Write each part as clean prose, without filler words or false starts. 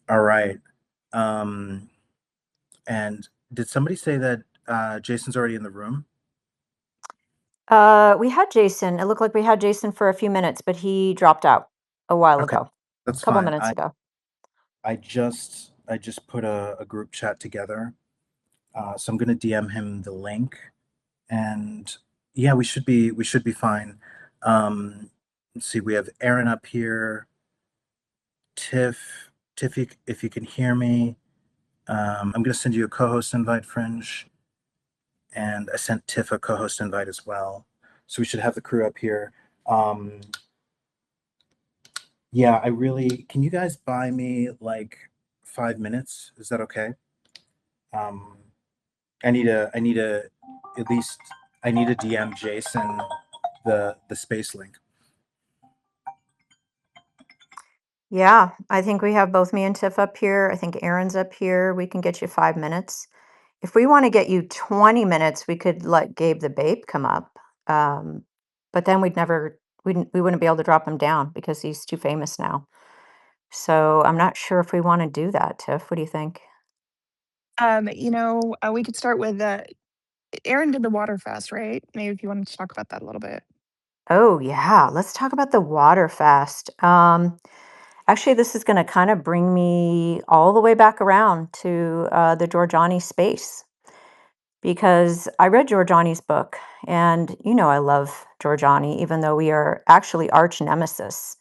All right. Um, and did somebody say that Jason's already in the room? We had Jason. It looked like we had Jason for a few minutes, but he dropped out a while Okay, ago, that's a couple fine. minutes ago. I just put a group chat together, so I'm gonna DM him the link, and yeah, we should be fine. Let's see, we have Aaron up here, Tiff, if you can hear me. I'm gonna send you a co-host invite, Fringe, and I sent Tiff a co-host invite as well. So we should have the crew up here. Um, yeah, I really, can you guys buy me like 5 minutes? Is that okay? Um, I need a at least I need to DM Jason the space link. Yeah, I think we have both me and Tiff up here. I think Aaron's up here. We can get you 5 minutes. If we want to get you 20 minutes, we could let Gabe the Babe come up. Um, but then we wouldn't be able to drop him down because he's too famous now. So I'm not sure if we want to do that, Tiff. What do you think? We could start with Aaron did the water fast, right? Maybe if you wanted to talk about that a little bit. Oh, yeah. Let's talk about the water fast. Actually, this is going to kind of bring me all the way back around to the Jorjani space because I read Jorjani's book, and I love Jorjani, even though we are actually arch nemesis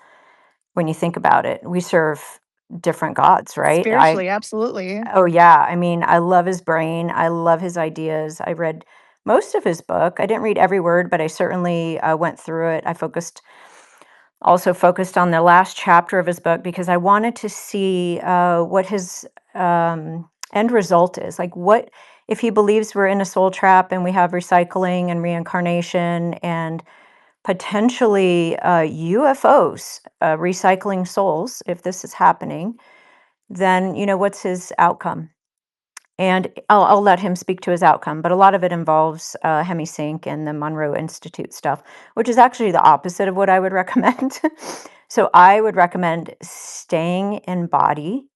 when you think about it. We serve different gods, right? Spiritually, absolutely. Oh, yeah. I mean, I love his brain. I love his ideas. I read most of his book. I didn't read every word, but I certainly went through it. I focused on the last chapter of his book because I wanted to see what his end result is. Like, what if he believes we're in a soul trap and we have recycling and reincarnation and potentially UFOs, recycling souls, if this is happening, then, what's his outcome? And I'll let him speak to his outcome, but a lot of it involves hemisync and the Monroe Institute stuff, which is actually the opposite of what I would recommend. So I would recommend staying in body,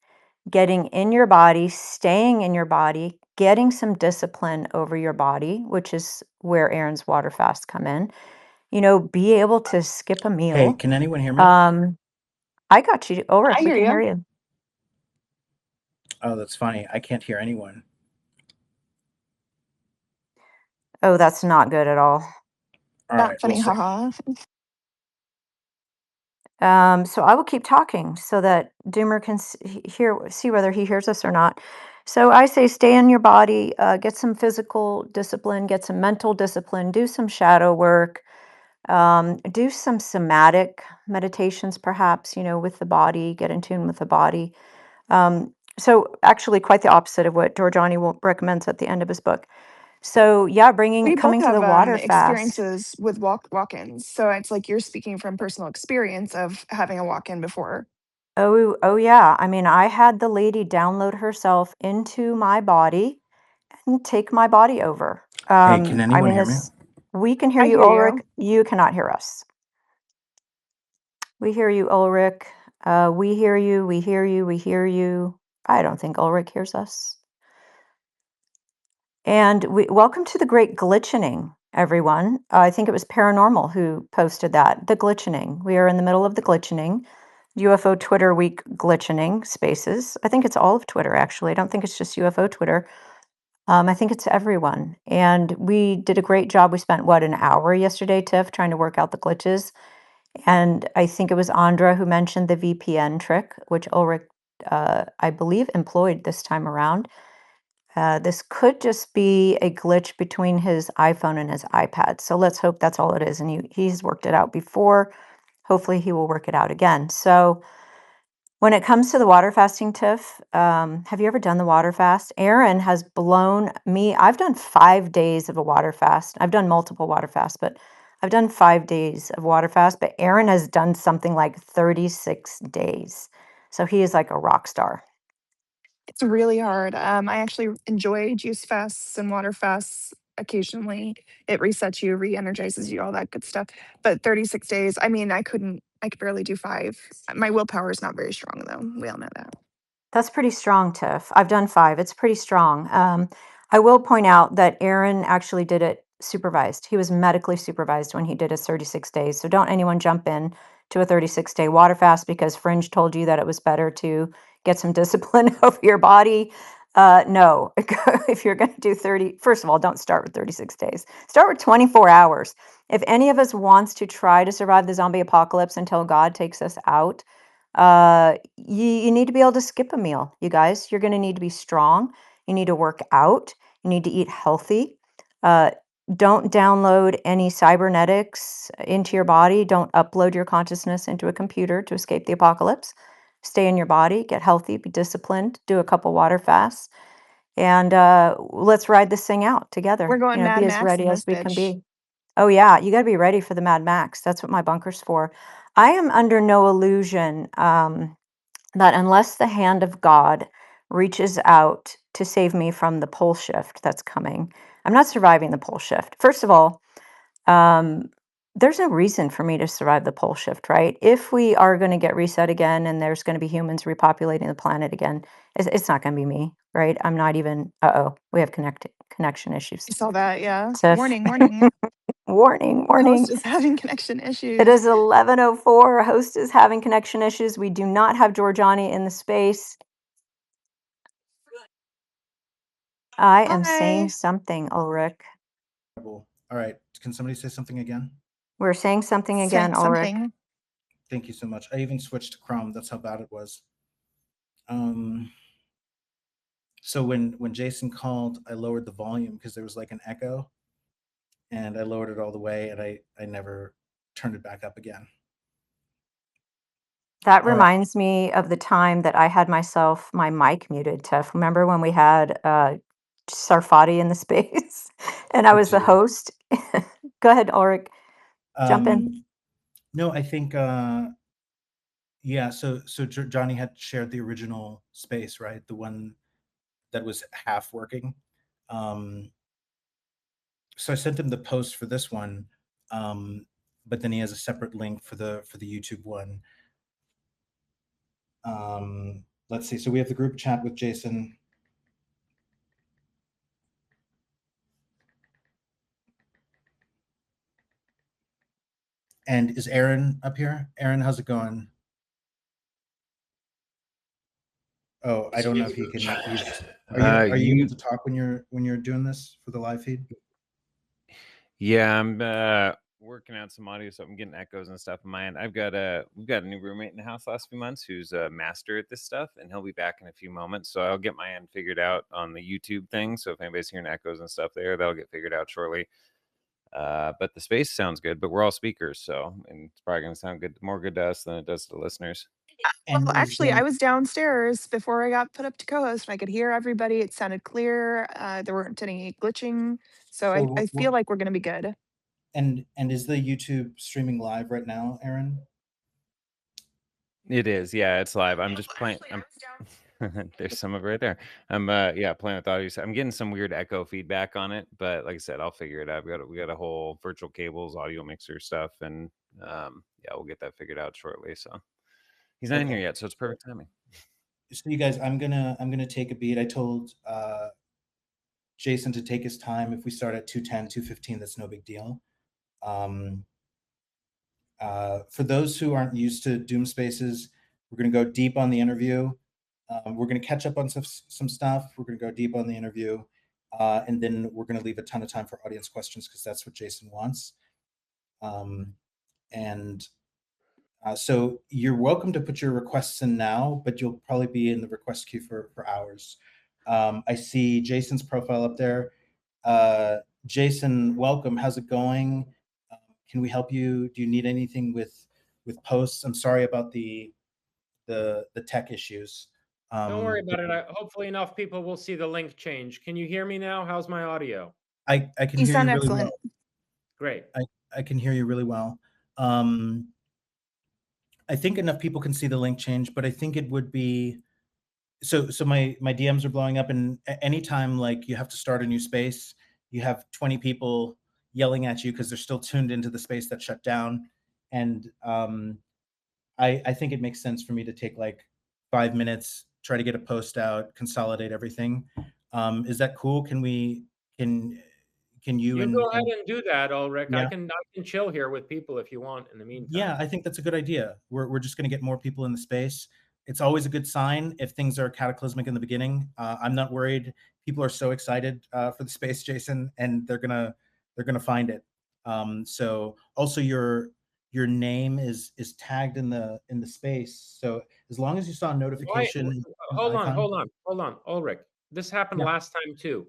getting in your body, staying in your body, getting some discipline over your body, which is where Aaron's water fasts come in. Be able to skip a Hey, meal. can anyone hear me? Um, I got you, I Ulrich. We hear can hear you. you. Oh, that's funny. I can't hear anyone. Oh, that's not good at all. All right, Not we'll funny, say. haha. So I will keep talking so that Doomer can see whether he hears us or not. So I say stay in your body, get some physical discipline, get some mental discipline, do some shadow work, do some somatic meditations, perhaps, with the body, get in tune with the body. So actually quite the opposite of what recommends at the end of his book. So yeah, We both coming to the have water fast. experiences with walk-ins, so it's like you're speaking from personal experience of having a walk-in before. Oh yeah. I mean, I had the lady download herself into my body and take my body over. Hey, can I anyone mean, hear me? this we can hear I you, hear you. Ulrich. You cannot hear us. We hear you, Ulrich. We hear you. We hear you. We hear you. I don't think Ulrich hears us. And welcome to the Great Glitchening, everyone. I think it was Paranormal who posted that. The Glitchening. We are in the middle of the Glitchening. UFO Twitter Week Glitchening spaces. I think it's all of Twitter, actually. I don't think it's just UFO Twitter. I think it's everyone. And we did a great job. We spent, what, an hour yesterday, Tiff, trying to work out the glitches. And I think it was Andra who mentioned the VPN trick, which Ulrich, I believe, employed this time around. This could just be a glitch between his iPhone and his iPad. So let's hope that's all it is. And he's worked it out before. Hopefully, he will work it out again. So, when it comes to the water fasting, Tiff, have you ever done the water fast? Aaron has blown me. I've done 5 days of a water fast. I've done multiple water fasts, but I've done 5 days of water fast. But Aaron has done something like 36 days. So he is like a rock star. It's really hard. I actually enjoy juice fasts and water fasts occasionally. It resets you, re-energizes you, all that good stuff. But 36 days, I mean, I could barely do 5. My willpower is not very strong though. We all know that. That's pretty strong, Tiff. I've done 5. It's pretty strong. I will point out that Aaron actually did it supervised. He was medically supervised when he did his 36 days. So don't anyone jump in to a 36-day water fast because Fringe told you that it was better to get some discipline over your body. No, if you're going to do 30, first of all, don't start with 36 days. Start with 24 hours. If any of us wants to try to survive the zombie apocalypse until God takes us out, you need to be able to skip a meal, you guys. You're going to need to be strong. You need to work out. You need to eat healthy. Uh, don't download any cybernetics into your body. Don't upload your consciousness into a computer to escape the apocalypse. Stay in your body, get healthy, be disciplined, do a couple water fasts, and let's ride this thing out together. We're going Mad Be as Max ready in as this we can bitch. be. Oh yeah, you got to be ready for the Mad Max. That's what my bunker's for. I am under no illusion that unless the hand of God reaches out to save me from the pole shift that's coming, I'm not surviving the pole shift. First of all, um, there's no reason for me to survive the pole shift, right? If we are going to get reset again and there's going to be humans repopulating the planet again, it's not going to be me, right? I'm not even, we have connection issues. I saw that. Yeah. Tiff, Warning, warning. warning, The host warning. is having connection It issues. is 11:04. Host is having connection issues. We do not have Jorjani in the space. I am saying Hi. something, Ulrich. All right. Can somebody say something again? We're saying something again, Saying Ulrich. something. Thank you so much. I even switched to Chrome. That's how bad it was. So when Jason called, I lowered the volume because there was like an echo, and I lowered it all the way, and I never turned it back up again. That All right. reminds me of the time that I had my mic muted, Tiff. Remember when we had Sarfati in the space and I was the Do. host? Go ahead, Ulrich. Jump in. No, I think yeah. So Johnny had shared the original space, right? The one that was half working. So I sent him the post for this one, but then he has a separate link for the YouTube one. Let's see. So we have the group chat with Jason. And is Aaron up here? Aaron, how's it going? Oh, I don't know if he can. Are you able to talk when you're doing this for the live feed? Yeah, I'm working out some audio, so I'm getting echoes and stuff in my end. We've got a new roommate in the house last few months who's a master at this stuff, and he'll be back in a few moments. So I'll get my end figured out on the YouTube thing. So if anybody's hearing echoes and stuff there, that'll get figured out shortly. But the space sounds good, but we're all speakers, so and it's probably gonna sound more good to us than it does to the listeners. And Well, actually, I was downstairs before I got put up to co-host, and I could hear everybody. It sounded clear. There weren't any glitching, so I feel like we're gonna be good. And is the YouTube streaming live right now, Aaron? It is, yeah, it's live. I'm just playing. There's some of it right there. I'm playing with audio. I'm getting some weird echo feedback on it, but like I said, I'll figure it out. We got a whole virtual cables, audio mixer stuff, and we'll get that figured out shortly. So he's not in here yet, so it's perfect timing. So you guys, I'm gonna take a beat. I told Jason to take his time. If we start at 2:10, 2:15, that's no big deal. For those who aren't used to Doom Spaces, we're going to go deep on the interview. We're going to catch up on some stuff. We're going to go deep on the interview. And then we're going to leave a ton of time for audience questions because that's what Jason wants. So you're welcome to put your requests in now, but you'll probably be in the request queue for hours. I see Jason's profile up there. Jason, welcome. How's it going? Can we help you? Do you need anything with posts? I'm sorry about the tech issues. Don't worry about it. Hopefully enough people will see the link change. Can you hear me now? How's my audio? I can You hear sound you really excellent. well. Great. I can hear you really well. I think enough people can see the link change, but I think it would be so my DMs are blowing up, and anytime like you have to start a new space, you have 20 people yelling at you because they're still tuned into the space that shut down. And I think it makes sense for me to take like 5 minutes, try to get a post out, consolidate everything. Is that cool? Can you You go ahead and and do that, Ulrich. I yeah? can chill here with people if you want in the Yeah, meantime. I think that's a good idea. We're just going to get more people in the space. It's always a good sign if things are cataclysmic in the beginning. I'm not worried. People are so excited for the space, Jason, and they're gonna find it. So also your name is tagged in the space. So as long as you saw a Why? notification, an Hold on, icon. hold on, Ulrich. This happened Yeah. last time too.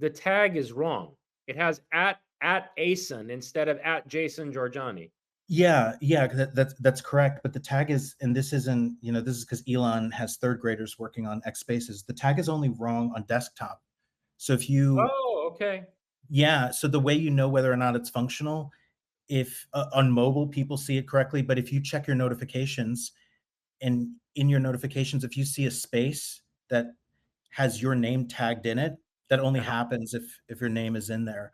The tag is wrong. It has at Asen instead of at Jason Jorjani. Yeah, that's correct. But the tag is, and this isn't, this is because Elon has third graders working on X Spaces. The tag is only wrong on desktop. So if you, Oh, okay. yeah, so the way you know whether or not it's functional, if on mobile people see it correctly, but if you check your notifications, and in your notifications, if you see a space that has your name tagged in it, that only Uh-huh. happens if your name is in there.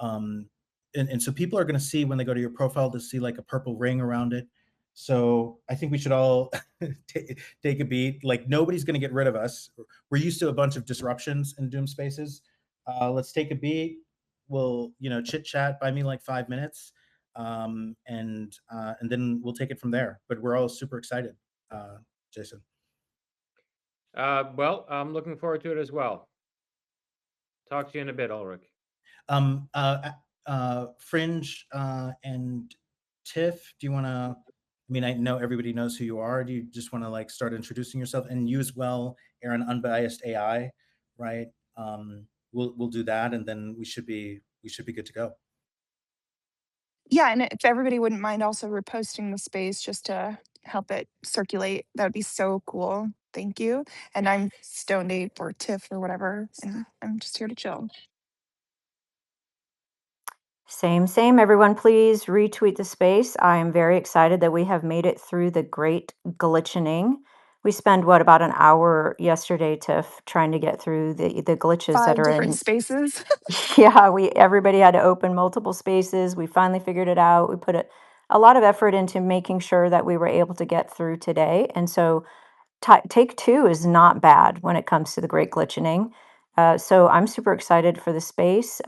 Um, and so people are going to see when they go to your profile to see like a purple ring around it. So I think we should all take a beat. Like nobody's going to get rid of us. We're used to a bunch of disruptions in Doom spaces. Let's take a beat. We'll chit chat. Buy me like 5 minutes, and then we'll take it from there. But we're all super excited, Jason. Well, I'm looking forward to it as well. Talk to you in a bit, Ulrich. Um, uh, Fringe and Tiff, do you want to? I mean, I know everybody knows who you are. Do you just want to like start introducing yourself, and you as well, Aaron, unbiased AI, right? We'll do that, and then we should be good to go. Yeah, and if everybody wouldn't mind also reposting the space just to help it circulate, that would be so cool. Thank you. And I'm Stone Ape or Tiff or whatever, and I'm just here to chill. Same. Everyone, please retweet the space. I am very excited that we have made it through the great glitchening. We spent what about an hour yesterday, Tiff, trying to get through the glitches that 5 are different in. spaces. Yeah, everybody had to open multiple spaces. We finally figured it out. We put a lot of effort into making sure that we were able to get through today. And so take two is not bad when it comes to the great glitchening. So I'm super excited for the space,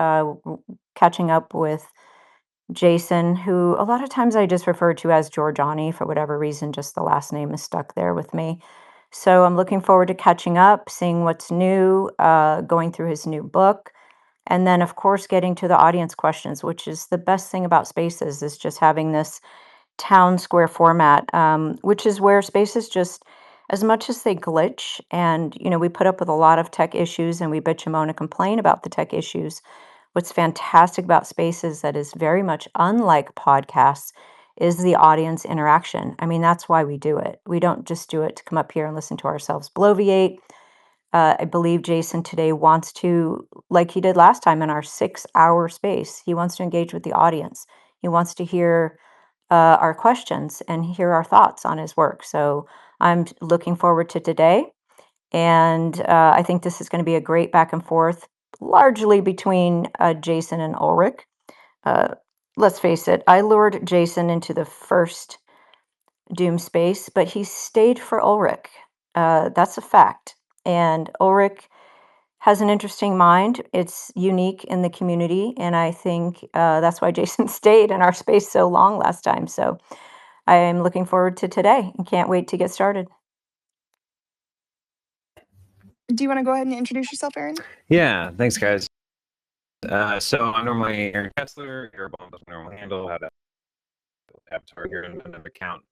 catching up with Jason, who a lot of times I just refer to as Jorjani for whatever reason, just the last name is stuck there with me. So I'm looking forward to catching up, seeing what's new, going through his new book. And then, of course, getting to the audience questions, which is the best thing about Spaces, is just having this town square format, which is where Spaces just, as much as they glitch, and we put up with a lot of tech issues, and we bitch and moan and complain about the tech issues. What's fantastic about Spaces that is very much unlike podcasts is the audience interaction. I mean, that's why we do it. We don't just do it to come up here and listen to ourselves bloviate. I believe Jason today wants to, like he did last time in our 6-hour space, he wants to engage with the audience. He wants to hear our questions and hear our thoughts on his work. So I'm looking forward to today. And I think this is going to be a great back and forth, largely between Jason and Ulrich. Uh, let's face it, I lured Jason into the first Doom space, but he stayed for Ulrich. That's a fact. And Ulrich has an interesting mind. It's unique in the community. And I think that's why Jason stayed in our space so long last time. So I am looking forward to today and can't wait to get started. Do you want to go ahead and introduce yourself, Aaron? Yeah, thanks, guys. So I'm normally Aaron Kessler. Your bomb is my normal handle. Have that avatar here and an account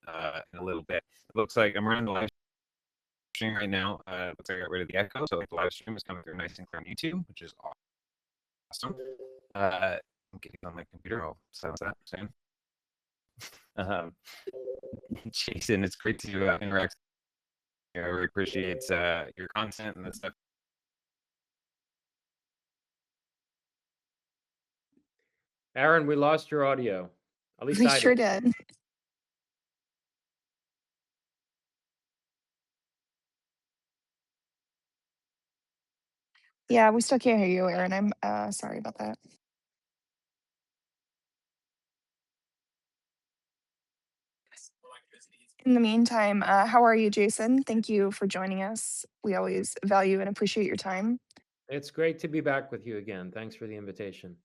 in a little bit. It looks like I'm running the live stream right now. Looks like I got rid of the echo, so like the live stream is coming through nice and clear on YouTube, which is awesome. I'm getting on my computer. I'll silence that soon. Jason, it's great to interact. I really appreciate your content and that stuff. Aaron, we lost your audio. At least We I sure did. did. Yeah, we still can't hear you, Aaron. I'm sorry about that. In the meantime, how are you, Jason? Thank you for joining us. We always value and appreciate your time. It's great to be back with you again. Thanks for the invitation.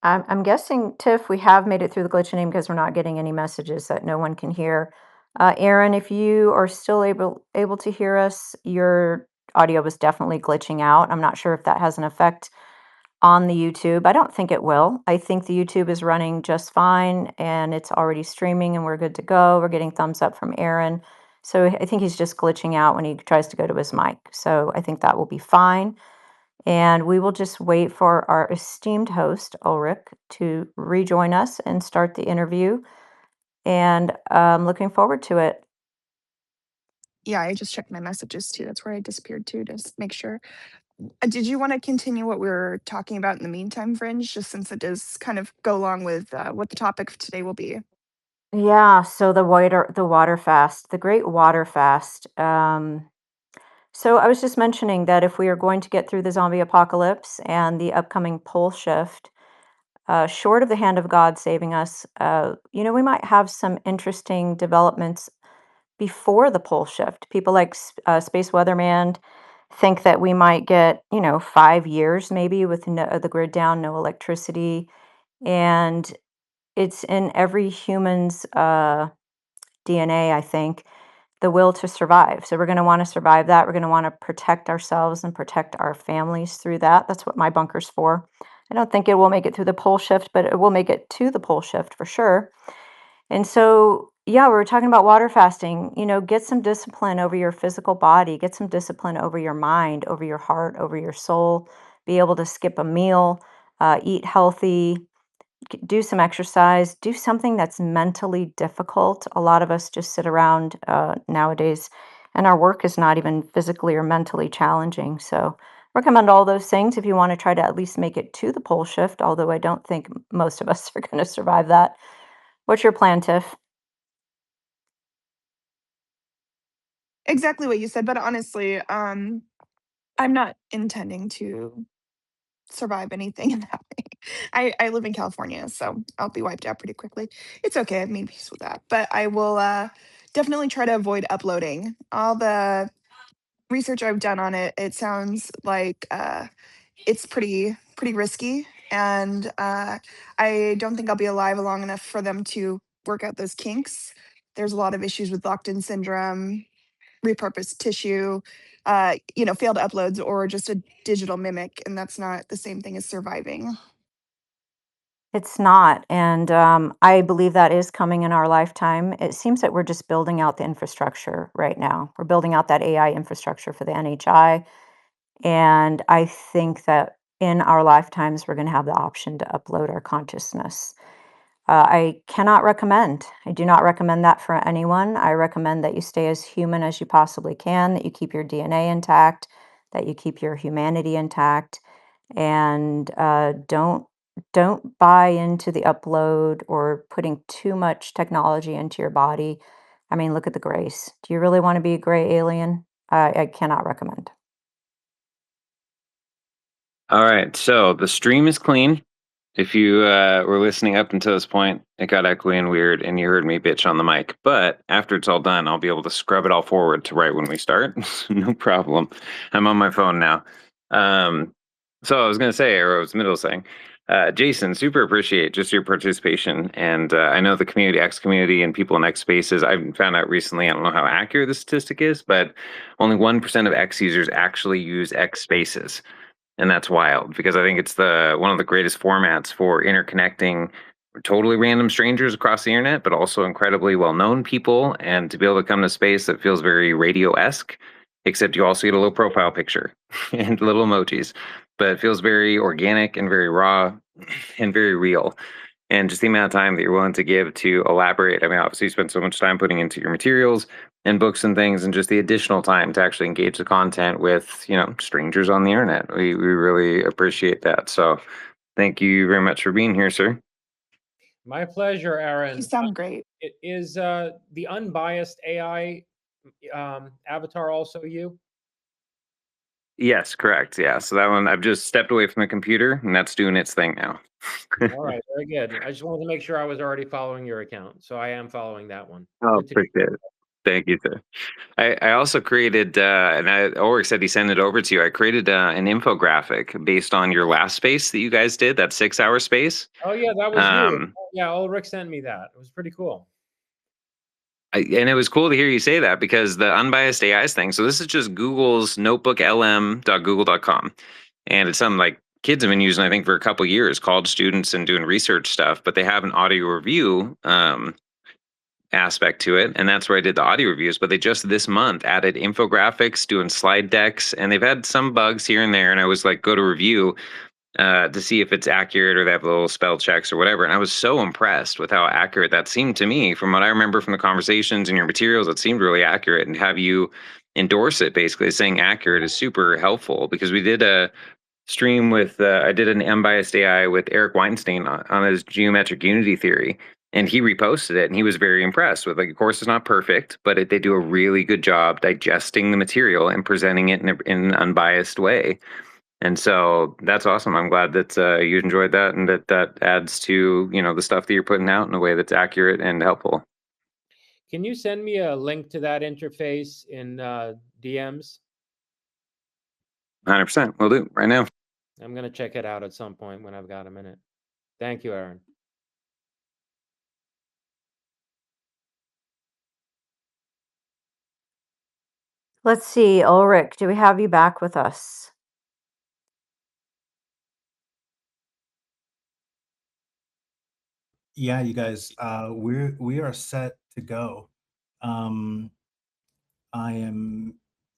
I'm guessing, Tiff, we have made it through the glitching because we're not getting any messages that no one can hear. Aaron, if you are still able to hear us, your audio was definitely glitching out. I'm not sure if that has an effect on the YouTube. I don't think it will. I think the YouTube is running just fine and it's already streaming and we're good to go. We're getting thumbs up from Aaron. So I think he's just glitching out when he tries to go to his mic. So I think that will be fine. And we will just wait for our esteemed host, Ulrich, to rejoin us and start the interview. And looking forward to it. Yeah, I just checked my messages too. That's where I disappeared to make sure. Did you want to continue what we were talking about in the meantime, Fringe, just since it does kind of go along with what the topic of today will be? Yeah, so the water fast, the great water fast. So I was just mentioning that if we are going to get through the zombie apocalypse and the upcoming pole shift, short of the hand of God saving us, we might have some interesting developments before the pole shift. People like Space Weatherman think that we might get, 5 years maybe with the grid down, no electricity. And it's in every human's DNA, I think, the will to survive. So we're going to want to survive that. We're going to want to protect ourselves and protect our families through that. That's what my bunker's for. I don't think it will make it through the pole shift, but it will make it to the pole shift for sure. And so, yeah, we were talking about water fasting. Get some discipline over your physical body, get some discipline over your mind, over your heart, over your soul. Be able to skip a meal, eat healthy, do some exercise, do something that's mentally difficult. A lot of us just sit around nowadays, and our work is not even physically or mentally challenging. So, recommend all those things if you want to try to at least make it to the pole shift, although I don't think most of us are going to survive that. What's your plan, Tiff? Exactly what you said, but honestly, I'm not intending to survive anything in that way. I live in California, so I'll be wiped out pretty quickly. It's okay. I've made peace with that. But I will definitely try to avoid uploading. All the research I've done on it, it sounds like it's pretty risky. And I don't think I'll be alive long enough for them to work out those kinks. There's a lot of issues with locked-in syndrome, repurposed tissue, failed uploads, or just a digital mimic, and that's not the same thing as surviving. It's not. And I believe that is coming in our lifetime. It seems that we're just building out the infrastructure right now. We're building out that AI infrastructure for the NHI. And I think that in our lifetimes, we're going to have the option to upload our consciousness. I do not recommend that for anyone. I recommend that you stay as human as you possibly can, that you keep your DNA intact, that you keep your humanity intact, and don't buy into the upload or putting too much technology into your body. I mean, look at the grays. Do you really want to be a gray alien? I cannot recommend. All right, so the stream is clean. If you were listening up until this point, it got echoey and weird, and you heard me bitch on the mic. But after it's all done, I'll be able to scrub it all forward to right when we start. No problem. I'm on my phone now. So I was going to say, or I was middle saying, Jason, super appreciate just your participation. And I know the community, X community, and people in X spaces. I found out recently, I don't know how accurate the statistic is, but only 1% of X users actually use X spaces. And that's wild because I think it's one of the greatest formats for interconnecting totally random strangers across the internet, but also incredibly well-known people, and to be able to come to space that feels very radio-esque, except you also get a little profile picture and little emojis, but it feels very organic and very raw and very real. And just the amount of time that you're willing to give to elaborate. I mean, obviously you spend so much time putting into your materials and books and things, and just the additional time to actually engage the content with, strangers on the internet. We really appreciate that. So thank you very much for being here, sir. My pleasure, Aaron. You sound great. It is the unbiased AI avatar also you? Yes, correct. Yeah. So that one, I've just stepped away from the computer and that's doing its thing now. All right, very good. I just wanted to make sure I was already following your account. So I am following that one. Oh, Good to appreciate it. Thank you, sir. I also created, Ulrich said he sent it over to you. I created an infographic based on your last space that you guys did, that 6-hour space. Oh yeah, that was you. Um, Yeah, Ulrich sent me that. It was pretty cool. and it was cool to hear you say that because the unbiased AIs thing. So this is just Google's notebooklm.google.com. And it's something like kids have been using, I think, for a couple of years, college students and doing research stuff, but they have an audio review aspect to it. And that's where I did the audio reviews. But they just this month added infographics, doing slide decks, and they've had some bugs here and there. And I was like, go to review to see if it's accurate or they have little spell checks or whatever. And I was so impressed with how accurate that seemed to me. From what I remember from the conversations and your materials, it seemed really accurate. And have you endorse it basically saying accurate is super helpful because we did a stream with, I did an unbiased AI with Eric Weinstein on his geometric unity theory. And he reposted it and he was very impressed with, like, of course, it's not perfect, but they do a really good job digesting the material and presenting it in an unbiased way. And so that's awesome. I'm glad that you enjoyed that and that adds to, the stuff that you're putting out in a way that's accurate and helpful. Can you send me a link to that interface in DMs? 100%. We'll do right now. I'm going to check it out at some point when I've got a minute. Thank you, Aaron. Let's see, Ulrich, do we have you back with us? Yeah, you guys, we are set to go. I am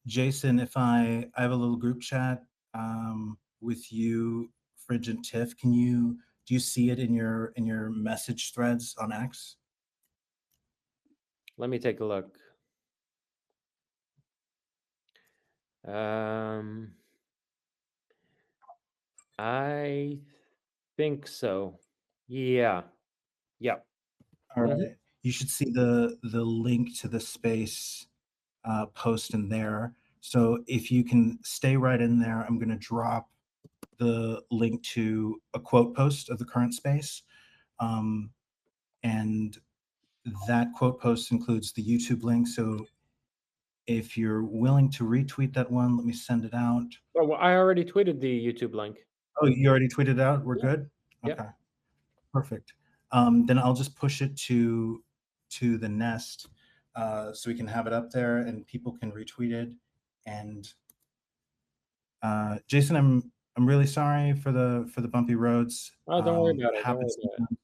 Jason. If I have a little group chat with you, Fridge and Tiff. Do you see it in your message threads on X? Let me take a look. I think so. Yeah. Yep. All right. You should see the link to the space post in there. So if you can stay right in there, I'm going to drop the link to a quote post of the current space. And that quote post includes the YouTube link. So if you're willing to retweet that one, let me send it out. Oh, well, I already tweeted the YouTube link. Oh, you already tweeted it out? We're good? Yep. Okay, perfect. Then I'll just push it to the nest so we can have it up there and people can retweet it. And Jason, I'm really sorry for the bumpy roads. Oh, don't worry about it. Don't worry Happens about it. sometimes.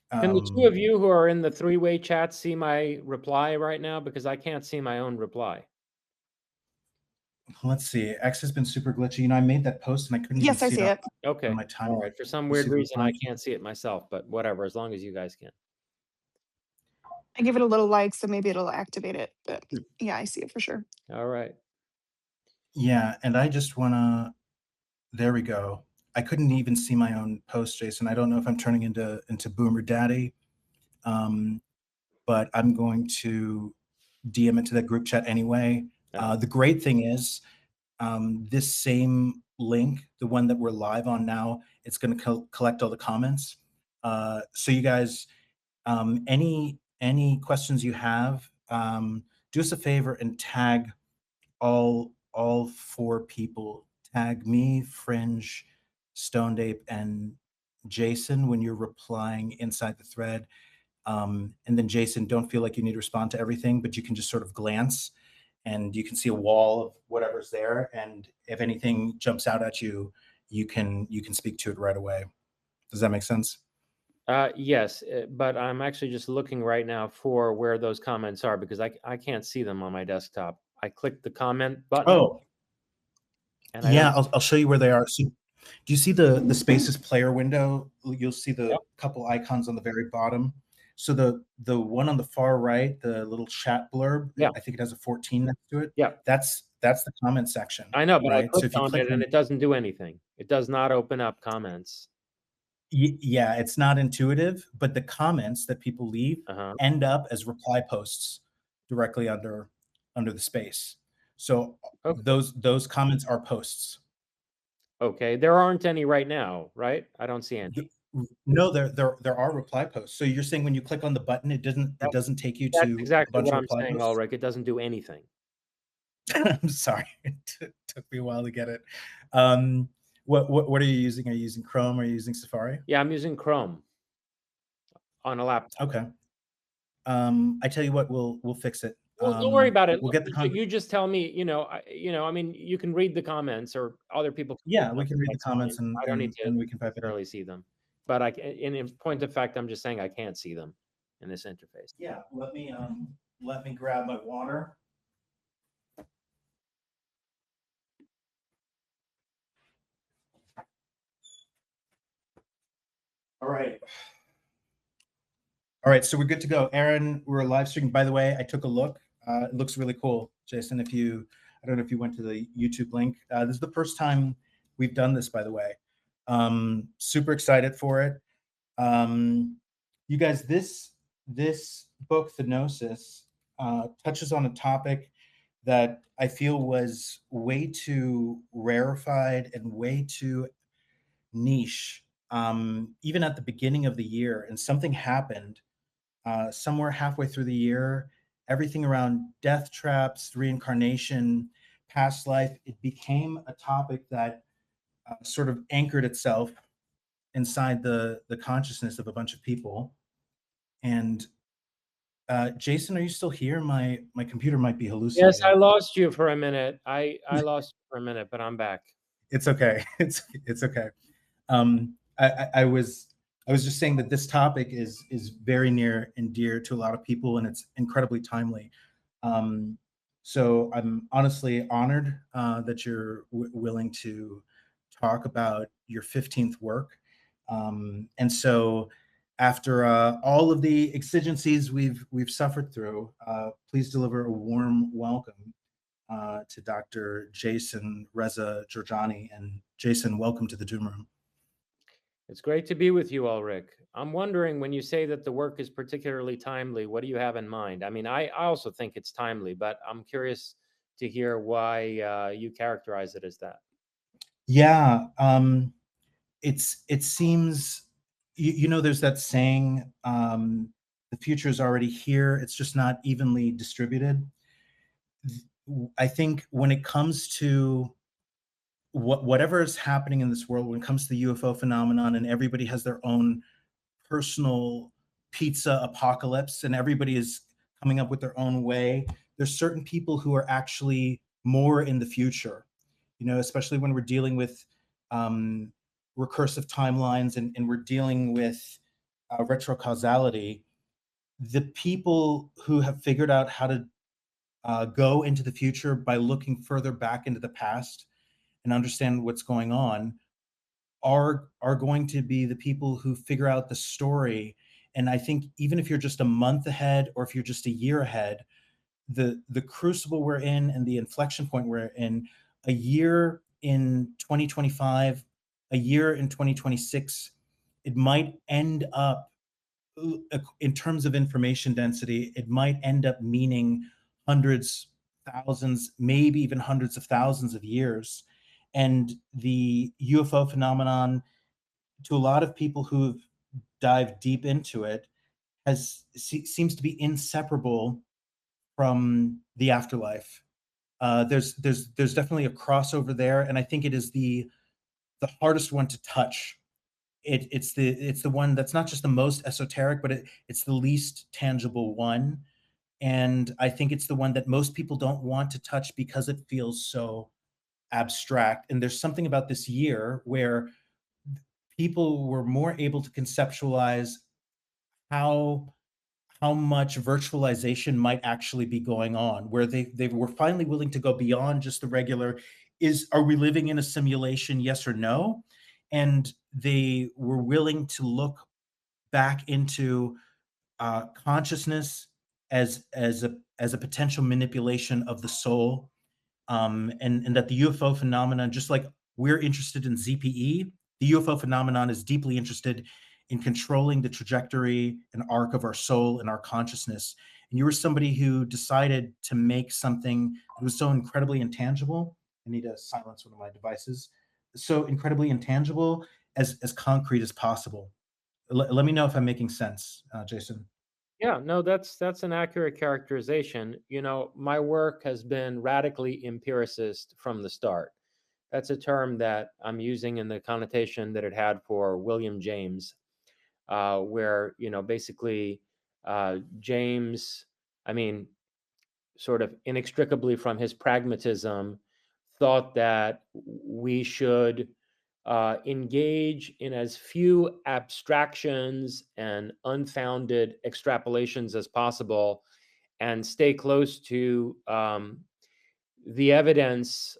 Can the two of you who are in the three-way chat see my reply right now? Because I can't see my own reply. Let's see. X has been super glitchy. I made that post and I couldn't Yes, I even see see it. Okay. on my timeline. All right. For some You weird see the reason, I response? can't see it myself, but whatever, as long as you guys can. I give it a little like, so maybe it'll activate it. But yeah, I see it for sure. All right. Yeah, and I just wanna. There we go. I couldn't even see my own post, Jason. I don't know if I'm turning into Boomer Daddy, but I'm going to DM it to that group chat anyway. The great thing is, this same link, the one that we're live on now, it's going to collect all the comments. So you guys, any questions you have, do us a favor and tag all 4 people. Tag me, Fringe, Stoned Ape, and Jason when you're replying inside the thread. And then Jason, don't feel like you need to respond to everything, but you can just sort of glance and you can see a wall of whatever's there. And if anything jumps out at you, you can speak to it right away. Does that make sense? Yes, but I'm actually just looking right now for where those comments are because I can't see them on my desktop. I clicked the comment button. Oh, and yeah, I'll show you where they are. So, do you see the Spaces player window? You'll see the Yep. couple icons on the very bottom. So the one on the far right, the little chat blurb, Yeah. I think it has a 14 next to it. Yeah. That's the comment section. I know, but I right? So clicked on it and it doesn't do anything. It does not open up comments. Yeah, it's not intuitive, but the comments that people leave end up as reply posts directly under the space. So Okay. those comments are posts. Okay. There aren't any right now, right? I don't see any. No, there are reply posts. So you're saying when you click on the button, it That, doesn't take you that's to a exactly bunch what of I'm reply saying, posts? Ulrich. It doesn't do anything. I'm sorry, it took me a while to get it. What are you using? Are you using Chrome? Are you using Safari? Yeah, I'm using Chrome on a laptop. Okay. I tell you what, we'll fix it. Well, don't worry about it. We'll Look, get the you just tell me. I mean, you can read the comments, or other people can read Yeah, we them. can read the That's fine. comments and I don't need to we can type it in. necessarily see them. But in point of fact, I'm just saying I can't see them in this interface. Yeah, let me grab my water. All right. All right, so we're good to go. Aaron, we're live streaming. By the way, I took a look. It looks really cool. Jason, I don't know if you went to the YouTube link. This is the first time we've done this, by the way. Super excited for it. You guys, this book, Thanosis, touches on a topic that I feel was way too rarefied and way too niche, even at the beginning of the year. And something happened somewhere halfway through the year. Everything around death traps, reincarnation, past life, it became a topic that sort of anchored itself inside the consciousness of a bunch of people. And Jason, are you still here? My computer might be Yes, hallucinating. I lost you for a minute. I lost you for a minute, but I'm back. It's okay. It's okay. I was just saying that this topic is very near and dear to a lot of people, and it's incredibly timely. So I'm honestly honored that you're willing to talk about your 15th work. And so after all of the exigencies we've suffered through, please deliver a warm welcome to Dr. Jason Reza Jorjani. And Jason, welcome to the Doom Room. It's great to be with you, Ulrich. I'm wondering, when you say that the work is particularly timely, what do you have in mind? I mean, I also think it's timely, but I'm curious to hear why you characterize it as that. Yeah, it seems there's that saying, the future is already here. It's just not evenly distributed. I think when it comes to whatever is happening in this world, when it comes to the UFO phenomenon, and everybody has their own personal pizza apocalypse, and everybody is coming up with their own way. There's certain people who are actually more in the future, especially when we're dealing with recursive timelines, and we're dealing with retrocausality. The people who have figured out how to go into the future by looking further back into the past and understand what's going on are going to be the people who figure out the story. And I think even if you're just a month ahead, or if you're just a year ahead, the crucible we're in and the inflection point we're in, a year in 2025, a year in 2026, it might end up, in terms of information density, it might end up meaning hundreds, thousands, maybe even hundreds of thousands of years. And the UFO phenomenon, to a lot of people who've dived deep into it, seems to be inseparable from the afterlife. There's definitely a crossover there, and I think it is the hardest one to touch. It's the one that's not just the most esoteric, but it's the least tangible one. And I think it's the one that most people don't want to touch because it feels so abstract. And there's something about this year where people were more able to conceptualize how much virtualization might actually be going on, where they were finally willing to go beyond just the regular, are we living in a simulation, yes or no? And they were willing to look back into consciousness as a potential manipulation of the soul, and that the UFO phenomenon, just like we're interested in ZPE, the UFO phenomenon is deeply interested in controlling the trajectory and arc of our soul and our consciousness. and you were somebody who decided to make something that was so incredibly intangible. I need to silence one of my devices. So incredibly intangible as concrete as possible. Let me know if I'm making sense, Jason. Yeah, no, that's an accurate characterization. You know, my work has been radically empiricist from the start. That's a term that I'm using in the connotation that it had for William James, where, you know, basically James, I mean, sort of inextricably from his pragmatism, thought that we should engage in as few abstractions and unfounded extrapolations as possible and stay close to the evidence,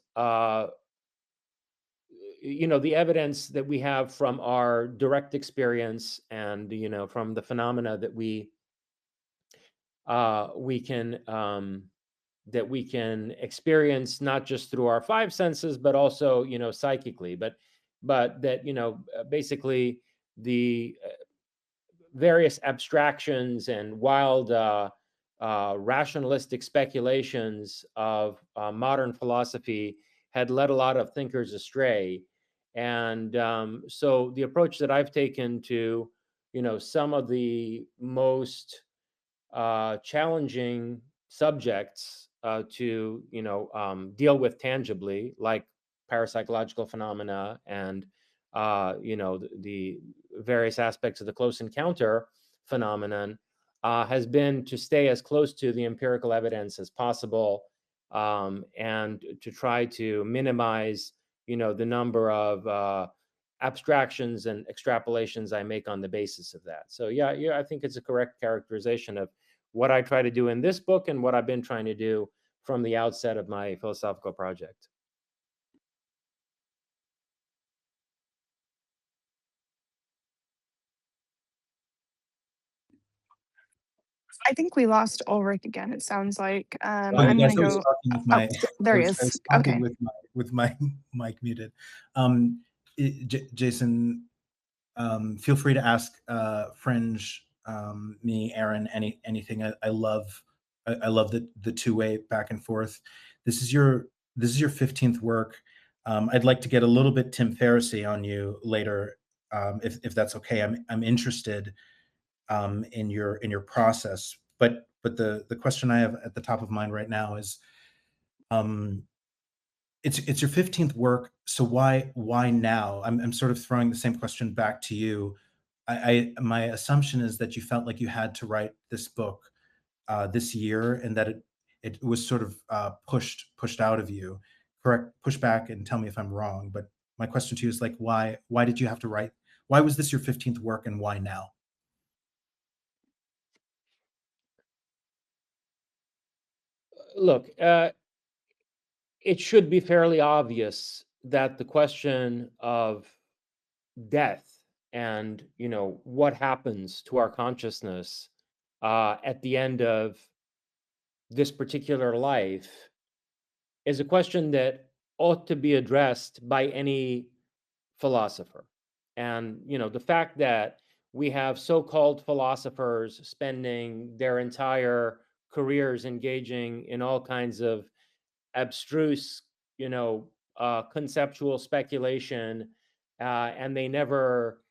you know, the evidence that we have from our direct experience and, you know, from the phenomena that we can that we can experience not just through our five senses but also, you know, psychically, but that, you know, basically the various abstractions and wild rationalistic speculations of modern philosophy had led a lot of thinkers astray. And so the approach that I've taken to, you know, some of the most challenging subjects to, you know, deal with tangibly, like parapsychological phenomena and you know, the various aspects of the close encounter phenomenon, has been to stay as close to the empirical evidence as possible, and to try to minimize, you know, the number of abstractions and extrapolations I make on the basis of that. So yeah, I think it's a correct characterization of what I try to do in this book and what I've been trying to do from the outset of my philosophical project. I think we lost Ulrich again, it sounds like. Oh, you I'm guys, gonna I was go. talking with Oh, my there he I is. was talking Okay. with my mic muted. Jason, feel free to ask Fringe, me, Aaron, anything. I love the two-way back and forth. This is your 15th work. I'd like to get a little bit Tim Ferrissy on you later, if that's okay. I'm interested in your process, but the question I have at the top of mind right now is, um, it's your 15th work, so why now? I'm sort of throwing the same question back to you. My assumption is that you felt like you had to write this book this year, and that it was sort of pushed out of you. Correct? Push back and tell me if I'm wrong. But my question to you is like, why did you have to write? Why was this your 15th work, and why now? Look, it should be fairly obvious that the question of death and, you know, what happens to our consciousness at the end of this particular life is a question that ought to be addressed by any philosopher. And, you know, the fact that we have so-called philosophers spending their entire careers engaging in all kinds of abstruse, you know, conceptual speculation, and they never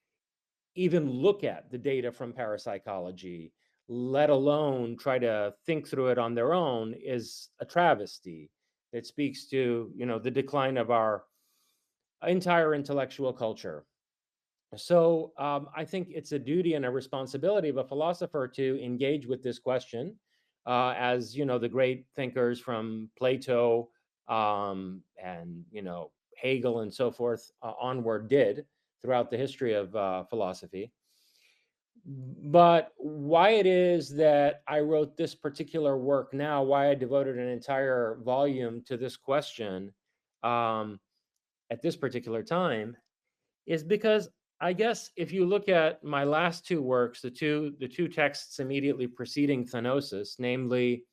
even look at the data from parapsychology, let alone try to think through it on their own, is a travesty. It speaks to, you know, the decline of our entire intellectual culture. So I think it's a duty and a responsibility of a philosopher to engage with this question, as, you know, the great thinkers from Plato and, you know, Hegel and so forth onward did throughout the history of philosophy. But why it is that I wrote this particular work now, why I devoted an entire volume to this question um, at this particular time, is because I guess if you look at my last two works, the two texts immediately preceding Thanosis, namely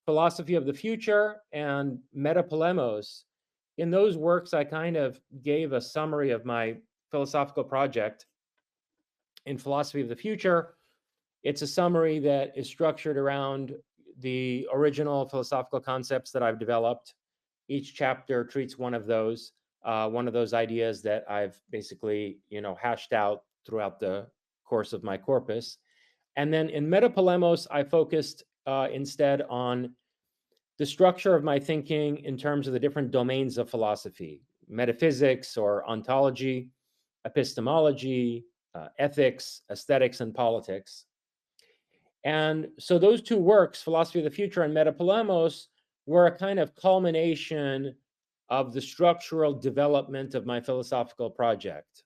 Philosophy of the Future and Metapolemos, in those works I kind of gave a summary of my philosophical project. In Philosophy of the Future, It's a summary that is structured around the original philosophical concepts that I've developed. Each chapter treats one of those ideas that I've basically, hashed out throughout the course of my corpus. And then in Metapolemos, I focused instead on the structure of my thinking in terms of the different domains of philosophy: metaphysics or ontology, epistemology, ethics, aesthetics, and politics. And so those two works, Philosophy of the Future and Metapolemos, were a kind of culmination of the structural development of my philosophical project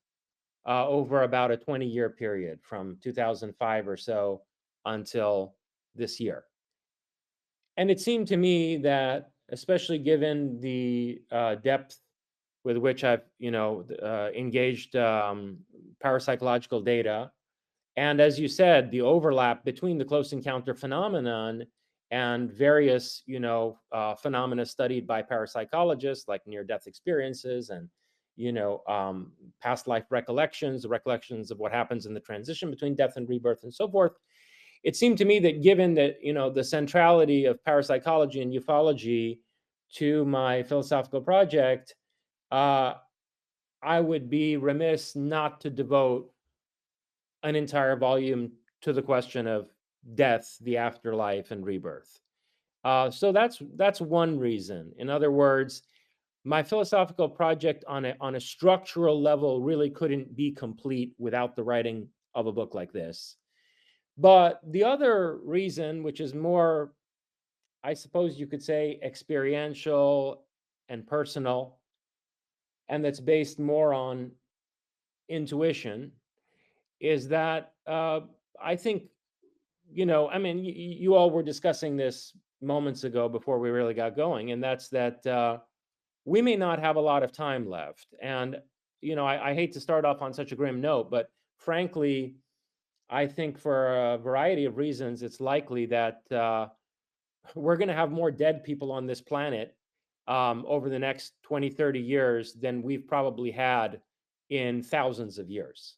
over about a 20-year period from 2005 or so until this year. And it seemed to me that, especially given the depth with which I've, engaged parapsychological data, and as you said, the overlap between the close encounter phenomenon and various, phenomena studied by parapsychologists, like near-death experiences and, past life recollections, the recollections of what happens in the transition between death and rebirth and so forth. It seemed to me that given that, the centrality of parapsychology and ufology to my philosophical project, I would be remiss not to devote an entire volume to the question of death, the afterlife, and rebirth. So that's one reason. In other words, my philosophical project on a structural level really couldn't be complete without the writing of a book like this. But the other reason, which is more, I suppose you could say, experiential and personal, and that's based more on intuition, is that I think, you all were discussing this moments ago before we really got going, and that's that we may not have a lot of time left. And, I hate to start off on such a grim note, but frankly, I think for a variety of reasons, it's likely that we're going to have more dead people on this planet over the next 20, 30 years than we've probably had in thousands of years.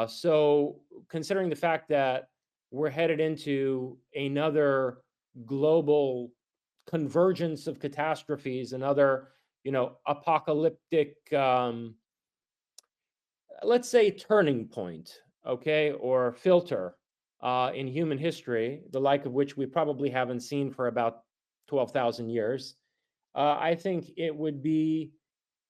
So considering the fact that we're headed into another global convergence of catastrophes, another, apocalyptic, let's say, turning point, okay, or filter in human history, the like of which we probably haven't seen for about 12,000 years, I think it would be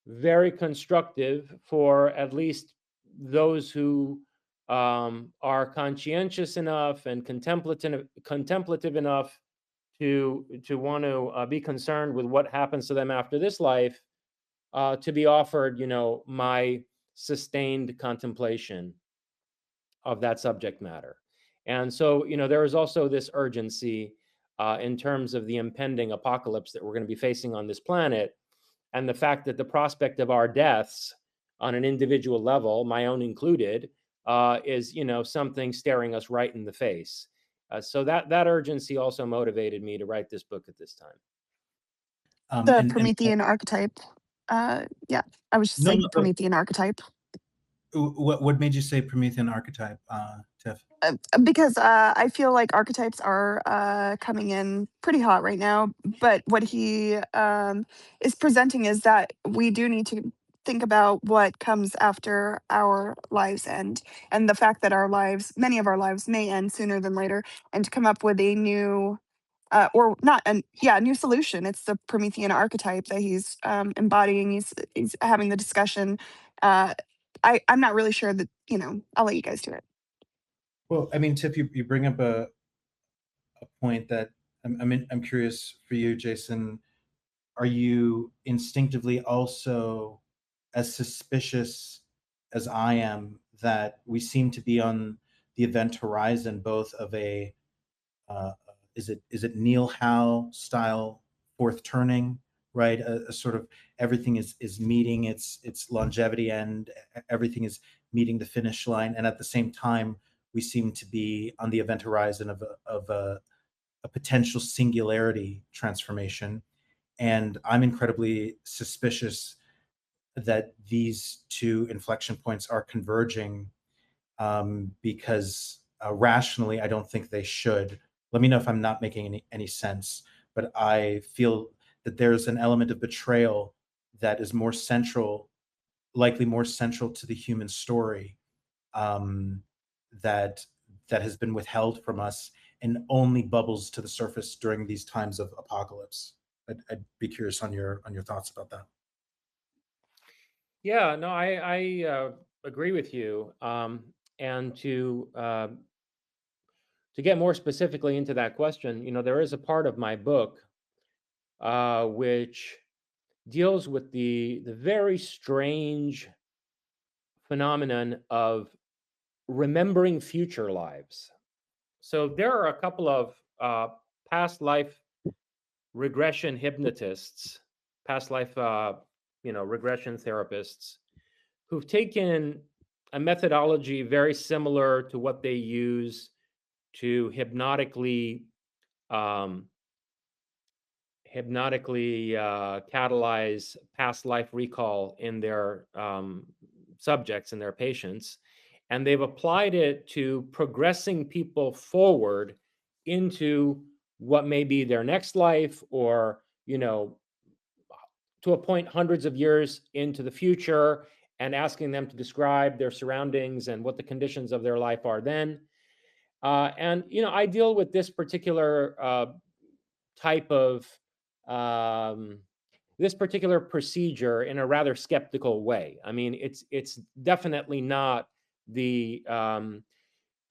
very constructive for at least those who are conscientious enough and contemplative enough to want to be concerned with what happens to them after this life, to be offered, my sustained contemplation of that subject matter. And so, there is also this urgency in terms of the impending apocalypse that we're going to be facing on this planet, and the fact that the prospect of our deaths on an individual level, my own included, is, something staring us right in the face. So that urgency also motivated me to write this book at this time. The And Promethean archetype. Yeah, I was just no, saying no, Promethean archetype. what made you say Promethean archetype, Tiff? Because I feel like archetypes are coming in pretty hot right now. But what he is presenting is that we do need to think about what comes after our lives end, and the fact that many of our lives may end sooner than later, and to come up with a new or not an new solution. It's the Promethean archetype that he's embodying. He's having the discussion. I'm not really sure that I'll let you guys do it. Well, I mean, Tiff, you bring up a point that I'm curious for you, Jason. Are you instinctively also as suspicious as I am that we seem to be on the event horizon, both of a is it Neil Howe style fourth turning, right? A sort of everything is meeting its longevity and everything is meeting the finish line, and at the same time we seem to be on the event horizon of a potential singularity transformation. And I'm incredibly suspicious that these two inflection points are converging, because Rationally, I don't think they should. Let me know if I'm not making any sense, but I feel that there's an element of betrayal that is more central, likely more central to the human story, um, that that has been withheld from us and only bubbles to the surface during these times of apocalypse. I'd be curious on your thoughts about that. Yeah, no, I agree with you. And to get more specifically into that question, there is a part of my book which deals with the very strange phenomenon of remembering future lives. So there are a couple of past life regression hypnotists, past life, regression therapists who've taken a methodology very similar to what they use to um, hypnotically catalyze past life recall in their subjects and their patients. And they've applied it to progressing people forward into what may be their next life, or, to a point hundreds of years into the future, and asking them to describe their surroundings and what the conditions of their life are then. And, I deal with this particular type of um, this particular procedure in a rather skeptical way. I mean, it's definitely not the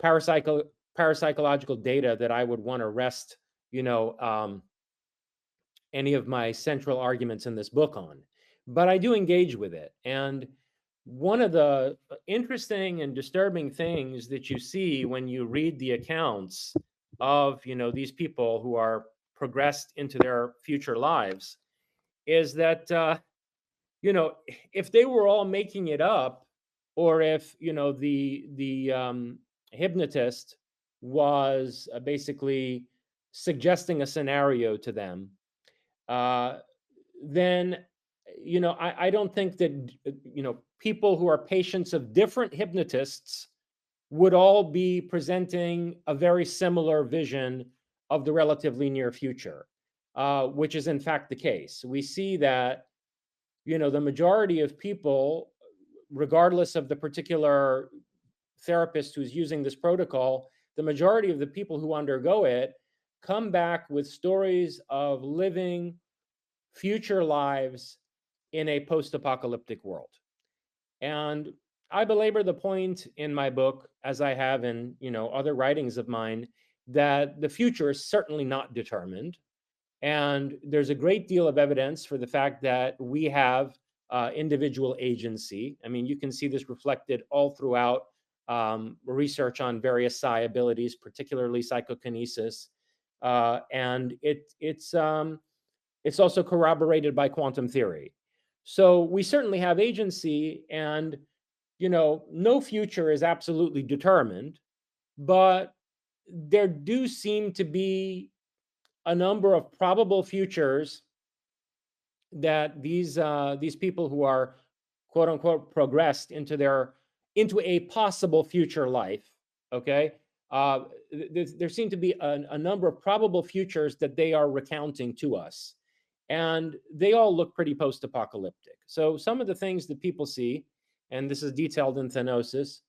parapsychological data that I would want to rest, any of my central arguments in this book on, but I do engage with it. And one of the interesting and disturbing things that you see when you read the accounts of, these people who are progressed into their future lives is that, if they were all making it up, or if, the hypnotist was basically suggesting a scenario to them, uh, then, I don't think that, people who are patients of different hypnotists would all be presenting a very similar vision of the relatively near future, which is in fact the case. We see that, the majority of people, regardless of the particular therapist who's using this protocol, the majority of the people who undergo it come back with stories of living future lives in a post-apocalyptic world. And I belabor the point in my book, as I have in, other writings of mine, that the future is certainly not determined. And there's a great deal of evidence for the fact that we have individual agency. I mean, you can see this reflected all throughout research on various psi abilities, particularly psychokinesis. And it's also corroborated by quantum theory. So we certainly have agency, and, no future is absolutely determined, but there do seem to be a number of probable futures that these people who are quote unquote progressed into a possible future life. Okay, there seem to be a number of probable futures that they are recounting to us, and they all look pretty post-apocalyptic. So some of the things that people see, and this is detailed in Thanosis,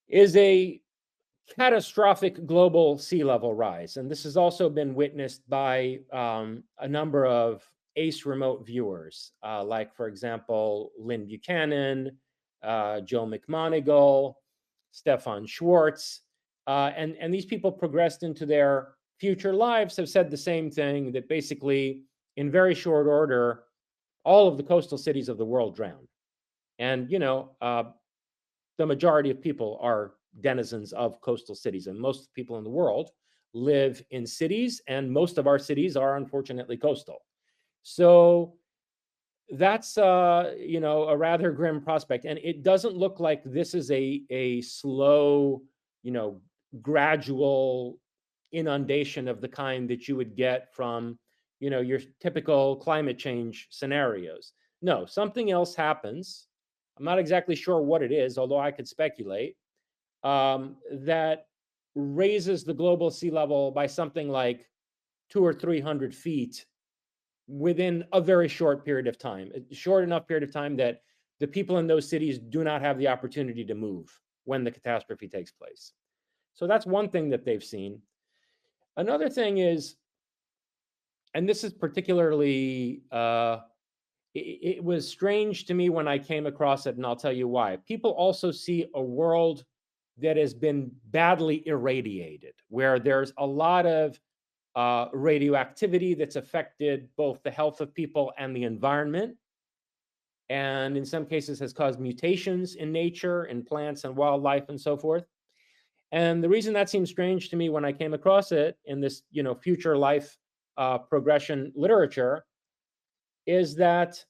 is a catastrophic global sea level rise. And this has also been witnessed by a number of ACE remote viewers, like, for example, Lynn Buchanan, Joe McMonigal, Stefan Schwartz. And these people progressed into their future lives have said the same thing, that basically, in very short order, all of the coastal cities of the world drowned. And, the majority of people are denizens of coastal cities, and most people in the world live in cities, and most of our cities are unfortunately coastal. So that's a rather grim prospect, and it doesn't look like this is a slow, gradual inundation of the kind that you would get from, your typical climate change scenarios. No, something else happens. I'm not exactly sure what it is, although I could speculate. that raises the global sea level by something like 200 or 300 feet within a very short period of time, a short enough period of time that the people in those cities do not have the opportunity to move when the catastrophe takes place. So that's one thing that they've seen. Another thing is, and this is particularly, it was strange to me when I came across it, and I'll tell you why. People also see a world that has been badly irradiated, where there's a lot of radioactivity that's affected both the health of people and the environment, and in some cases has caused mutations in nature, in plants and wildlife and so forth. And the reason that seemed strange to me when I came across it in this, future life progression literature is that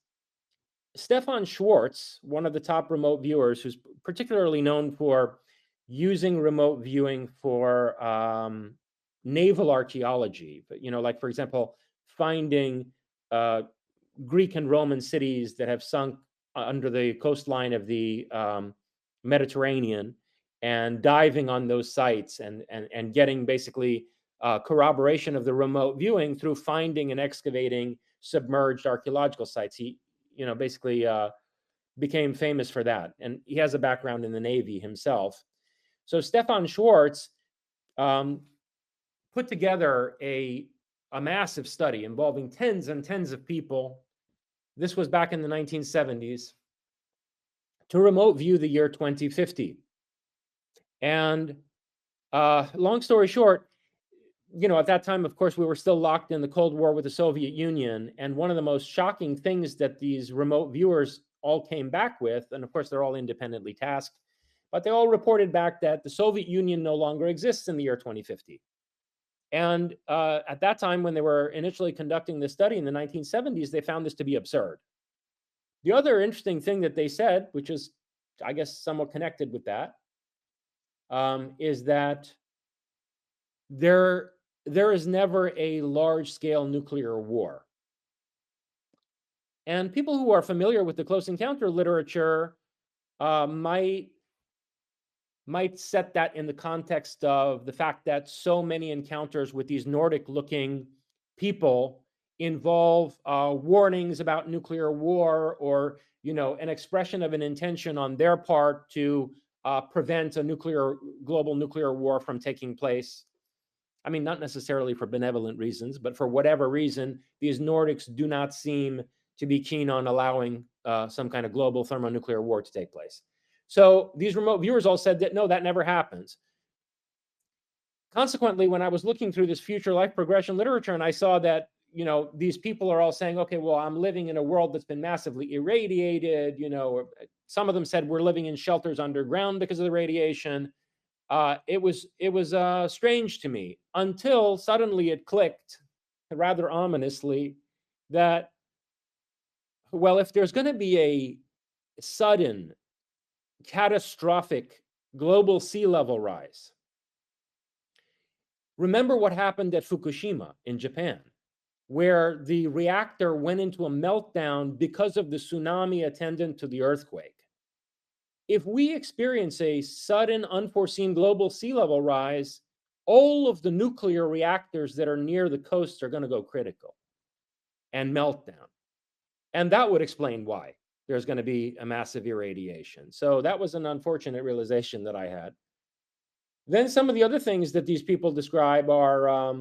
Stefan Schwartz, one of the top remote viewers, who's particularly known for using remote viewing for naval archaeology, but like, for example, finding Greek and Roman cities that have sunk under the coastline of the Mediterranean, and diving on those sites and getting basically corroboration of the remote viewing through finding and excavating submerged archaeological sites. He, basically became famous for that, and he has a background in the Navy himself. So Stefan Schwartz put together a massive study involving tens and tens of people. This was back in the 1970s, to remote view the year 2050. And long story short, at that time, of course, we were still locked in the Cold War with the Soviet Union. And one of the most shocking things that these remote viewers all came back with, and of course, they're all independently tasked, but they all reported back that the Soviet Union no longer exists in the year 2050. And at that time, when they were initially conducting this study in the 1970s, they found this to be absurd. The other interesting thing that they said, which is, I guess, somewhat connected with that, is that there is never a large-scale nuclear war. And people who are familiar with the close encounter literature might set that in the context of the fact that so many encounters with these Nordic-looking people involve warnings about nuclear war, or an expression of an intention on their part to prevent a global nuclear war from taking place. I mean, not necessarily for benevolent reasons, but for whatever reason, these Nordics do not seem to be keen on allowing some kind of global thermonuclear war to take place. So these remote viewers all said that, no, that never happens. Consequently, when I was looking through this future life progression literature, and I saw that, these people are all saying, okay, well, I'm living in a world that's been massively irradiated. Some of them said we're living in shelters underground because of the radiation. It was strange to me, until suddenly it clicked, rather ominously, that, well, if there's going to be a sudden, catastrophic global sea level rise, remember what happened at Fukushima in Japan, where the reactor went into a meltdown because of the tsunami attendant to the earthquake. If we experience a sudden, unforeseen global sea level rise, all of the nuclear reactors that are near the coast are going to go critical and melt down. And that would explain why there's going to be a massive irradiation. So that was an unfortunate realization that I had. Then some of the other things that these people describe are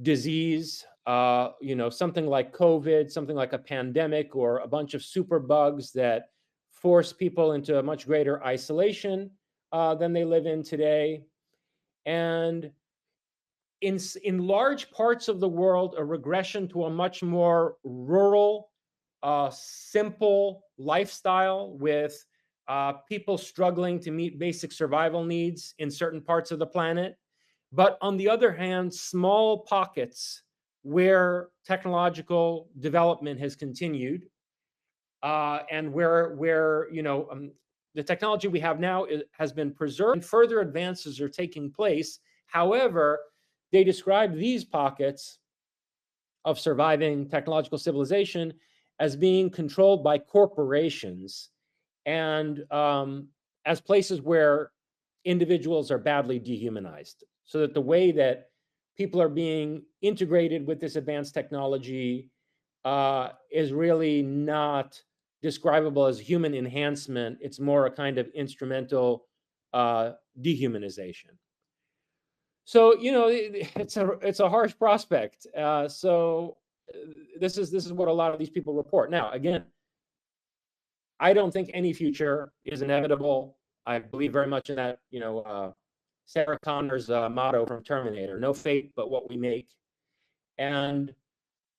disease, something like COVID, something like a pandemic, or a bunch of super bugs that force people into a much greater isolation than they live in today. And in large parts of the world, a regression to a much more rural, simple lifestyle, with people struggling to meet basic survival needs in certain parts of the planet. But on the other hand, small pockets where technological development has continued, and where the technology we have now has been preserved, and further advances are taking place. However, they describe these pockets of surviving technological civilization as being controlled by corporations, and as places where individuals are badly dehumanized, so that the way that people are being integrated with this advanced technology is really not describable as human enhancement. It's more a kind of instrumental dehumanization. So it's a harsh prospect. This is what a lot of these people report. Now, again, I don't think any future is inevitable. I believe very much in that, Sarah Connor's motto from Terminator: "No fate but what we make." And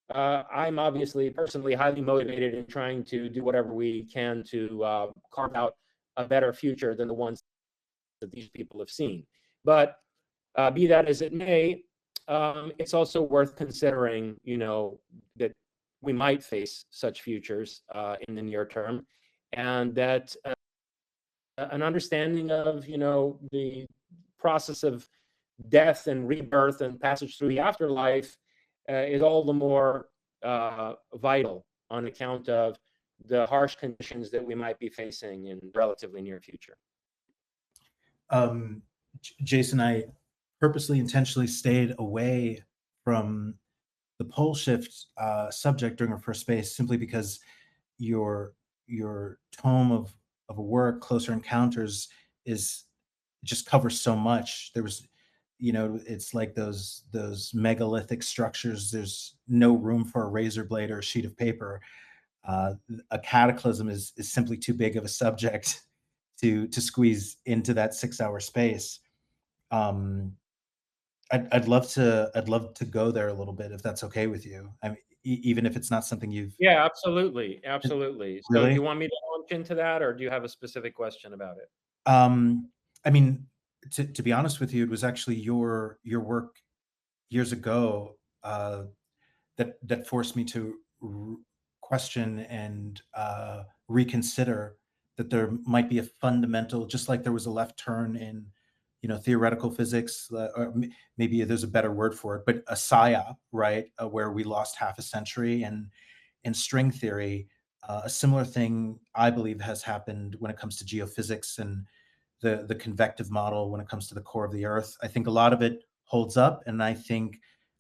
I'm obviously personally highly motivated in trying to do whatever we can to carve out a better future than the ones that these people have seen. But be that as it may, it's also worth considering, that we might face such futures in the near term, and that an understanding of, the process of death and rebirth and passage through the afterlife is all the more vital on account of the harsh conditions that we might be facing in relatively near future. Jason, I purposely intentionally stayed away from the pole shift subject during our first space, simply because your tome of a work, Closer Encounters, is just covers so much. There was, it's like those megalithic structures. There's no room for a razor blade or a sheet of paper. A cataclysm is simply too big of a subject to squeeze into that 6-hour space. I'd love to go there a little bit, if that's okay with you. I mean, even if it's not something you've. Yeah, absolutely. So Really? do you want me to launch into that, or do you have a specific question about it? I mean, to be honest with you, it was actually your work years ago that forced me to question and reconsider that there might be a fundamental, just like there was a left turn in, theoretical physics, or maybe there's a better word for it, but a psyop, right, where we lost half a century, and in string theory, a similar thing I believe has happened when it comes to geophysics and the convective model when it comes to the core of the Earth. I think a lot of it holds up, and I think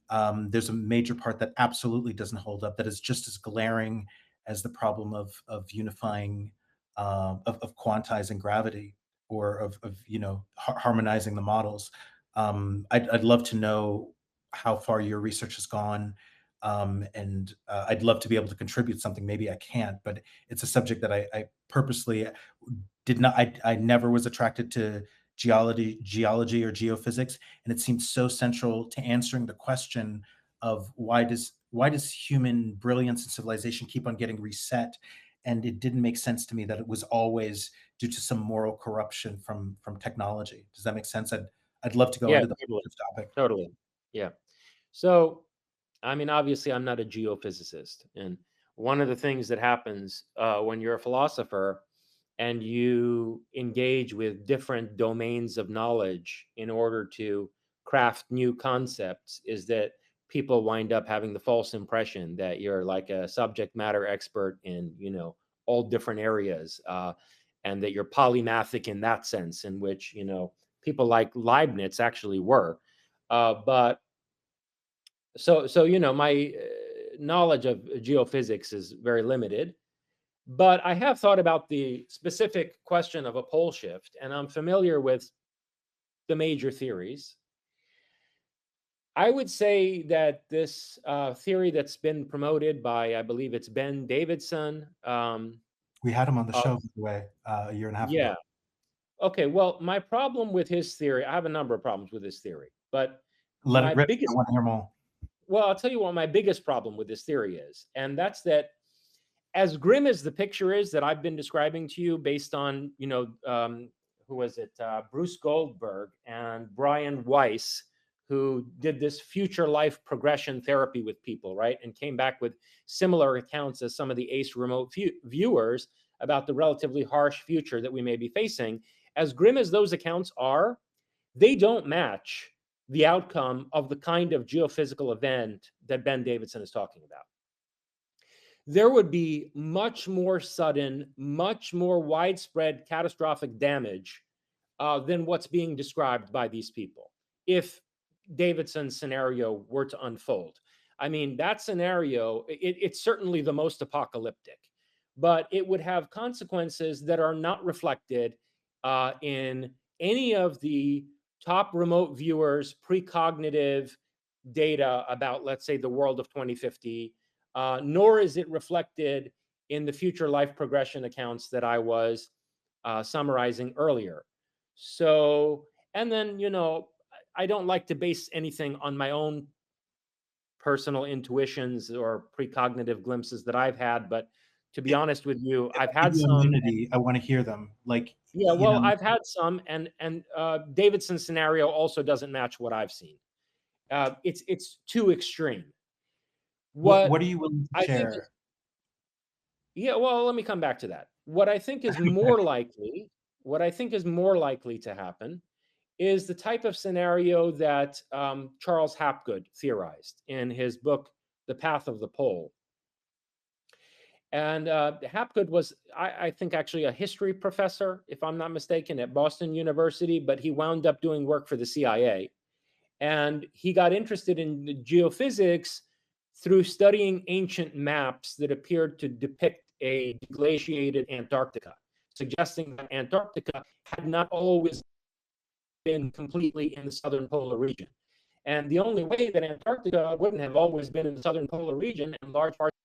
there's a major part that absolutely doesn't hold up, that is just as glaring as the problem of unifying, of quantizing gravity, or of harmonizing the models. I'd love to know how far your research has gone, and I'd love to be able to contribute something. Maybe I can't, but it's a subject that I purposely did not. I never was attracted to geology or geophysics, and it seems so central to answering the question of why does human brilliance and civilization keep on getting reset. And it didn't make sense to me that it was always due to some moral corruption from technology. Does that make sense? I'd love to go Yeah, into the totally. topic. Totally. Yeah. So, I mean, obviously, I'm not a geophysicist. And one of the things that happens when you're a philosopher and you engage with different domains of knowledge in order to craft new concepts is that people wind up having the false impression that you're like a subject matter expert in, all different areas, and that you're polymathic in that sense, in which, people like Leibniz actually were. But my knowledge of geophysics is very limited, but I have thought about the specific question of a pole shift, and I'm familiar with the major theories. I would say that this theory that's been promoted by, I believe it's Ben Davidson. We had him on the of- show, by the way, a year and a half yeah. ago. Okay. Well, my problem with his theory, I have a number of problems with his theory, but Let my it rip. I biggest want to hear more. Well, I'll tell you what my biggest problem with this theory is, and that's that as grim as the picture is that I've been describing to you, based on, who was it, Bruce Goldberg and Brian Weiss, who did this future life progression therapy with people, right, and came back with similar accounts as some of the ACE remote viewers about the relatively harsh future that we may be facing. As grim as those accounts are, they don't match the outcome of the kind of geophysical event that Ben Davidson is talking about. There would be much more sudden, much more widespread catastrophic damage than what's being described by these people, if Davidson's scenario were to unfold. I mean, that scenario, it's certainly the most apocalyptic, but it would have consequences that are not reflected in any of the top remote viewers' precognitive data about, let's say, the world of 2050, nor is it reflected in the future life progression accounts that I was summarizing earlier. So, and then, I don't like to base anything on my own personal intuitions or precognitive glimpses that I've had, but to be honest with you, I've Give had you a some. minute, I want to hear them. Like, Yeah, you well, know, I've had some, and Davidson's scenario also doesn't match what I've seen. It's too extreme. what What are you willing to I think, share? yeah, well, let me come back to that. What I think is more likely, to happen is the type of scenario that Charles Hapgood theorized in his book, The Path of the Pole. And Hapgood was, I think, actually a history professor, if I'm not mistaken, at Boston University, but he wound up doing work for the CIA. And he got interested in geophysics through studying ancient maps that appeared to depict a deglaciated Antarctica, suggesting that Antarctica had not always been completely in the southern polar region. And the only way that Antarctica wouldn't have always been in the southern polar region, and large parts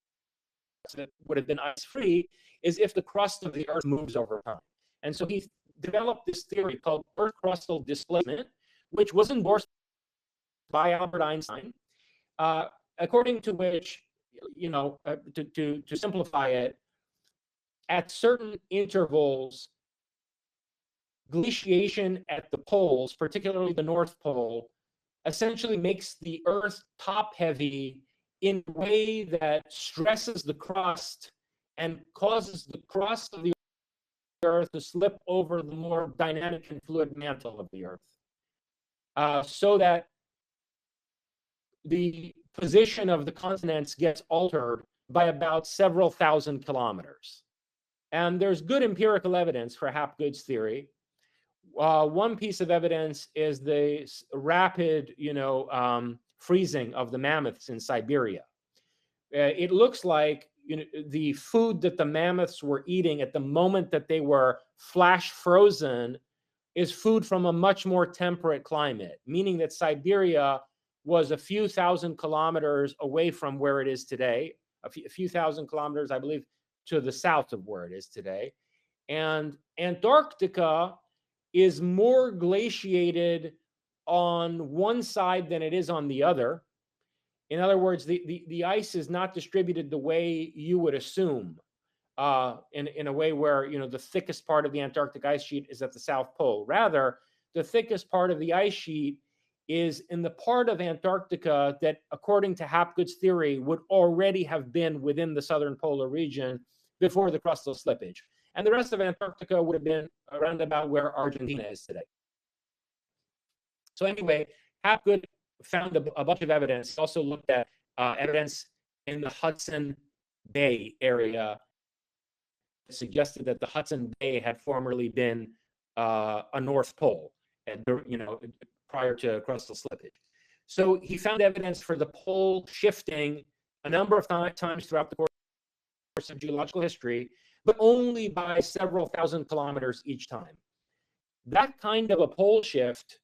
of it would have been ice-free, is if the crust of the Earth moves over time. And so he developed this theory called Earth crustal displacement, which was endorsed by Albert Einstein, according to which, to simplify it, at certain intervals, glaciation at the poles, particularly the North Pole, essentially makes the Earth top heavy in a way that stresses the crust and causes the crust of the Earth to slip over the more dynamic and fluid mantle of the Earth, so that the position of the continents gets altered by about several thousand kilometers. And there's good empirical evidence for Hapgood's theory. One piece of evidence is the rapid, freezing of the mammoths in Siberia. It looks like the food that the mammoths were eating at the moment that they were flash frozen is food from a much more temperate climate, meaning that Siberia was a few thousand kilometers away from where it is today, a few thousand kilometers, I believe, to the south of where it is today. And Antarctica is more glaciated on one side than it is on the other. In other words, the ice is not distributed the way you would assume, in a way where, the thickest part of the Antarctic ice sheet is at the South Pole. Rather, the thickest part of the ice sheet is in the part of Antarctica that, according to Hapgood's theory, would already have been within the southern polar region before the crustal slippage. And the rest of Antarctica would have been around about where Argentina is today. So anyway, Hapgood found a bunch of evidence. He also looked at evidence in the Hudson Bay area that suggested that the Hudson Bay had formerly been a North Pole, and, prior to crustal slippage. So he found evidence for the pole shifting a number of times throughout the course of geological history, but only by several thousand kilometers each time. That kind of a pole shift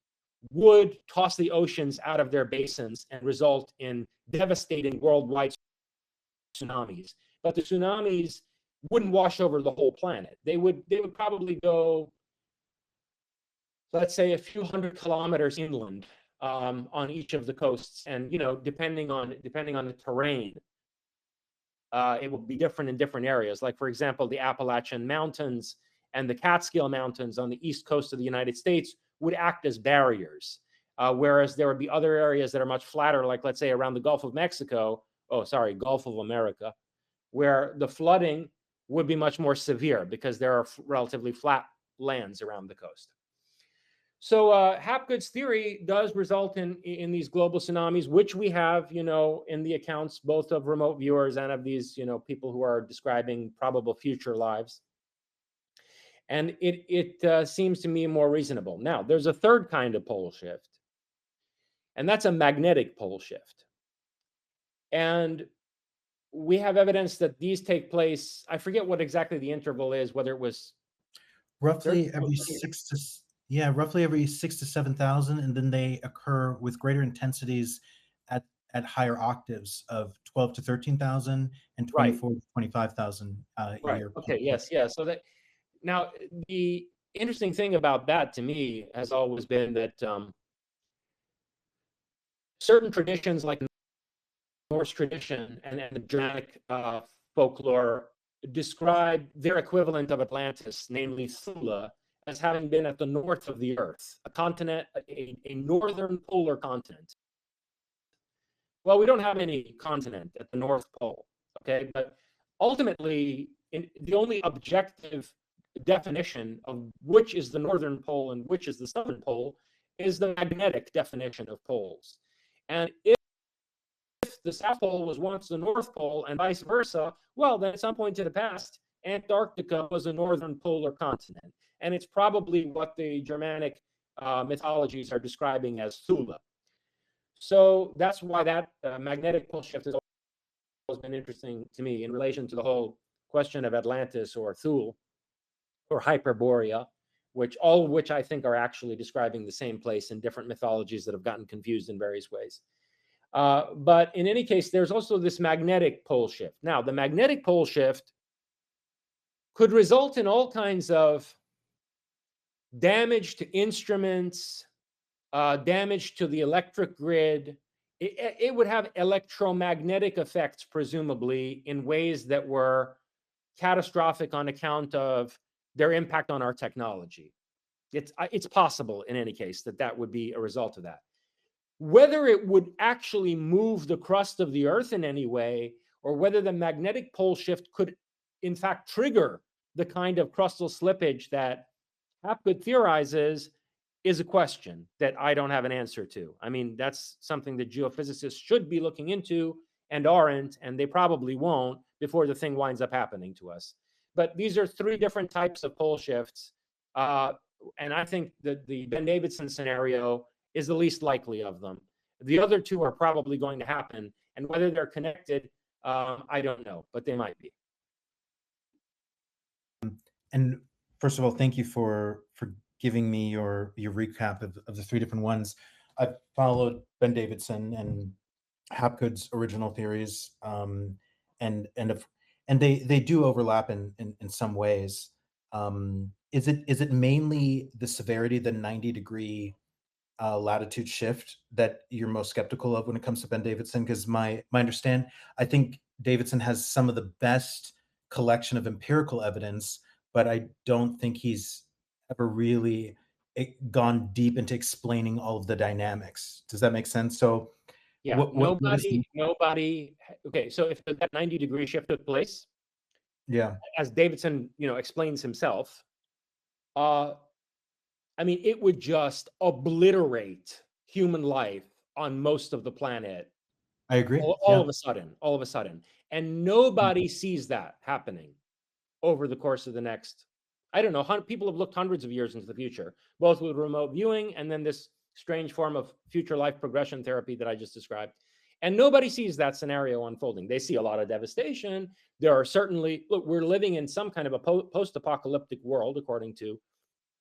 would toss the oceans out of their basins and result in devastating worldwide tsunamis. But the tsunamis wouldn't wash over the whole planet. They would probably go, let's say, a few hundred kilometers inland on each of the coasts, and depending on the terrain, it will be different in different areas. Like, for example, the Appalachian Mountains and the Catskill Mountains on the east coast of the United States would act as barriers, whereas there would be other areas that are much flatter, like, let's say, around the Gulf of Mexico, Gulf of America, where the flooding would be much more severe because there are relatively flat lands around the coast. So Hapgood's theory does result in these global tsunamis, which we have, in the accounts both of remote viewers and of these, people who are describing probable future lives. And it seems to me more reasonable. Now, there's a third kind of pole shift, and that's a magnetic pole shift. And we have evidence that these take place. I forget what exactly the interval is, whether it was Roughly every roughly every 6 to 7,000, and then they occur with greater intensities at higher octaves of 12 to 13,000 and right. 24 to 25,000 a Right. year. Okay. Yes. Yeah. So that now the interesting thing about that to me has always been that certain traditions like Norse tradition and the Germanic folklore describe their equivalent of Atlantis, namely Thule, as having been at the north of the Earth, a continent, a northern polar continent. Well, we don't have any continent at the North Pole, okay? But ultimately, the only objective definition of which is the northern pole and which is the southern pole is the magnetic definition of poles. And if the South Pole was once the North Pole and vice versa, well, then at some point in the past, Antarctica was a northern polar continent. And it's probably what the Germanic mythologies are describing as Thule. So that's why that magnetic pole shift has always been interesting to me in relation to the whole question of Atlantis or Thule or Hyperborea, all of which I think are actually describing the same place in different mythologies that have gotten confused in various ways. But in any case, there's also this magnetic pole shift. Now, the magnetic pole shift could result in all kinds of damage to instruments, damage to the electric grid. It would have electromagnetic effects, presumably, in ways that were catastrophic on account of their impact on our technology. It's possible, in any case, that would be a result of that. Whether it would actually move the crust of the Earth in any way, or whether the magnetic pole shift could, in fact, trigger the kind of crustal slippage that Hapgood theorizes, is a question that I don't have an answer to. I mean, that's something that geophysicists should be looking into and aren't, and they probably won't before the thing winds up happening to us. But these are three different types of pole shifts. And I think that the Ben Davidson scenario is the least likely of them. The other two are probably going to happen. And whether they're connected, I don't know, but they might be. And first of all, thank you for giving me your recap of the three different ones. I've followed Ben Davidson and Hapgood's original theories, and they do overlap in some ways. Is it mainly the severity, the 90-degree latitude shift that you're most skeptical of when it comes to Ben Davidson? Because my understand, I think Davidson has some of the best collection of empirical evidence, but I don't think he's ever really gone deep into explaining all of the dynamics. Does that make sense? So yeah, nobody. Okay, so if that 90-degree shift took place, yeah, as Davidson, explains himself, I mean, it would just obliterate human life on most of the planet. I agree. All of a sudden, and nobody sees that happening over the course of the next, I don't know, people have looked hundreds of years into the future, both with remote viewing and then this strange form of future life progression therapy that I just described. And nobody sees that scenario unfolding. They see a lot of devastation. There are certainly, look, we're living in some kind of a post-apocalyptic world, according to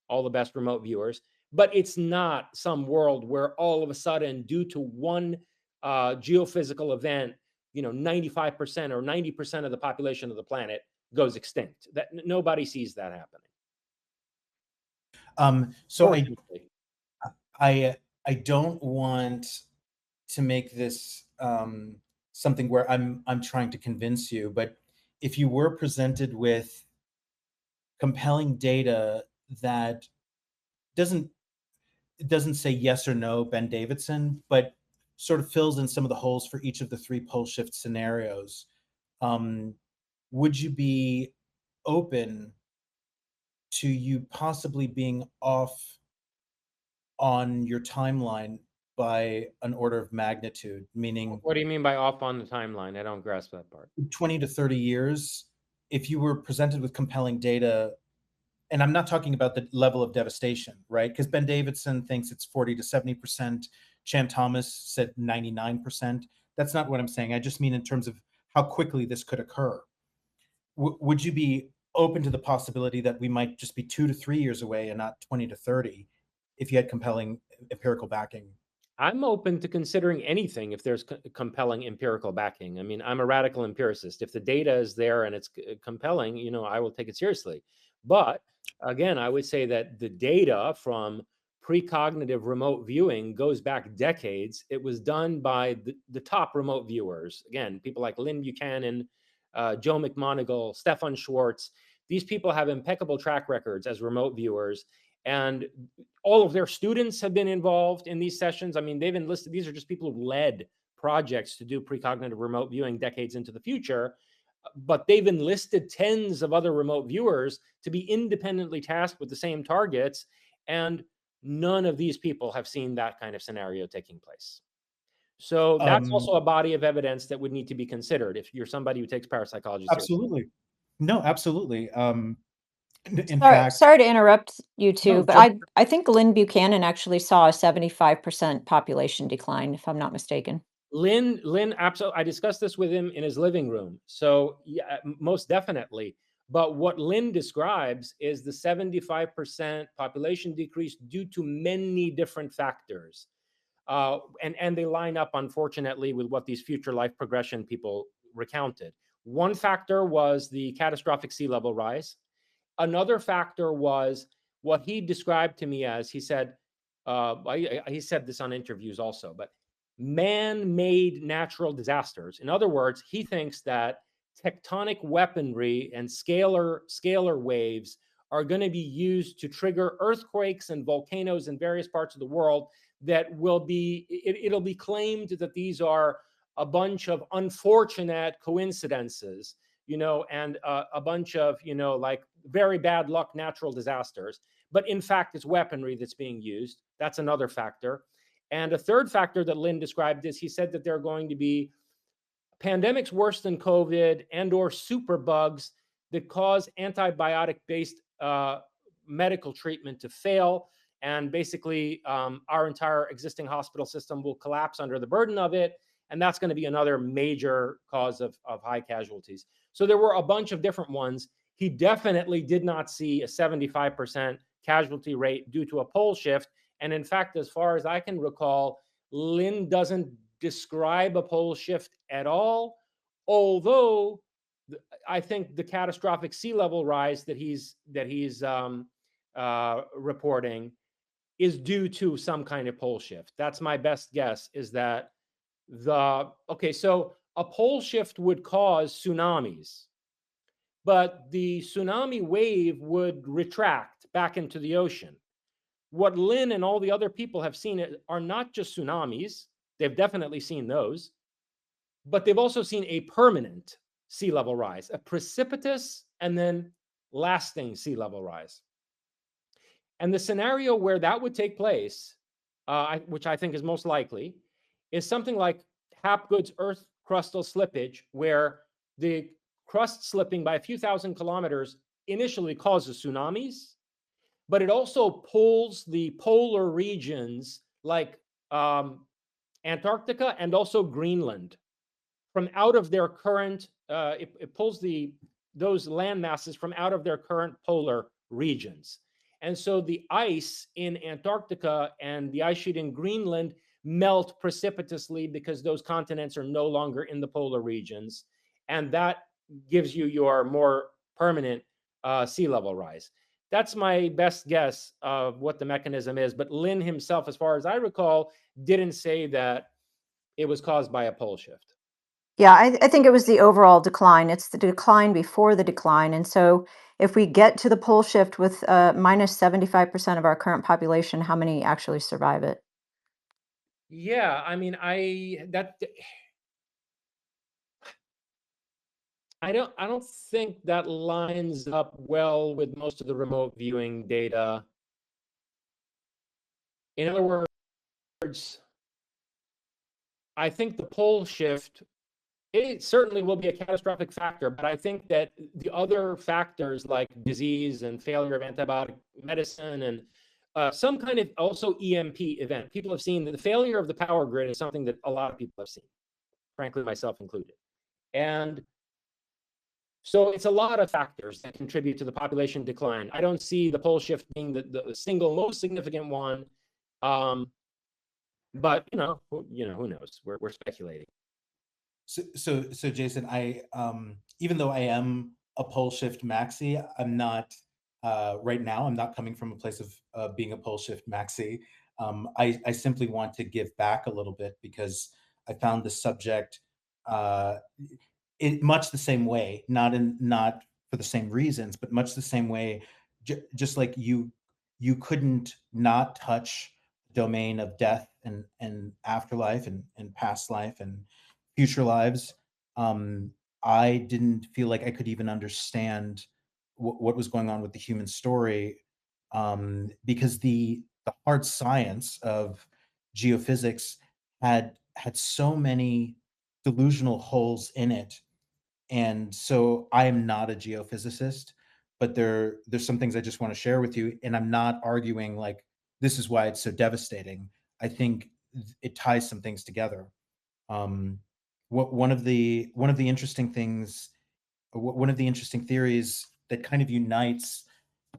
all the best remote viewers, but it's not some world where all of a sudden, due to one geophysical event, 95% or 90% of the population of the planet goes extinct. That nobody sees that happening. So I don't want to make this something where I'm trying to convince you, but if you were presented with compelling data that doesn't say yes or no Ben Davidson, but sort of fills in some of the holes for each of the three pole shift scenarios, would you be open to you possibly being off on your timeline by an order of magnitude? Meaning, what do you mean by off on the timeline? I don't grasp that part. 20 to 30 years, if you were presented with compelling data and I'm not talking about the level of devastation, right? Because Ben Davidson thinks it's 40 to 70%. Chan Thomas said 99%. That's not what I'm saying. I just mean in terms of how quickly this could occur. Would you be open to the possibility that we might just be 2 to 3 years away and not 20 to 30 if you had compelling empirical backing? I'm open to considering anything if there's compelling empirical backing. I mean, I'm a radical empiricist. If the data is there and it's compelling, you know, I will take it seriously. But again, I would say that the data from precognitive remote viewing goes back decades. It was done by the top remote viewers. Again, people like Lynn Buchanan, Joe McMoneagle, Stefan Schwartz. These people have impeccable track records as remote viewers. And all of their students have been involved in these sessions. I mean, they've enlisted, these are just people who've led projects to do precognitive remote viewing decades into the future, but they've enlisted tens of other remote viewers to be independently tasked with the same targets. And none of these people have seen that kind of scenario taking place. So that's also a body of evidence that would need to be considered if you're somebody who takes parapsychology seriously. Absolutely. No, absolutely. In Sorry, fact, sorry to interrupt you two, No, but jump- I think Lynn Buchanan actually saw a 75% population decline, if I'm not mistaken. Lynn, absolutely. I discussed this with him in his living room. So yeah, most definitely. But what Lynn describes is the 75% population decrease due to many different factors. And they line up, unfortunately, with what these future life progression people recounted. One factor was the catastrophic sea level rise. Another factor was what he described to me as, he said this on interviews also, but man-made natural disasters. In other words, he thinks that tectonic weaponry and scalar waves are going to be used to trigger earthquakes and volcanoes in various parts of the world that will be, it'll be claimed that these are a bunch of unfortunate coincidences, you know, and a bunch of, you know, like very bad luck natural disasters. But in fact, it's weaponry that's being used. That's another factor. And a third factor that Lynn described is he said that there are going to be pandemics worse than COVID and or superbugs that cause antibiotic-based medical treatment to fail. And basically, our entire existing hospital system will collapse under the burden of it. And that's going to be another major cause of high casualties. So there were a bunch of different ones. He definitely did not see a 75% casualty rate due to a pole shift. And in fact, as far as I can recall, Lynn doesn't describe a pole shift at all, although I think the catastrophic sea level rise that he's reporting is due to some kind of pole shift. That's my best guess, is that so a pole shift would cause tsunamis, but the tsunami wave would retract back into the ocean. What Lynn and all the other people have seen are not just tsunamis. They've definitely seen those, but they've also seen a permanent sea level rise, a precipitous and then lasting sea level rise. And the scenario where that would take place, which I think is most likely, is something like Hapgood's Earth crustal slippage, where the crust slipping by a few thousand kilometers initially causes tsunamis, but it also pulls the polar regions like Antarctica and also Greenland from out of their current, it pulls those land masses from out of their current polar regions. And so the ice in Antarctica and the ice sheet in Greenland melt precipitously because those continents are no longer in the polar regions. And that gives you your more permanent sea level rise. That's my best guess of what the mechanism is. But Lynn himself, as far as I recall, didn't say that it was caused by a pole shift. Yeah, I think it was the overall decline. It's the decline before the decline. And so if we get to the pole shift with minus 75% of our current population, how many actually survive it? Yeah, I mean, I don't think that lines up well with most of the remote viewing data. In other words, I think the pole shift, it certainly will be a catastrophic factor, but I think that the other factors like disease and failure of antibiotic medicine and some kind of also EMP event. People have seen that the failure of the power grid is something that a lot of people have seen, frankly, myself included. And so it's a lot of factors that contribute to the population decline. I don't see the pole shift being the single most significant one. But who knows? We're speculating. So Jason, I even though I am a pole shift maxi, I'm not right now. I'm not coming from a place of being a pole shift maxi. I simply want to give back a little bit because I found the subject in much the same way, not for the same reasons, but much the same way. Just like you couldn't not touch the domain of death and afterlife and past life and future lives. I didn't feel like I could even understand what was going on with the human story, because the hard science of geophysics had so many delusional holes in it. And so I am not a geophysicist, but there's some things I just want to share with you. And I'm not arguing like this is why it's so devastating. I think it ties some things together. One of the interesting things, one of the interesting theories that kind of unites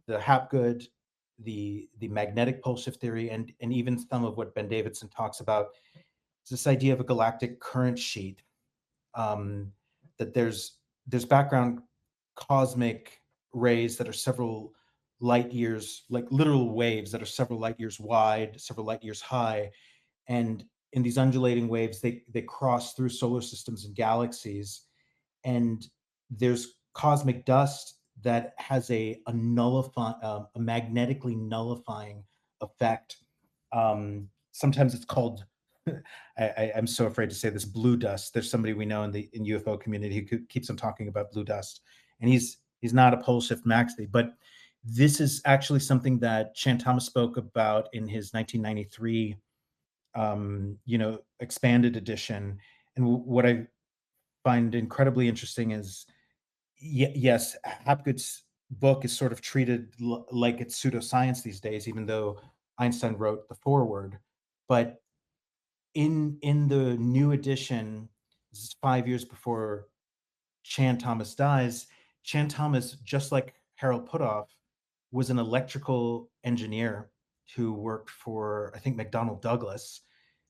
the Hapgood, the magnetic pole shift theory, and even some of what Ben Davidson talks about is this idea of a galactic current sheet. That there's background cosmic rays that are several light years, like literal waves that are several light years wide, several light years high, and in these undulating waves, they cross through solar systems and galaxies, and there's cosmic dust that has a magnetically nullifying effect. Sometimes it's called I'm so afraid to say this, blue dust. There's somebody we know in the UFO community who keeps on talking about blue dust, and he's not a pole shift maxi, but this is actually something that Chan Thomas spoke about in his 1993 expanded edition. And what I find incredibly interesting is, yes, Hapgood's book is sort of treated like it's pseudoscience these days, even though Einstein wrote the foreword. But in the new edition, this is 5 years before Chan Thomas dies. Chan Thomas, just like Harold Puthoff, was an electrical engineer who worked for, I think, McDonnell Douglas,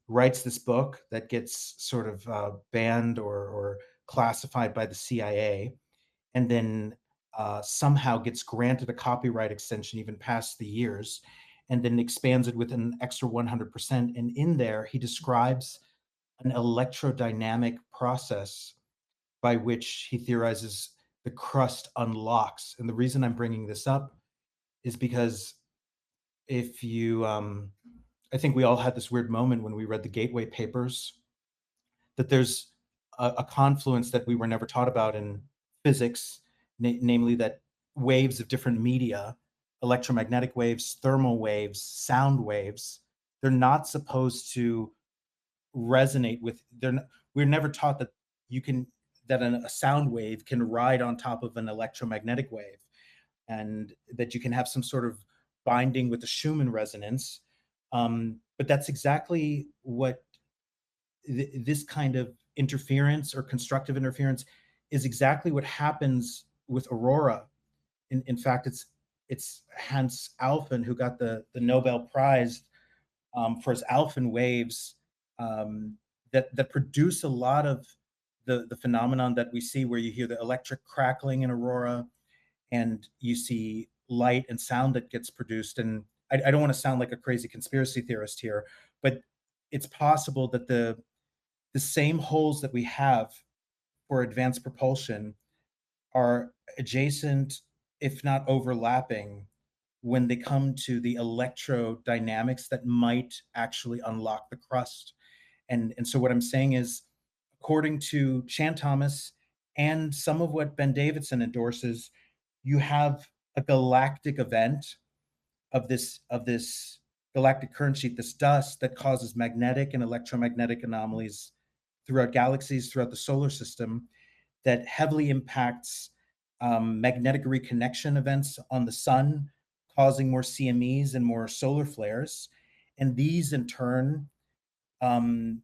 writes this book that gets sort of banned or classified by the CIA, and then somehow gets granted a copyright extension even past the years, and then expands it with an extra 100%. And in there, he describes an electrodynamic process by which he theorizes the crust unlocks. And the reason I'm bringing this up is because if you, I think we all had this weird moment when we read the Gateway Papers, that there's a confluence that we were never taught about in physics, namely that waves of different media, electromagnetic waves, thermal waves, sound waves, they're not supposed to resonate with, we're never taught that a sound wave can ride on top of an electromagnetic wave, and that you can have some sort of binding with the Schumann resonance. But that's exactly what this kind of interference or constructive interference is exactly what happens with aurora. In fact, it's Hans Alfvén who got the Nobel Prize for his Alfvén waves, that produce a lot of the phenomenon that we see, where you hear the electric crackling in aurora, and you see light and sound that gets produced. And I don't want to sound like a crazy conspiracy theorist here, but it's possible that the same holes that we have for advanced propulsion are adjacent, if not overlapping, when they come to the electrodynamics that might actually unlock the crust. And so what I'm saying is, according to Chan Thomas and some of what Ben Davidson endorses, you have a galactic event of this galactic current sheet, this dust that causes magnetic and electromagnetic anomalies throughout galaxies, throughout the solar system, that heavily impacts magnetic reconnection events on the sun, causing more CMEs and more solar flares. And these in turn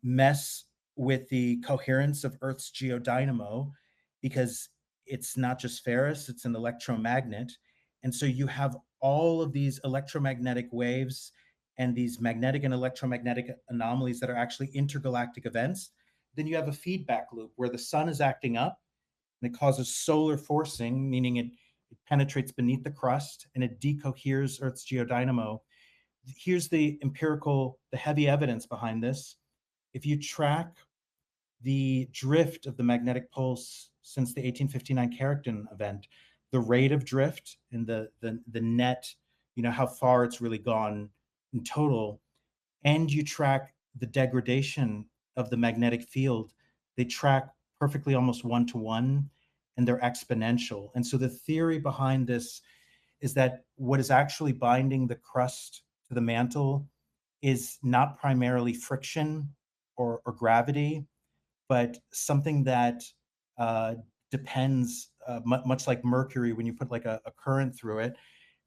mess with the coherence of Earth's geodynamo, because it's not just ferrous, it's an electromagnet. And so you have all of these electromagnetic waves and these magnetic and electromagnetic anomalies that are actually intergalactic events. Then you have a feedback loop where the sun is acting up and it causes solar forcing, meaning it penetrates beneath the crust and it decoheres Earth's geodynamo. Here's the empirical, the heavy evidence behind this. If you track the drift of the magnetic pulse since the 1859 Carrington event, the rate of drift and the net, how far it's really gone in total, and you track the degradation of the magnetic field, they track perfectly almost 1-to-1, and they're exponential. And so the theory behind this is that what is actually binding the crust to the mantle is not primarily friction or gravity, but something that depends, much like mercury, when you put like a current through it,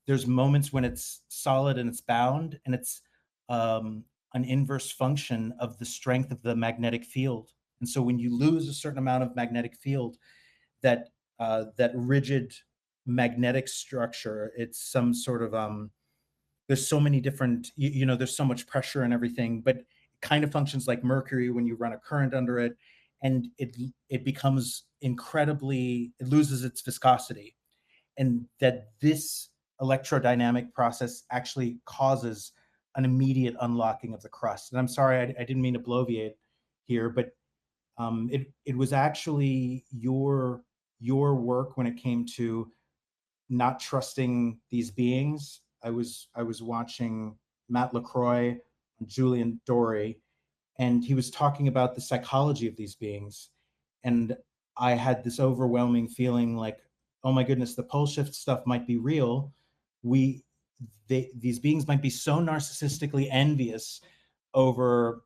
there's moments when it's solid and it's bound, and it's an inverse function of the strength of the magnetic field. And so when you lose a certain amount of magnetic field, that that rigid magnetic structure, it's some sort of there's so many different, there's so much pressure and everything, but it kind of functions like mercury when you run a current under it, and it becomes incredibly, it loses its viscosity. And that this electrodynamic process actually causes an immediate unlocking of the crust. And I'm sorry, I didn't mean to bloviate here, but it was actually your work when it came to not trusting these beings. I was watching Matt LaCroix and Julian Dory, and he was talking about the psychology of these beings. And I had this overwhelming feeling like, oh my goodness, the pole shift stuff might be real. These beings might be so narcissistically envious over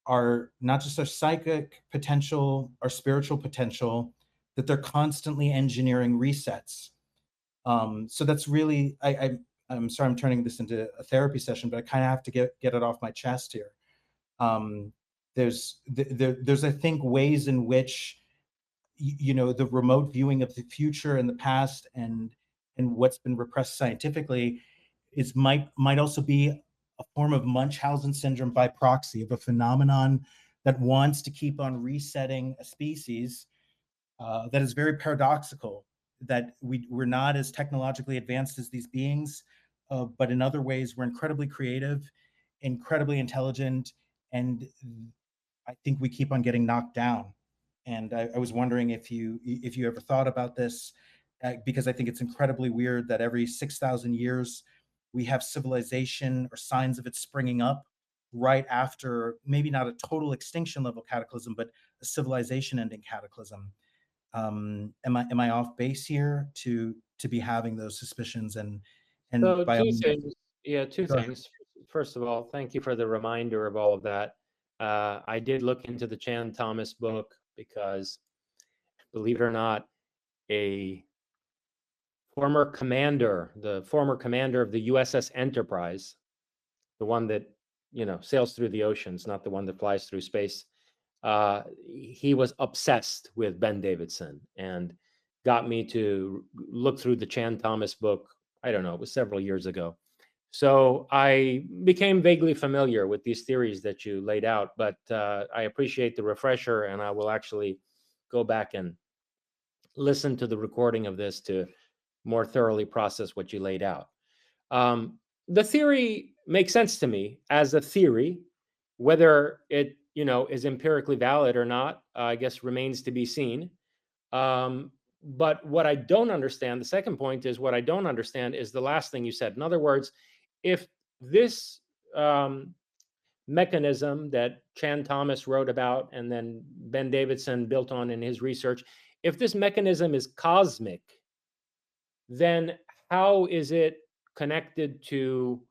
our, not just our psychic potential, our spiritual potential, that they're constantly engineering resets. So that's really, I'm sorry, I'm turning this into a therapy session, but I kind of have to get it off my chest here. There's I think ways in which the remote viewing of the future and the past and what's been repressed scientifically might also be a form of Munchausen syndrome by proxy, of a phenomenon that wants to keep on resetting a species, that is very paradoxical, that we're not as technologically advanced as these beings, but in other ways we're incredibly creative, incredibly intelligent, and I think we keep on getting knocked down. And I was wondering if you ever thought about this, because I think it's incredibly weird that every 6,000 years we have civilization or signs of it springing up right after maybe not a total extinction level cataclysm, but a civilization ending cataclysm. Am I off base here to be having those suspicions? And So by all two means, things. Yeah, two go ahead. things. First of all, thank you for the reminder of all of that. I did look into the Chan Thomas book because, believe it or not, a the former commander of the USS Enterprise, the one that sails through the oceans, not the one that flies through space, he was obsessed with Ben Davidson and got me to look through the Chan Thomas book. I don't know, it was several years ago. So I became vaguely familiar with these theories that you laid out, but I appreciate the refresher, and I will actually go back and listen to the recording of this to more thoroughly process what you laid out. The theory makes sense to me as a theory. Whether it is empirically valid or not, I guess remains to be seen. But what I don't understand, the second point is, what I don't understand is the last thing you said. In other words, if this mechanism that Chan Thomas wrote about and then Ben Davidson built on in his research, if this mechanism is cosmic, then how is it connected to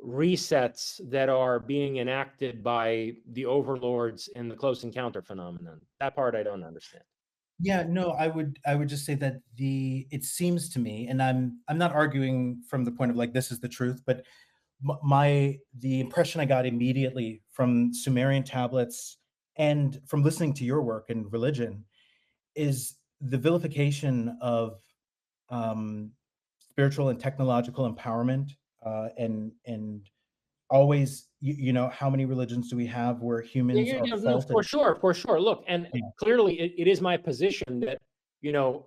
resets that are being enacted by the overlords in the close encounter phenomenon. That part I don't understand. Yeah, no, I would just say that it seems to me, and I'm not arguing from the point of like this is the truth, but the impression I got immediately from Sumerian tablets and from listening to your work in religion is the vilification of spiritual and technological empowerment, and always, you know, how many religions do we have where humans are No, faulted? for sure. Look, and Yeah. clearly it is my position that, you know,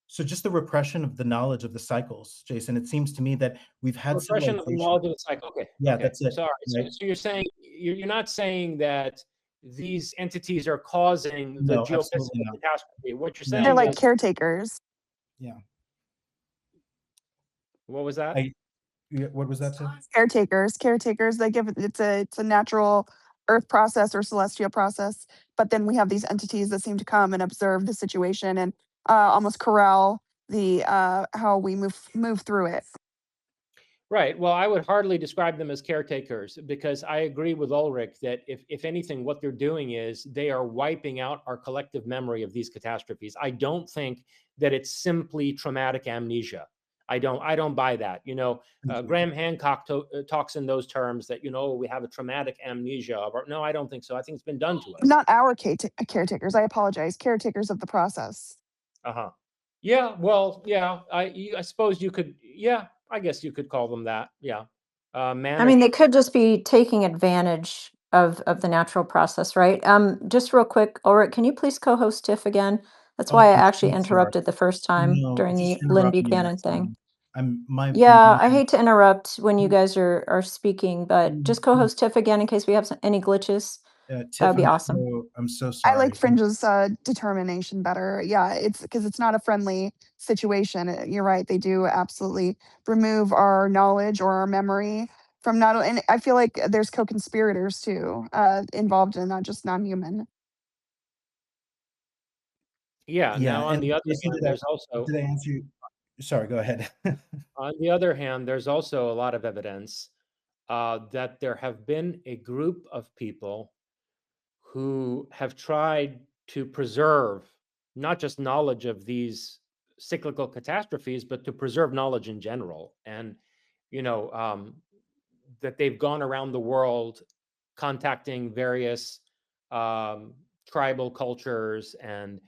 So just the repression of the knowledge of the cycles, Jason. It seems to me that we've had repression of the civilization. knowledge of the cycle. Okay, Yeah, okay. that's it. Sorry. Right? So you're saying you're not saying that these entities are causing the No, absolutely geophysical not. catastrophe. What you're No. They're saying like is, caretakers. Yeah. what was that? What was that, too? Caretakers. They give it's a natural earth process or celestial process, but then we have these entities that seem to come and observe the situation and almost corral the how we move through it. Right. Well, I would hardly describe them as caretakers because I agree with Ulrich that if anything, what they're doing is they are wiping out our collective memory of these catastrophes. I don't think that it's simply traumatic amnesia. I don't buy that. You know, Graham Hancock talks in those terms that, you know, we have a traumatic amnesia of our, no, I don't think so. I think it's been done to us. Not our caretakers. I apologize. Caretakers of the process. Uh-huh. Yeah, well, yeah, I suppose you could, yeah, I guess you could call them that. Yeah. I mean, Managed. they could just be taking advantage of the natural process, right? Just real quick, Ulrich, can you please co-host TIFF again? That's Oh, why I I'm actually so sorry. interrupted the first time No, during just the Lynn interrupt me Buchanan next thing. time. My Yeah, I mind. hate to interrupt when you Mm, guys are speaking, but just co-host TIFF again in case we have any glitches. That Tiff, would be awesome. I'm so I like sorry. Fringe's determination better. Yeah, it's because it's not a friendly situation. You're right. They do absolutely remove our knowledge or our memory from not. And I feel like there's co-conspirators too involved in not just non-human. Yeah. Yeah, Now, on and the other Jason, hand, there's also, did I answer you? Sorry, go ahead. on the other hand, there's also a lot of evidence that there have been a group of people who have tried to preserve not just knowledge of these cyclical catastrophes, but to preserve knowledge in general. And, you know, that they've gone around the world contacting various tribal cultures and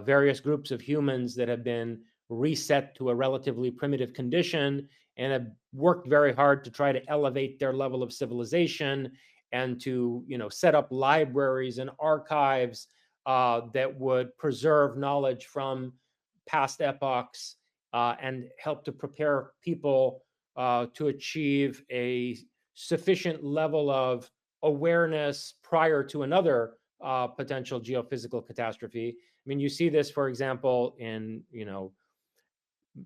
various groups of humans that have been reset to a relatively primitive condition and have worked very hard to try to elevate their level of civilization and to, you know, set up libraries and archives that would preserve knowledge from past epochs and help to prepare people to achieve a sufficient level of awareness prior to another potential geophysical catastrophe. I mean, you see this, for example, in, you know,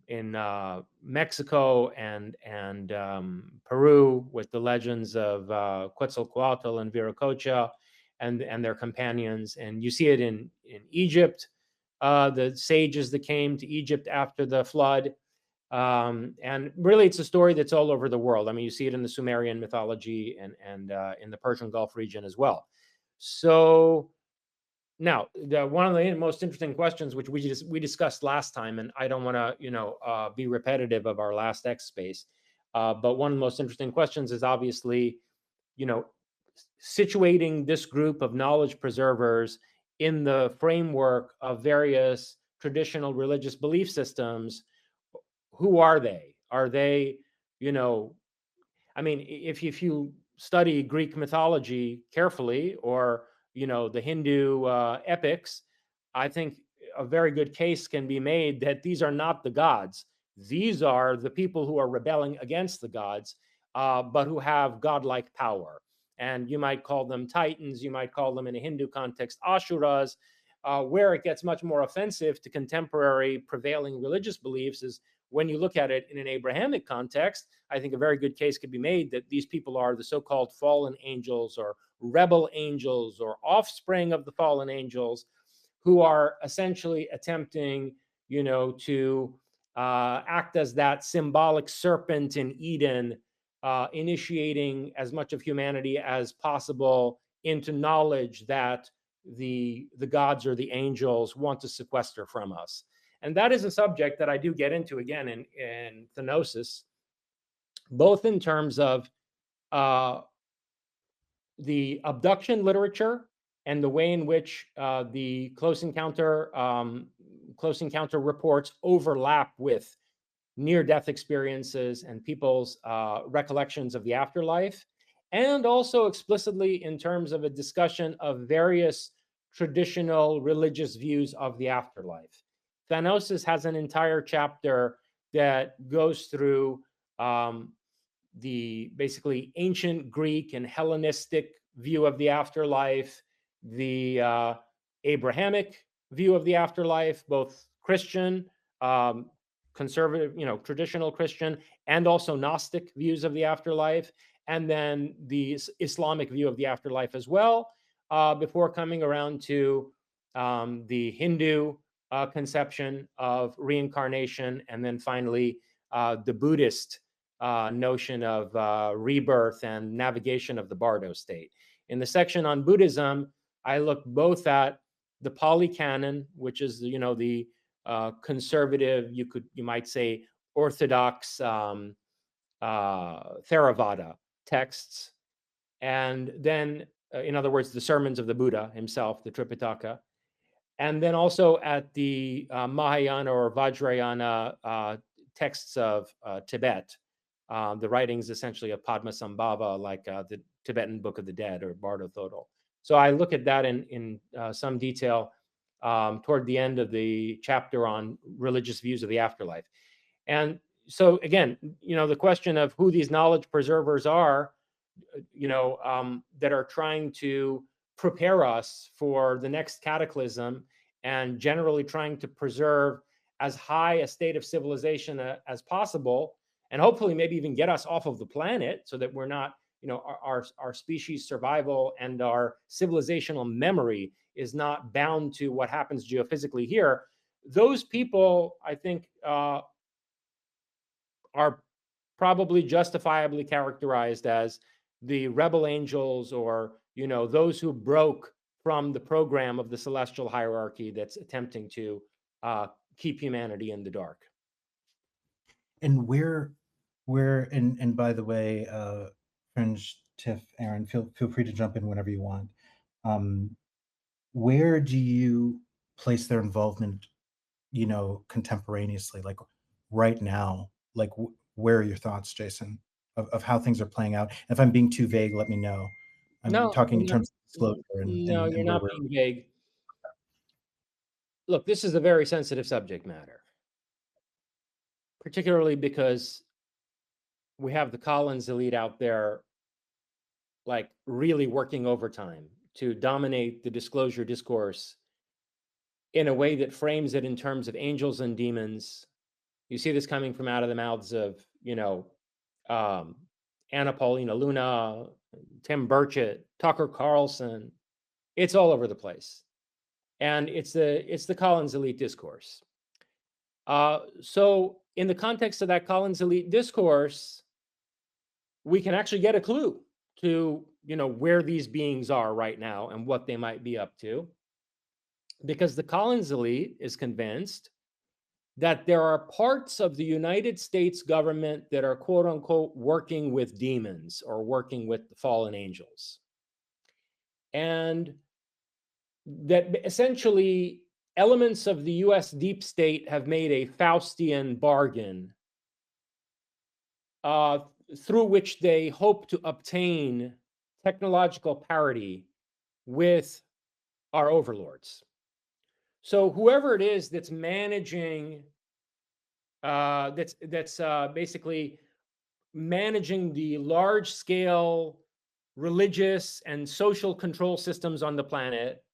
in Mexico and Peru with the legends of Quetzalcoatl and Viracocha and their companions, and you see it in Egypt, the sages that came to Egypt after the flood. And really, it's a story that's all over the world. I mean, you see it in the Sumerian mythology and in the Persian Gulf region as well. So now, one of the most interesting questions, which we discussed last time, and I don't want to, you know, be repetitive of our last X space, but one of the most interesting questions is obviously, you know, situating this group of knowledge preservers in the framework of various traditional religious belief systems. Who are they? Are they, you know, I mean, if you study Greek mythology carefully, or, you know, the Hindu epics, I think a very good case can be made that these are not the gods. These are the people who are rebelling against the gods, but who have godlike power. And you might call them titans. You might call them, in a Hindu context, asuras. Where it gets much more offensive to contemporary prevailing religious beliefs is when you look at it in an Abrahamic context. I think a very good case could be made that these people are the so-called fallen angels or rebel angels or offspring of the fallen angels who are essentially attempting, you know, to act as that symbolic serpent in Eden initiating as much of humanity as possible into knowledge that the gods or the angels want to sequester from us. And that is a subject that I do get into again in Thanosis, both in terms of the abduction literature and the way in which the close encounter reports overlap with near-death experiences and people's recollections of the afterlife, and also explicitly in terms of a discussion of various traditional religious views of the afterlife. Thanosis has an entire chapter that goes through the basically ancient Greek and Hellenistic view of the afterlife, the Abrahamic view of the afterlife, both Christian, conservative, traditional Christian, and also Gnostic views of the afterlife, and then the Islamic view of the afterlife as well, before coming around to the Hindu conception of reincarnation, and then finally the Buddhist notion of rebirth and navigation of the Bardo state. In the section on Buddhism, I look both at the Pali Canon, which is the conservative, you might say orthodox Theravada texts, and then in other words the sermons of the Buddha himself, the Tripitaka, and then also at the Mahayana or Vajrayana texts of Tibet, the writings essentially of Padmasambhava, like the Tibetan Book of the Dead or Bardo Thodol. So I look at that in some detail toward the end of the chapter on religious views of the afterlife. And so again, the question of who these knowledge preservers are, that are trying to prepare us for the next cataclysm and generally trying to preserve as high a state of civilization as possible, and hopefully maybe even get us off of the planet so that we're not, our species survival and our civilizational memory is not bound to what happens geophysically here. Those people, I think, are probably justifiably characterized as the rebel angels, or those who broke from the program of the celestial hierarchy that's attempting to keep humanity in the dark. And and by the way, Fringe, Tiff, Aaron, feel free to jump in whenever you want. Where do you place their involvement, contemporaneously, like right now? Like, where are your thoughts, Jason, of how things are playing out? And if I'm being too vague, let me know. I'm talking in terms of disclosure No, and you're where not we're. being vague. Look, this is a very sensitive subject matter, particularly because we have the Collins elite out there, like really working overtime to dominate the disclosure discourse in a way that frames it in terms of angels and demons. You see this coming from out of the mouths of, Anna Paulina Luna, Tim Burchett, Tucker Carlson. It's all over the place. And it's the Collins elite discourse. So in the context of that Collins elite discourse, we can actually get a clue to, where these beings are right now and what they might be up to. Because the Collins elite is convinced that there are parts of the United States government that are, quote unquote, working with demons or working with the fallen angels. And that essentially elements of the US deep state have made a Faustian bargain through which they hope to obtain technological parity with our overlords. So whoever it is that's managing, that's basically managing the large scale religious and social control systems on the planet,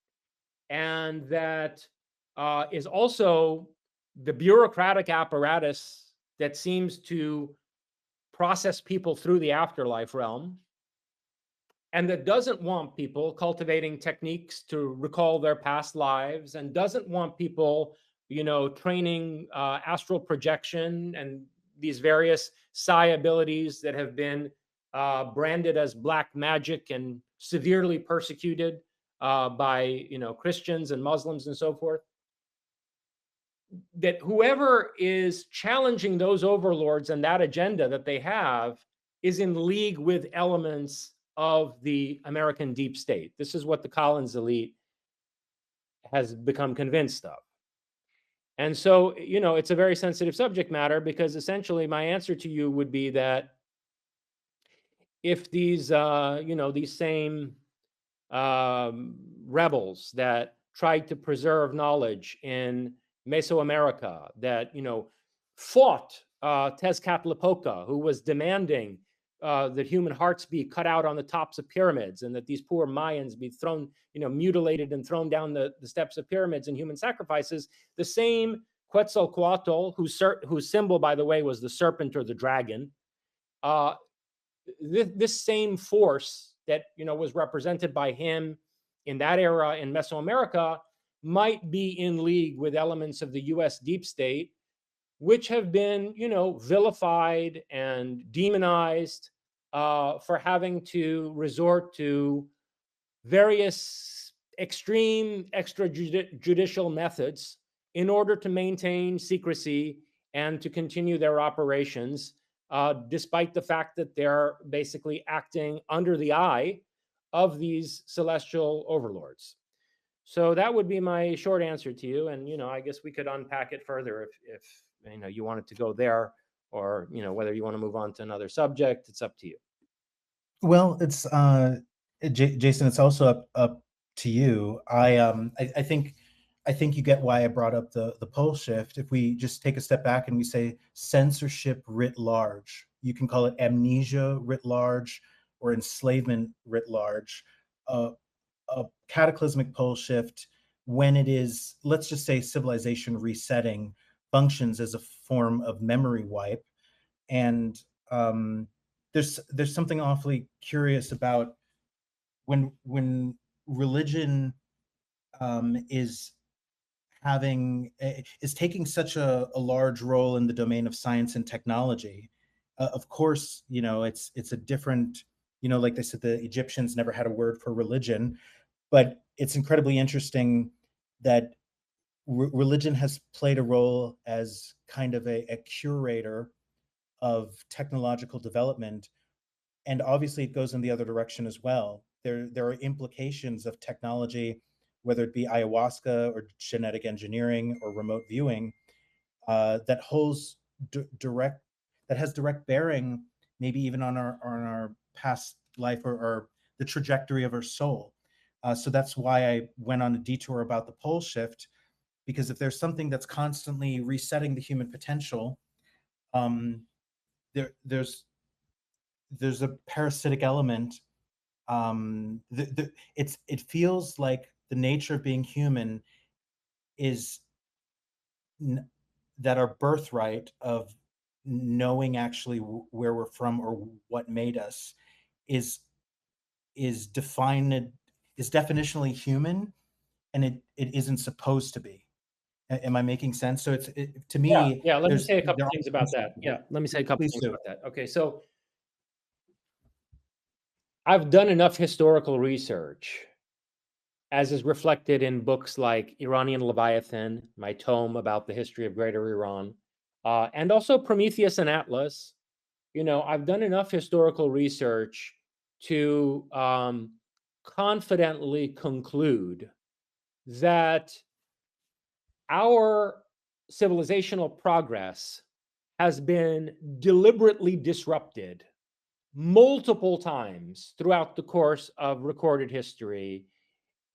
and that is also the bureaucratic apparatus that seems to process people through the afterlife realm, and that doesn't want people cultivating techniques to recall their past lives, and doesn't want people, training astral projection and these various psi abilities that have been branded as black magic and severely persecuted by Christians and Muslims and so forth, that whoever is challenging those overlords and that agenda that they have is in league with elements of the American deep state. This is what the Collins elite has become convinced of. And so, it's a very sensitive subject matter, because essentially my answer to you would be that if these, these same rebels that tried to preserve knowledge in Mesoamerica, that fought Tezcatlipoca, who was demanding that human hearts be cut out on the tops of pyramids, and that these poor Mayans be thrown, mutilated and thrown down the steps of pyramids in human sacrifices. The same Quetzalcoatl, whose symbol, by the way, was the serpent or the dragon, this same force that was represented by him in that era in Mesoamerica might be in league with elements of the U.S. deep state, which have been vilified and demonized for having to resort to various extreme extrajudicial methods in order to maintain secrecy and to continue their operations, despite the fact that they're basically acting under the eye of these celestial overlords. So that would be my short answer to you. And, I guess we could unpack it further if you wanted to go there, or, whether you want to move on to another subject. It's up to you. Well, it's Jason, it's also up to you. I think you get why I brought up the pole shift. If we just take a step back and we say censorship writ large, you can call it amnesia writ large or enslavement writ large. A cataclysmic pole shift, when it is, let's just say, civilization resetting, functions as a form of memory wipe. And there's something awfully curious about when religion is taking such a large role in the domain of science and technology. Of course, it's a different, like they said, the Egyptians never had a word for religion, but it's incredibly interesting that religion has played a role as kind of a curator of technological development. And obviously it goes in the other direction as well. There are implications of technology, whether it be ayahuasca or genetic engineering or remote viewing, that has direct bearing, maybe even on our past life or the trajectory of our soul. So that's why I went on a detour about the pole shift, because if there's something that's constantly resetting the human potential, there's a parasitic element. It feels like the nature of being human is that our birthright of knowing actually where we're from or what made us is definitionally human, and it isn't supposed to be. Am I making sense? So to me, yeah. Let me say a couple things about that. Yeah, let me say a couple Please things do. about that. Okay, so I've done enough historical research, as is reflected in books like Iranian Leviathan, my tome about the history of Greater Iran, and also Prometheus and Atlas. I've done enough historical research to confidently conclude that our civilizational progress has been deliberately disrupted multiple times throughout the course of recorded history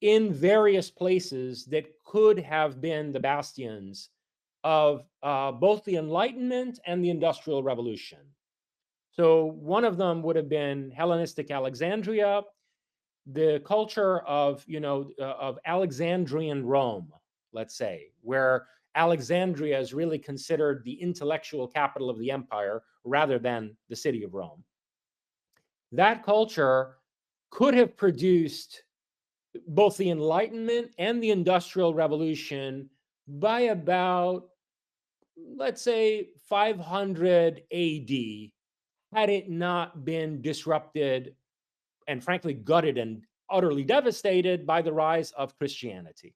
in various places that could have been the bastions of both the Enlightenment and the Industrial Revolution. So one of them would have been Hellenistic Alexandria, the culture of of Alexandrian Rome, let's say, where Alexandria is really considered the intellectual capital of the empire rather than the city of Rome. That culture could have produced both the Enlightenment and the Industrial Revolution by about, let's say, 500 AD had it not been disrupted and frankly gutted and utterly devastated by the rise of Christianity.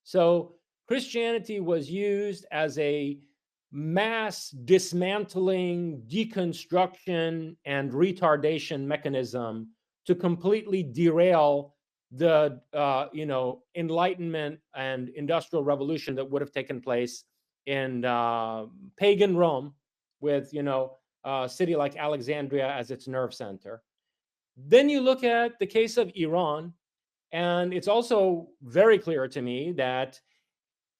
So Christianity was used as a mass dismantling, deconstruction, and retardation mechanism to completely derail the Enlightenment and Industrial Revolution that would have taken place in pagan Rome, with a city like Alexandria as its nerve center. Then you look at the case of Iran, and it's also very clear to me that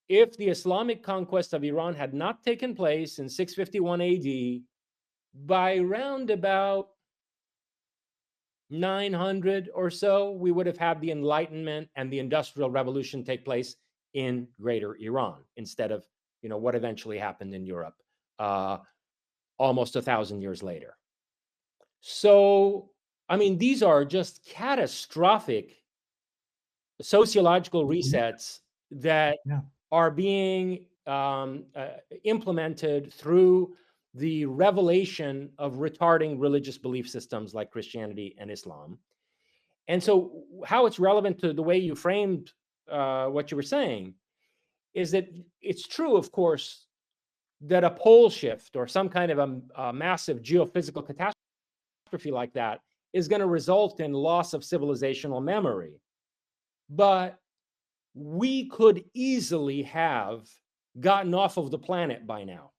if the Islamic conquest of Iran had not taken place in 651 AD, by round about 900 or so, we would have had the Enlightenment and the Industrial Revolution take place in Greater Iran instead of what eventually happened in Europe almost 1,000 years later. So, I mean, these are just catastrophic sociological resets that are being implemented through the revelation of retarding religious belief systems like Christianity and Islam. And so how it's relevant to the way you framed what you were saying is that it's true, of course, that a pole shift or some kind of a massive geophysical catastrophe like that is going to result in loss of civilizational memory. But we could easily have gotten off of the planet by now.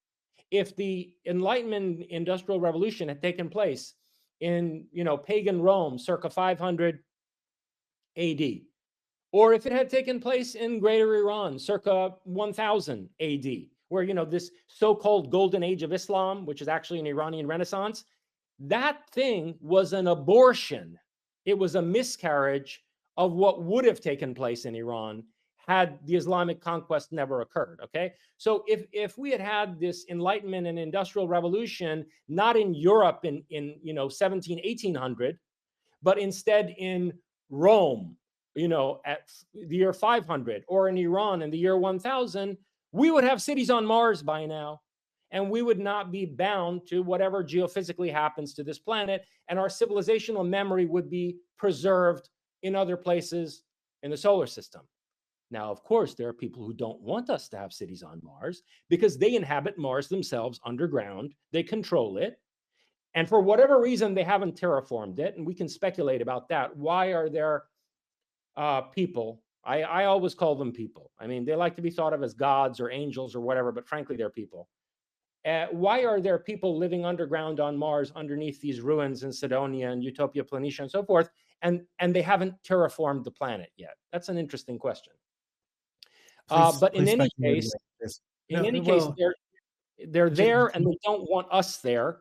If the Enlightenment Industrial Revolution had taken place in, pagan Rome circa 500 AD, or if it had taken place in Greater Iran circa 1000 AD, where, this so-called golden age of Islam, which is actually an Iranian Renaissance, that thing was an abortion. It was a miscarriage of what would have taken place in Iran had the Islamic conquest never occurred. Okay, so if we had this Enlightenment and Industrial Revolution not in Europe in 1800, but instead in Rome, at the year 500, or in Iran in the year 1000, we would have cities on Mars by now, and we would not be bound to whatever geophysically happens to this planet, and our civilizational memory would be preserved in other places in the solar system. Now, of course, there are people who don't want us to have cities on Mars because they inhabit Mars themselves underground. They control it. And for whatever reason, they haven't terraformed it. And we can speculate about that. Why are there people? I always call them people. I mean, they like to be thought of as gods or angels or whatever, but frankly, they're people. Why are there people living underground on Mars underneath these ruins in Cydonia and Utopia Planitia and so forth, and they haven't terraformed the planet yet? That's an interesting question. But in any case, they're there and they don't want us there.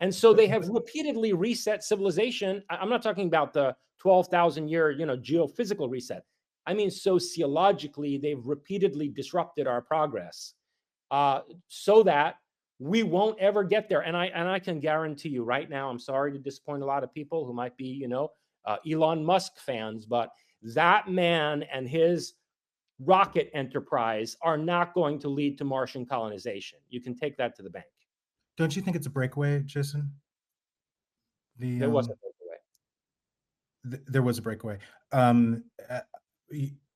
And so they have repeatedly reset civilization. I'm not talking about the 12,000 year, geophysical reset. I mean, sociologically, they've repeatedly disrupted our progress so that we won't ever get there. And I can guarantee you right now, I'm sorry to disappoint a lot of people who might be, Elon Musk fans, but that man and his rocket enterprise are not going to lead to Martian colonization. You can take that to the bank. Don't you think it's a breakaway, Jason? There was a breakaway. There was a breakaway.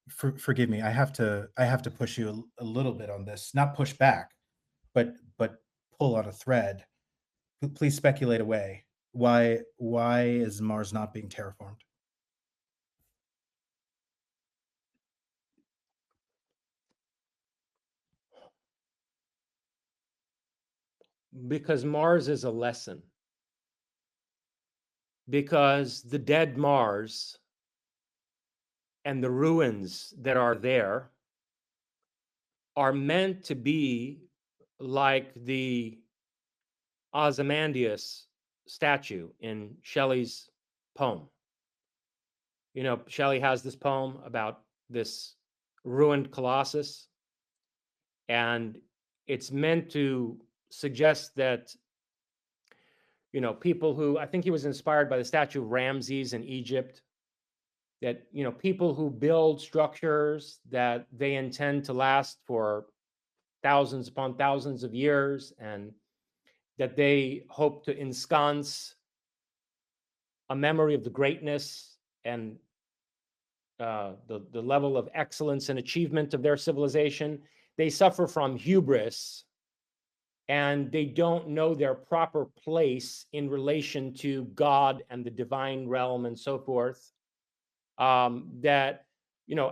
Forgive me. I have to push you a little bit on this. Not push back, but pull on a thread. Please speculate away. Why is Mars not being terraformed? Because Mars is a lesson. Because the dead Mars and the ruins that are there are meant to be like the Ozymandias statue in Shelley's poem. Shelley has this poem about this ruined colossus, and it's meant to suggest that people who, I think he was inspired by the statue of Ramses in Egypt, that people who build structures that they intend to last for thousands upon thousands of years, and that they hope to ensconce a memory of the greatness and the level of excellence and achievement of their civilization. They suffer from hubris, and they don't know their proper place in relation to God and the divine realm and so forth. That,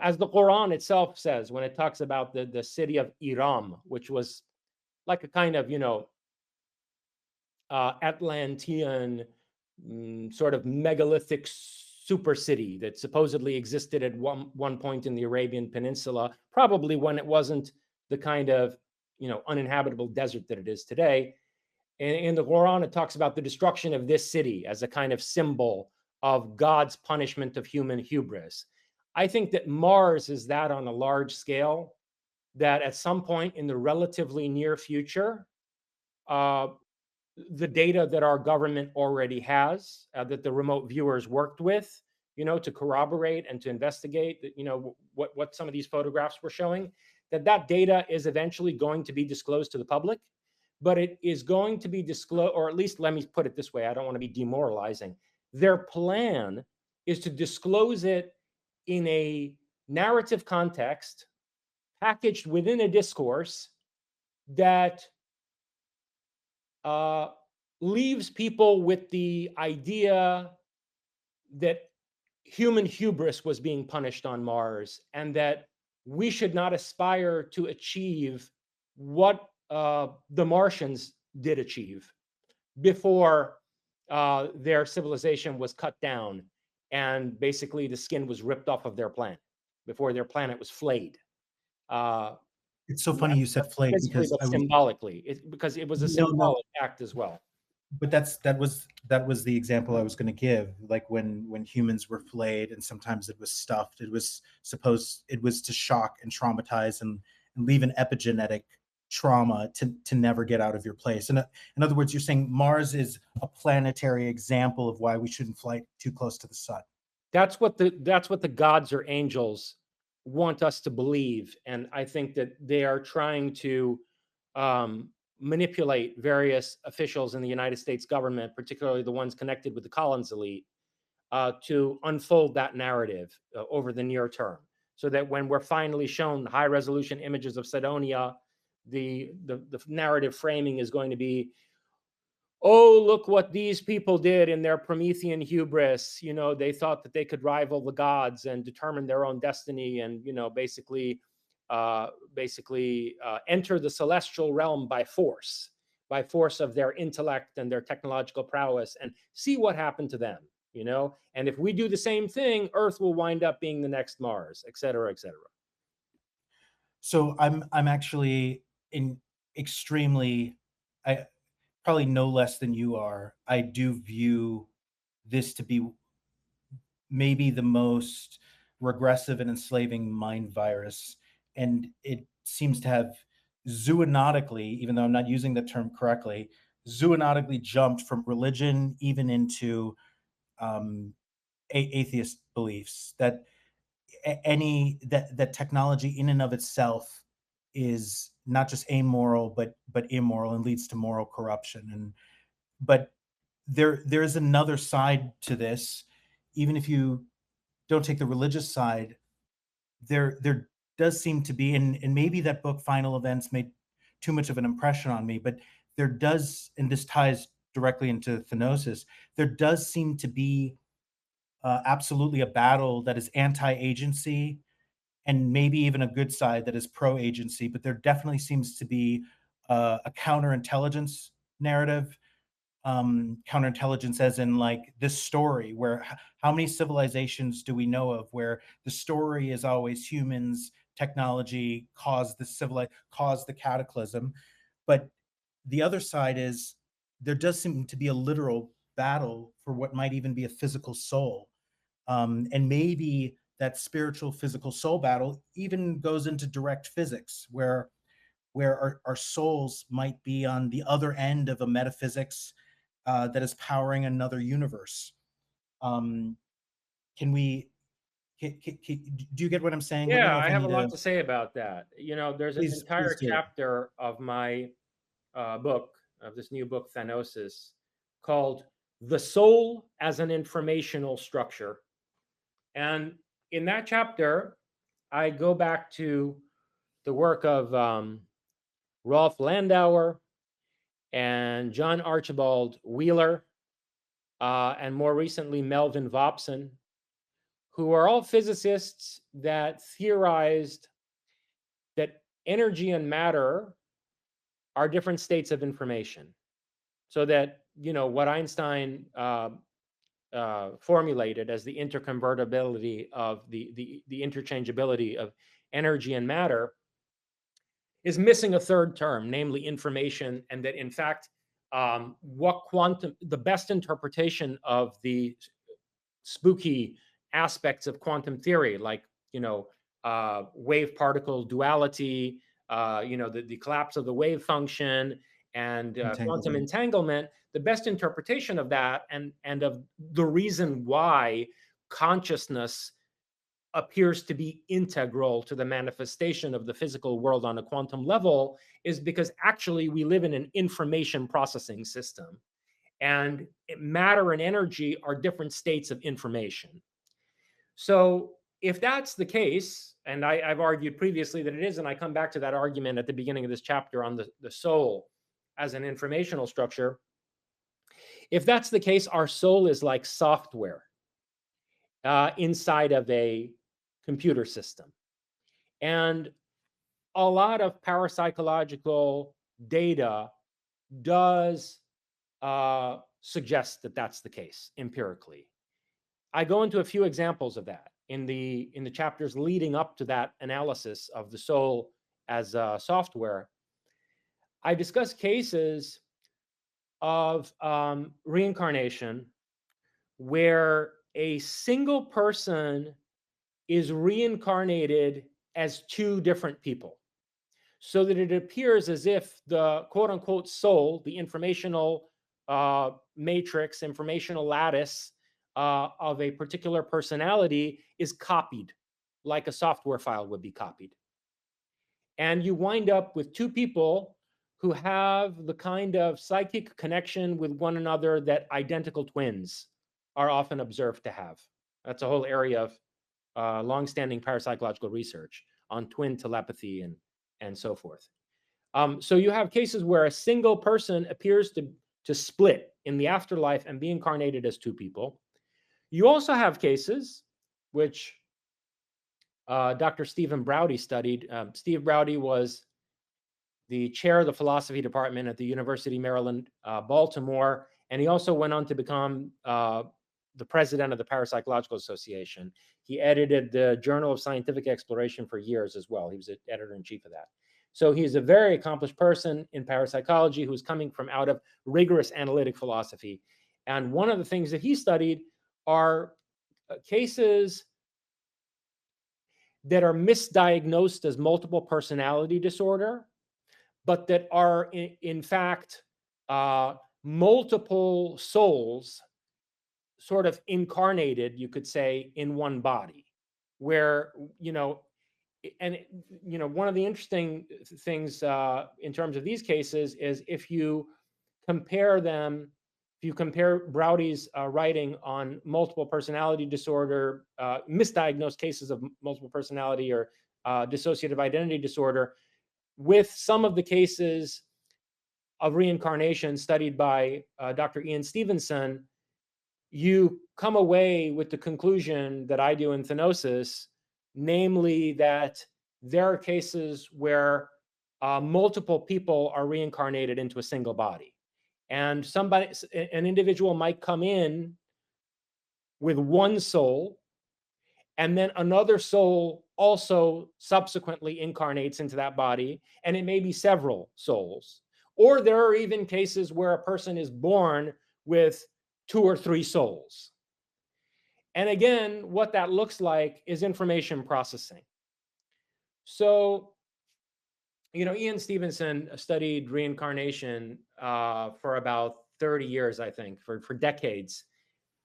as the Quran itself says, when it talks about the city of Iram, which was like a kind of, Atlantean sort of megalithic super city that supposedly existed at one point in the Arabian Peninsula, probably when it wasn't the kind of uninhabitable desert that it is today. And in the Quran, it talks about the destruction of this city as a kind of symbol of God's punishment of human hubris. I think that Mars is that on a large scale, that at some point in the relatively near future, the data that our government already has, that the remote viewers worked with, to corroborate and to investigate, what some of these photographs were showing, that data is eventually going to be disclosed to the public, but it is going to be disclosed, or at least let me put it this way, I don't want to be demoralizing. Their plan is to disclose it in a narrative context, packaged within a discourse that leaves people with the idea that human hubris was being punished on Mars, and that we should not aspire to achieve what the Martians did achieve before their civilization was cut down and basically the skin was ripped off of their planet, before their planet was flayed. It's so funny you said flayed, Physically, because but symbolically, because it was a no, symbolic act as well. but that was the example I was going to give. Like when humans were flayed, and sometimes it was stuffed. It was to shock and traumatize and leave an epigenetic trauma to never get out of your place. And in other words, you're saying Mars is a planetary example of why we shouldn't fly too close to the sun. That's what the gods or angels want us to believe, and I think that they are trying to manipulate various officials in the United States government, particularly the ones connected with the Collins elite, to unfold that narrative over the near term, so that when we're finally shown high resolution images of Cydonia, the narrative framing is going to be, oh, look what these people did in their Promethean hubris. They thought that they could rival the gods and determine their own destiny, and basically enter the celestial realm by force of their intellect and their technological prowess, and see what happened to them. And if we do the same thing, Earth will wind up being the next Mars, et cetera, et cetera. So I'm actually in extremely, I probably no less than you are. I do view this to be maybe the most regressive and enslaving mind virus, and it seems to have zoonotically, even though I'm not using the term correctly, zoonotically jumped from religion even into atheist beliefs, that that technology in and of itself is not just amoral but immoral and leads to moral corruption. But there's another side to this. Even if you don't take the religious side, there does seem to be, and maybe that book Final Events made too much of an impression on me, but there does, and this ties directly into Thanosis, there does seem to be absolutely a battle that is anti-agency, and maybe even a good side that is pro-agency, but there definitely seems to be a counterintelligence narrative. Counterintelligence as in like this story where how many civilizations do we know of where the story is always humans, technology caused the cataclysm. But the other side is there does seem to be a literal battle for what might even be a physical soul. And maybe that spiritual physical soul battle even goes into direct physics where our souls might be on the other end of a metaphysics that is powering another universe. Can we do you get what I'm saying? Let me Yeah, know if I I have a need lot to. to say about that. There's an entire Please do. chapter of my book, of this new book, Thanosis, called The Soul as an Informational Structure. And in that chapter, I go back to the work of Rolf Landauer and John Archibald Wheeler, and more recently, Melvin Vopson, who are all physicists that theorized that energy and matter are different states of information. So that, what Einstein formulated as the interconvertibility of the interchangeability of energy and matter is missing a third term, namely information, and that in fact, the best interpretation of the spooky aspects of quantum theory, like wave particle duality, the collapse of the wave function, and quantum entanglement. The best interpretation of that, and of the reason why consciousness appears to be integral to the manifestation of the physical world on a quantum level, is because actually we live in an information processing system, and matter and energy are different states of information. So if that's the case, and I've argued previously that it is, and I come back to that argument at the beginning of this chapter on the soul as an informational structure. If that's the case, our soul is like software inside of a computer system. And a lot of parapsychological data does suggest that that's the case empirically. I go into a few examples of that in the chapters leading up to that analysis of the soul as software. I discuss cases of reincarnation where a single person is reincarnated as two different people, so that it appears as if the quote unquote soul, the informational matrix, informational lattice of a particular personality, is copied like a software file would be copied. And you wind up with two people who have the kind of psychic connection with one another that identical twins are often observed to have. That's a whole area of longstanding parapsychological research on twin telepathy and so forth. So you have cases where a single person appears to split in the afterlife and be incarnated as two people. You also have cases which Dr. Stephen Browdy studied. Steve Browdy was the chair of the philosophy department at the University of Maryland, Baltimore, and he also went on to become the president of the Parapsychological Association. He edited the Journal of Scientific Exploration for years as well. He was the editor-in-chief of that. So he's a very accomplished person in parapsychology who's coming from out of rigorous analytic philosophy. And one of the things that he studied are cases that are misdiagnosed as multiple personality disorder, but that are in fact multiple souls sort of incarnated, you could say, in one body, where, one of the interesting things in terms of these cases is if you compare them, if you compare Browdy's writing on multiple personality disorder, misdiagnosed cases of multiple personality or dissociative identity disorder, with some of the cases of reincarnation studied by Dr. Ian Stevenson, you come away with the conclusion that I do in Thanosis, namely that there are cases where multiple people are reincarnated into a single body. And an individual might come in with one soul, and then another soul also subsequently incarnates into that body, and it may be several souls. Or there are even cases where a person is born with 2 or 3 souls. And again, what that looks like is information processing. So, Ian Stevenson studied reincarnation for about 30 years, I think, for decades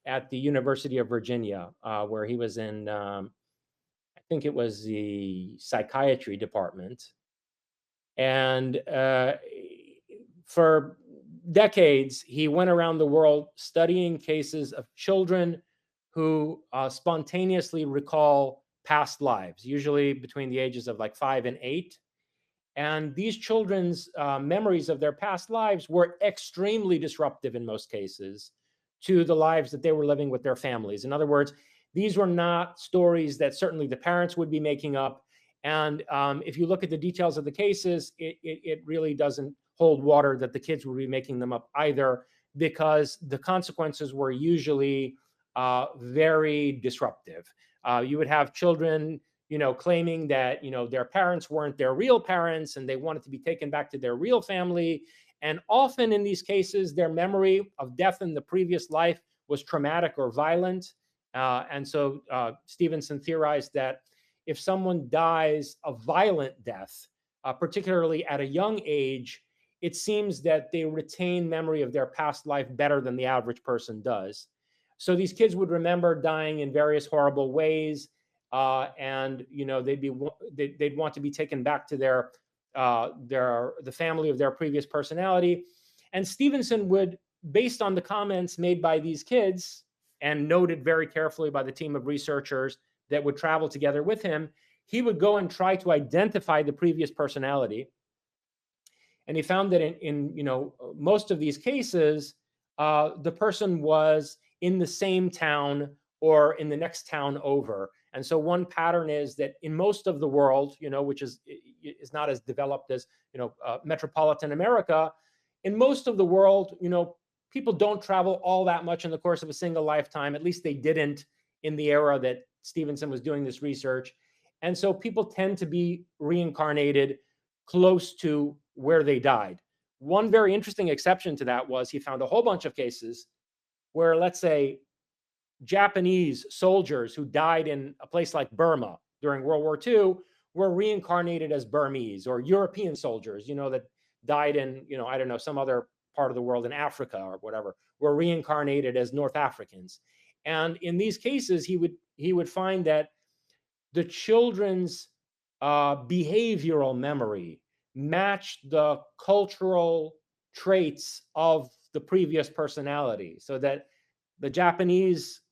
at the University of Virginia, where he was in think it was the psychiatry department. And for decades, he went around the world studying cases of children who spontaneously recall past lives, usually between the ages of like 5 and 8. And these children's memories of their past lives were extremely disruptive in most cases to the lives that they were living with their families. In other words, these were not stories that certainly the parents would be making up. And if you look at the details of the cases, it really doesn't hold water that the kids would be making them up either, because the consequences were usually very disruptive. You would have children, claiming that, their parents weren't their real parents and they wanted to be taken back to their real family. And often in these cases, their memory of death in the previous life was traumatic or violent. And so Stevenson theorized that if someone dies a violent death, particularly at a young age, it seems that they retain memory of their past life better than the average person does. So these kids would remember dying in various horrible ways, and they'd want to be taken back to the family of their previous personality. And Stevenson would, based on the comments made by these kids and noted very carefully by the team of researchers that would travel together with him, he would go and try to identify the previous personality. And he found that in most of these cases, the person was in the same town or in the next town over. And so one pattern is that in most of the world, which is not as developed as metropolitan America, in most of the world, people don't travel all that much in the course of a single lifetime. At least they didn't in the era that Stevenson was doing this research. And so people tend to be reincarnated close to where they died. One very interesting exception to that was he found a whole bunch of cases where, let's say, Japanese soldiers who died in a place like Burma during World War II were reincarnated as Burmese, or European soldiers, that died in, I don't know, some other part of the world in Africa or whatever, were reincarnated as North Africans. And in these cases, he would find that the children's behavioral memory matched the cultural traits of the previous personality, so that the Japanese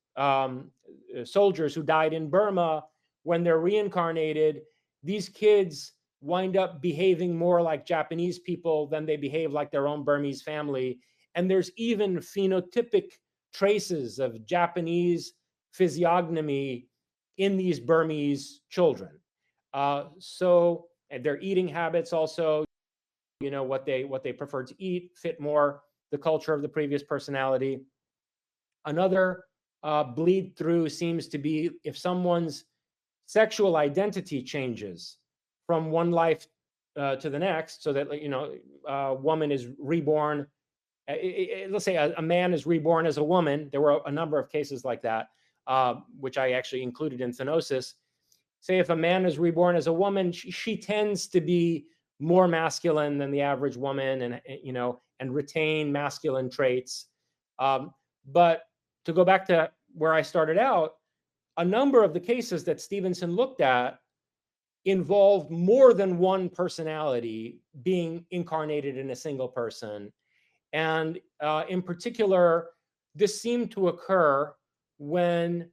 soldiers who died in Burma, when they're reincarnated, these kids wind up behaving more like Japanese people than they behave like their own Burmese family. And there's even phenotypic traces of Japanese physiognomy in these Burmese children. So their eating habits also, what they prefer to eat, fit more the culture of the previous personality. Another bleed through seems to be if someone's sexual identity changes from one life to the next, so that a woman is reborn. Let's say a man is reborn as a woman. There were a number of cases like that, which I actually included in Thanosis. Say if a man is reborn as a woman, she tends to be more masculine than the average woman, and retain masculine traits. But to go back to where I started out, a number of the cases that Stevenson looked at involved more than one personality being incarnated in a single person. And in particular, this seemed to occur when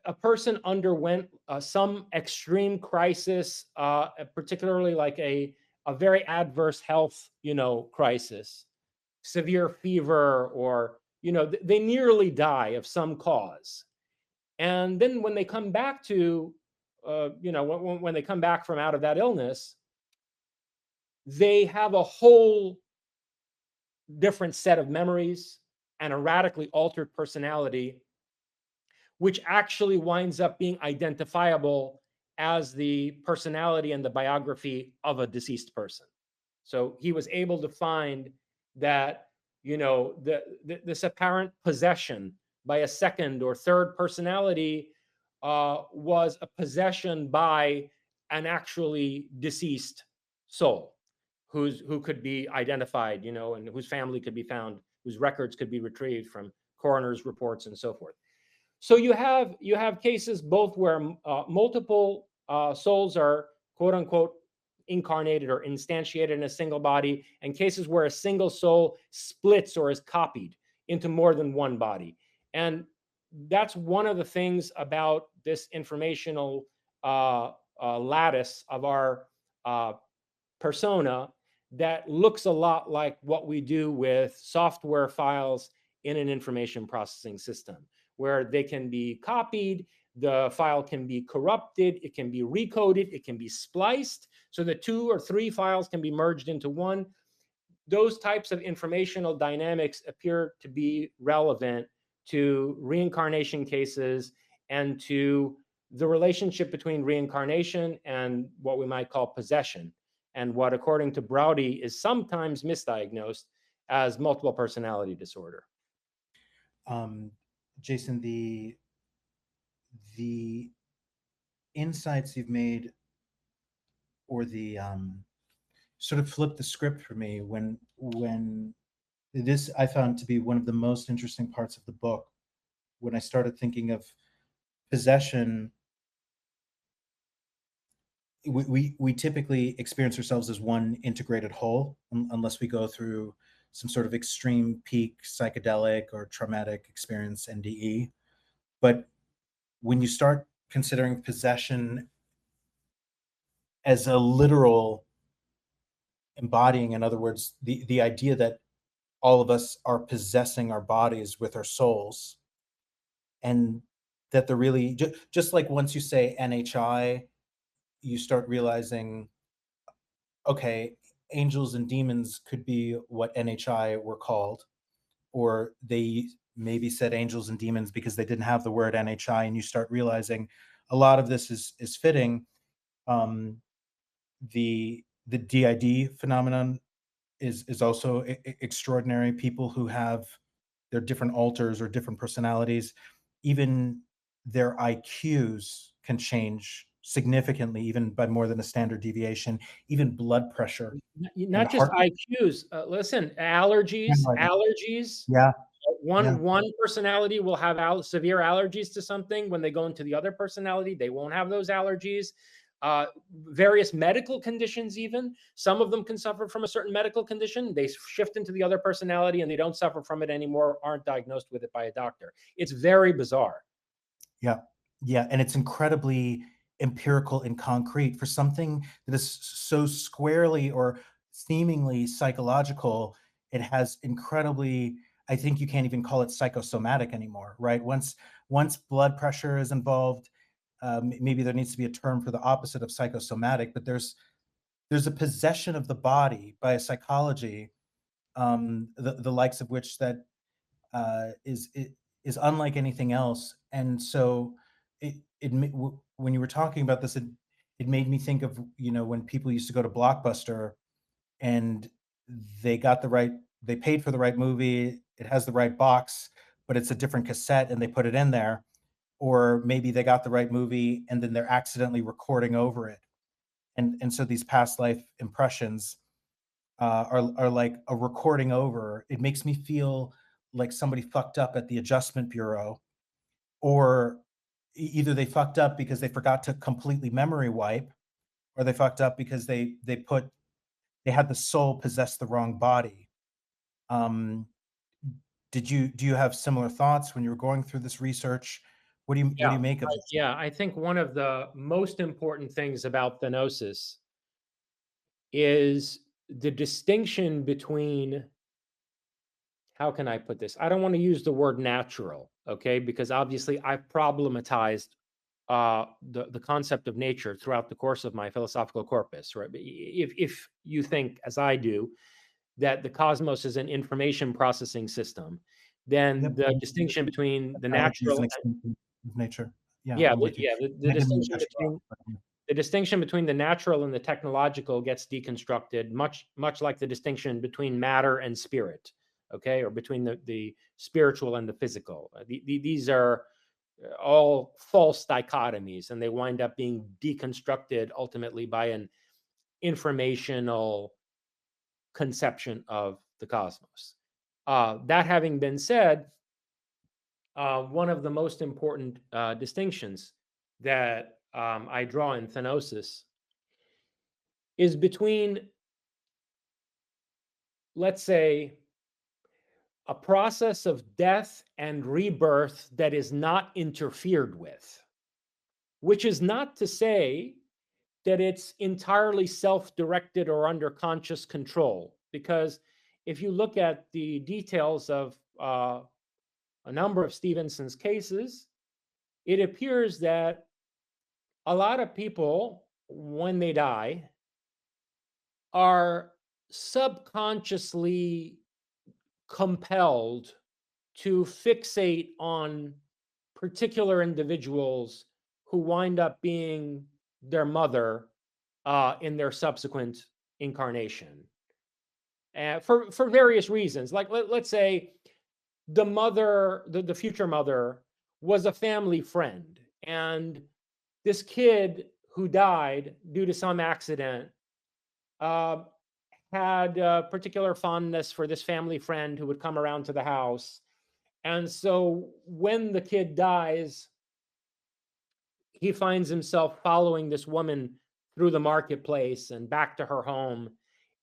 a person underwent some extreme crisis, particularly like a very adverse health, crisis, severe fever, or, they nearly die of some cause. And then when they come back to, when they come back from out of that illness, they have a whole different set of memories and a radically altered personality, which actually winds up being identifiable as the personality and the biography of a deceased person. So he was able to find that, this apparent possession by a second or third personality was a possession by an actually deceased soul who could be identified, and whose family could be found, whose records could be retrieved from coroner's reports and so forth. So you have cases both where multiple souls are quote unquote incarnated or instantiated in a single body, and cases where a single soul splits or is copied into more than one body. And that's one of the things about this informational lattice of our uh, persona that looks a lot like what we do with software files in an information processing system, where they can be copied, the file can be corrupted, it can be recoded, it can be spliced, so that 2 or 3 files can be merged into one. Those types of informational dynamics appear to be relevant to reincarnation cases and to the relationship between reincarnation and what we might call possession, and what, according to Browdy, is sometimes misdiagnosed as multiple personality disorder. Jason, the insights you've made, or the sort of flip the script for me when this I found to be one of the most interesting parts of the book, when I started thinking of possession. We typically experience ourselves as one integrated whole, unless we go through some sort of extreme peak psychedelic or traumatic experience, NDE. But when you start considering possession as a literal embodying, in other words, the idea that all of us are possessing our bodies with our souls, and that they're really just like once you say NHI, you start realizing, okay, angels and demons could be what NHI were called, or they maybe said angels and demons because they didn't have the word NHI, and you start realizing a lot of this is fitting. Um, the DID phenomenon is also extraordinary. People who have their different alters or different personalities, even their IQs can change significantly, even by more than a standard deviation. Even blood pressure and Not just heart. IQs. Listen, allergies. Yeah, yeah, One personality will have severe allergies to something. When they go into the other personality, they won't have those allergies. Various medical conditions, even some of them can suffer from a certain medical condition. They shift into the other personality and they don't suffer from it anymore, aren't diagnosed with it by a doctor. It's very bizarre. yeah, yeah. And it's incredibly empirical and concrete for something that is so squarely or seemingly psychological. It has incredibly, I think you can't even call it psychosomatic anymore, right? Once blood pressure is involved, maybe there needs to be a term for the opposite of psychosomatic, but there's a possession of the body by a psychology, the likes of which that is unlike anything else. And so when you were talking about this, it made me think of, when people used to go to Blockbuster and they paid for the right movie, it has the right box, but it's a different cassette and they put it in there. Or maybe they got the right movie and then they're accidentally recording over it. And so these past life impressions are like a recording over. It makes me feel like somebody fucked up at the adjustment bureau, or either they fucked up because they forgot to completely memory wipe, or they fucked up because they had the soul possess the wrong body. Um, do you have similar thoughts when you were going through this research? What do you make of this? Yeah, I think one of the most important things about Thanosis is the distinction between, how can I put this? I don't want to use the word natural, okay? Because obviously I've problematized the concept of nature throughout the course of my philosophical corpus, right? If you think, as I do, that the cosmos is an information processing system, then Yep. the distinction between the Technology is natural, an extension of nature. Yeah, yeah, I'm with you. the I didn't mean to distinction cut you off, between but, yeah. the distinction between the natural and the technological gets deconstructed, much like the distinction between matter and spirit, okay, or between the spiritual and the physical. These are all false dichotomies, and they wind up being deconstructed ultimately by an informational conception of the cosmos. That having been said, one of the most important distinctions that I draw in Thanosis is between, let's say, a process of death and rebirth that is not interfered with, which is not to say that it's entirely self-directed or under conscious control. Because if you look at the details of a number of Stevenson's cases, it appears that a lot of people, when they die, are subconsciously compelled to fixate on particular individuals who wind up being their mother in their subsequent incarnation. For various reasons. Like, let's say the mother, the future mother, was a family friend, and this kid who died due to some accident had a particular fondness for this family friend who would come around to the house. And so when the kid dies, he finds himself following this woman through the marketplace and back to her home,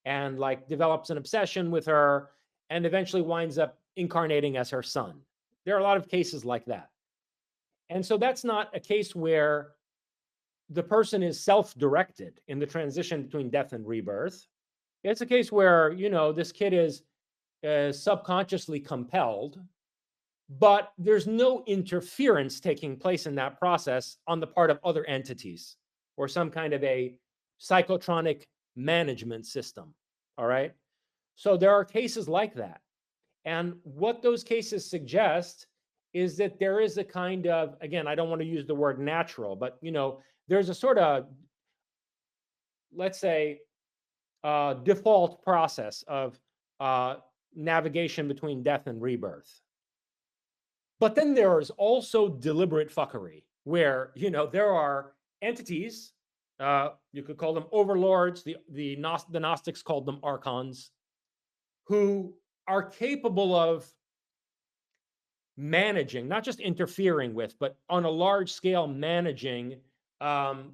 and like develops an obsession with her, and eventually winds up incarnating as her son. There are a lot of cases like that. And so that's not a case where the person is self-directed in the transition between death and rebirth. It's a case where, you know, this kid is subconsciously compelled, but there's no interference taking place in that process on the part of other entities or some kind of a psychotronic management system. All right. So there are cases like that. And what those cases suggest is that there is a kind of, again, I don't want to use the word natural, but, you know, there's a sort of, let's say, default process of navigation between death and rebirth. But then there is also deliberate fuckery where, you know, there are entities, you could call them overlords, the Gnostics called them Archons, who are capable of managing, not just interfering with, but on a large scale managing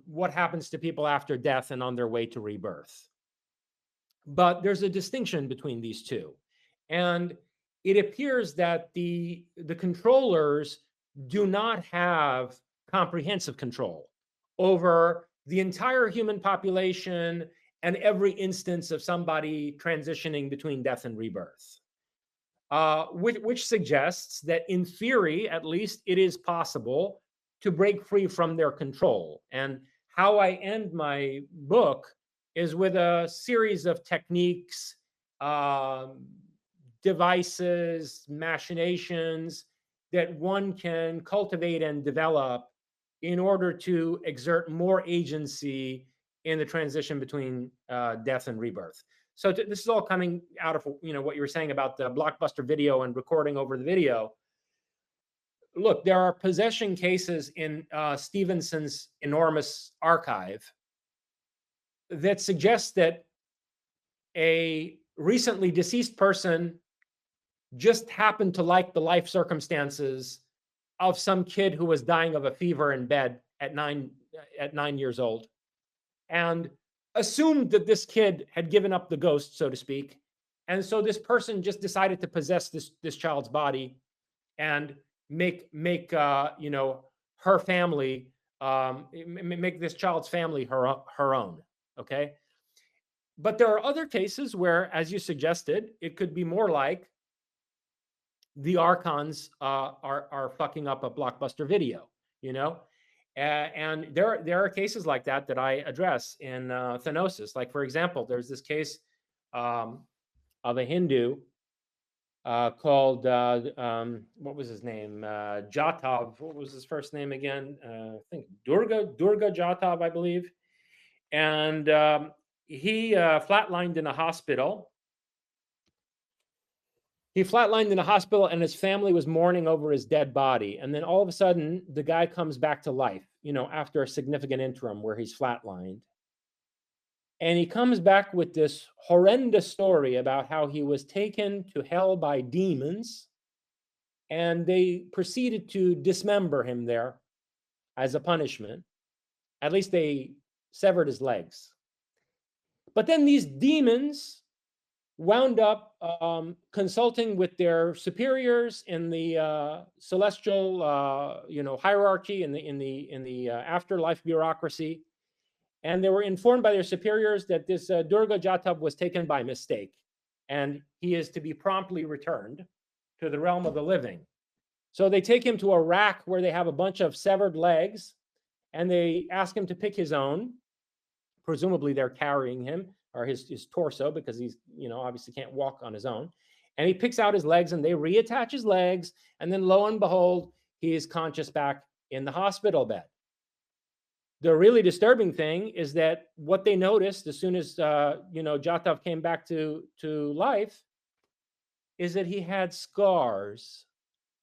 what happens to people after death and on their way to rebirth. But there's a distinction between these two. And it appears that the controllers do not have comprehensive control over the entire human population and every instance of somebody transitioning between death and rebirth. Which suggests that in theory, at least, it is possible to break free from their control. And how I end my book is with a series of techniques, devices, machinations that one can cultivate and develop in order to exert more agency in the transition between death and rebirth. So this is all coming out of, you know, what you were saying about the Blockbuster video and recording over the video. Look, there are possession cases in Stevenson's enormous archive that suggest that a recently deceased person just happened to like the life circumstances of some kid who was dying of a fever in bed at 9 years old, and assumed that this kid had given up the ghost, so to speak. And so this person just decided to possess this child's body and make you know, her family, make this child's family her own. Okay. But there are other cases where, as you suggested, it could be more like the Archons are fucking up a Blockbuster video, you know? And there are cases like that that I address in Thanosis. Like, for example, there's this case of a Hindu called, what was his name? Jatav. What was his first name again? I think Durga Jatav, I believe. And he flatlined in a hospital. He flatlined in a hospital, and his family was mourning over his dead body. And then all of a sudden, the guy comes back to life, you know, after a significant interim where he's flatlined. And he comes back with this horrendous story about how he was taken to hell by demons and they proceeded to dismember him there as a punishment. At least they severed his legs. But then these demons wound up consulting with their superiors in the celestial, hierarchy in the afterlife bureaucracy, and they were informed by their superiors that this Durga Jatav was taken by mistake, and he is to be promptly returned to the realm of the living. So they take him to a rack where they have a bunch of severed legs, and they ask him to pick his own. Presumably they're carrying him, or his torso, because he's, obviously can't walk on his own. And he picks out his legs, and they reattach his legs, and then lo and behold, he is conscious back in the hospital bed. The really disturbing thing is that what they noticed as soon as Jatav came back to life is that he had scars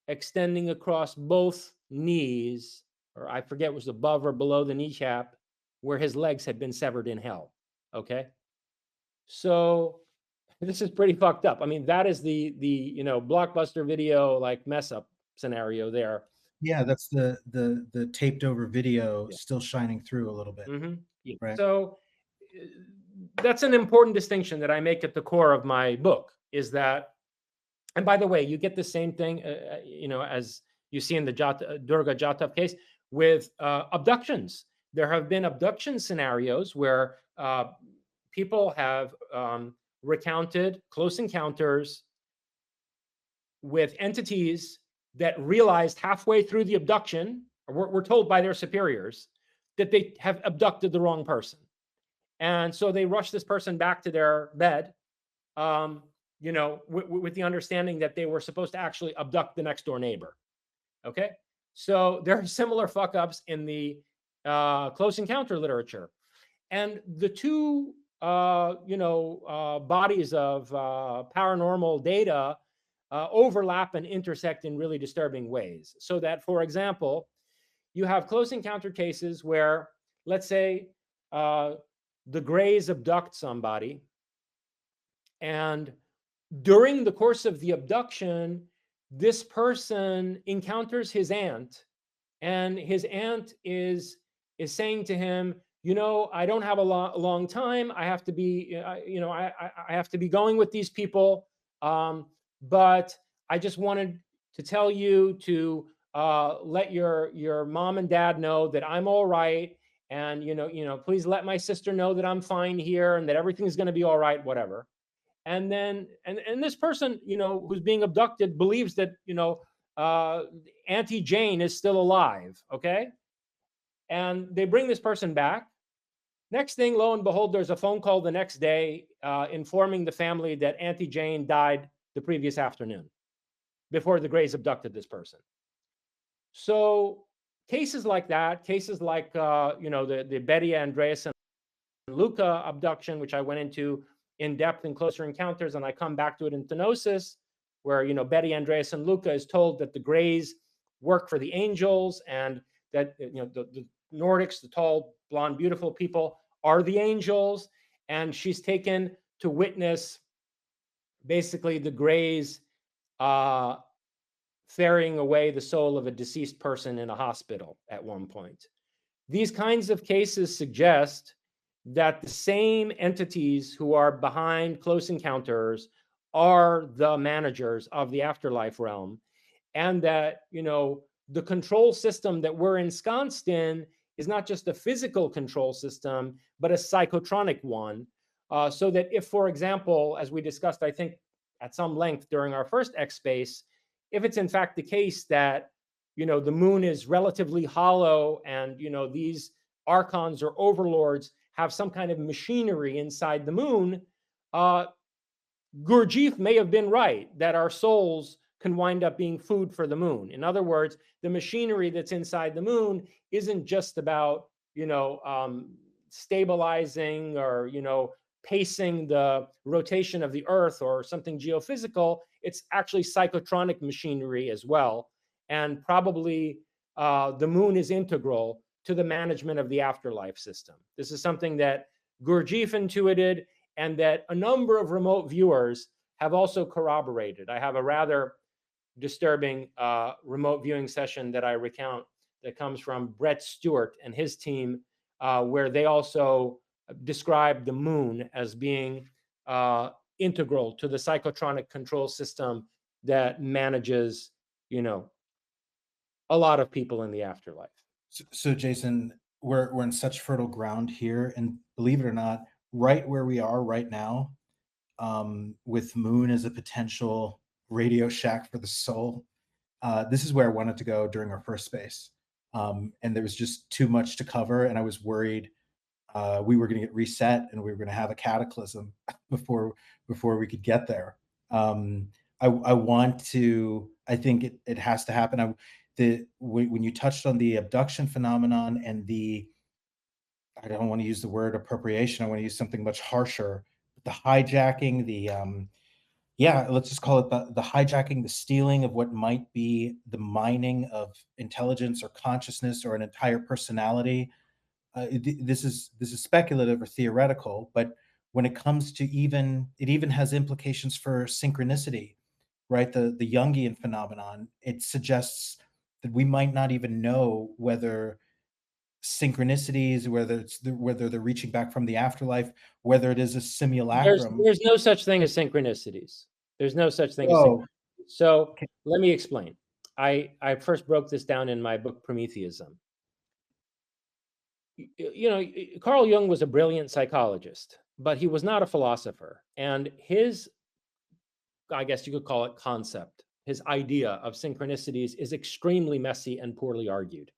extending across both knees, or I forget was above or below the kneecap, where his legs had been severed in hell. Okay, so this is pretty fucked up. I mean, that is the blockbuster video like mess up scenario there. Yeah, that's the taped over video still shining through a little bit. Yeah. Right. So that's an important distinction that I make at the core of my book, is that, and by the way, you get the same thing, as you see in the Durga Jatav case with abductions. There have been abduction scenarios where people have recounted close encounters with entities that realized halfway through the abduction, or were told by their superiors, that they have abducted the wrong person. And so they rush this person back to their bed, with the understanding that they were supposed to actually abduct the next door neighbor. Okay. So there are similar fuck ups in the close encounter literature. And the two, bodies of paranormal data overlap and intersect in really disturbing ways. So that, for example, you have close encounter cases where, let's say, the Greys abduct somebody, and during the course of the abduction, this person encounters his aunt, and his aunt is saying to him, I don't have a long time. I have to be, I have to be going with these people. But I just wanted to tell you to let your mom and dad know that I'm all right. And, please let my sister know that I'm fine here and that everything's going to be all right, whatever. And then, and this person, who's being abducted believes that, Auntie Jane is still alive. Okay. And they bring this person back. Next thing, lo and behold, there's a phone call the next day informing the family that Auntie Jane died the previous afternoon before the Greys abducted this person. So cases like that, cases like, the Betty, Andreas, and Luca abduction, which I went into in depth in Closer Encounters, and I come back to it in Thanosis, where, Betty, Andreas, and Luca is told that the Greys work for the angels, and that, the Nordics, the tall, blonde, beautiful people, are the angels. And she's taken to witness basically the Greys ferrying away the soul of a deceased person in a hospital at one point. These kinds of cases suggest that the same entities who are behind close encounters are the managers of the afterlife realm, and that, the control system that we're ensconced in is not just a physical control system, but a psychotronic one. So that if, for example, as we discussed, I think at some length during our first X space, if it's in fact the case that, the moon is relatively hollow, and, these Archons or overlords have some kind of machinery inside the moon, Gurdjieff may have been right that our souls can wind up being food for the moon. In other words, the machinery that's inside the moon isn't just about, stabilizing or, pacing the rotation of the earth or something geophysical. It's actually psychotronic machinery as well. And probably the moon is integral to the management of the afterlife system. This is something that Gurdjieff intuited, and that a number of remote viewers have also corroborated. I have a rather disturbing remote viewing session that I recount that comes from Brett Stewart and his team, where they also describe the moon as being integral to the psychotronic control system that manages, a lot of people in the afterlife. So Jason, we're in such fertile ground here, and believe it or not, right where we are right now, with Moon as a potential Radio Shack for the soul. This is where I wanted to go during our first space, and there was just too much to cover, and I was worried we were going to get reset and we were going to have a cataclysm before we could get there. I want to. I think it has to happen. When you touched on the abduction phenomenon and I don't want to use the word appropriation. I want to use something much harsher. The hijacking, let's just call it the hijacking, the stealing of what might be the mining of intelligence or consciousness or an entire personality. This is speculative or theoretical, but when it comes to it even has implications for synchronicity, right? The Jungian phenomenon. It suggests that we might not even know whether synchronicities, whether they're reaching back from the afterlife, whether it is a simulacrum. There's no such thing as synchronicities. There's no such thing as Oh, synchronicities. So okay. let me explain. I first broke this down in my book Prometheism. Carl Jung was a brilliant psychologist, but he was not a philosopher. And his, I guess you could call it concept, his idea of synchronicities is extremely messy and poorly argued,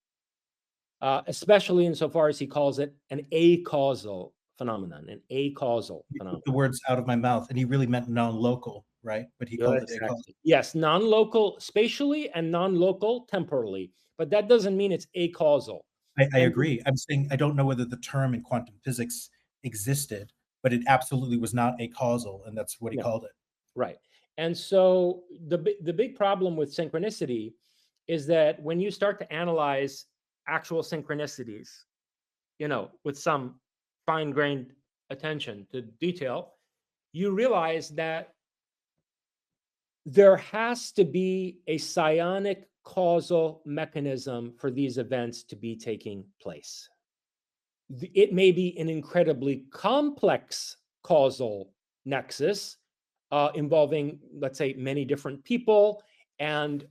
especially insofar as he calls it an acausal phenomenon, The words out of my mouth, and he really meant non-local, right? But he called it acausal. Yes, non-local spatially and non-local temporally, but that doesn't mean it's acausal. I agree. I'm saying I don't know whether the term in quantum physics existed, but it absolutely was not acausal, and that's what he called it. Right. And so the big problem with synchronicity is that when you start to analyze actual synchronicities, with some fine-grained attention to detail, you realize that there has to be a psionic causal mechanism for these events to be taking place. It may be an incredibly complex causal nexus involving, let's say, many different people, and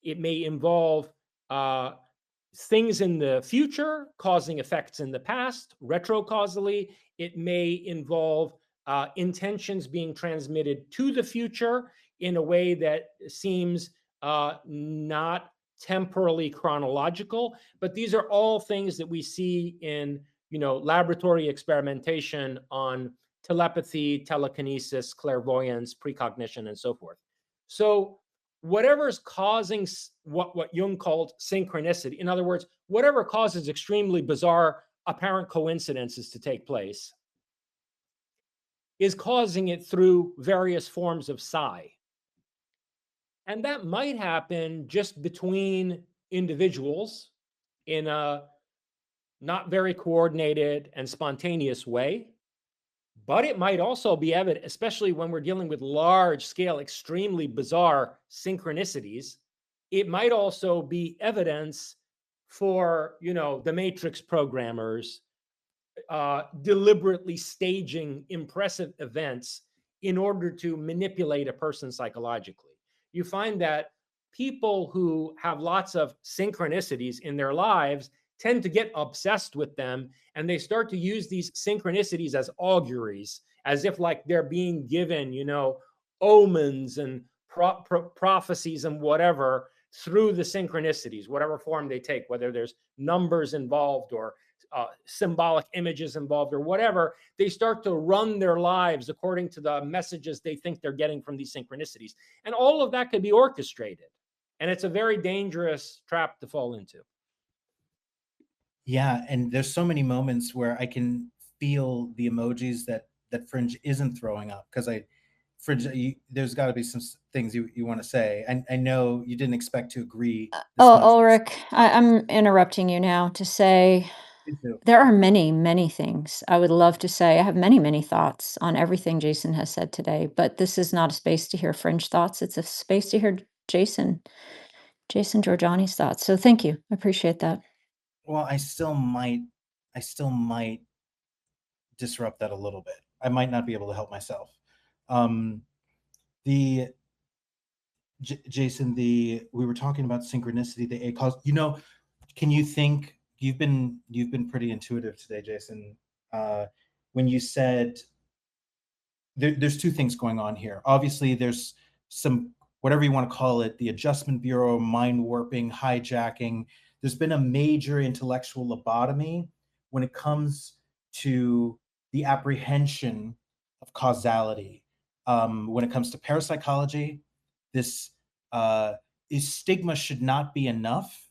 it may involve things in the future causing effects in the past, retrocausally. It may involve intentions being transmitted to the future in a way that seems not temporally chronological, but these are all things that we see in laboratory experimentation on telepathy, telekinesis, clairvoyance, precognition, and so forth. So whatever's causing what Jung called synchronicity, in other words, whatever causes extremely bizarre apparent coincidences to take place, is causing it through various forms of psi. And that might happen just between individuals in a not very coordinated and spontaneous way. But it might also be evident, especially when we're dealing with large scale, extremely bizarre synchronicities. It might also be evidence for, the matrix programmers deliberately staging impressive events in order to manipulate a person psychologically. You find that people who have lots of synchronicities in their lives tend to get obsessed with them, and they start to use these synchronicities as auguries, as if like they're being given, omens and prophecies and whatever through the synchronicities, whatever form they take, whether there's numbers involved or symbolic images involved or whatever. They start to run their lives according to the messages they think they're getting from these synchronicities. And all of that could be orchestrated. And it's a very dangerous trap to fall into. Yeah, and there's so many moments where I can feel the emojis that Fringe isn't throwing up, because Fringe, there's got to be some things you want to say. I know you didn't expect to agree. Oh, Ulrich, I'm interrupting you now to say Me too. There are many, many things I would love to say. I have many, many thoughts on everything Jason has said today, but this is not a space to hear fringe thoughts. It's a space to hear Jason Jorjani's thoughts. So thank you. I appreciate that. Well, I still might disrupt that a little bit. I might not be able to help myself. Um, the Jason, we were talking about synchronicity, the A cause. Can you think you've been pretty intuitive today, Jason? When you said there's two things going on here. Obviously, there's some, whatever you want to call it, the Adjustment Bureau, mind warping, hijacking. There's been a major intellectual lobotomy when it comes to the apprehension of causality. When it comes to parapsychology, this is stigma should not be enough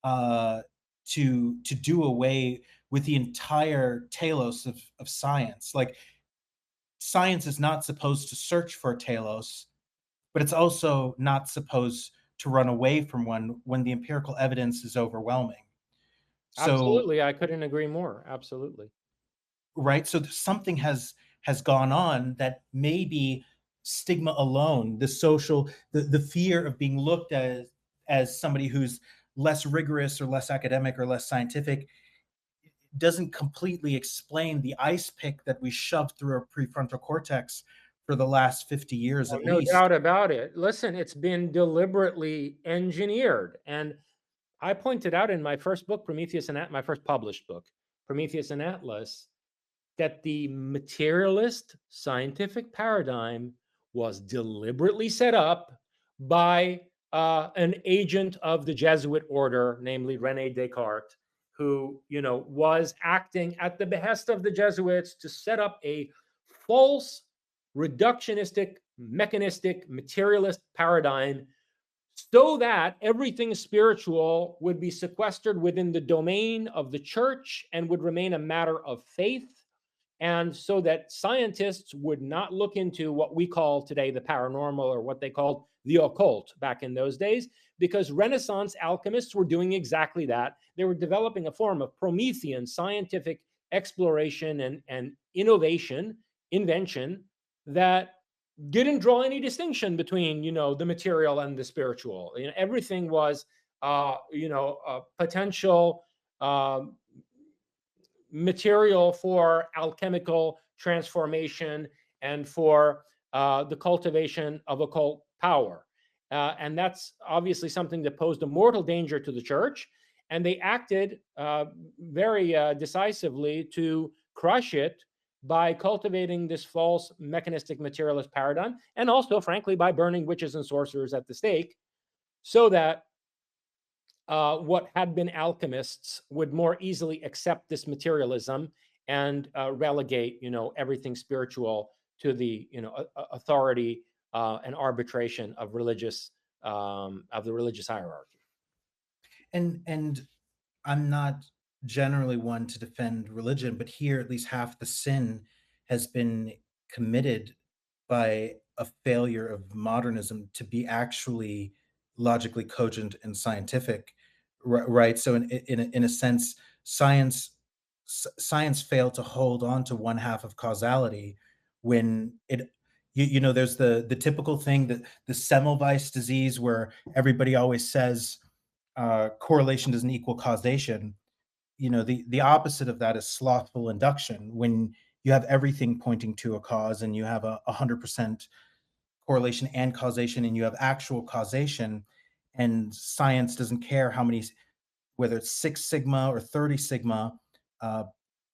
to do away with the entire telos of science. Like, science is not supposed to search for a telos, but it's also not supposed to run away from one when the empirical evidence is overwhelming. So, Absolutely, I couldn't agree more. Absolutely. right, so something has gone on that maybe stigma alone, the social, the fear of being looked at as somebody who's less rigorous or less academic or less scientific, doesn't completely explain the ice pick that we shoved through our prefrontal cortex for the last 50 years Oh, at no least. doubt about it. Listen, it's been deliberately engineered. And I pointed out in my first book, my first published book, Prometheus and Atlas, that the materialist scientific paradigm was deliberately set up by an agent of the Jesuit order, namely Rene Descartes, who, was acting at the behest of the Jesuits to set up a false, reductionistic, mechanistic, materialist paradigm so that everything spiritual would be sequestered within the domain of the church and would remain a matter of faith, and so that scientists would not look into what we call today the paranormal, or what they called the occult back in those days, because Renaissance alchemists were doing exactly that. They were developing a form of Promethean scientific exploration and invention that didn't draw any distinction between, the material and the spiritual. Everything was, potential um, material for alchemical transformation and for the cultivation of occult power. And that's obviously something that posed a mortal danger to the church. And they acted very decisively to crush it by cultivating this false mechanistic materialist paradigm, and also, frankly, by burning witches and sorcerers at the stake, so that what had been alchemists would more easily accept this materialism and relegate, everything spiritual to the, authority and arbitration of the religious hierarchy. And I'm not generally one to defend religion, but here at least half the sin has been committed by a failure of modernism to be actually logically cogent and scientific, right? So in a sense, science failed to hold on to one half of causality when there's the typical thing, that the Semmelweis disease, where everybody always says correlation doesn't equal causation. The opposite of that is slothful induction, when you have everything pointing to a cause and you have 100% correlation and causation, and you have actual causation, and science doesn't care how many, whether it's 6 sigma or 30 sigma, uh,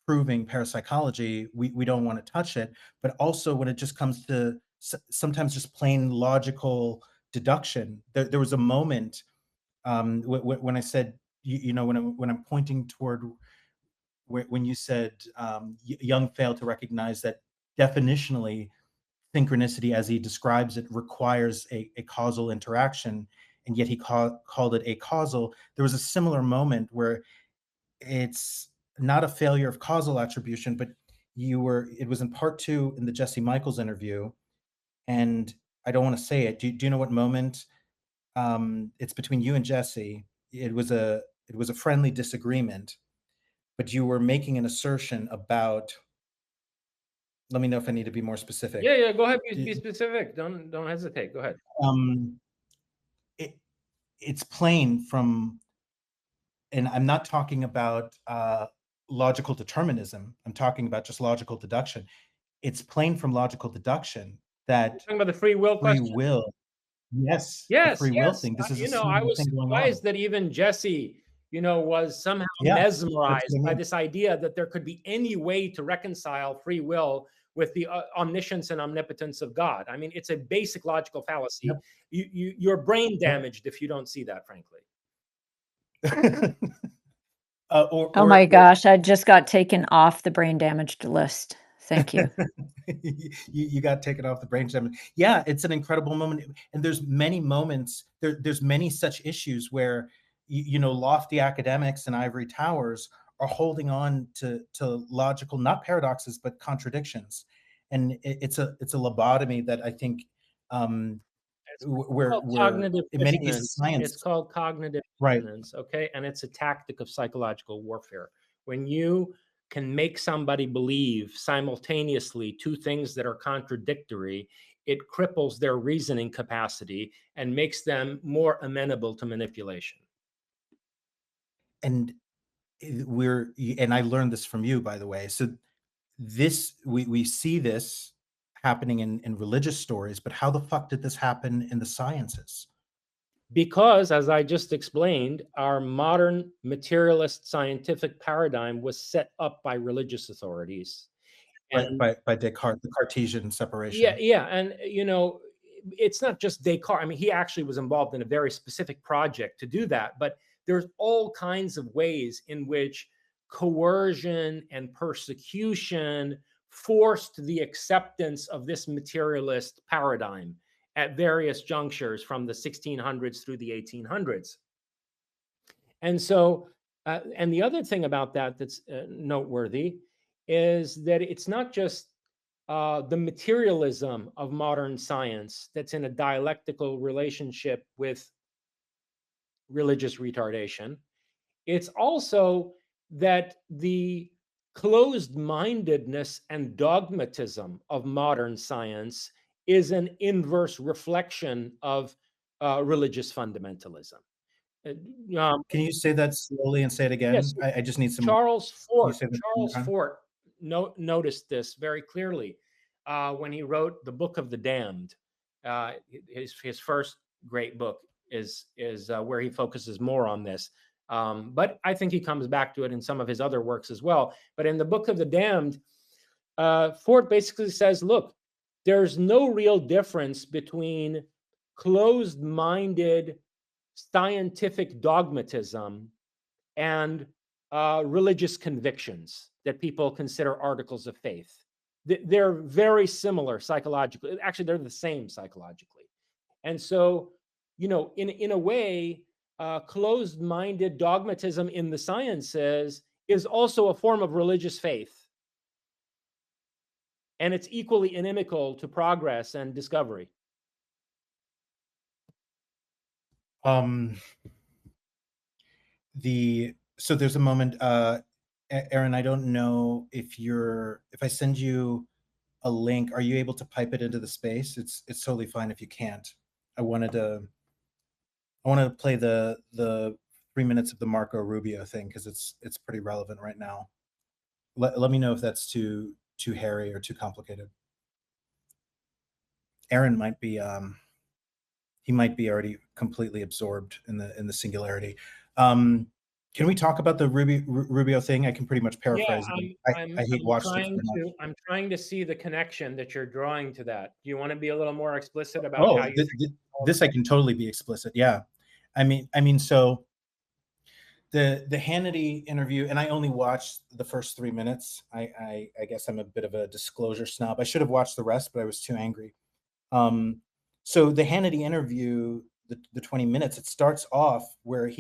proving parapsychology. We don't want to touch it. But also, when it just comes to sometimes just plain logical deduction, there was a moment, when I said, when I'm pointing toward when you said, Young failed to recognize that definitionally synchronicity, as he describes it, requires a causal interaction, and yet he called it a causal. There was a similar moment where it's not a failure of causal attribution, but it was in part two in the Jesse Michaels interview, and I don't want to say it. Do you know what moment? It's between you and Jesse. It was a friendly disagreement, but you were making an assertion about. Let me know if I need to be more specific. Yeah, go ahead. Be specific. Don't hesitate. Go ahead. It's plain from, and I'm not talking about logical determinism. I'm talking about just logical deduction. It's plain from logical deduction that You're talking about the free will free question. will, yes, the Yes, free will yes. thing. This is a I single was thing going on. surprised that even Jesse, was somehow Yeah, that's mesmerized what I by mean. this idea that there could be any way to reconcile free will with the omniscience and omnipotence of God. I mean, it's a basic logical fallacy. Yep. You're brain damaged if you don't see that, frankly. Oh my gosh, I just got taken off the brain damaged list. Thank you. you got taken off the brain stem. Yeah, it's an incredible moment, and there's many moments. There's many such issues where lofty academics in ivory towers are holding on to logical, not paradoxes, but contradictions, and it's a lobotomy that I think where Cognitive in many cases dissonance. science. It's called cognitive Right. dissonance, okay? And it's a tactic of psychological warfare. When you can make somebody believe simultaneously two things that are contradictory, it cripples their reasoning capacity and makes them more amenable to manipulation. And I learned this from you, by the way. So this we see this happening in religious stories, but how the fuck did this happen in the sciences? Because, as I just explained, our modern materialist scientific paradigm was set up by religious authorities. And By Descartes, the Cartesian separation. yeah, and it's not just Descartes. I mean, he actually was involved in a very specific project to do that, but there's all kinds of ways in which coercion and persecution forced the acceptance of this materialist paradigm at various junctures from the 1600s through the 1800s. And so, and the other thing about that that's noteworthy is that it's not just the materialism of modern science that's in a dialectical relationship with religious retardation. It's also that the closed-mindedness and dogmatism of modern science is an inverse reflection of religious fundamentalism. Can you say that slowly and say it again? Yes, I just need some. Charles Can you Fort. say that one more Charles time? Fort noticed this very clearly when he wrote the Book of the Damned. His first great book is where he focuses more on this. But I think he comes back to it in some of his other works as well. But in the Book of the Damned, Fort basically says, look, there's no real difference between closed-minded scientific dogmatism and religious convictions that people consider articles of faith. They're very similar psychologically. Actually, they're the same psychologically. And so, in a way, closed-minded dogmatism in the sciences is also a form of religious faith. And it's equally inimical to progress and discovery. So there's a moment, Aaron, I don't know if I send you a link, are you able to pipe it into the space? It's totally fine if you can't. I wanted to play the 3 minutes of the Marco Rubio thing because it's pretty relevant right now. Let me know if that's too hairy or too complicated. Aaron might be he might be already completely absorbed in the singularity. Can we talk about the Rubio thing? I can pretty much paraphrase it. I hate watched it. I'm trying to see the connection that you're drawing to that. Do you want to be a little more explicit about Oh, how you this I can totally be explicit. Yeah. I mean, so the Hannity interview, and I only watched the first 3 minutes. I guess I'm a bit of a disclosure snob. I should have watched the rest, but I was too angry. So the Hannity interview, the 20 minutes, it starts off where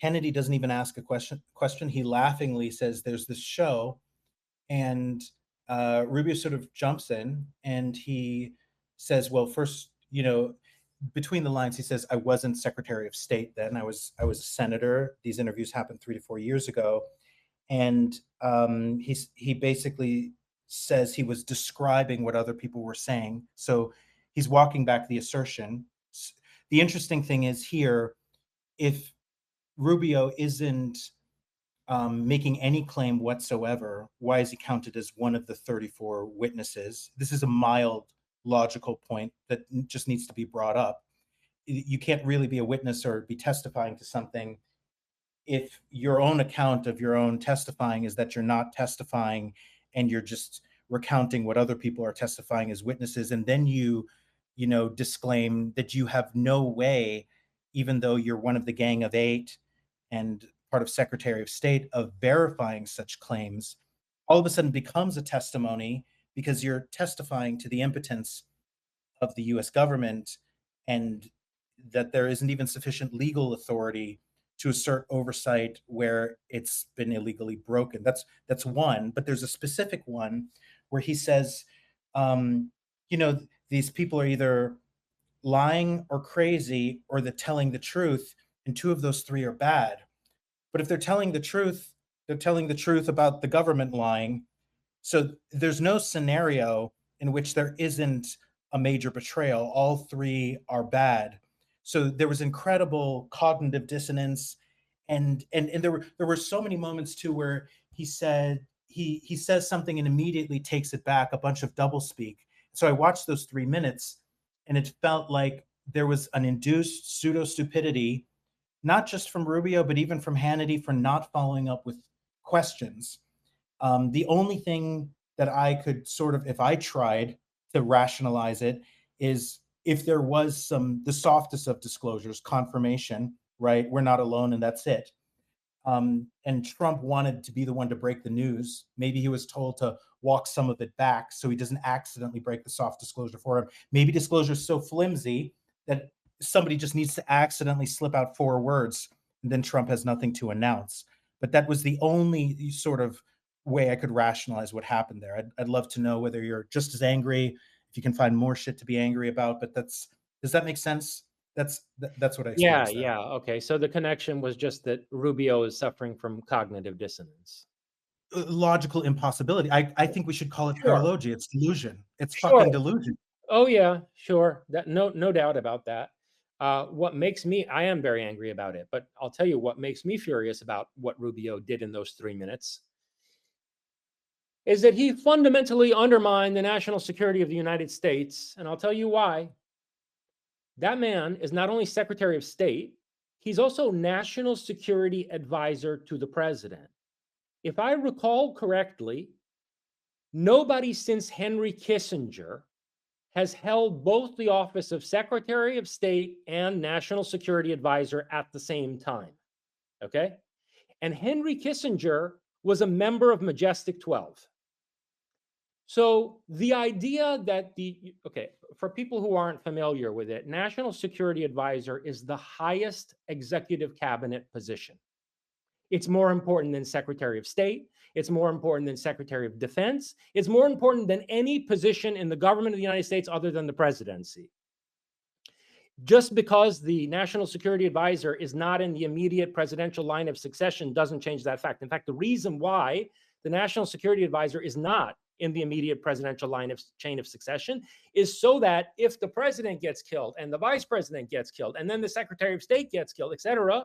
Hannity doesn't even ask a question. He laughingly says, there's this show, and Rubio sort of jumps in and he says, well, first, between the lines, he says, I wasn't Secretary of State then. I was a senator. These interviews happened 3 to 4 years ago. and he basically says he was describing what other people were saying. So he's walking back the assertion. The interesting thing is here, if Rubio isn't making any claim whatsoever, why is he counted as one of the 34 witnesses? This is a mild logical point that just needs to be brought up. You can't really be a witness or be testifying to something if your own account of your own testifying is that you're not testifying and you're just recounting what other people are testifying as witnesses, and then you disclaim that you have no way, even though you're one of the Gang of Eight and part of Secretary of State, of verifying such claims, all of a sudden becomes a testimony because you're testifying to the impotence of the US government and that there isn't even sufficient legal authority to assert oversight where it's been illegally broken. That's one, but there's a specific one where he says, these people are either lying or crazy or they're telling the truth, and two of those three are bad. But if they're telling the truth, they're telling the truth about the government lying. So there's no scenario in which there isn't a major betrayal. All three are bad. So there was incredible cognitive dissonance, and there were so many moments too where he says something and immediately takes it back, a bunch of doublespeak. So I watched those 3 minutes, and it felt like there was an induced pseudo stupidity, not just from Rubio, but even from Hannity for not following up with questions. The only thing that I could sort of, if I tried to rationalize it, is if there was the softest of disclosures, confirmation, right? We're not alone and that's it. And Trump wanted to be the one to break the news. Maybe he was told to walk some of it back so he doesn't accidentally break the soft disclosure for him. Maybe disclosure is so flimsy that somebody just needs to accidentally slip out 4 words and then Trump has nothing to announce. But that was the only sort of way I could rationalize what happened there. I'd love to know whether you're just as angry, if you can find more shit to be angry about, but does that make sense? That's what I experienced there. Yeah. Okay. So the connection was just that Rubio is suffering from cognitive dissonance. Logical impossibility. I think we should call it Sure. paralogia. It's delusion. It's Sure. fucking delusion. Oh yeah, sure. That no doubt about that. What makes me, I am very angry about it, but I'll tell you what makes me furious about what Rubio did in those 3 minutes is that he fundamentally undermined the national security of the United States. And I'll tell you why. That man is not only Secretary of State, he's also National Security Advisor to the president. If I recall correctly, nobody since Henry Kissinger has held both the office of Secretary of State and National Security Advisor at the same time. Okay? And Henry Kissinger was a member of Majestic 12. So the idea that for people who aren't familiar with it, National Security Advisor is the highest executive cabinet position. It's more important than Secretary of State. It's more important than Secretary of Defense. It's more important than any position in the government of the United States other than the presidency. Just because the National Security Advisor is not in the immediate presidential line of succession doesn't change that fact. In fact, the reason why the National Security Advisor is not in the immediate presidential line of chain of succession is so that if the president gets killed and the vice president gets killed and then the Secretary of State gets killed, etc.,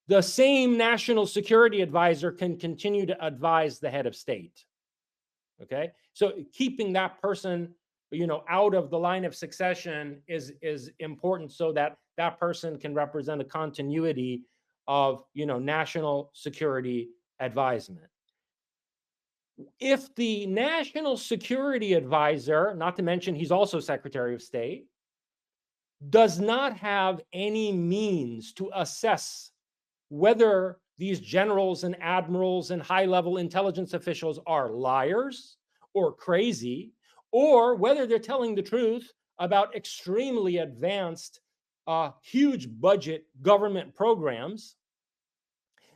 the same National Security Advisor can continue to advise the head of state. Okay, so keeping that person, out of the line of succession is important so that that person can represent a continuity of, national security advisement. If the National Security Advisor, not to mention he's also Secretary of State, does not have any means to assess whether these generals and admirals and high-level intelligence officials are liars or crazy, or whether they're telling the truth about extremely advanced, huge budget government programs,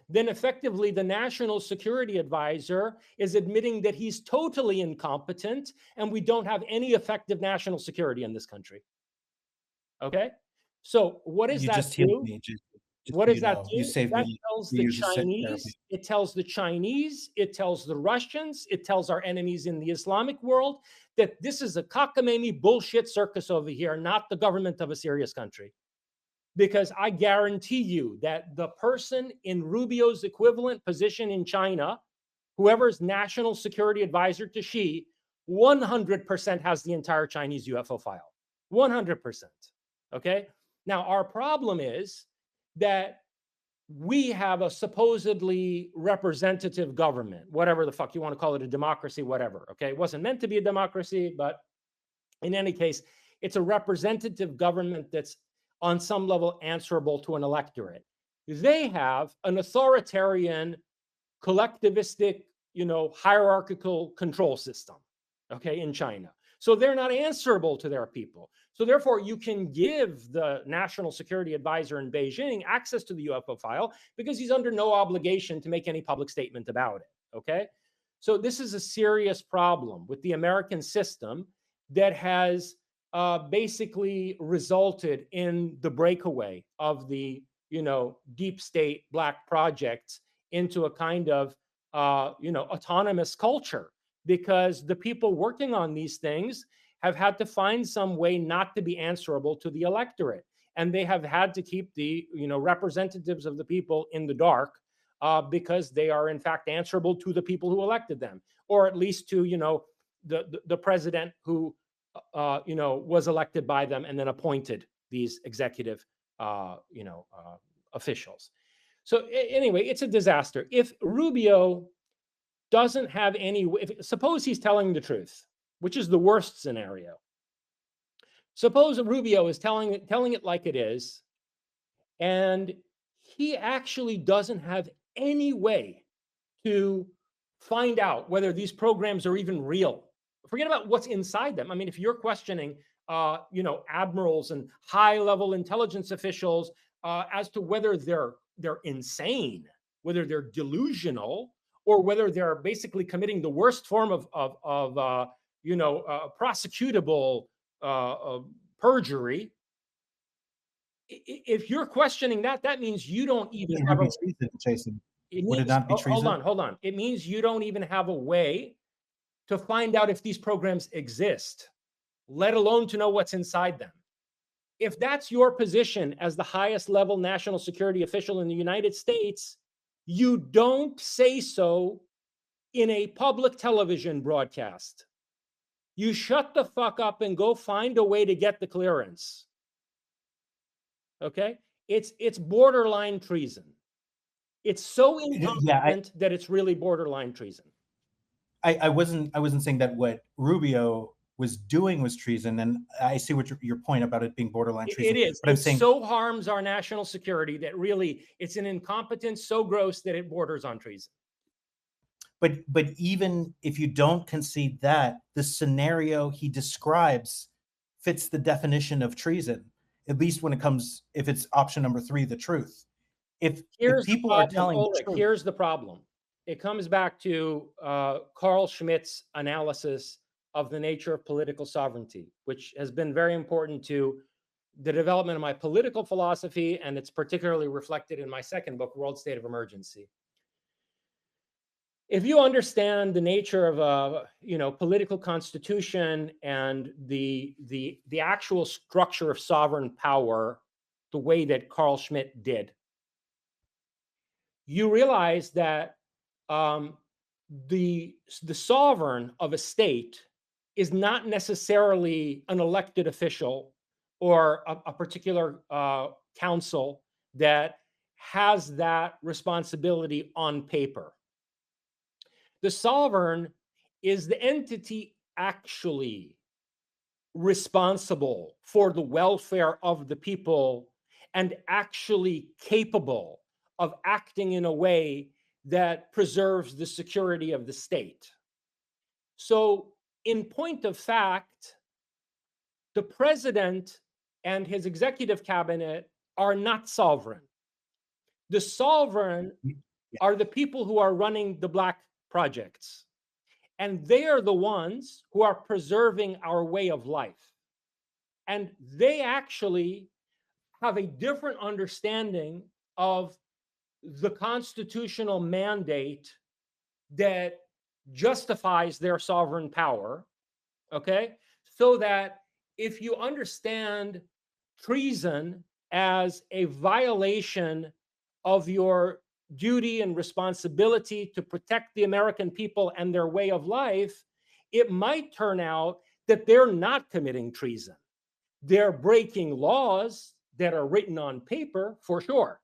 then effectively the National Security Advisor is admitting that he's totally incompetent and we don't have any effective national security in this country. Okay? So what does You that just do? healed me, Jason. Just What so does you that know, you do? saved That me tells 2 the years of therapy. Chinese, it tells the Chinese, it tells the Russians, it tells our enemies in the Islamic world that this is a cockamamie bullshit circus over here, not the government of a serious country. Because I guarantee you that the person in Rubio's equivalent position in China, whoever's national security advisor to Xi, 100% has the entire Chinese UFO file. 100%. Okay. Now, our problem is that we have a supposedly representative government, whatever the fuck you want to call it, a democracy, whatever. Okay. It wasn't meant to be a democracy, but in any case, it's a representative government that's on some level answerable to an electorate. They have an authoritarian, collectivistic, hierarchical control system, okay, in China. So they're not answerable to their people. So therefore, you can give the national security advisor in Beijing access to the UFO file because he's under no obligation to make any public statement about it, okay? So this is a serious problem with the American system that has basically resulted in the breakaway of the, deep state black projects into a kind of autonomous culture, because the people working on these things have had to find some way not to be answerable to the electorate, and they have had to keep the representatives of the people in the dark because they are in fact answerable to the people who elected them, or at least to the president who was elected by them and then appointed these executive officials. So anyway, it's a disaster. If Rubio doesn't have any, suppose he's telling the truth, which is the worst scenario. Suppose Rubio is telling it like it is, and he actually doesn't have any way to find out whether these programs are even real. Forget about what's inside them. I mean, if you're questioning, admirals and high-level intelligence officials as to whether they're insane, whether they're delusional, or whether they're basically committing the worst form of prosecutable perjury. If you're questioning that, that means you don't even It have would a. be treason, Jason. It Would it means, not be hold treason? on. It means you don't even have a way to find out if these programs exist, let alone to know what's inside them. If that's your position as the highest level national security official in the United States, you don't say so in a public television broadcast. You shut the fuck up and go find a way to get the clearance. Okay? It's borderline treason. It's so incompetent that it's really borderline treason. I wasn't saying that what Rubio was doing was treason, and I see what your point about it being borderline treason. It is. But I'm saying so harms our national security that really it's an incompetence so gross that it borders on treason. But even if you don't concede that, the scenario he describes fits the definition of treason, at least when it comes, if it's option number 3, the truth. If people are telling the truth, here's the problem. It comes back to Carl Schmitt's analysis of the nature of political sovereignty, which has been very important to the development of my political philosophy, and it's particularly reflected in my second book, World State of Emergency. If you understand the nature of a political constitution and the actual structure of sovereign power, the way that Carl Schmitt did, you realize that the sovereign of a state is not necessarily an elected official or a particular council that has that responsibility on paper. The sovereign is the entity actually responsible for the welfare of the people and actually capable of acting in a way that preserves the security of the state. So, in point of fact, the president and his executive cabinet are not sovereign. The sovereign are the people who are running the black projects. And they are the ones who are preserving our way of life. And they actually have a different understanding of the constitutional mandate that justifies their sovereign power, okay? So that if you understand treason as a violation of your duty and responsibility to protect the American people and their way of life, it might turn out that they're not committing treason. They're breaking laws that are written on paper, for sure.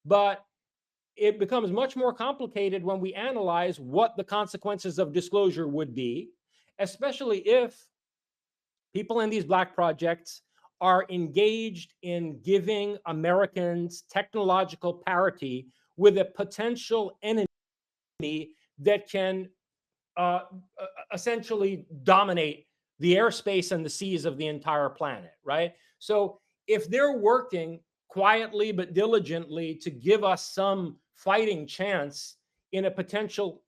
But it becomes much more complicated when we analyze what the consequences of disclosure would be, especially if people in these black projects are engaged in giving Americans technological parity with a potential enemy that can essentially dominate the airspace and the seas of the entire planet, right? So if they're working quietly but diligently to give us some fighting chance in a potential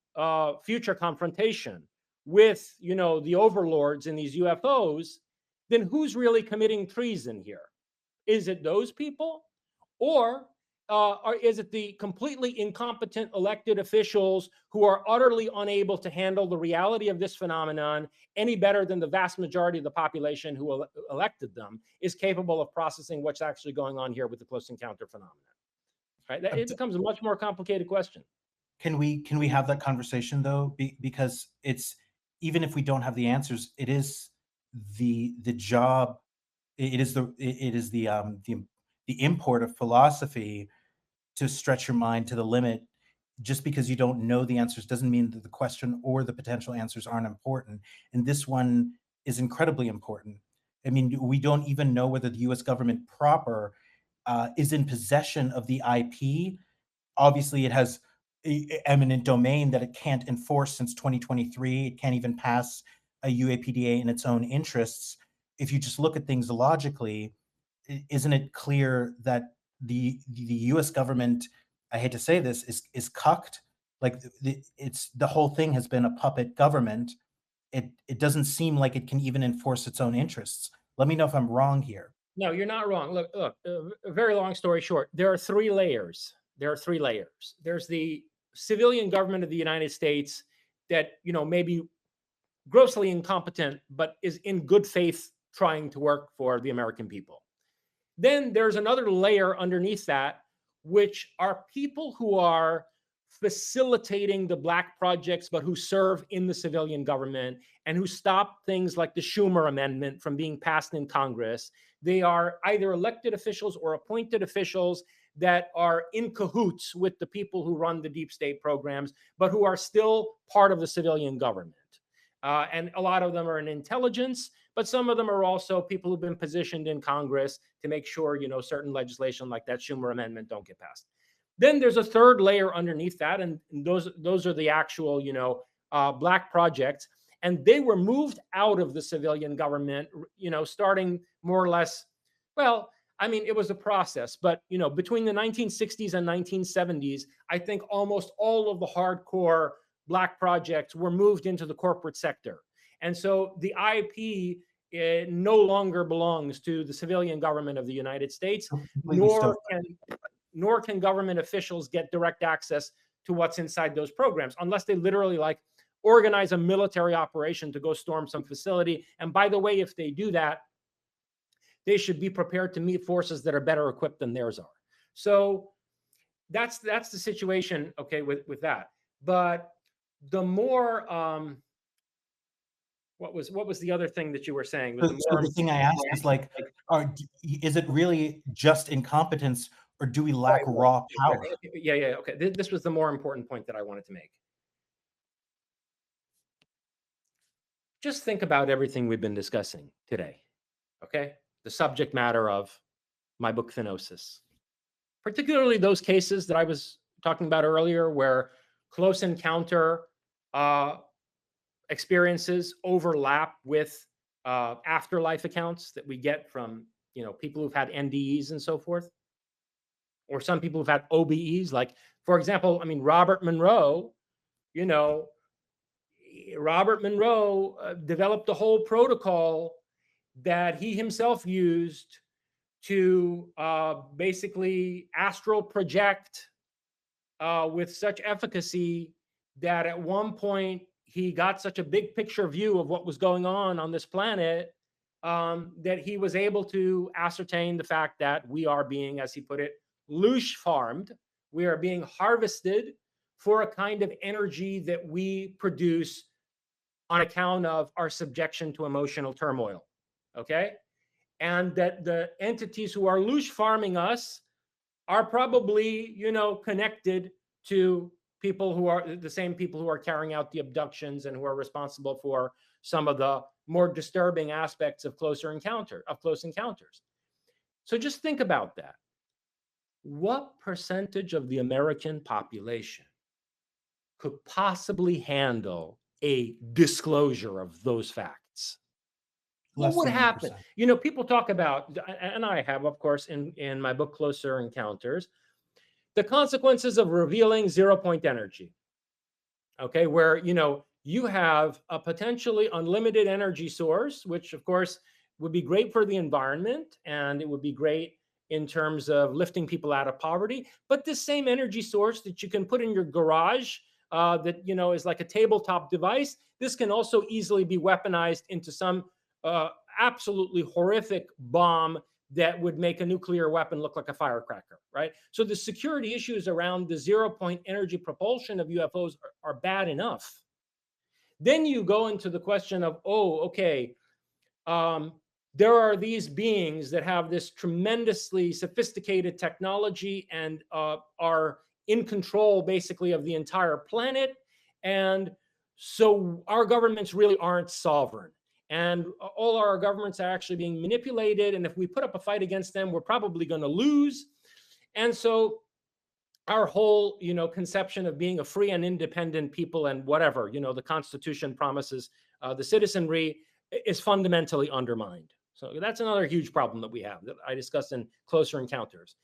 future confrontation with, you know, the overlords and these UFOs, then who's really committing treason here? Is it those people, or is it the completely incompetent elected officials who are utterly unable to handle the reality of this phenomenon any better than the vast majority of the population who elected them is capable of processing what's actually going on here with the close encounter phenomenon? Right? It becomes a much more complicated question. Can we have that conversation though? Because it's, even if we don't have the answers, it is the job. It is the import of philosophy to stretch your mind to the limit. Just because you don't know the answers doesn't mean that the question or the potential answers aren't important. And this one is incredibly important. I mean, we don't even know whether the US government proper is in possession of the IP. Obviously, it has eminent domain that it can't enforce since 2023. It can't even pass a UAPDA in its own interests. If you just look at things logically, isn't it clear that the U.S. government, I hate to say this, is cucked? Like the whole thing has been a puppet government. It doesn't seem like it can even enforce its own interests. Let me know if I'm wrong here. No, you're not wrong. Look, a very long story short, there are three layers. There's the civilian government of the United States that, you know, may be grossly incompetent, but is in good faith trying to work for the American people. Then there's another layer underneath that, which are people who are facilitating the black projects, but who serve in the civilian government and who stop things like the Schumer Amendment from being passed in Congress. They are either elected officials or appointed officials that are in cahoots with the people who run the deep state programs, but who are still part of the civilian government. And a lot of them are in intelligence, but some of them are also people who've been positioned in Congress to make sure, you know, certain legislation like that Schumer Amendment don't get passed. Then there's a third layer underneath that, and those are the actual, you know, black projects, and they were moved out of the civilian government, you know, starting more or less. Well, I mean, it was a process, but, you know, between the 1960s and 1970s, I think almost all of the hardcore black projects were moved into the corporate sector. And so the IP no longer belongs to the civilian government of the United States, nor can government officials get direct access to what's inside those programs unless they literally like organize a military operation to go storm some facility. And by the way, if they do that, they should be prepared to meet forces that are better equipped than theirs are. So that's the situation, okay, with that. But the more what was the other thing that you were saying? So the thing I asked is like, is it really just incompetence, or do we lack raw power? Yeah. Okay. This was the more important point that I wanted to make. Just think about everything we've been discussing today. Okay. The subject matter of my book, Thanosis, particularly those cases that I was talking about earlier where close encounter experiences overlap with afterlife accounts that we get from, you know, people who've had NDEs and so forth, or some people who've had OBEs. Like, for example, I mean, Robert Monroe, you know, developed a whole protocol that he himself used to basically astral project with such efficacy that at one point he got such a big picture view of what was going on this planet, that he was able to ascertain the fact that we are being, as he put it, loosh farmed. We are being harvested for a kind of energy that we produce on account of our subjection to emotional turmoil. Okay? And that the entities who are loosh farming us are probably, connected to people who are the same people who are carrying out the abductions and who are responsible for some of the more disturbing aspects of close encounters. So just think about that. What percentage of the American population could possibly handle a disclosure of those facts? What Less would than happen? 1%. People talk about, and I have, of course, in my book, Closer Encounters, the consequences of revealing 0-point energy. Okay, where you have a potentially unlimited energy source, which of course would be great for the environment, and it would be great in terms of lifting people out of poverty. But this same energy source that you can put in your garage, that is like a tabletop device, this can also easily be weaponized into some absolutely horrific bomb that would make a nuclear weapon look like a firecracker, right? So the security issues around the 0-point energy propulsion of UFOs are bad enough. Then you go into the question of, there are these beings that have this tremendously sophisticated technology and are in control basically of the entire planet. And so our governments really aren't sovereign. And all our governments are actually being manipulated. And if we put up a fight against them, we're probably going to lose. And so our whole, conception of being a free and independent people and whatever, the Constitution promises the citizenry is fundamentally undermined. So that's another huge problem that we have that I discussed in Closer Encounters.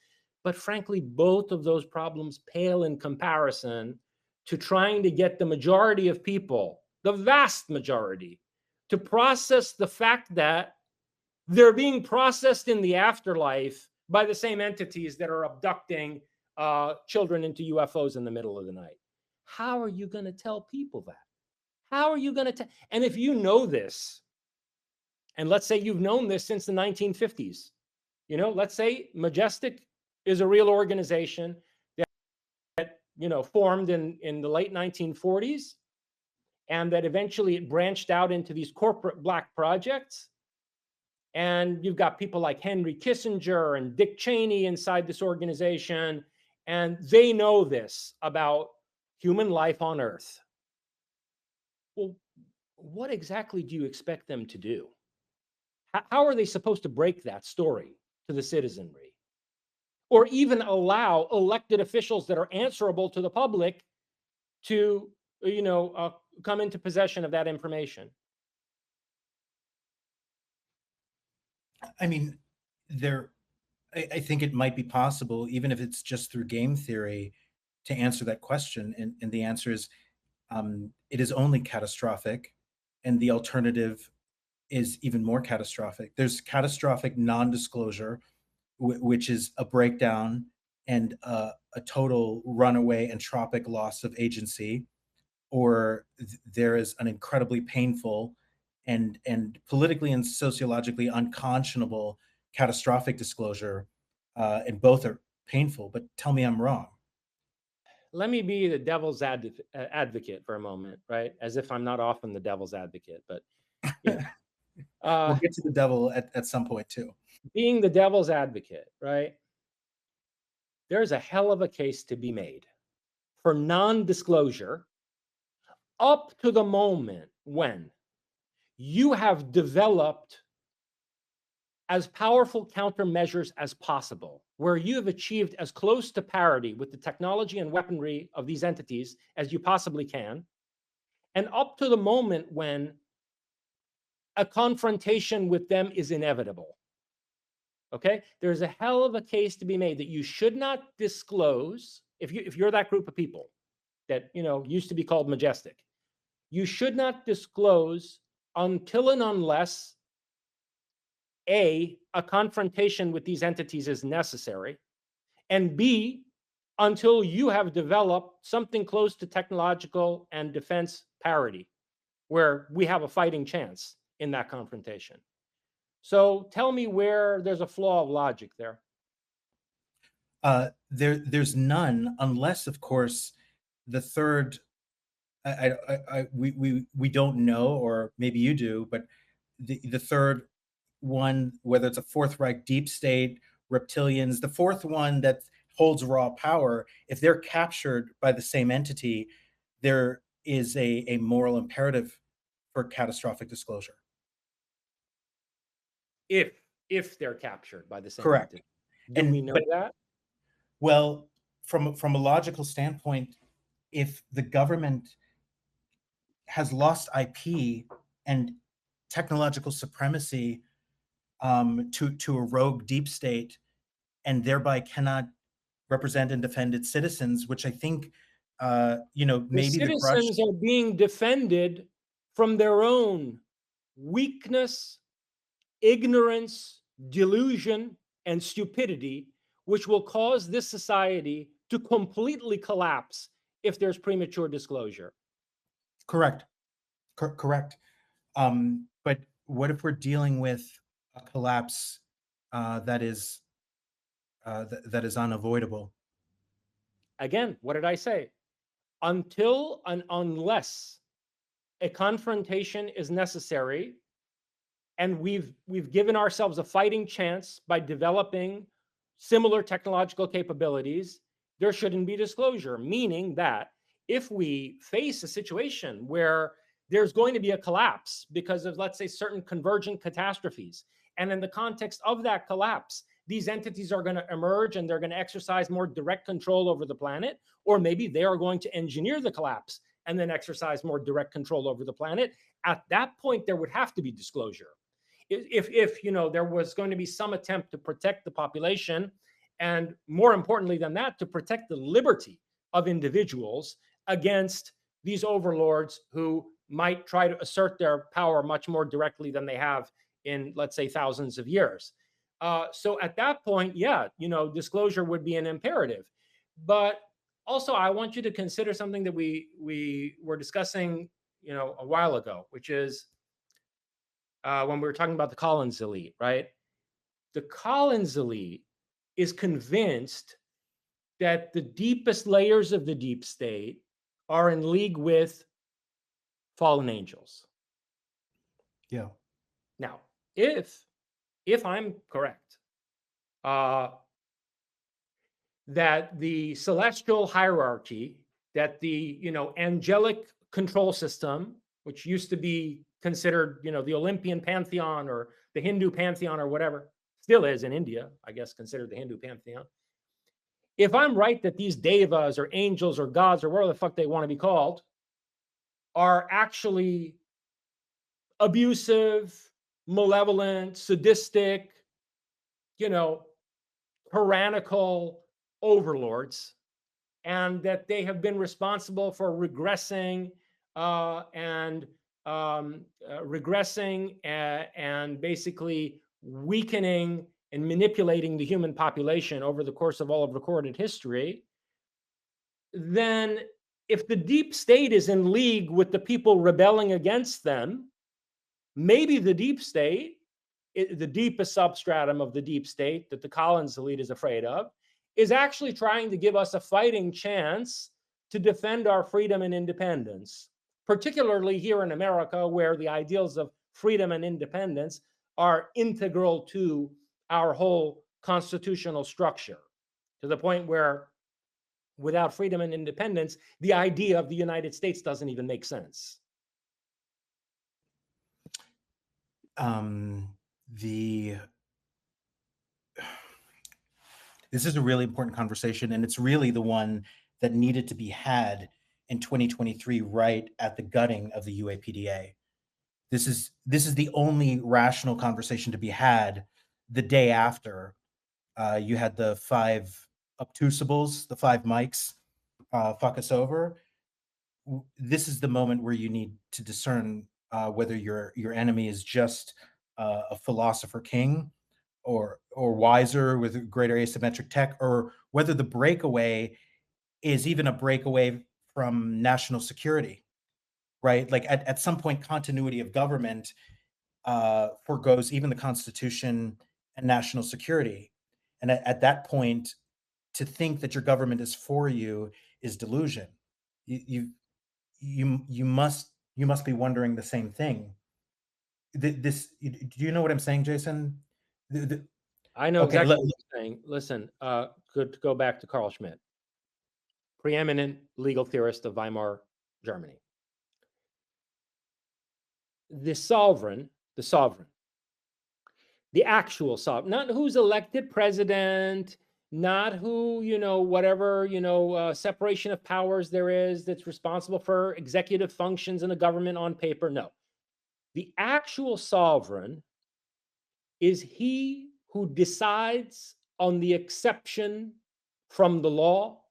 But frankly, both of those problems pale in comparison to trying to get the majority of people, the vast majority, to process the fact that they're being processed in the afterlife by the same entities that are abducting children into UFOs in the middle of the night. How are you going to tell people that? How are you going to tell? And if you know this, and let's say you've known this since the 1950s, let's say Majestic is a real organization that formed in the late 1940s, and that eventually it branched out into these corporate black projects. And you've got people like Henry Kissinger and Dick Cheney inside this organization, and they know this about human life on Earth. Well, what exactly do you expect them to do? How are they supposed to break that story to the citizenry? Or even allow elected officials that are answerable to the public to, come into possession of that information? I mean, I think it might be possible, even if it's just through game theory, to answer that question. And the answer is, it is only catastrophic, and the alternative is even more catastrophic. There's catastrophic non-disclosure, which is a breakdown and a total runaway entropic loss of agency, or there is an incredibly painful and politically and sociologically unconscionable catastrophic disclosure, and both are painful. But tell me I'm wrong. Let me be the devil's advocate for a moment, right? As if I'm not often the devil's advocate, but We'll get to the devil at some point too. Being the devil's advocate, right? There's a hell of a case to be made for non-disclosure up to the moment when you have developed as powerful countermeasures as possible, where you have achieved as close to parity with the technology and weaponry of these entities as you possibly can, and up to the moment when a confrontation with them is inevitable. Okay, there's a hell of a case to be made that you should not disclose. If you're that group of people that used to be called Majestic, you should not disclose until and unless A, a confrontation with these entities is necessary, and B, until you have developed something close to technological and defense parity, where we have a fighting chance in that confrontation. So tell me where there's a flaw of logic there. There's none, unless, of course, the third. We don't know, or maybe you do, but the third one, whether it's a Fourth Reich deep state, reptilians, the fourth one that holds raw power, if they're captured by the same entity, there is a moral imperative for catastrophic disclosure. If they're captured by the same Correct. entity. Do we know that? Well, from a logical standpoint, if the government has lost IP and technological supremacy to a rogue deep state, and thereby cannot represent and defend its citizens, which I think, maybe the citizens are being defended from their own weakness, ignorance, delusion, and stupidity, which will cause this society to completely collapse if there's premature disclosure. Correct. Correct. But what if we're dealing with a collapse that is unavoidable? Again, what did I say? Until and unless a confrontation is necessary, and we've given ourselves a fighting chance by developing similar technological capabilities, there shouldn't be disclosure, meaning that if we face a situation where there's going to be a collapse because of, let's say, certain convergent catastrophes, and in the context of that collapse, these entities are going to emerge and they're going to exercise more direct control over the planet, or maybe they are going to engineer the collapse and then exercise more direct control over the planet. At that point, there would have to be disclosure. If there was going to be some attempt to protect the population, and more importantly than that, to protect the liberty of individuals against these overlords who might try to assert their power much more directly than they have in, let's say, thousands of years. So at that point, yeah, disclosure would be an imperative. But also, I want you to consider something that we were discussing, a while ago, which is when we were talking about the Collins elite, right? The Collins elite is convinced that the deepest layers of the deep state are in league with fallen angels. Yeah. Now, if I'm correct, that the celestial hierarchy, that the angelic control system, which used to be considered the Olympian pantheon or the Hindu pantheon or whatever, still is in India, I guess, considered the Hindu pantheon. If I'm right that these devas or angels or gods or whatever the fuck they want to be called are actually abusive, malevolent, sadistic, tyrannical overlords, and that they have been responsible for regressing and basically weakening and manipulating the human population over the course of all of recorded history, then if the deep state is in league with the people rebelling against them, maybe the deep state, the deepest substratum of the deep state that the Collins elite is afraid of, is actually trying to give us a fighting chance to defend our freedom and independence, particularly here in America, where the ideals of freedom and independence are integral to our whole constitutional structure, to the point where without freedom and independence, the idea of the United States doesn't even make sense. This is a really important conversation, and it's really the one that needed to be had in 2023, right at the gutting of the UAPDA. This is the only rational conversation to be had the day after you had the 5 obtusables, the 5 mics fuck us over. This is the moment where you need to discern whether your enemy is just a philosopher king, or wiser with greater asymmetric tech, or whether the breakaway is even a breakaway from national security, right? Like at some point, continuity of government forgoes even the Constitution and national security. And at that point, to think that your government is for you is delusion. You you must be wondering the same thing. This, do you know what I'm saying, Jason? I know Okay, exactly what you're saying. Listen, good to go back to Carl Schmitt, preeminent legal theorist of Weimar Germany. The sovereign, the actual sovereign, not who's elected president, not who, whatever, separation of powers there is that's responsible for executive functions in a government on paper. No. The actual sovereign is he who decides on the exception from the law,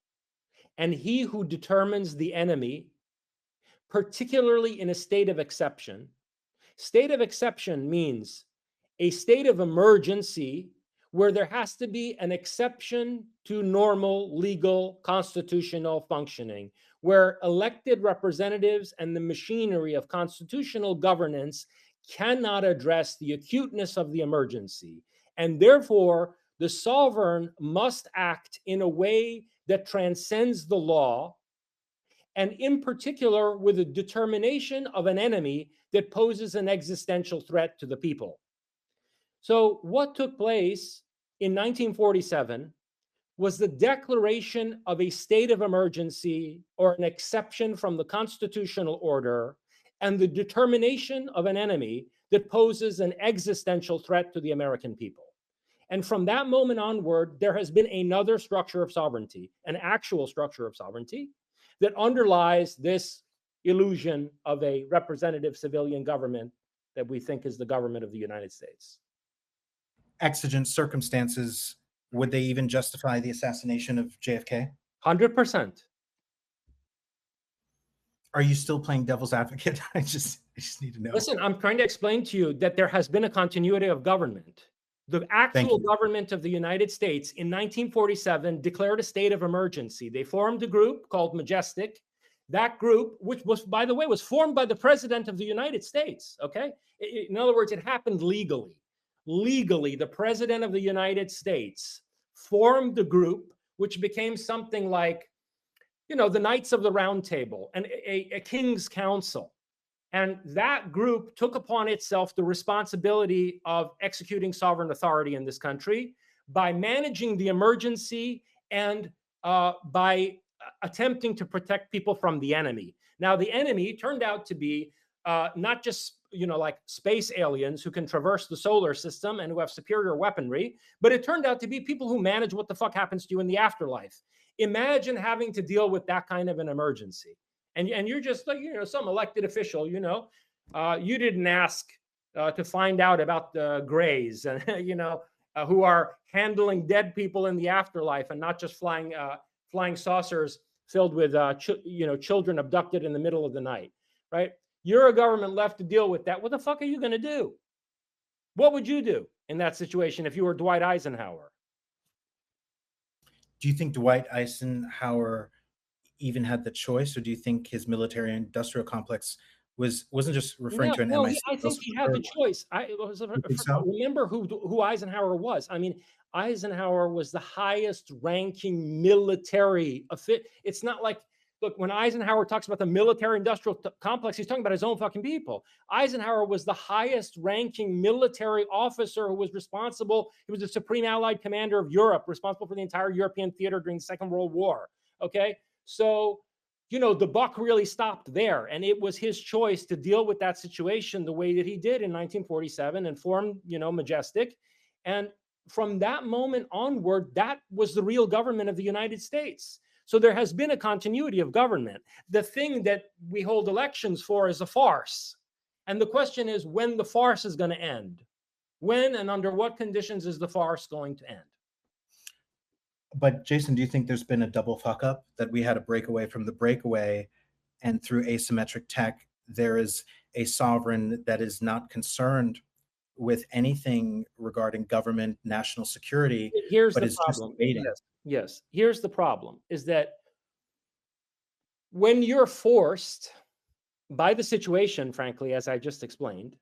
and he who determines the enemy, particularly in a state of exception. State of exception means a state of emergency where there has to be an exception to normal, legal, constitutional functioning, where elected representatives and the machinery of constitutional governance cannot address the acuteness of the emergency. And therefore, the sovereign must act in a way that transcends the law, and in particular with a determination of an enemy that poses an existential threat to the people. So what took place in 1947 was the declaration of a state of emergency or an exception from the constitutional order, and the determination of an enemy that poses an existential threat to the American people. And from that moment onward, there has been another structure of sovereignty, an actual structure of sovereignty, that underlies this illusion of a representative civilian government that we think is the government of the United States. Exigent circumstances, would they even justify the assassination of JFK? 100%. Are you still playing devil's advocate? I just need to know. Listen, I'm trying to explain to you that there has been a continuity of government. The actual government of the United States in 1947 declared a state of emergency. They formed a group called Majestic. That group, which was, by the way, was formed by the President of the United States, okay? In other words, it happened legally. Legally, the President of the United States formed the group, which became something like, the Knights of the Round Table and a King's Council. And that group took upon itself the responsibility of executing sovereign authority in this country by managing the emergency and by attempting to protect people from the enemy. Now, the enemy turned out to be not just, like space aliens who can traverse the solar system and who have superior weaponry, but it turned out to be people who manage what the fuck happens to you in the afterlife. Imagine having to deal with that kind of an emergency. And you're just like, some elected official, you didn't ask to find out about the Greys and, who are handling dead people in the afterlife and not just flying saucers filled with, children abducted in the middle of the night, right? You're a government left to deal with that. What the fuck are you going to do? What would you do in that situation if you were Dwight Eisenhower? Do you think Dwight Eisenhower even had the choice, or do you think his military industrial complex wasn't just referring to an MI6? I think he had the choice. Remember who Eisenhower was. I mean, Eisenhower was the highest ranking military official. It's not like, look, when Eisenhower talks about the military industrial complex, he's talking about his own fucking people. Eisenhower was the highest ranking military officer who was responsible. He was the Supreme Allied Commander of Europe, responsible for the entire European theater during the Second World War. Okay. So, the buck really stopped there. And it was his choice to deal with that situation the way that he did in 1947 and formed, Majestic. And from that moment onward, that was the real government of the United States. So there has been a continuity of government. The thing that we hold elections for is a farce. And the question is when the farce is going to end. When and under what conditions is the farce going to end? But Jason, do you think there's been a double fuck up, that we had a breakaway from the breakaway, and through asymmetric tech, there is a sovereign that is not concerned with anything regarding government, national security, Here's but the is just problem. waiting. Yes. Here's the problem is that when you're forced by the situation, frankly, as I just explained,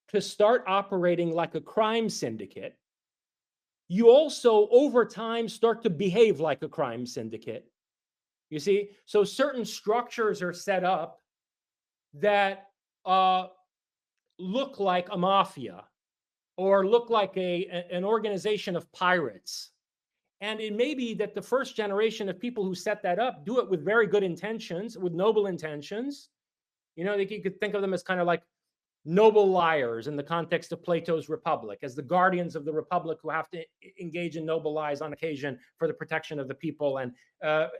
to start operating like a crime syndicate, you also over time start to behave like a crime syndicate. You see, so certain structures are set up that look like a mafia or look like an organization of pirates. And it may be that the first generation of people who set that up do it with very good intentions, with noble intentions. You know, you could think of them as kind of like noble liars in the context of Plato's Republic, as the guardians of the Republic who have to engage in noble lies on occasion for the protection of the people, and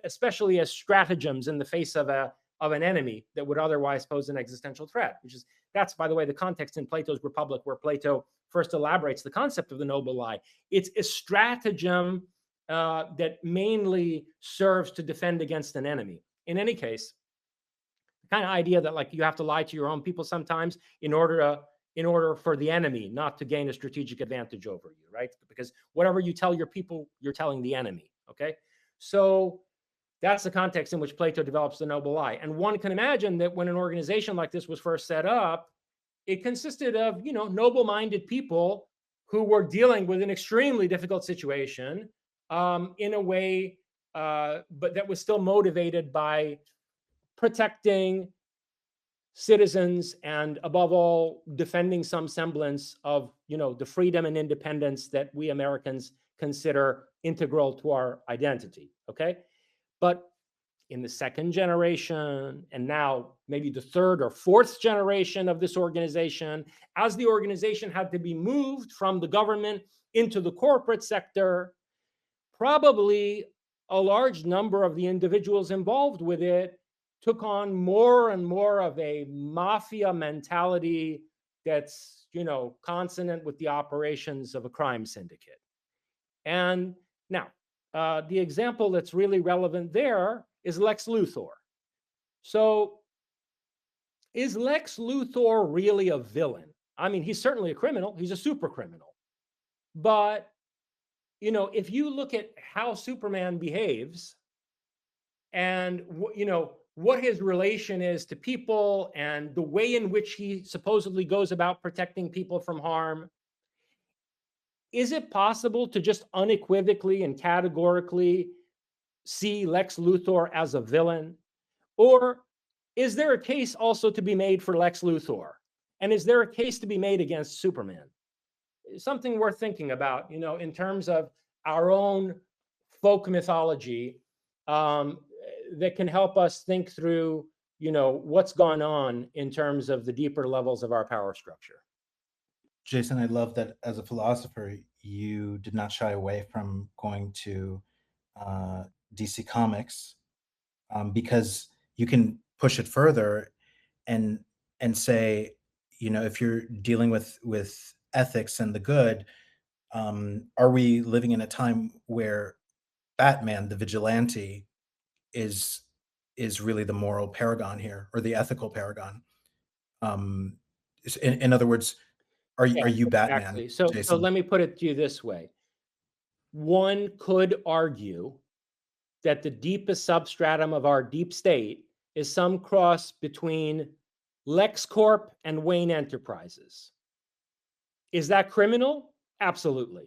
especially as stratagems in the face of an enemy that would otherwise pose an existential threat. That's, by the way, the context in Plato's Republic where Plato first elaborates the concept of the noble lie. It's a stratagem that mainly serves to defend against an enemy. In any case, kind of idea that like you have to lie to your own people sometimes in order for the enemy not to gain a strategic advantage over you, right? Because whatever you tell your people, you're telling the enemy. Okay, so that's the context in which Plato develops the noble lie. And one can imagine that when an organization like this was first set up, it consisted of, you know, noble-minded people who were dealing with an extremely difficult situation in a way, but that was still motivated by protecting citizens and, above all, defending some semblance of, you know, the freedom and independence that we Americans consider integral to our identity. Okay, but in the second generation, and now maybe the third or fourth generation of this organization, as the organization had to be moved from the government into the corporate sector, probably a large number of the individuals involved with it took on more and more of a mafia mentality that's, you know, consonant with the operations of a crime syndicate. And now, the example that's really relevant there is Lex Luthor. So, is Lex Luthor really a villain? I mean, he's certainly a criminal. He's a super criminal. But, you know, if you look at how Superman behaves and, you know, what his relation is to people and the way in which he supposedly goes about protecting people from harm, is it possible to just unequivocally and categorically see Lex Luthor as a villain? Or is there a case also to be made for Lex Luthor? And is there a case to be made against Superman? Something worth thinking about, you know, in terms of our own folk mythology, that can help us think through, you know, what's gone on in terms of the deeper levels of our power structure. Jason, I love that as a philosopher, you did not shy away from going to DC Comics, because you can push it further and say, you know, if you're dealing with ethics and the good, are we living in a time where Batman, the vigilante, is really the moral paragon here, or the ethical paragon? In other words, are Yeah, you Batman, exactly. So Jason? let me put it to you this way. One could argue that the deepest substratum of our deep state is some cross between LexCorp and Wayne Enterprises. Is that criminal? Absolutely.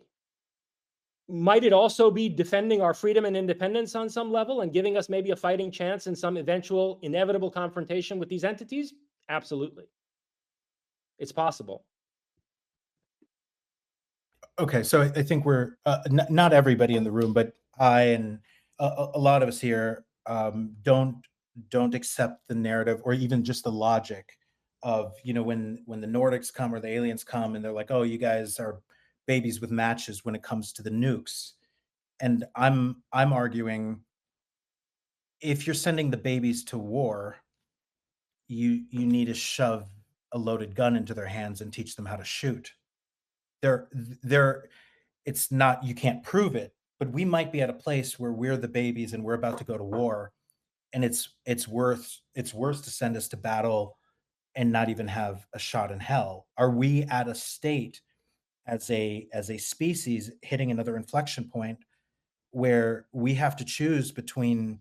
Might it also be defending our freedom and independence on some level and giving us maybe a fighting chance in some eventual inevitable confrontation with these entities? Absolutely. It's possible. Okay, so I think we're not everybody in the room, but I and a lot of us here don't accept the narrative or even just the logic of, you know, when the Nordics come or the aliens come and they're like, oh, you guys are babies with matches when it comes to the nukes. And I'm arguing, if you're sending the babies to war, you need to shove a loaded gun into their hands and teach them how to shoot. They're it's not, you can't prove it, but we might be at a place where we're the babies and we're about to go to war, and it's worse to send us to battle and not even have a shot in hell? Are we at a state as a species hitting another inflection point where we have to choose between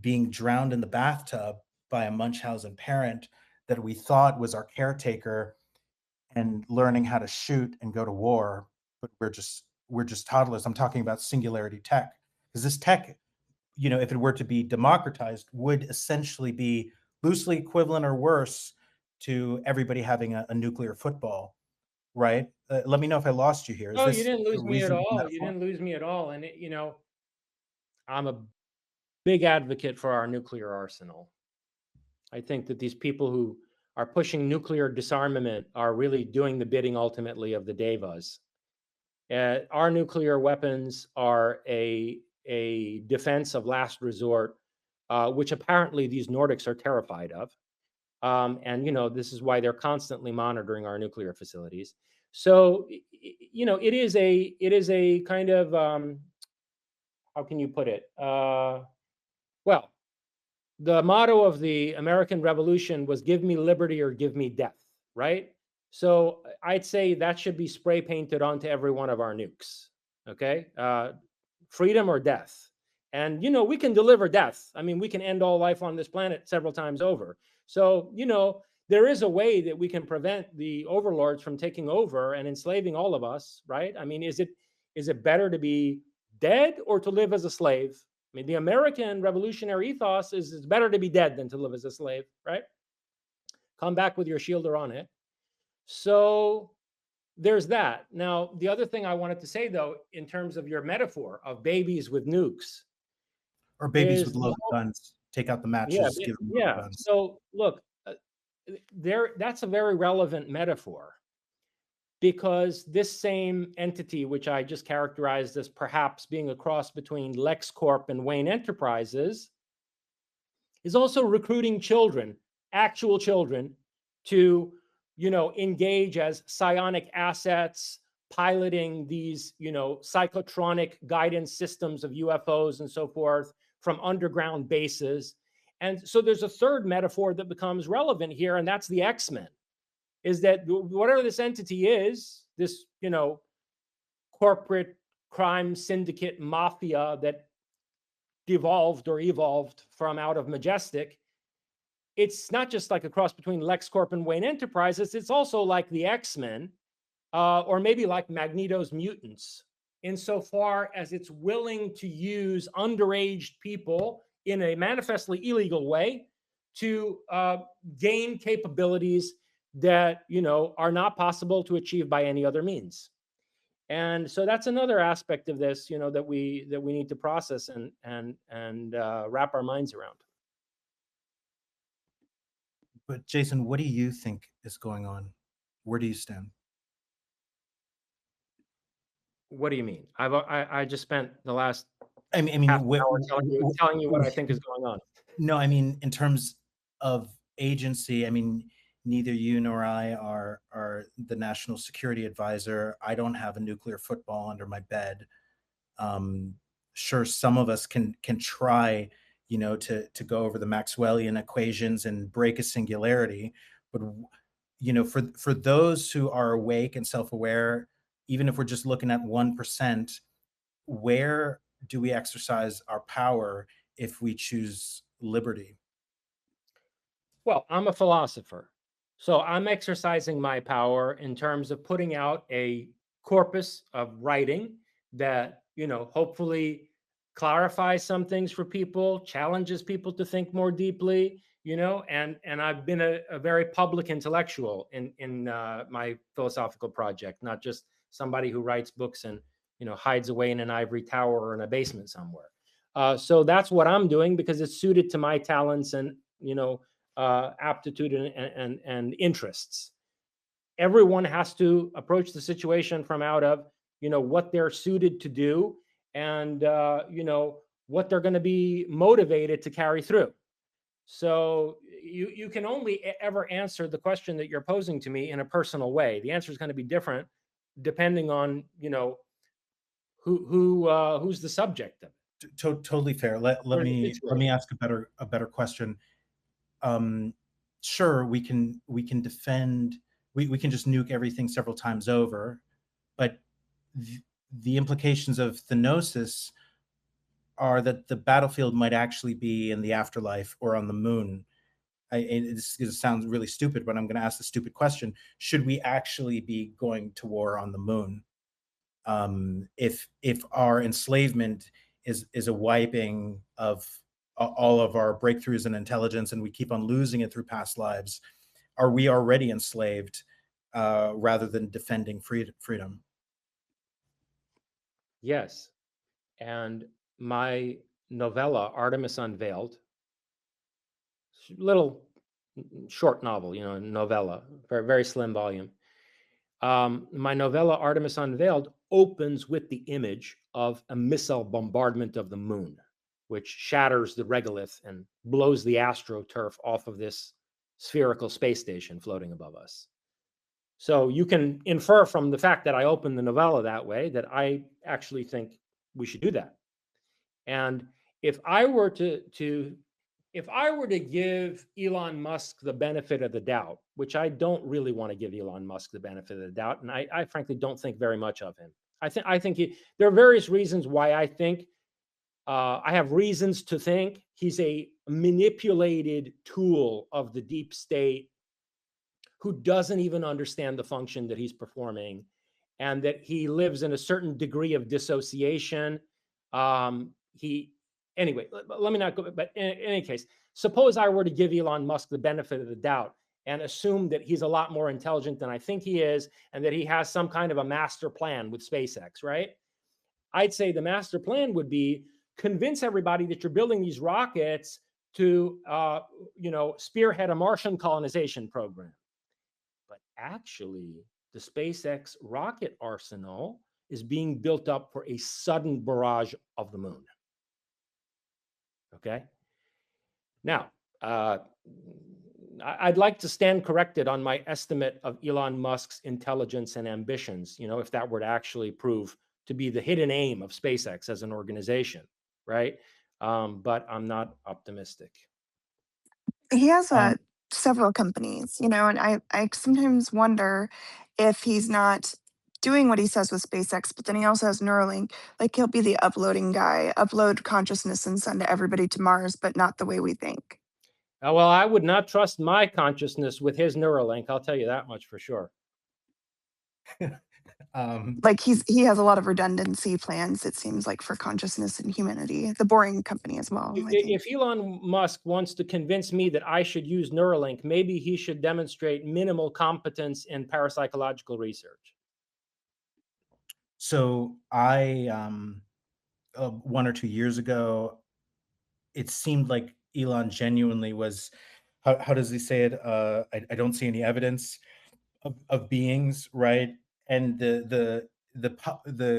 being drowned in the bathtub by a Munchausen parent that we thought was our caretaker and learning how to shoot and go to war, but we're just toddlers. I'm talking about singularity tech, because this tech, if it were to be democratized, would essentially be loosely equivalent or worse to everybody having a nuclear football, right? Let me know if I lost you here. Is Oh, you this didn't a lose me at reasonable all. You metaphor? didn't lose me at all. And I'm a big advocate for our nuclear arsenal. I think that these people who are pushing nuclear disarmament are really doing the bidding ultimately of the devas. Our nuclear weapons are a defense of last resort, which apparently these Nordics are terrified of. And this is why they're constantly monitoring our nuclear facilities. So it is a kind of how can you put it? Well, the motto of the American Revolution was "Give me liberty or give me death," right? So I'd say that should be spray painted onto every one of our nukes. Okay, freedom or death. And we can deliver death. I mean, we can end all life on this planet several times over. So there is a way that we can prevent the overlords from taking over and enslaving all of us, right? I mean, is it better to be dead or to live as a slave? I mean, the American revolutionary ethos is it's better to be dead than to live as a slave, right? Come back with your shielder on it. So there's that. Now, the other thing I wanted to say, though, in terms of your metaphor of babies with nukes, Or babies with is loaded guns? Take out the matches, give them loaded yeah. guns. So look, that's a very relevant metaphor, because this same entity, which I just characterized as perhaps being a cross between LexCorp and Wayne Enterprises, is also recruiting children, actual children, to engage as psionic assets, piloting these psychotronic guidance systems of UFOs and so forth from underground bases. And so there's a third metaphor that becomes relevant here, and that's the X-Men. Is that whatever this entity is, this corporate crime syndicate mafia that devolved or evolved from out of Majestic, it's not just like a cross between LexCorp and Wayne Enterprises. It's also like the X-Men, or maybe like Magneto's mutants, insofar as it's willing to use underage people in a manifestly illegal way to gain capabilities that are not possible to achieve by any other means. And so that's another aspect of this, that we need to process and wrap our minds around. But Jason, what do you think is going on? Where do you stand? What do you mean? I just spent the last I mean, half an hour telling you what I think is going on. No, I mean, in terms of agency, I mean, neither you nor I are the national security advisor. I don't have a nuclear football under my bed. Sure, some of us can try, to go over the Maxwellian equations and break a singularity, but for those who are awake and self-aware, even if we're just looking at 1%, where do we exercise our power if we choose liberty? Well, I'm a philosopher, so I'm exercising my power in terms of putting out a corpus of writing that, hopefully clarifies some things for people, challenges people to think more deeply, and I've been a very public intellectual in my philosophical project, not just somebody who writes books and, hides away in an ivory tower or in a basement somewhere. So that's what I'm doing because it's suited to my talents and, aptitude and interests. Everyone has to approach the situation from out of what they're suited to do and what they're going to be motivated to carry through. So you can only ever answer the question that you're posing to me in a personal way. The answer is going to be different depending on who's the subject of it. Totally fair. Let me ask a better question. sure, we can defend, we can just nuke everything several times over, but the implications of Thanosis are that the battlefield might actually be in the afterlife or on the moon. This sounds really stupid, but I'm going to ask the stupid question: should we actually be going to war on the moon? If our enslavement is a wiping of all of our breakthroughs in intelligence, and we keep on losing it through past lives, are we already enslaved rather than defending freedom? Yes. And my novella, Artemis Unveiled, little short novel, novella, very, very slim volume. My novella, Artemis Unveiled, opens with the image of a missile bombardment of the moon, which shatters the regolith and blows the astroturf off of this spherical space station floating above us. So you can infer from the fact that I opened the novella that way that I actually think we should do that. And if I were to give Elon Musk the benefit of the doubt, which I don't really want to give Elon Musk the benefit of the doubt, and I frankly don't think very much of him. I think there are various reasons why I think I have reasons to think he's a manipulated tool of the deep state who doesn't even understand the function that he's performing, and that he lives in a certain degree of dissociation. Anyway, let me not go, but in any case, suppose I were to give Elon Musk the benefit of the doubt and assume that he's a lot more intelligent than I think he is, and that he has some kind of a master plan with SpaceX, right? I'd say the master plan would be convince everybody that you're building these rockets to, spearhead a Martian colonization program. But actually, the SpaceX rocket arsenal is being built up for a sudden barrage of the moon. Okay. Now, I'd like to stand corrected on my estimate of Elon Musk's intelligence and ambitions, if that were to actually prove to be the hidden aim of SpaceX as an organization, right? But I'm not optimistic. He has Um, several companies, and I sometimes wonder if he's not doing what he says with SpaceX, but then he also has Neuralink. Like he'll be the uploading guy, upload consciousness and send everybody to Mars, but not the way we think. Well, I would not trust my consciousness with his Neuralink. I'll tell you that much for sure. Like he has a lot of redundancy plans, it seems like, for consciousness and humanity. The Boring Company as well, I think. If Elon Musk wants to convince me that I should use Neuralink, maybe he should demonstrate minimal competence in parapsychological research. so I 1 or 2 years ago, it seemed like Elon genuinely was, how does he say it? I don't see any evidence of beings, right? And the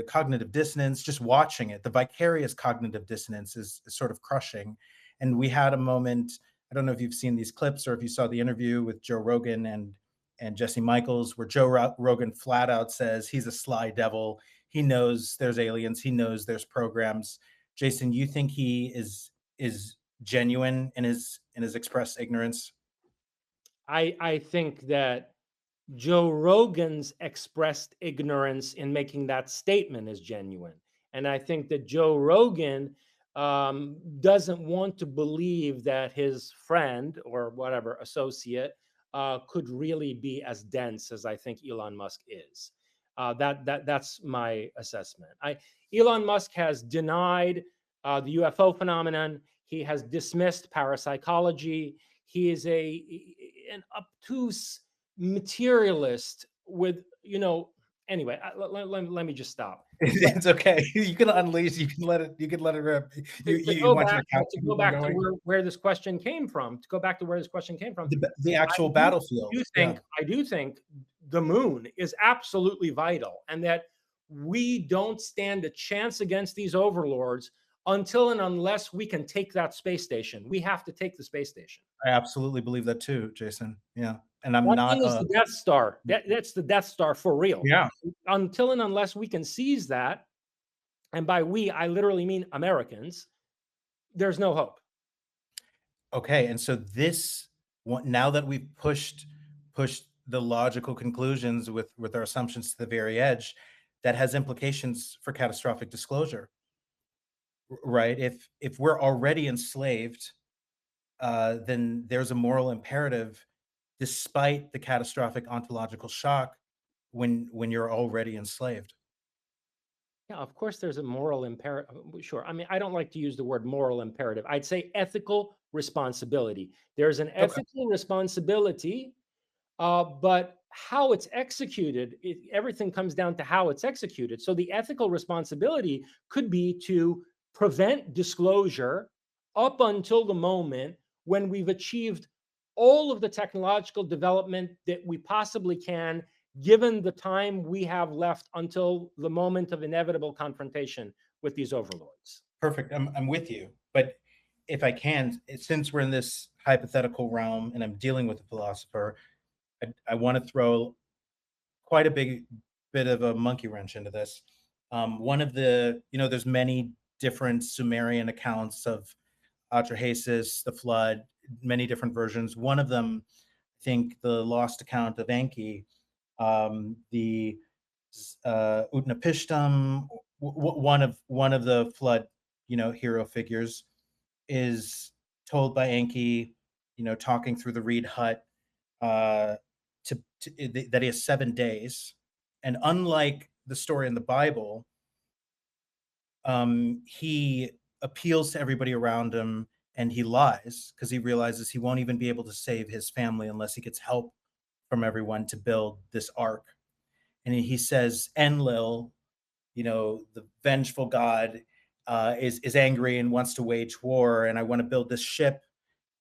cognitive dissonance, just watching it, the vicarious cognitive dissonance is sort of crushing. And we had a moment, I don't know if you've seen these clips or if you saw the interview with Joe Rogan and Jesse Michaels, where Joe Rogan flat out says he's a sly devil. He knows there's aliens. He knows there's programs. Jason, you think he is genuine in his expressed ignorance? I think that Joe Rogan's expressed ignorance in making that statement is genuine. And I think that Joe Rogan doesn't want to believe that his friend or whatever associate could really be as dense as I think Elon Musk is. That's my assessment. Elon Musk has denied the UFO phenomenon. He has dismissed parapsychology. He is an obtuse materialist with, anyway, let me just stop. It's okay. You can unleash. You can let it rip. You To want your go back to where this question came from. To go back to where this question came from. the actual battlefield. I do think the moon is absolutely vital, and that we don't stand a chance against these overlords until and unless we can take that space station. We have to take the space station. I absolutely believe that too, Jason. Yeah, and I'm That not. thing is the Death Star. That's the Death Star for real. Yeah. Until and unless we can seize that, and by we, I literally mean Americans, there's no hope. Okay, and so this Now that we've pushed the logical conclusions with our assumptions to the very edge, that has implications for catastrophic disclosure, right? If we're already enslaved, then there's a moral imperative, despite the catastrophic ontological shock, when you're already enslaved. Yeah, of course, there's a moral imperative. Sure. I mean, I don't like to use the word moral imperative. I'd say ethical responsibility. There's an Okay. ethical responsibility, but how it's executed, everything comes down to how it's executed. So the ethical responsibility could be to prevent disclosure up until the moment when we've achieved all of the technological development that we possibly can, given the time we have left until the moment of inevitable confrontation with these overlords. Perfect. I'm with you. But if I can, since we're in this hypothetical realm and I'm dealing with a philosopher, I want to throw quite a big bit of a monkey wrench into this. One of the, there's many different Sumerian accounts of Atrahasis, the flood, many different versions. One of them, I think, the lost account of Enki, the Utnapishtim, one of the flood, hero figures, is told by Enki, talking through the reed hut, uh, that he has 7 days, and unlike the story in the Bible, he appeals to everybody around him and he lies because he realizes he won't even be able to save his family unless he gets help from everyone to build this ark. And he says, Enlil, the vengeful god, is angry and wants to wage war, and I want to build this ship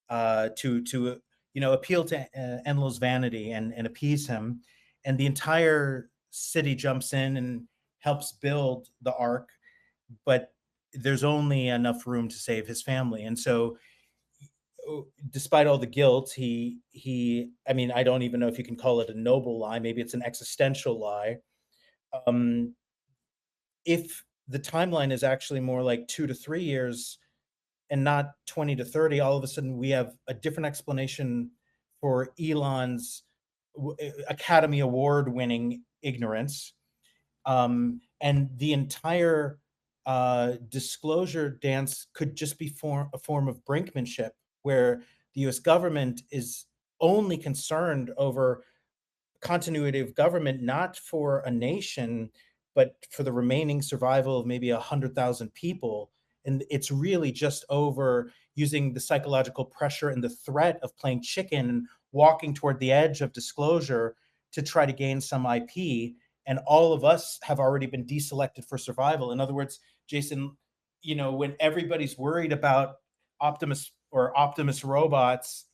to appeal to Enlil's vanity and appease him. And the entire city jumps in and helps build the ark, but there's only enough room to save his family. And so, despite all the guilt, I mean, I don't even know if you can call it a noble lie. Maybe it's an existential lie. Um, if the timeline is actually more like 2 to 3 years and not 20 to 30, all of a sudden we have a different explanation for Elon's Academy Award winning ignorance. And the entire disclosure dance could just be a form of brinkmanship, where the US government is only concerned over continuity of government, not for a nation, but for the remaining survival of maybe 100,000 people. And it's really just over using the psychological pressure and the threat of playing chicken and walking toward the edge of disclosure to try to gain some IP. And all of us have already been deselected for survival. In other words, Jason, when everybody's worried about Optimus robots,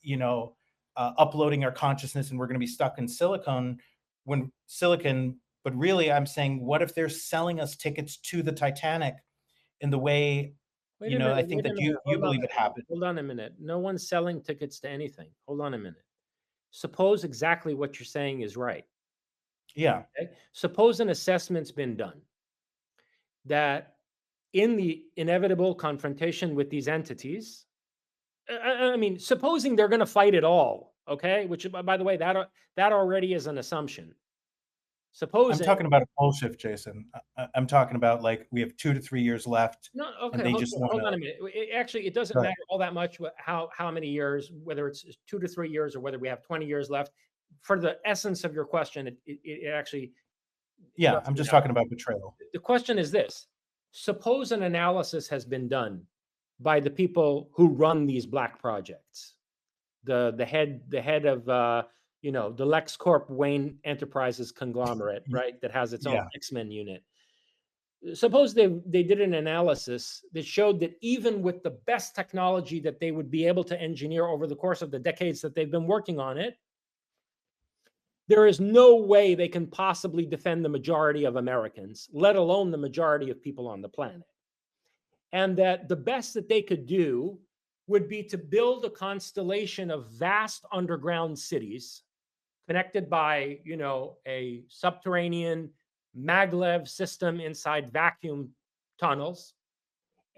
uploading our consciousness and we're going to be stuck in silicon. But really, I'm saying, what if they're selling us tickets to the Titanic in the way, Wait a minute. I think Wait a that minute. you believe it happened? Hold on a minute. No one's selling tickets to anything. Hold on a minute. Suppose exactly what you're saying is right. Yeah. Okay? Suppose an assessment's been done that in the inevitable confrontation with these entities, I mean, supposing they're going to fight it all, okay? Which, by the way, that already is an assumption. I'm Supposing talking about a pole shift, Jason. I'm talking about, like, we have 2 to 3 years left no, and okay, they just want hold on to. a minute. Actually, it doesn't matter all that much how many years, whether it's 2 to 3 years or whether we have 20 years left. For the essence of your question, it actually Yeah, doesn't I'm just matter. talking about betrayal. The question is this: suppose an analysis has been done by the people who run these black projects, the head of the LexCorp Wayne Enterprises conglomerate, right? That has its own Yeah. X-Men unit. Suppose they did an analysis that showed that even with the best technology that they would be able to engineer over the course of the decades that they've been working on it, there is no way they can possibly defend the majority of Americans, let alone the majority of people on the planet. And that the best that they could do would be to build a constellation of vast underground cities connected by, a subterranean maglev system inside vacuum tunnels.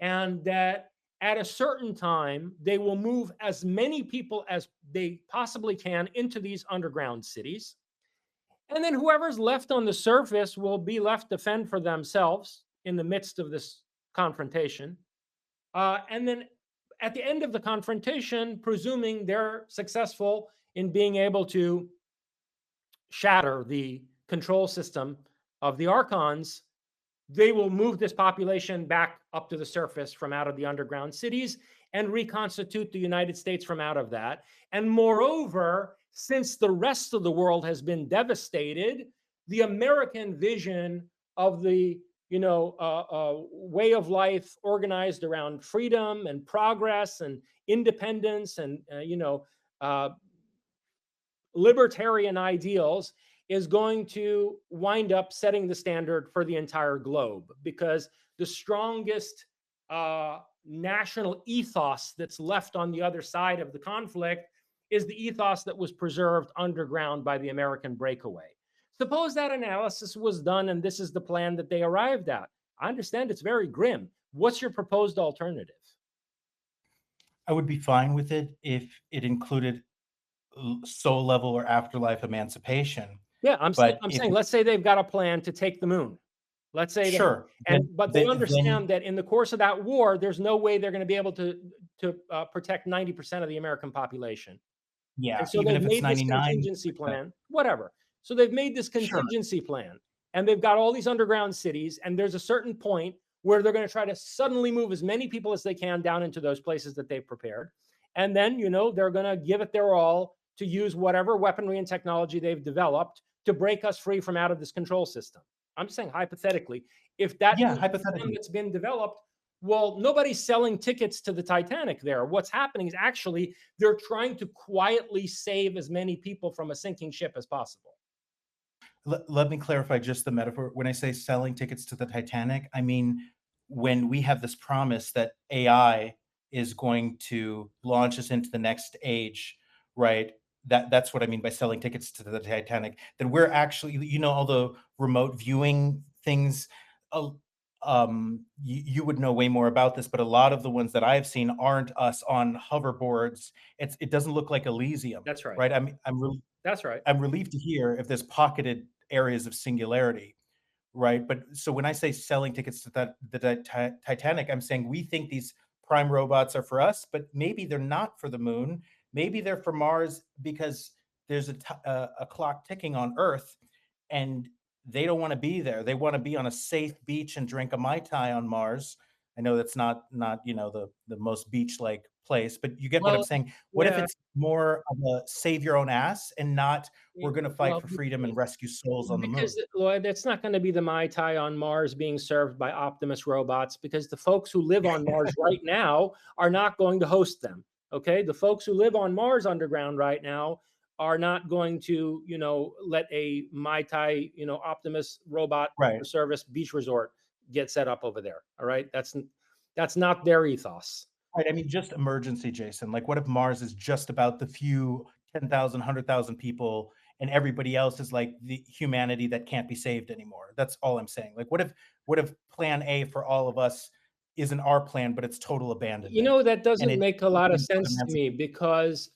And that at a certain time, they will move as many people as they possibly can into these underground cities. And then whoever's left on the surface will be left to fend for themselves in the midst of this confrontation. And then at the end of the confrontation, presuming they're successful in being able to shatter the control system of the Archons, they will move this population back up to the surface from out of the underground cities and reconstitute the United States from out of that. And moreover, since the rest of the world has been devastated, the American vision of the way of life organized around freedom and progress and independence and libertarian ideals is going to wind up setting the standard for the entire globe, because the strongest national ethos that's left on the other side of the conflict is the ethos that was preserved underground by the American breakaway. Suppose that analysis was done and this is the plan that they arrived at. I understand it's very grim. What's your proposed alternative? I would be fine with it if it included soul level or afterlife emancipation. Yeah, I'm saying, let's say they've got a plan to take the moon. Let's say sure, but they understand that in the course of that war, there's no way they're going to be able to protect 90% of the American population. Yeah, and so even they've if it's made this 99%. contingency plan, whatever. So they've made this contingency plan, and they've got all these underground cities, and there's a certain point where they're going to try to suddenly move as many people as they can down into those places that they've prepared. And then, they're going to give it their all to use whatever weaponry and technology they've developed to break us free from out of this control system. I'm just saying, hypothetically, if that hypothetically that's been developed, well, nobody's selling tickets to the Titanic there. What's happening is actually they're trying to quietly save as many people from a sinking ship as possible. Let me clarify just the metaphor. When I say selling tickets to the Titanic, I mean when we have this promise that AI is going to launch us into the next age, right? That's what I mean by selling tickets to the Titanic. That we're actually, all the remote viewing things. You would know way more about this, but a lot of the ones that I've seen aren't us on hoverboards. It doesn't look like Elysium. That's right. Right. That's right. I'm relieved to hear if there's pocketed areas of singularity, right? But so when I say selling tickets to the Titanic, I'm saying we think these prime robots are for us, but maybe they're not for the moon. Maybe they're for Mars because there's a clock ticking on Earth, and they don't want to be there. They want to be on a safe beach and drink a Mai Tai on Mars. I know that's not the most beach-like place, but you get what I'm saying. What if it's more of a save your own ass and not we're going to fight for freedom and rescue souls on the moon? Because, Lloyd, it's not going to be the Mai Tai on Mars being served by Optimus robots, because the folks who live on Mars right now are not going to host them. Okay, the folks who live on Mars underground right now are not going to, let a Mai Tai, Optimus robot service beach resort get set up over there. All right, that's not their ethos. Right. I mean, just emergency, Jason. Like, what if Mars is just about the few 10,000, 100,000 people, and everybody else is like the humanity that can't be saved anymore? That's all I'm saying. Like, what if plan A for all of us isn't our plan, but it's total abandonment? That doesn't make a lot of sense to me, because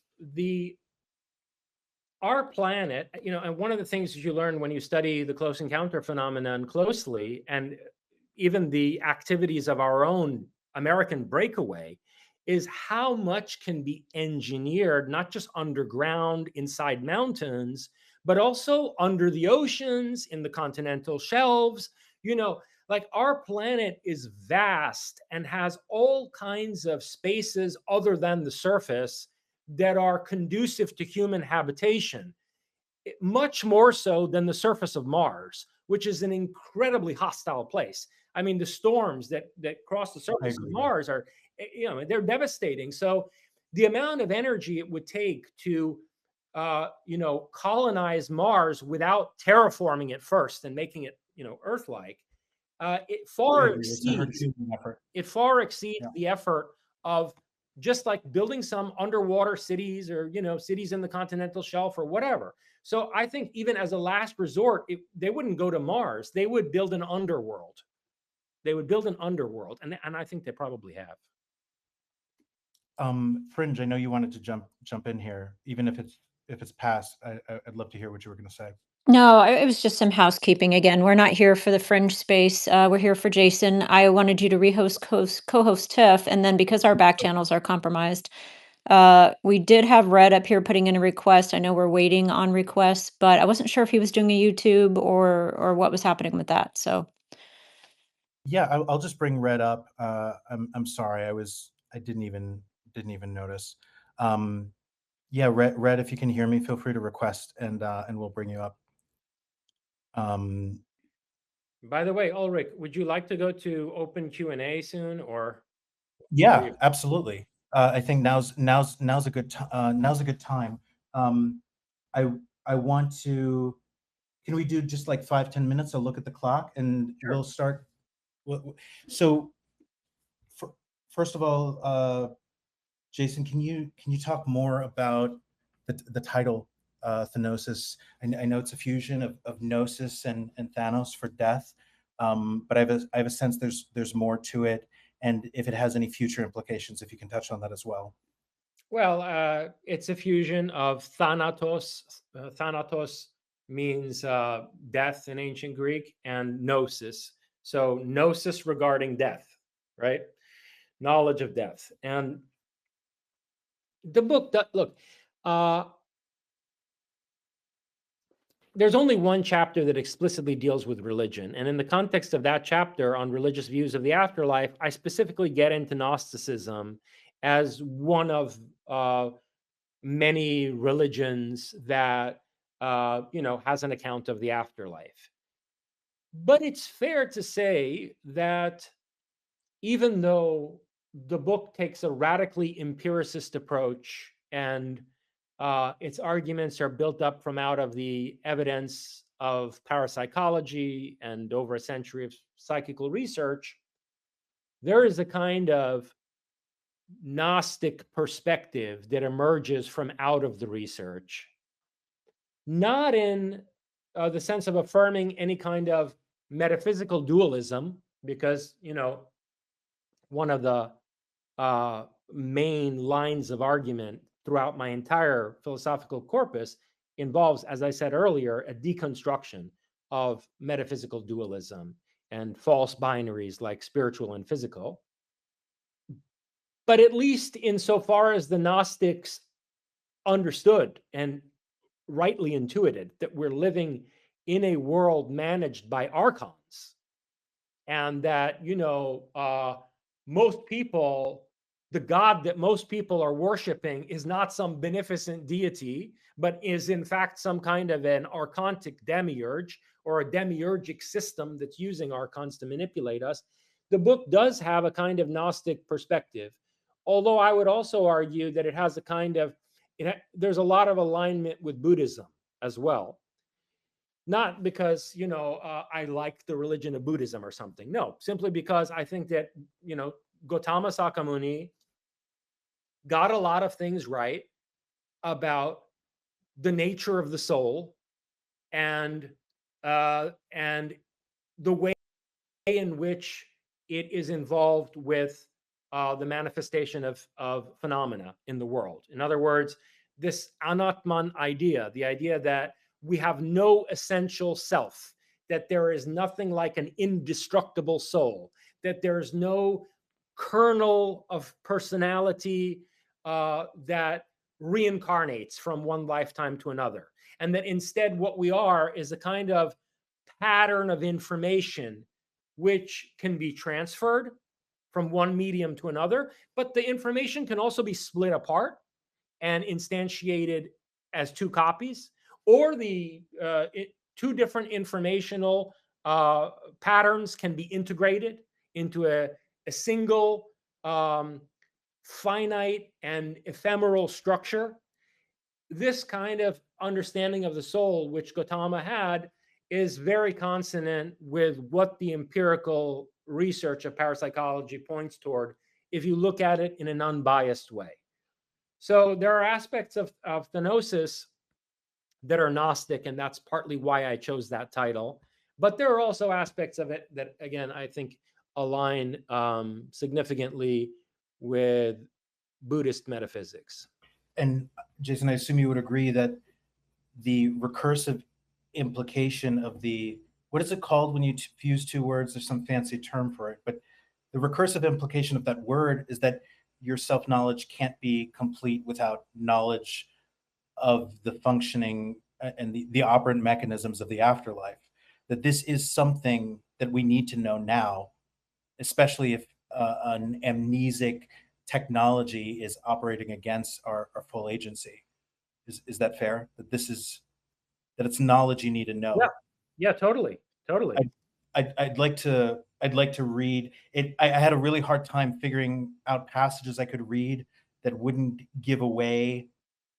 our planet, and one of the things you learn when you study the close encounter phenomenon closely, and even the activities of our own American breakaway, is how much can be engineered, not just underground inside mountains, but also under the oceans, in the continental shelves. Like, our planet is vast and has all kinds of spaces other than the surface that are conducive to human habitation, much more so than the surface of Mars, which is an incredibly hostile place. I mean, the storms that cross the surface of Mars are, they're devastating. So the amount of energy it would take to, colonize Mars without terraforming it first and making it, Earth-like, it far exceeds the effort of just like building some underwater cities, or cities in the continental shelf or whatever. So I think even as a last resort, they wouldn't go to Mars. They would build an underworld. And I think they probably have. Fringe, I know you wanted to jump in here, even if it's past. I'd love to hear what you were going to say. No, it was just some housekeeping. Again, we're not here for the fringe space. We're here for Jason. I wanted you to co-host Tiff, and then because our back channels are compromised, we did have Red up here putting in a request. I know we're waiting on requests, but I wasn't sure if he was doing a YouTube or what was happening with that. So Yeah, I'll just bring Red up. I'm sorry, I didn't even notice. Yeah, Red, if you can hear me, feel free to request, and we'll bring you up. By the way, Ulrich, would you like to go to open Q&A soon, or? Yeah, absolutely. I think now's a good time. I want to. Can we do just like 5-10 minutes? I'll look at the clock and Sure. we'll start. So, first of all, Jason, can you talk more about the title, Thanosis? I know it's a fusion of Gnosis and Thanos for death, but I have a sense there's more to it, and if it has any future implications, if you can touch on that as well. Well, it's a fusion of Thanatos. Thanatos means death in ancient Greek, and gnosis. So gnosis regarding death, right? Knowledge of death. And the book, look, there's only one chapter that explicitly deals with religion. And in the context of that chapter on religious views of the afterlife, I specifically get into Gnosticism as one of many religions that has an account of the afterlife. But it's fair to say that even though the book takes a radically empiricist approach and its arguments are built up from out of the evidence of parapsychology and over a century of psychical research, there is a kind of Gnostic perspective that emerges from out of the research, not in the sense of affirming any kind of metaphysical dualism, because, one of the main lines of argument throughout my entire philosophical corpus involves, as I said earlier, a deconstruction of metaphysical dualism and false binaries like spiritual and physical. But at least insofar as the Gnostics understood and rightly intuited that we're living in a world managed by Archons, and that, most people, the God that most people are worshiping is not some beneficent deity, but is in fact some kind of an archontic demiurge or a demiurgic system that's using Archons to manipulate us. The book does have a kind of Gnostic perspective, although I would also argue that it has a kind of, there's a lot of alignment with Buddhism as well. Not because, I like the religion of Buddhism or something. No, simply because I think that, Gautama Sakamuni got a lot of things right about the nature of the soul and the way in which it is involved with the manifestation of phenomena in the world. In other words, this anatman idea, the idea that we have no essential self, that there is nothing like an indestructible soul, that there is no kernel of personality that reincarnates from one lifetime to another. And that instead what we are is a kind of pattern of information which can be transferred from one medium to another, but the information can also be split apart and instantiated as two copies, or the two different informational patterns can be integrated into a single finite and ephemeral structure. This kind of understanding of the soul, which Gautama had, is very consonant with what the empirical research of parapsychology points toward if you look at it in an unbiased way. So there are aspects of Thanosis that are Gnostic, and that's partly why I chose that title. But there are also aspects of it that, again, I think align significantly with Buddhist metaphysics. And Jason, I assume you would agree that the recursive implication of the, what is it called when you fuse two words? There's some fancy term for it, but the recursive implication of that word is that your self-knowledge can't be complete without knowledge of the functioning and the operant mechanisms of the afterlife. That this is something that we need to know now, especially if an amnesic technology is operating against our full agency. Is that fair? That this is, that it's knowledge you need to know. Yeah, yeah, totally. I'd like to read it. I had a really hard time figuring out passages I could read that wouldn't give away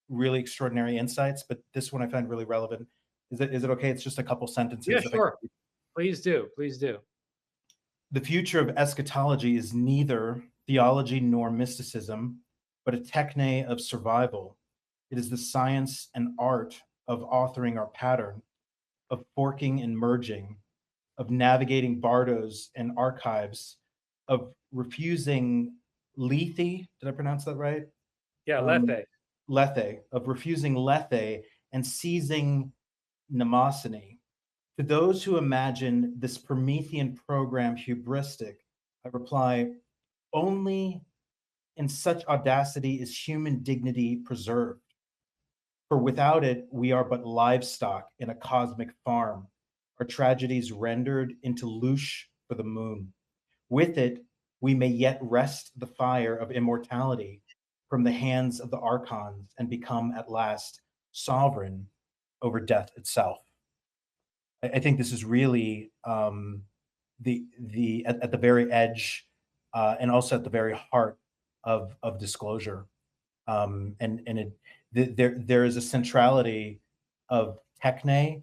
really extraordinary insights, but this one I find really relevant. Is it okay? It's just a couple sentences. Yeah, sure. Please do. The future of eschatology is neither theology nor mysticism, but a techne of survival. It is the science and art of authoring our pattern, of forking and merging, of navigating bardos and archives, of refusing lethe. Did I pronounce that right? Yeah, lethe. Lethe, of refusing lethe and seizing mnemosyne. To those who imagine this Promethean program hubristic, I reply, only in such audacity is human dignity preserved. For without it, we are but livestock in a cosmic farm, our tragedies rendered into loosh for the moon. With it, we may yet wrest the fire of immortality from the hands of the Archons and become at last sovereign over death itself. I think this is really the at the very edge and also at the very heart of disclosure. There is a centrality of techne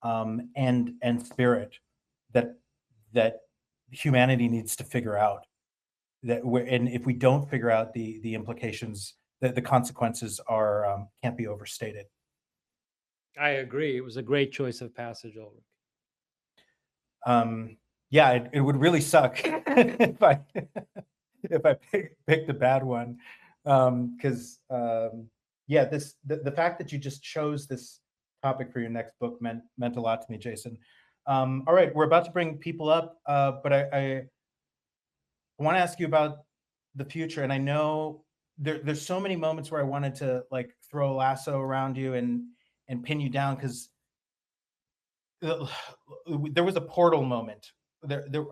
and spirit that humanity needs to figure out. And if we don't figure out the implications, the consequences are can't be overstated. I agree. It was a great choice of passage, Ulrich. Yeah, it would really suck if I picked a bad one, because yeah, the fact that you just chose this topic for your next book meant a lot to me, Jason. All right, we're about to bring people up, but I want to ask you about the future, and I know there's so many moments where I wanted to like throw a lasso around you and pin you down, because there was a portal moment.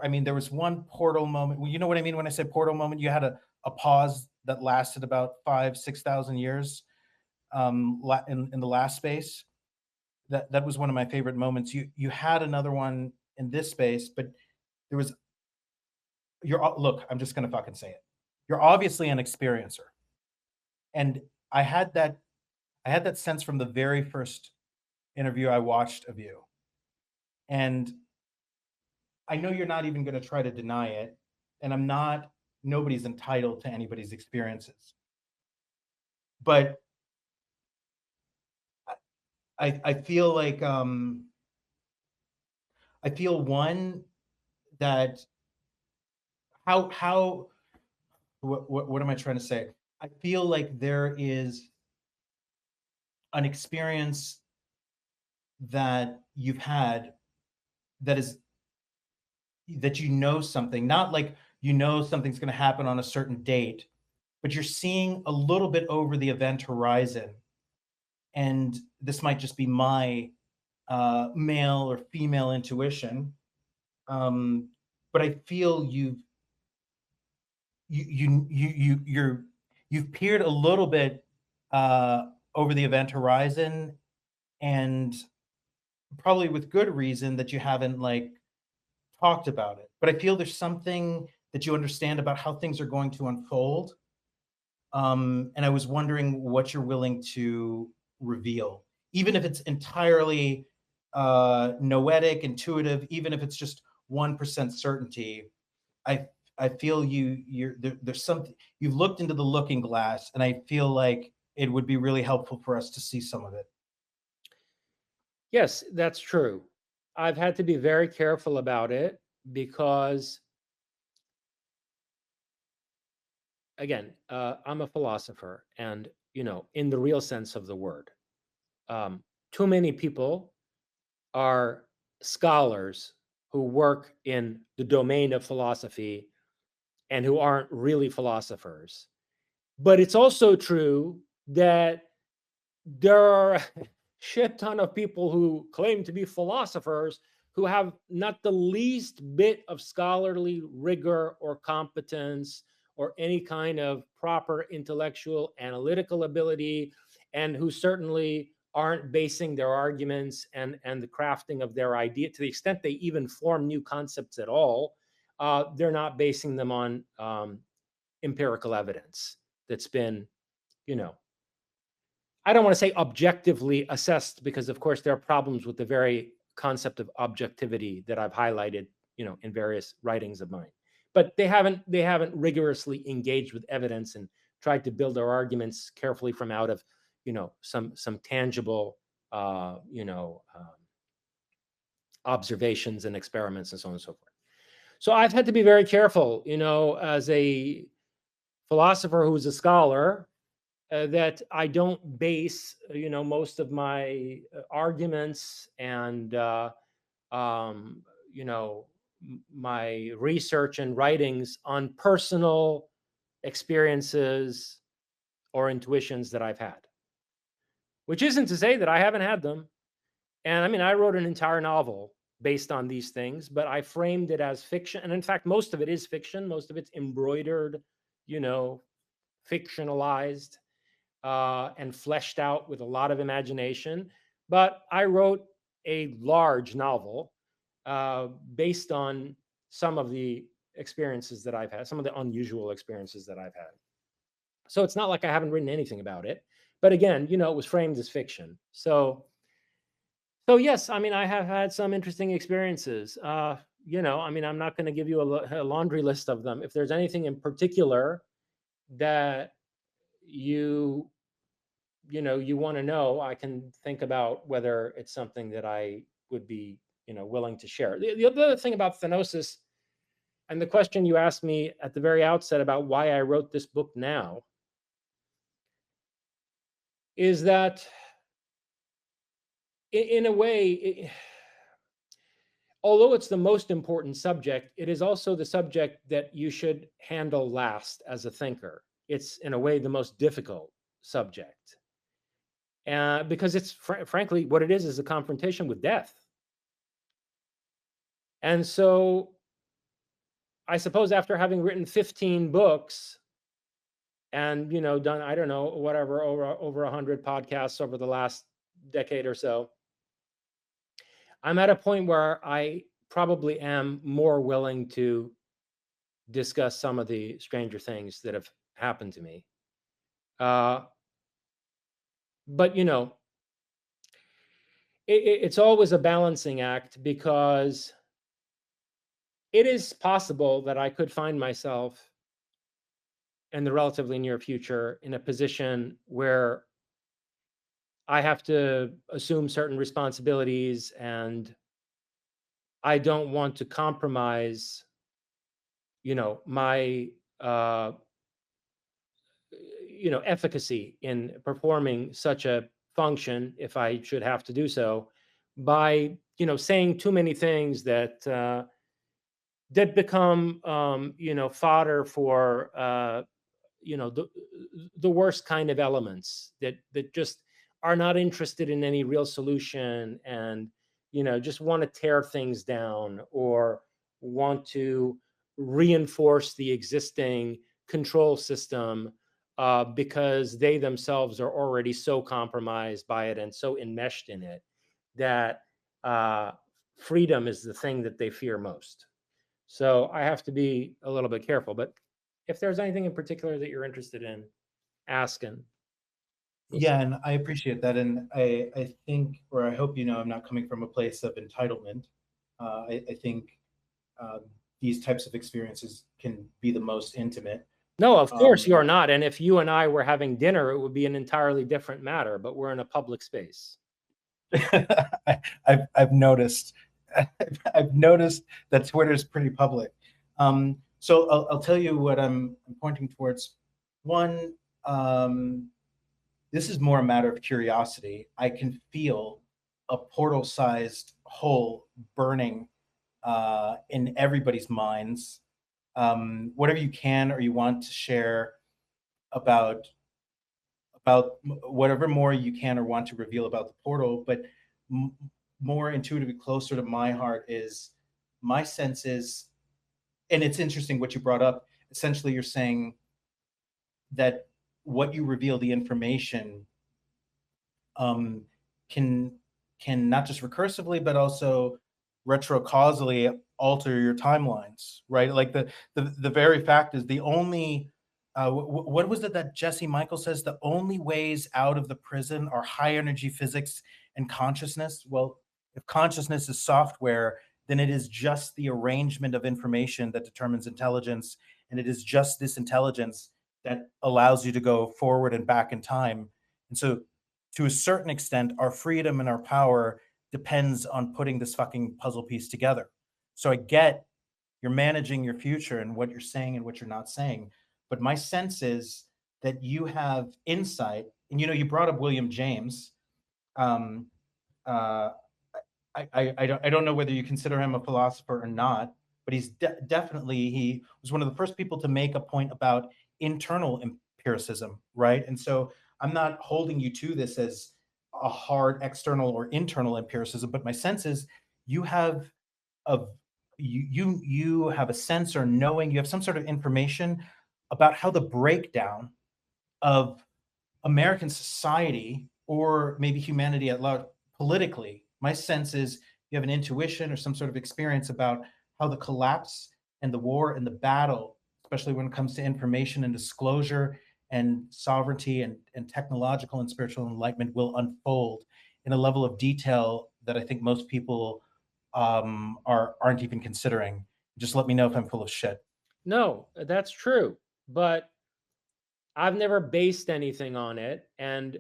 I mean, there was one portal moment. You know what I mean when I say portal moment? You had a pause that lasted about 5,000-6,000 years in the last space. That was one of my favorite moments. You had another one in this space, but there was. Look, I'm just gonna fucking say it. You're obviously an experiencer, and I had that sense from the very first interview I watched of you, and I know you're not even going to try to deny it, and nobody's entitled to anybody's experiences. But I feel like I feel one that how what am I trying to say? I feel like there is an experience that you've had that is that you know something, not like you know something's going to happen on a certain date, but you're seeing a little bit over the event horizon. And this might just be my male or female intuition, but I feel you've peered a little bit over the event horizon, and probably with good reason that you haven't like talked about it. But I feel there's something that you understand about how things are going to unfold. And I was wondering what you're willing to reveal, even if it's entirely noetic, intuitive, even if it's just 1% certainty. I feel there's something you've looked into the looking glass, and I feel like it would be really helpful for us to see some of it. Yes, that's true. I've had to be very careful about it because again, I'm a philosopher, and in the real sense of the word, too many people are scholars who work in the domain of philosophy and who aren't really philosophers. But it's also true that there are a shit ton of people who claim to be philosophers who have not the least bit of scholarly rigor or competence or any kind of proper intellectual analytical ability, and who certainly aren't basing their arguments and the crafting of their idea, to the extent they even form new concepts at all, they're not basing them on empirical evidence that's been, I don't want to say objectively assessed, because of course there are problems with the very concept of objectivity that I've highlighted, in various writings of mine. But they haven't rigorously engaged with evidence and tried to build their arguments carefully from out of, some tangible, observations and experiments and so on and so forth. So I've had to be very careful, as a philosopher who's a scholar, that I don't base, most of my arguments and, my research and writings on personal experiences or intuitions that I've had. Which isn't to say that I haven't had them. And I mean, I wrote an entire novel based on these things, but I framed it as fiction. And in fact, most of it is fiction. Most of it's embroidered, fictionalized, and fleshed out with a lot of imagination. But I wrote a large novel based on some of the experiences that I've had, some of the unusual experiences that I've had. So it's not like I haven't written anything about it. But again, it was framed as fiction. So yes, I mean, I have had some interesting experiences. I mean, I'm not going to give you a laundry list of them. If there's anything in particular that you want to know, I can think about whether it's something that I would be, willing to share. The other thing about Thanosis, and the question you asked me at the very outset about why I wrote this book now, is that in a way, although it's the most important subject, it is also the subject that you should handle last as a thinker. It's in a way the most difficult subject. Because it's frankly, what it is a confrontation with death. And so I suppose after having written 15 books and, done, I don't know, whatever, over 100 podcasts over the last decade or so, I'm at a point where I probably am more willing to discuss some of the stranger things that have happened to me. But, it's always a balancing act, because it is possible that I could find myself in the relatively near future in a position where I have to assume certain responsibilities, and I don't want to compromise, my, efficacy in performing such a function, if I should have to do so, by, saying too many things that, that become, fodder for, the worst kind of elements that just are not interested in any real solution, and just want to tear things down, or want to reinforce the existing control system, because they themselves are already so compromised by it and so enmeshed in it that freedom is the thing that they fear most. So I have to be a little bit careful. But if there's anything in particular that you're interested in asking. Yeah, and I appreciate that. And I think, or I hope I'm not coming from a place of entitlement. I think these types of experiences can be the most intimate. No, of course you're not. And if you and I were having dinner, it would be an entirely different matter, but we're in a public space. I've noticed. I've noticed that Twitter's pretty public. So I'll tell you what I'm pointing towards One, this is more a matter of curiosity. I can feel a portal-sized hole burning in everybody's minds. Whatever you can or you want to share about whatever more you can or want to reveal about the portal, but more intuitively closer to my heart is my sense is, and it's interesting what you brought up. Essentially, you're saying that what you reveal, the information, um, can not just recursively but also retrocausally alter your timelines, right? Like the very fact is the only what was it that Jesse Michael says? The only ways out of the prison are high energy physics and consciousness. Well, if consciousness is software, then it is just the arrangement of information that determines intelligence, and it is just this intelligence that allows you to go forward and back in time. And so to a certain extent, our freedom and our power depends on putting this fucking puzzle piece together. So I get you're managing your future and what you're saying and what you're not saying, but my sense is that you have insight. And you brought up William James. Um, uh, I don't know whether you consider him a philosopher or not, but he's definitely he was one of the first people to make a point about internal empiricism, right? And so I'm not holding you to this as a hard external or internal empiricism, but my sense is you have a you have a sense or knowing, you have some sort of information about how the breakdown of American society or maybe humanity at large politically. My sense is you have an intuition or some sort of experience about how the collapse and the war and the battle, especially when it comes to information and disclosure and sovereignty and technological and spiritual enlightenment, will unfold in a level of detail that I think most people aren't even considering. Just let me know if I'm full of shit. No, that's true. But I've never based anything on it. And,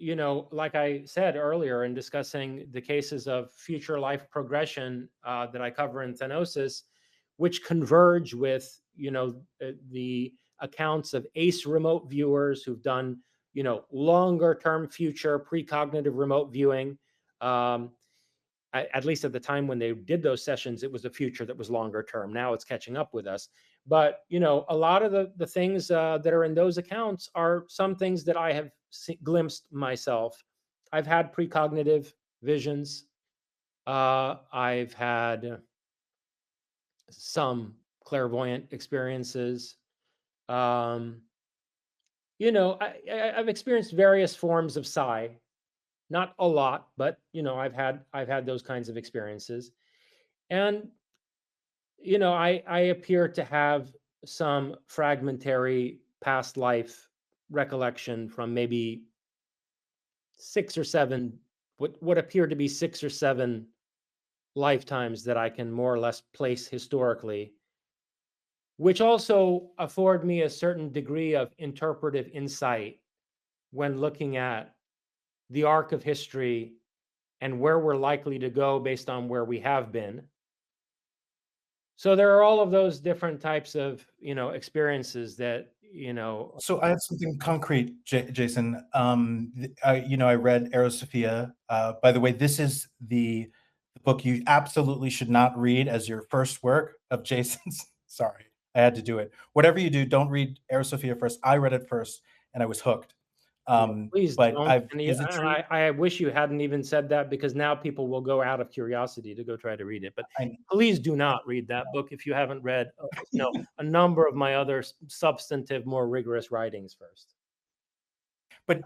like I said earlier in discussing the cases of future life progression that I cover in Thanosis, which converge with, the accounts of ACE remote viewers who've done, longer term future precognitive remote viewing. At least at the time when they did those sessions, it was a future that was longer term. Now it's catching up with us. But a lot of the things that are in those accounts are some things that I have glimpsed myself. I've had precognitive visions. I've had some clairvoyant experiences. Um, I've experienced various forms of psi. Not a lot, but I've had those kinds of experiences. And I appear to have some fragmentary past life recollection from maybe 6 or 7, what appear to be 6 or 7 lifetimes that I can more or less place historically, which also afford me a certain degree of interpretive insight when looking at the arc of history and where we're likely to go based on where we have been. So there are all of those different types of, experiences that, So I have something concrete, Jason. I read Aerosophia. By the way, this is the book you absolutely should not read as your first work of Jason's. Sorry, I had to do it. Whatever you do, don't read Aerosophia first. I read it first, and I was hooked. please But don't. is it true? I wish you hadn't even said that, because now people will go out of curiosity to go try to read it. But I, please do not read that book if you haven't read, a number of my other substantive, more rigorous writings first. but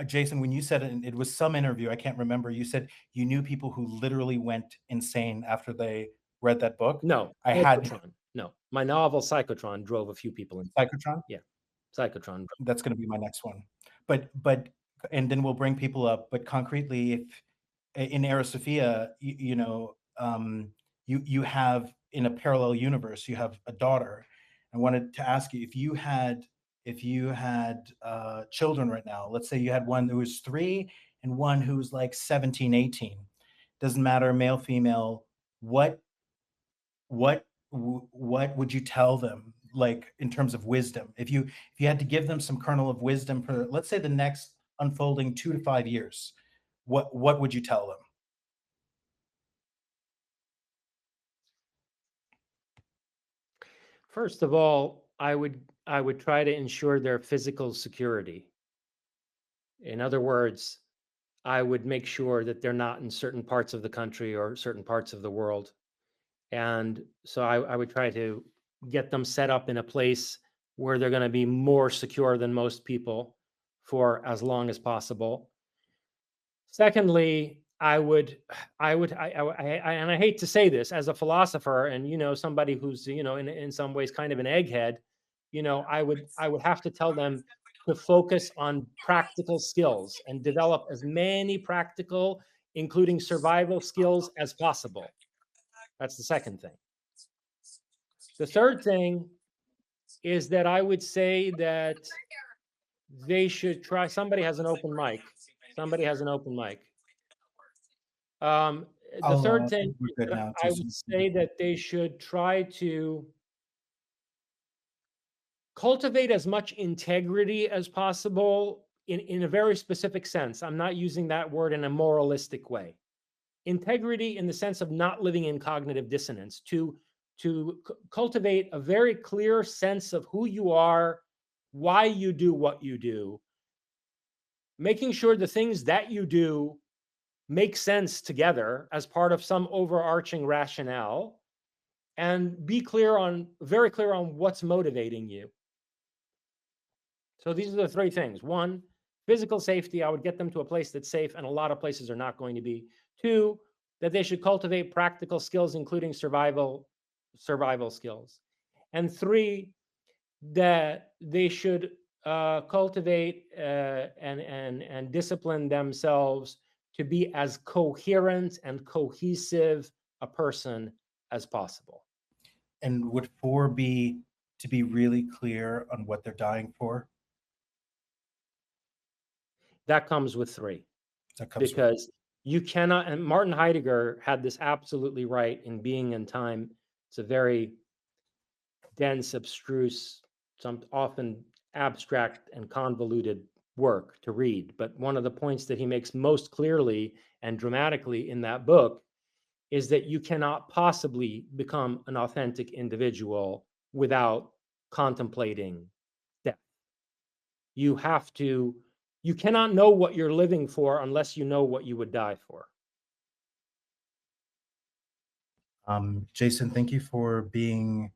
Jason, when you said it, and it was some interview, I can't remember. You said you knew people who literally went insane after they read that book. No, I had Psychotron. No, my novel Psychotron drove a few people in. Psychotron. Yeah, Psychotron. That's going to be my next one. But and then we'll bring people up. But concretely, if in Aerosophia, you have in a parallel universe, you have a daughter. I wanted to ask you if you had children right now. Let's say you had one who was 3 and one who's like 17, 18. Doesn't matter, male, female. What would you tell them like in terms of wisdom, if you had to give them some kernel of wisdom for, let's say, the next unfolding 2 to 5 years, what would you tell them? First of all, I would try to ensure their physical security. In other words, I would make sure that they're not in certain parts of the country or certain parts of the world. And so I would try to get them set up in a place where they're going to be more secure than most people for as long as possible. Secondly, and I hate to say this as a philosopher and, somebody who's, in some ways kind of an egghead, I would have to tell them to focus on practical skills and develop as many practical, including survival skills as possible. That's the second thing. The third thing is that I would say that they should try. Somebody has an open mic. Somebody has an open mic. The third thing We're good now, I Jason. would say that they should try to cultivate as much integrity as possible in a very specific sense. I'm not using that word in a moralistic way. Integrity in the sense of not living in cognitive dissonance, to cultivate a very clear sense of who you are, why you do what you do, making sure the things that you do make sense together as part of some overarching rationale, and be very clear on what's motivating you. So these are the three things. One, physical safety. I would get them to a place that's safe, and a lot of places are not going to be. Two, that they should cultivate practical skills, including survival skills. And three, that they should cultivate and discipline themselves to be as coherent and cohesive a person as possible. And would 4 be to be really clear on what they're dying for? That comes with 3. That comes Because you cannot, and Martin Heidegger had this absolutely right in Being and Time. It's a very dense, abstruse, some often abstract and convoluted work to read. But one of the points that he makes most clearly and dramatically in that book is that you cannot possibly become an authentic individual without contemplating death. You cannot know what you're living for unless you know what you would die for. Jason, thank you for being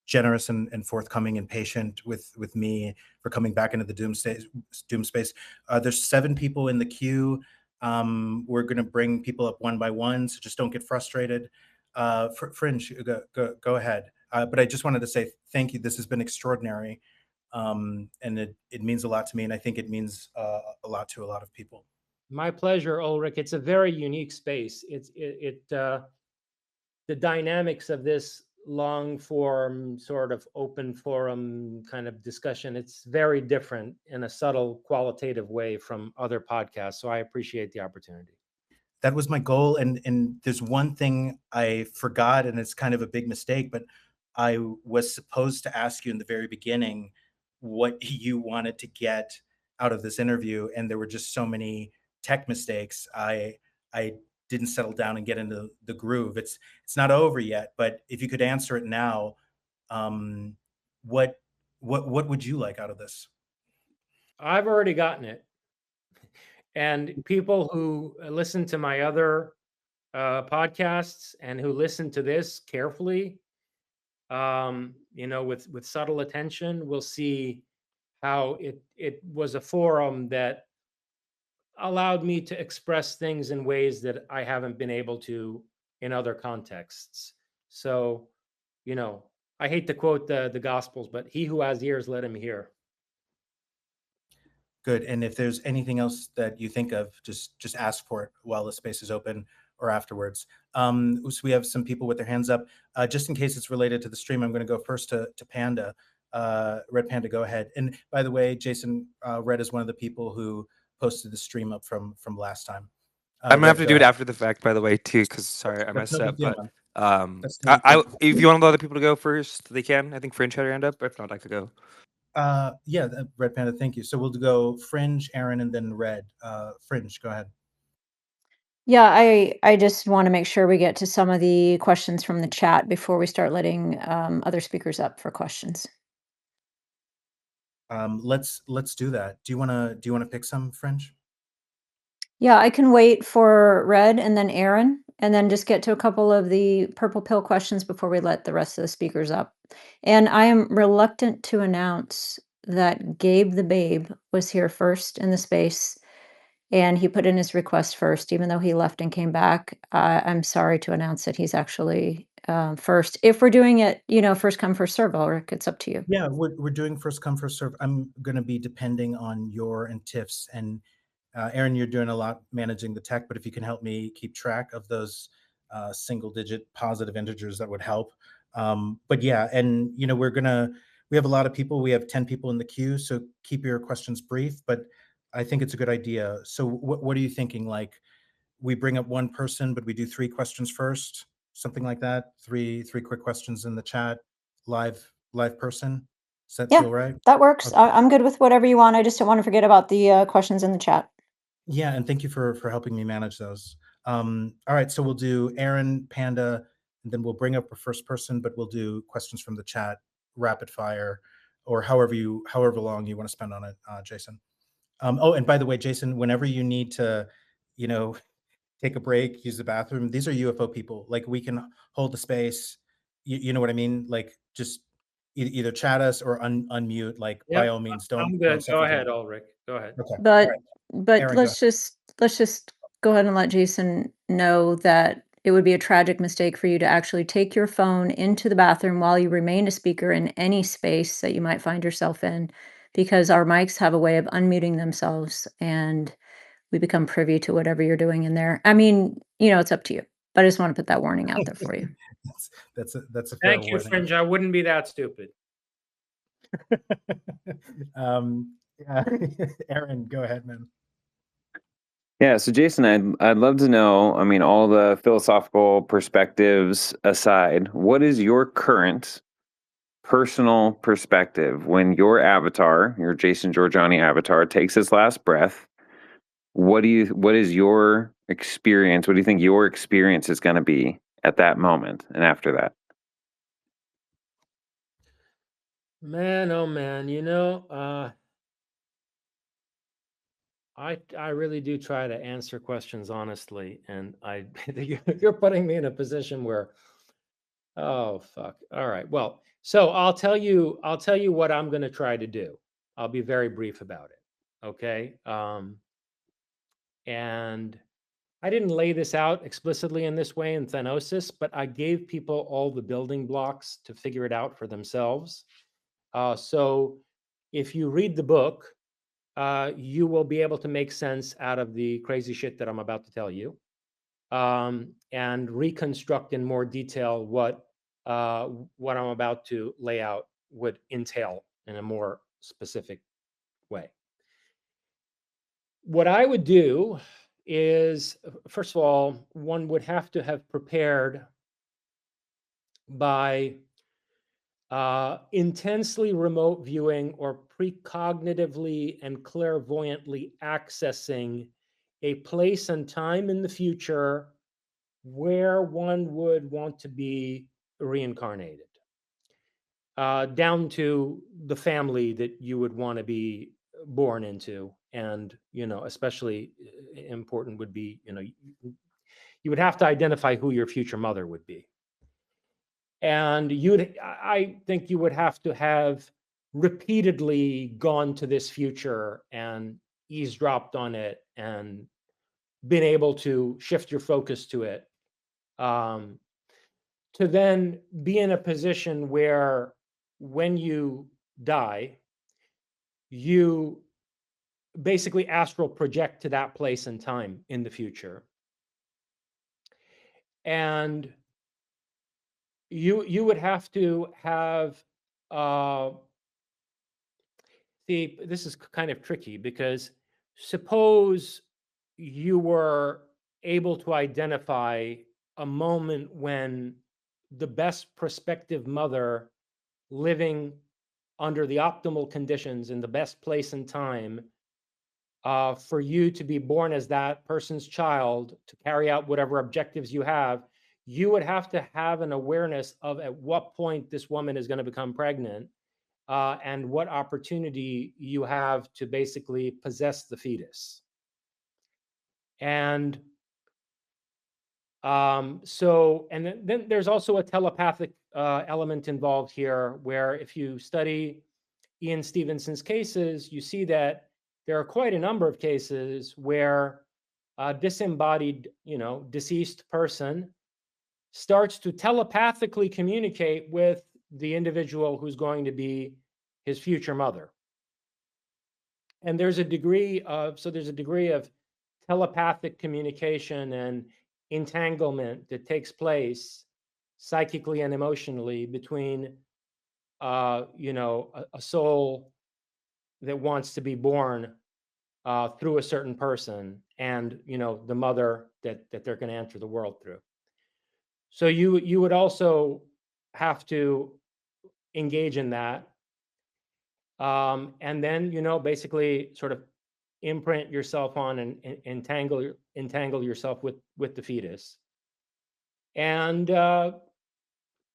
generous and forthcoming and patient with me, for coming back into the Doom space. There's 7 people in the queue. We're going to bring people up one by one, so just don't get frustrated. Fringe, go ahead. But I just wanted to say thank you. This has been extraordinary, and it means a lot to me, and I think it means a lot to a lot of people. My pleasure, Ulrich. It's a very unique space. The dynamics of this long form, sort of open forum kind of discussion, it's very different in a subtle, qualitative way from other podcasts. So I appreciate the opportunity. That was my goal. And there's one thing I forgot, and it's kind of a big mistake, but I was supposed to ask you in the very beginning what you wanted to get out of this interview. And there were just so many tech mistakes. I didn't settle down and get into the groove. It's not over yet, but if you could answer it now, what would you like out of this? I've already gotten it. And people who listen to my other podcasts and who listen to this carefully, with subtle attention, will see how it was a forum that allowed me to express things in ways that I haven't been able to in other contexts. So, I hate to quote the Gospels, but he who has ears, let him hear. Good. And if there's anything else that you think of, just ask for it while the space is open or afterwards. So we have some people with their hands up. Just in case it's related to the stream, I'm going to go first to Panda. Red Panda, go ahead. And by the way, Jason, Red is one of the people who posted the stream up from last time. I'm gonna have to do it after the fact, by the way, too, because sorry, I messed up. But That's If you want to let other people to go first, they can. I think Fringe had her hand up. If not, I could go. Yeah, Red Panda, thank you. So we'll go Fringe, Aaron, and then Red. Fringe, go ahead. Yeah, I just want to make sure we get to some of the questions from the chat before we start letting other speakers up for questions. Let's do that. Do you wanna pick some, Fringe? Yeah, I can wait for Red and then Aaron, and then just get to a couple of the purple pill questions before we let the rest of the speakers up. And I am reluctant to announce that Gabe the Babe was here first in the space, and he put in his request first, even though he left and came back. I'm sorry to announce that he's actually first. If we're doing it, first come, first serve, Ulrich, it's up to you. Yeah, we're doing first come, first serve. I'm gonna be depending on your and Tiff's, and Aaron, you're doing a lot managing the tech, but if you can help me keep track of those single digit positive integers, that would help. But yeah, and we have a lot of people. We have 10 people in the queue, so keep your questions brief, but I think it's a good idea. So what are you thinking? Like, we bring up one person, but we do 3 questions first, something like that. Three quick questions in the chat, live person. Does that Yeah, feel right? that works. Okay. I'm good with whatever you want. I just don't want to forget about the questions in the chat. Yeah, and thank you for helping me manage those. All right, so we'll do Aaron, Panda, and then we'll bring up a first person, but we'll do questions from the chat, rapid fire, or however long you want to spend on it, Jason. Oh, and by the way, Jason, whenever you need to, you know, take a break, use the bathroom, these are UFO people. Like, we can hold the space. You know what I mean? Like, just either chat us or unmute. Like, by Yep, all means, I'm don't good. Go suffocate. ahead, Ulrich. Go ahead. Okay. All But right. but Aaron, go ahead. let's just go ahead and let Jason know that it would be a tragic mistake for you to actually take your phone into the bathroom while you remain a speaker in any space that you might find yourself in, because our mics have a way of unmuting themselves and we become privy to whatever you're doing in there. I mean, it's up to you. But I just want to put that warning out there for you. That's a fair Thank you, warning. Fringe. I wouldn't be that stupid. Yeah. Aaron, go ahead, man. Yeah, so Jason, I'd love to know, I mean, all the philosophical perspectives aside, what is your current personal perspective when your avatar, your Jason Jorjani avatar, takes his last breath? What is your experience? What do you think your experience is going to be at that moment and after that? Man, oh man, I really do try to answer questions honestly, and you're putting me in a position where, oh fuck. All right. Well, so I'll tell you what I'm going to try to do. I'll be very brief about it. Okay? And I didn't lay this out explicitly in this way in Thanosis, but I gave people all the building blocks to figure it out for themselves. So if you read the book, you will be able to make sense out of the crazy shit that I'm about to tell you, and reconstruct in more detail what I'm about to lay out would entail in a more specific way. What I would do is, first of all, one would have to have prepared by intensely remote viewing or precognitively and clairvoyantly accessing a place and time in the future where one would want to be reincarnated, down to the family that you would want to be born into. And, especially important would be, you would have to identify who your future mother would be. And I think you would have to have repeatedly gone to this future and eavesdropped on it and been able to shift your focus to it, to then be in a position where when you die, you basically astral project to that place and time in the future. And you would have to have see, this is kind of tricky because suppose you were able to identify a moment when the best prospective mother living under the optimal conditions in the best place and time for you to be born as that person's child, to carry out whatever objectives you have, you would have to have an awareness of at what point this woman is going to become pregnant and what opportunity you have to basically possess the fetus. And then there's also a telepathic element involved here, where if you study Ian Stevenson's cases, you see that there are quite a number of cases where a disembodied, deceased person starts to telepathically communicate with the individual who's going to be his future mother. And there's a degree of telepathic communication and entanglement that takes place psychically and emotionally between a soul that wants to be born through a certain person and the mother that they're going to enter the world through. So you would also have to engage in that, and then basically sort of imprint yourself on and entangle yourself with the fetus, and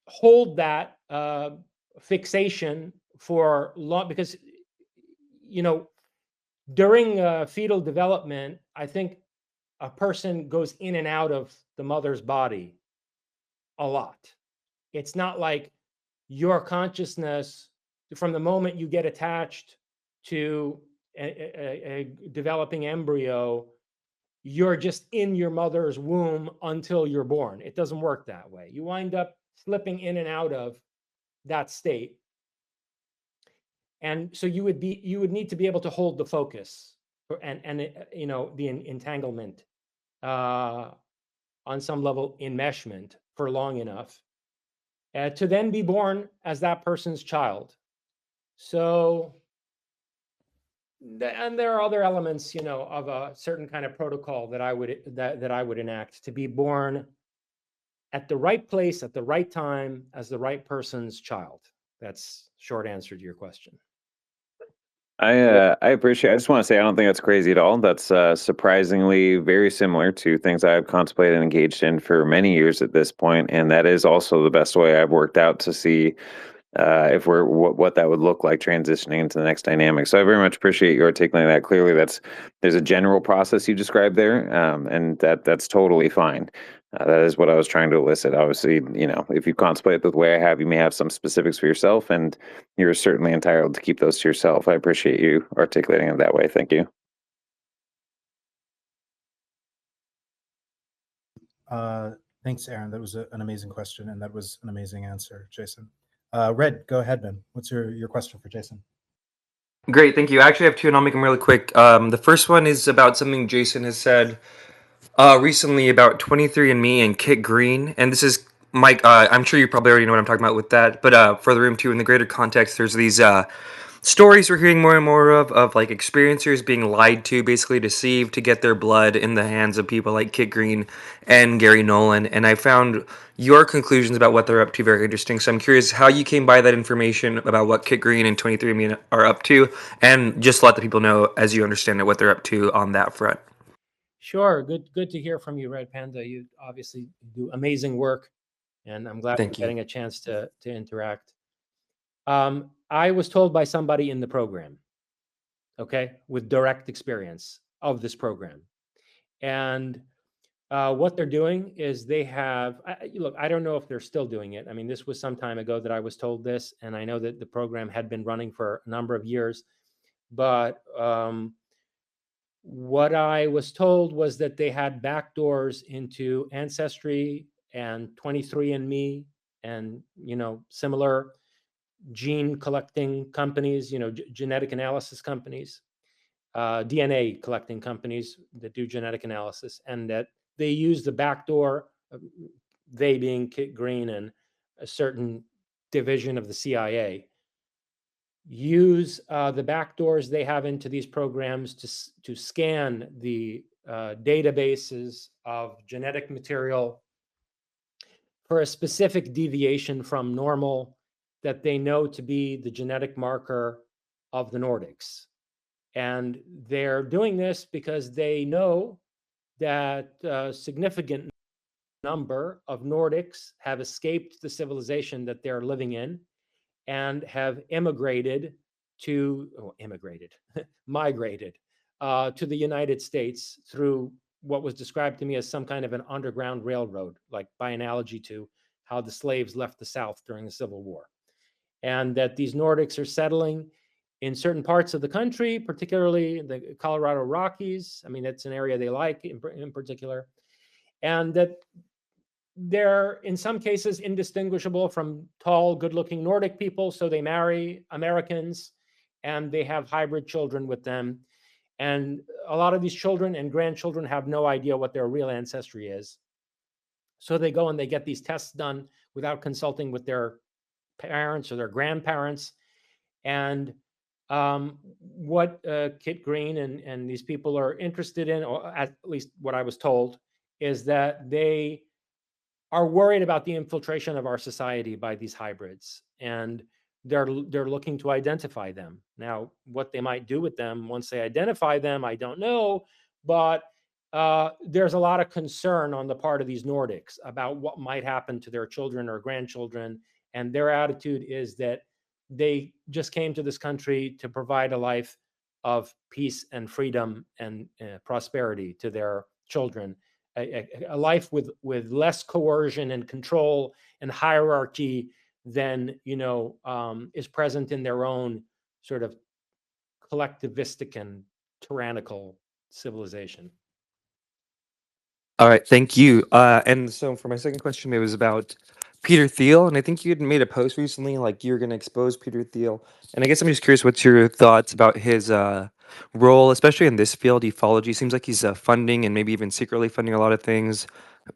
hold that fixation for long, because during fetal development, I think a person goes in and out of the mother's body a lot. It's not like your consciousness, from the moment you get attached to a developing embryo, you're just in your mother's womb until you're born. It doesn't work that way. You wind up slipping in and out of that state. And so you would need to be able to hold the focus and the entanglement on some level, enmeshment, for long enough to then be born as that person's child. So, and there are other elements, of a certain kind of protocol that I would enact to be born at the right place at the right time as the right person's child. That's short answer to your question. I appreciate. I just want to say I don't think that's crazy at all. That's surprisingly very similar to things I've contemplated and engaged in for many years at this point, and that is also the best way I've worked out to see if we're what that would look like transitioning into the next dynamic. So I very much appreciate you articulating that clearly. There's a general process you described there, and that's totally fine. That is what I was trying to elicit. Obviously, if you contemplate the way I have, you may have some specifics for yourself, and you're certainly entitled to keep those to yourself. I appreciate you articulating it that way. Thank you. Thanks, Aaron. That was an amazing question, and that was an amazing answer, Jason. Red, go ahead, man. What's your question for Jason? Great, thank you. I actually have two, and I'll make them really quick. The first one is about something Jason has said recently about 23andMe and Kit Green, and this is Mike. I'm sure you probably already know what I'm talking about with that, but for the room too, in the greater context, there's these stories we're hearing more and more of like experiencers being lied to, basically deceived to get their blood in the hands of people like Kit Green and Gary Nolan. And I found your conclusions about what they're up to very interesting. So I'm curious how you came by that information about what Kit Green and 23andMe are up to, and just let the people know, as you understand it, what they're up to on that front. Sure. Good to hear from you, Red Panda. You obviously do amazing work, and I'm glad we're getting a chance to interact. I was told by somebody in the program, okay, with direct experience of this program. And what they're doing is they have, look, I don't know if they're still doing it. I mean, this was some time ago that I was told this, and I know that the program had been running for a number of years. But what I was told was that they had backdoors into Ancestry and 23andMe and, similar gene collecting companies, genetic analysis companies, DNA collecting companies that do genetic analysis, and that they use the backdoor, they being Kit Green and a certain division of the CIA, use the backdoors they have into these programs to scan the databases of genetic material for a specific deviation from normal that they know to be the genetic marker of the Nordics. And they're doing this because they know that a significant number of Nordics have escaped the civilization that they're living in and have migrated to the United States through what was described to me as some kind of an underground railroad, like by analogy to how the slaves left the South during the Civil War. And that these Nordics are settling in certain parts of the country, particularly the Colorado Rockies. I mean, that's an area they like in particular. And that they're in some cases indistinguishable from tall, good-looking Nordic people, so they marry Americans and they have hybrid children with them. And a lot of these children and grandchildren have no idea what their real ancestry is. So they go and they get these tests done without consulting with their parents or their grandparents. And what Kit Green and these people are interested in, or at least what I was told, is that they are worried about the infiltration of our society by these hybrids, and they're looking to identify them. Now, what they might do with them once they identify them, I don't know, but there's a lot of concern on the part of these Nordics about what might happen to their children or grandchildren, and their attitude is that they just came to this country to provide a life of peace and freedom and prosperity to their children. A life with less coercion and control and hierarchy than is present in their own sort of collectivistic and tyrannical civilization. All right, thank you. And so for my second question, it was about Peter Thiel, and I think you had made a post recently, like you're going to expose Peter Thiel. And I guess I'm just curious, what's your thoughts about his role, especially in this field, ufology? Seems like he's funding and maybe even secretly funding a lot of things.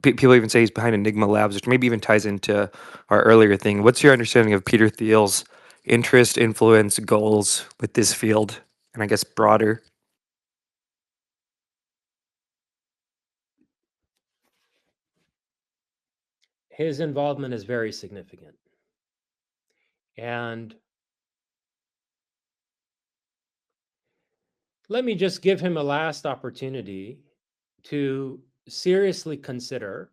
People even say he's behind Enigma Labs, which maybe even ties into our earlier thing. What's your understanding of Peter Thiel's interest, influence, goals with this field, and I guess broader? His involvement is very significant. And let me just give him a last opportunity to seriously consider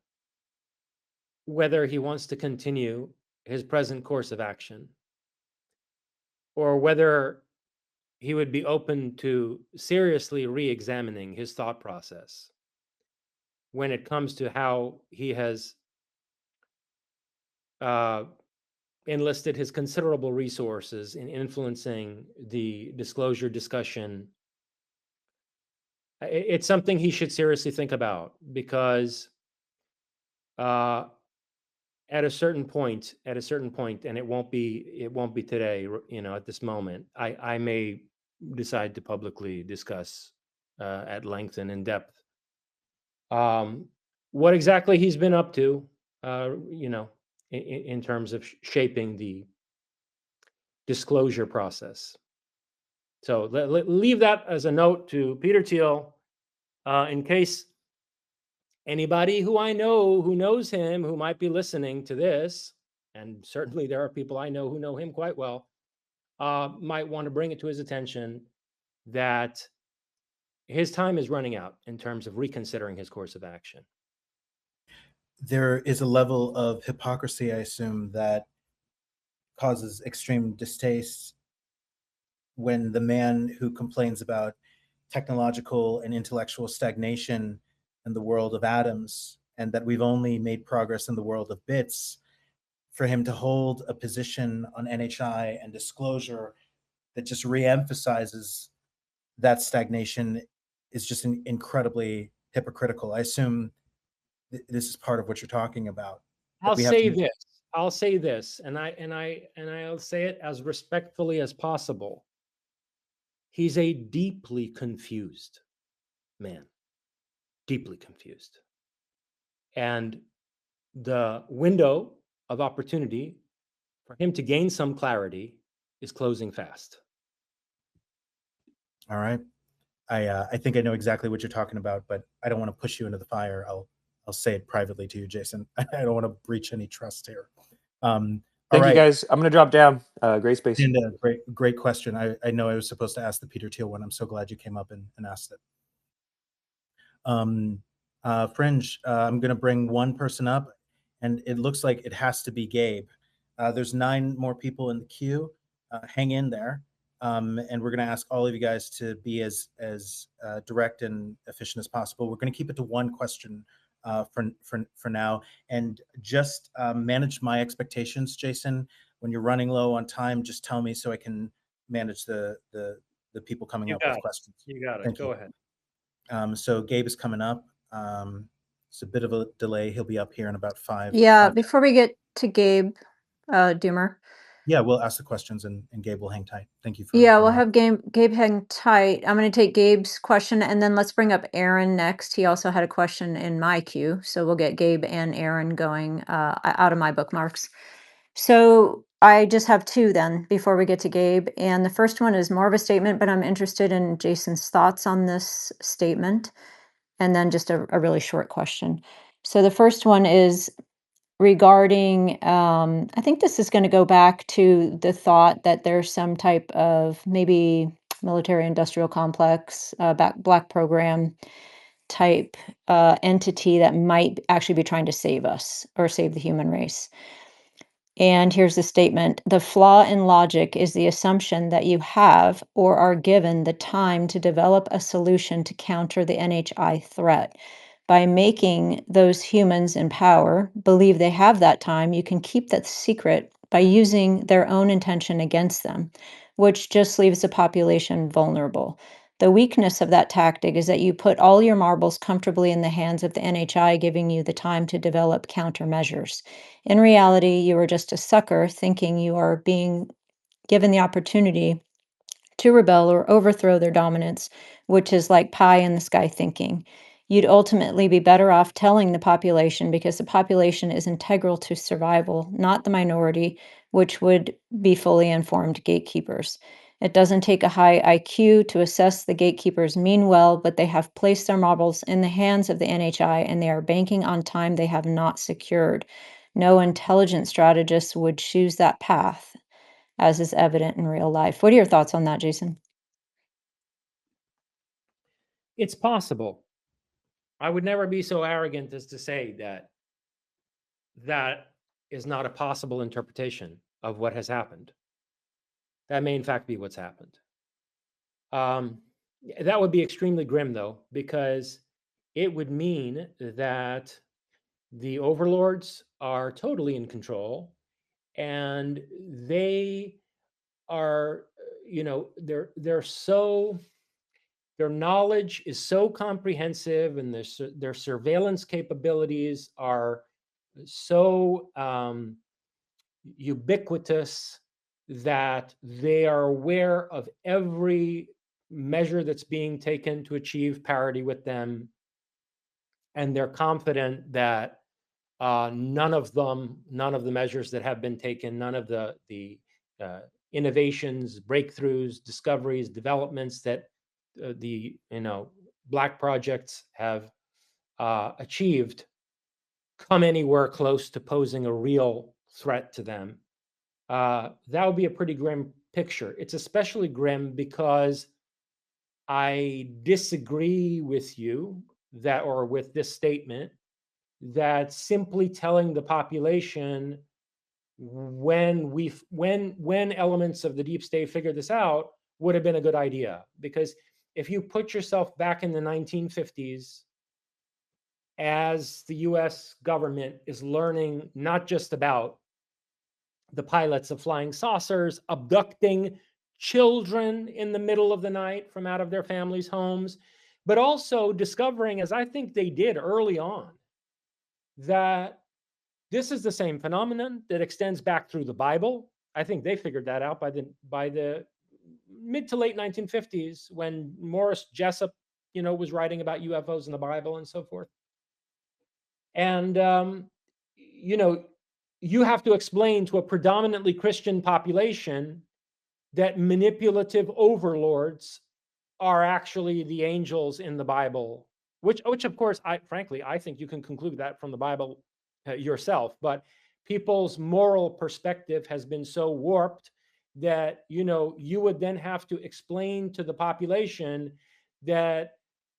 whether he wants to continue his present course of action, or whether he would be open to seriously re-examining his thought process when it comes to how he has enlisted his considerable resources in influencing the disclosure discussion. It's something he should seriously think about, because at a certain point, and it won't be today, at this moment, I may decide to publicly discuss at length and in depth what exactly he's been up to, in terms of shaping the disclosure process. So leave that as a note to Peter Thiel, in case anybody who I know who knows him, who might be listening to this, and certainly there are people I know who know him quite well, might want to bring it to his attention that his time is running out in terms of reconsidering his course of action. There is a level of hypocrisy, I assume, that causes extreme distaste when the man who complains about technological and intellectual stagnation in the world of atoms, and that we've only made progress in the world of bits, for him to hold a position on NHI and disclosure that just reemphasizes that stagnation is just incredibly hypocritical. I assume this is part of what you're talking about. I'll say this, and I'll say it as respectfully as possible. He's a deeply confused man, deeply confused. And the window of opportunity for him to gain some clarity is closing fast. All right. I think I know exactly what you're talking about, but I don't want to push you into the fire. I'll I'll say it privately to you, Jason. I don't want to breach any trust here. All Thank you, right. guys. I'm gonna drop down. Great space. And great question. I know I was supposed to ask the Peter Thiel one. I'm so glad you came up and asked it. Fringe, I'm going to bring one person up, and it looks like it has to be Gabe. There's 9 more people in the queue. Hang in there. And we're going to ask all of you guys to be as direct and efficient as possible. We're going to keep it to one question for now, and just manage my expectations, Jason. When you're running low on time, just tell me so I can manage the people coming up with questions. You got it. Thank Go you. ahead. So Gabe is coming up. It's a bit of a delay. He'll be up here in about 5. Yeah, 5 before we get to Gabe, Doomer. Yeah, we'll ask the questions and Gabe will hang tight. Thank you for Yeah, we'll bringing have Gabe hang tight. I'm going to take Gabe's question and then let's bring up Aaron next. He also had a question in my queue. So we'll get Gabe and Aaron going out of my bookmarks. So I just have 2 then before we get to Gabe. And the first one is more of a statement, but I'm interested in Jason's thoughts on this statement. And then just a really short question. So the first one is regarding, I think this is going to go back to the thought that there's some type of maybe military industrial complex, black program type entity that might actually be trying to save us or save the human race. And here's the statement: the flaw in logic is the assumption that you have or are given the time to develop a solution to counter the NHI threat. By making those humans in power believe they have that time, you can keep that secret by using their own intention against them, which just leaves the population vulnerable. The weakness of that tactic is that you put all your marbles comfortably in the hands of the NHI, giving you the time to develop countermeasures. In reality, you are just a sucker thinking you are being given the opportunity to rebel or overthrow their dominance, which is like pie in the sky thinking. You'd ultimately be better off telling the population because the population is integral to survival, not the minority, which would be fully informed gatekeepers. It doesn't take a high IQ to assess the gatekeepers mean well, but they have placed their marbles in the hands of the NHI and they are banking on time they have not secured. No intelligent strategist would choose that path, as is evident in real life. What are your thoughts on that, Jason? It's possible. I would never be so arrogant as to say that that is not a possible interpretation of what has happened. That may, in fact, be what's happened. That would be extremely grim, though, because it would mean that the overlords are totally in control and they are, their knowledge is so comprehensive and their surveillance capabilities are so ubiquitous that they are aware of every measure that's being taken to achieve parity with them. And they're confident that none of the measures that have been taken, none of the innovations, breakthroughs, discoveries, developments that the black projects have achieved come anywhere close to posing a real threat to them. That would be a pretty grim picture. It's especially grim because I disagree with you or with this statement that simply telling the population when elements of the deep state figure this out would have been a good idea. Because if you put yourself back in the 1950s, as the US government is learning not just about the pilots of flying saucers abducting children in the middle of the night from out of their families' homes, but also discovering, as I think they did early on, that this is the same phenomenon that extends back through the Bible. I think they figured that out by the mid to late 1950s when Morris Jessup, was writing about UFOs in the Bible and so forth. And, you have to explain to a predominantly Christian population that manipulative overlords are actually the angels in the Bible which of course, frankly, I think you can conclude that from the Bible yourself, but people's moral perspective has been so warped that, you would then have to explain to the population that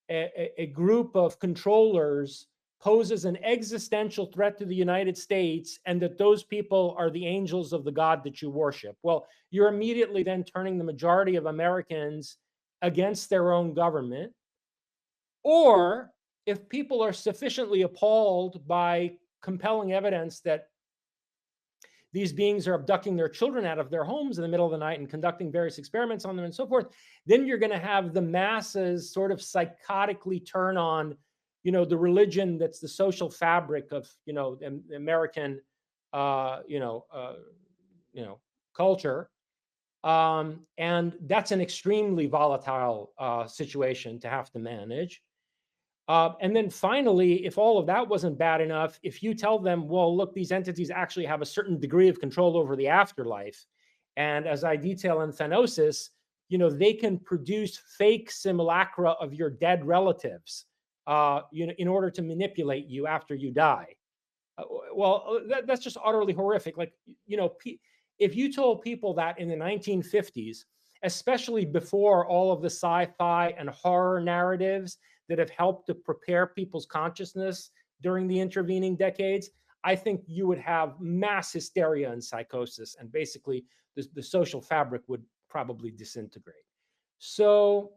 a group of controllers poses an existential threat to the United States, and that those people are the angels of the God that you worship. Well, you're immediately then turning the majority of Americans against their own government. Or if people are sufficiently appalled by compelling evidence that these beings are abducting their children out of their homes in the middle of the night and conducting various experiments on them and so forth, then you're going to have the masses sort of psychotically turn on, the religion that's the social fabric of, the American, culture. And that's an extremely volatile situation to have to manage. And then finally, if all of that wasn't bad enough, if you tell them, well, look, these entities actually have a certain degree of control over the afterlife. And as I detail in Thanosis, they can produce fake simulacra of your dead relatives, in order to manipulate you after you die. That's just utterly horrific. Like, if you told people that in the 1950s, especially before all of the sci-fi and horror narratives that have helped to prepare people's consciousness during the intervening decades, I think you would have mass hysteria and psychosis, and basically the social fabric would probably disintegrate. So,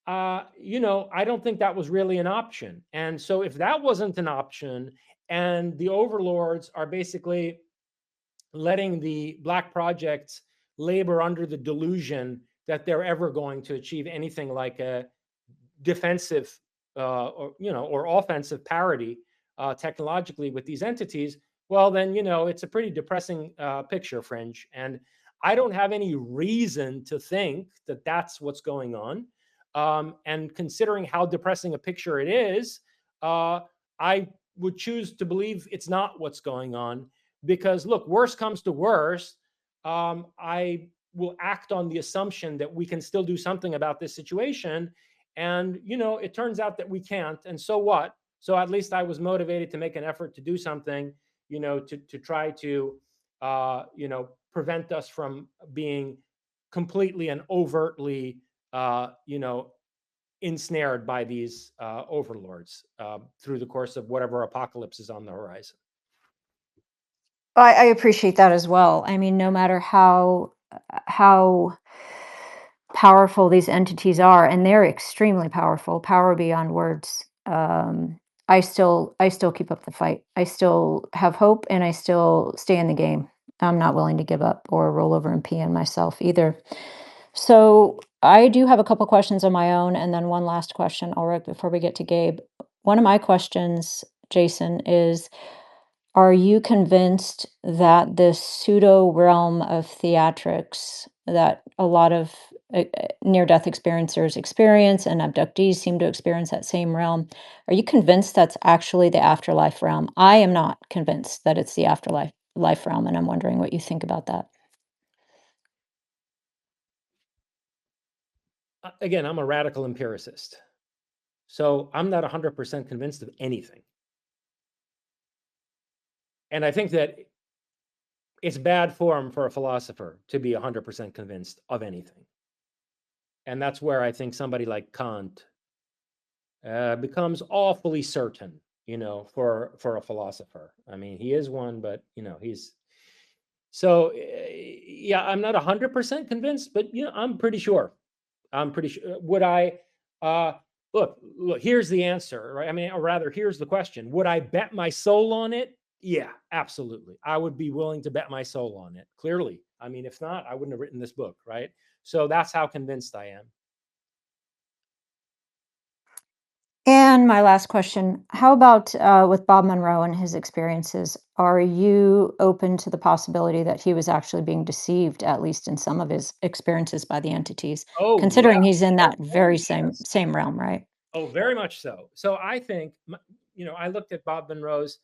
I don't think that was really an option. And so if that wasn't an option, and the overlords are basically letting the black projects labor under the delusion that they're ever going to achieve anything like a defensive or offensive parity technologically with these entities, well, then, it's a pretty depressing picture, Fringe. And I don't have any reason to think that that's what's going on. And considering how depressing a picture it is, I would choose to believe it's not what's going on. Because look, worst comes to worst, I will act on the assumption that we can still do something about this situation. And, it turns out that we can't. And so what? So at least I was motivated to make an effort to do something, to try to, prevent us from being completely and overtly, ensnared by these overlords through the course of whatever apocalypse is on the horizon. I appreciate that as well. I mean, no matter how powerful these entities are, and they're extremely powerful, power beyond words. I still keep up the fight. I still have hope, and I still stay in the game. I'm not willing to give up or roll over and pee on myself either. So I do have a couple questions of my own, and then one last question, Ulrich, before we get to Gabe. One of my questions, Jason, is: are you convinced that this pseudo realm of theatrics that a lot of near-death experiencers experience and abductees seem to experience that same realm, are you convinced that's actually the afterlife realm? I am not convinced that it's the afterlife realm, and I'm wondering what you think about that. Again, I'm a radical empiricist. So I'm not 100% convinced of anything. And I think that it's bad form for a philosopher to be 100% convinced of anything. And that's where I think somebody like Kant becomes awfully certain, for a philosopher. I mean, he is one, but, he's... So, yeah, I'm not 100% convinced, but, I'm pretty sure. Would I... Look, here's the answer, right? I mean, or rather, here's the question. Would I bet my soul on it? Yeah, absolutely. I would be willing to bet my soul on it, clearly. I mean, if not, I wouldn't have written this book, right? So that's how convinced I am. And my last question, how about with Bob Monroe and his experiences? Are you open to the possibility that he was actually being deceived, at least in some of his experiences, by the entities, Oh, considering yeah. he's in that Oh, very yes. same realm, right? Oh, very much so. So I think, I looked at Bob Monroe's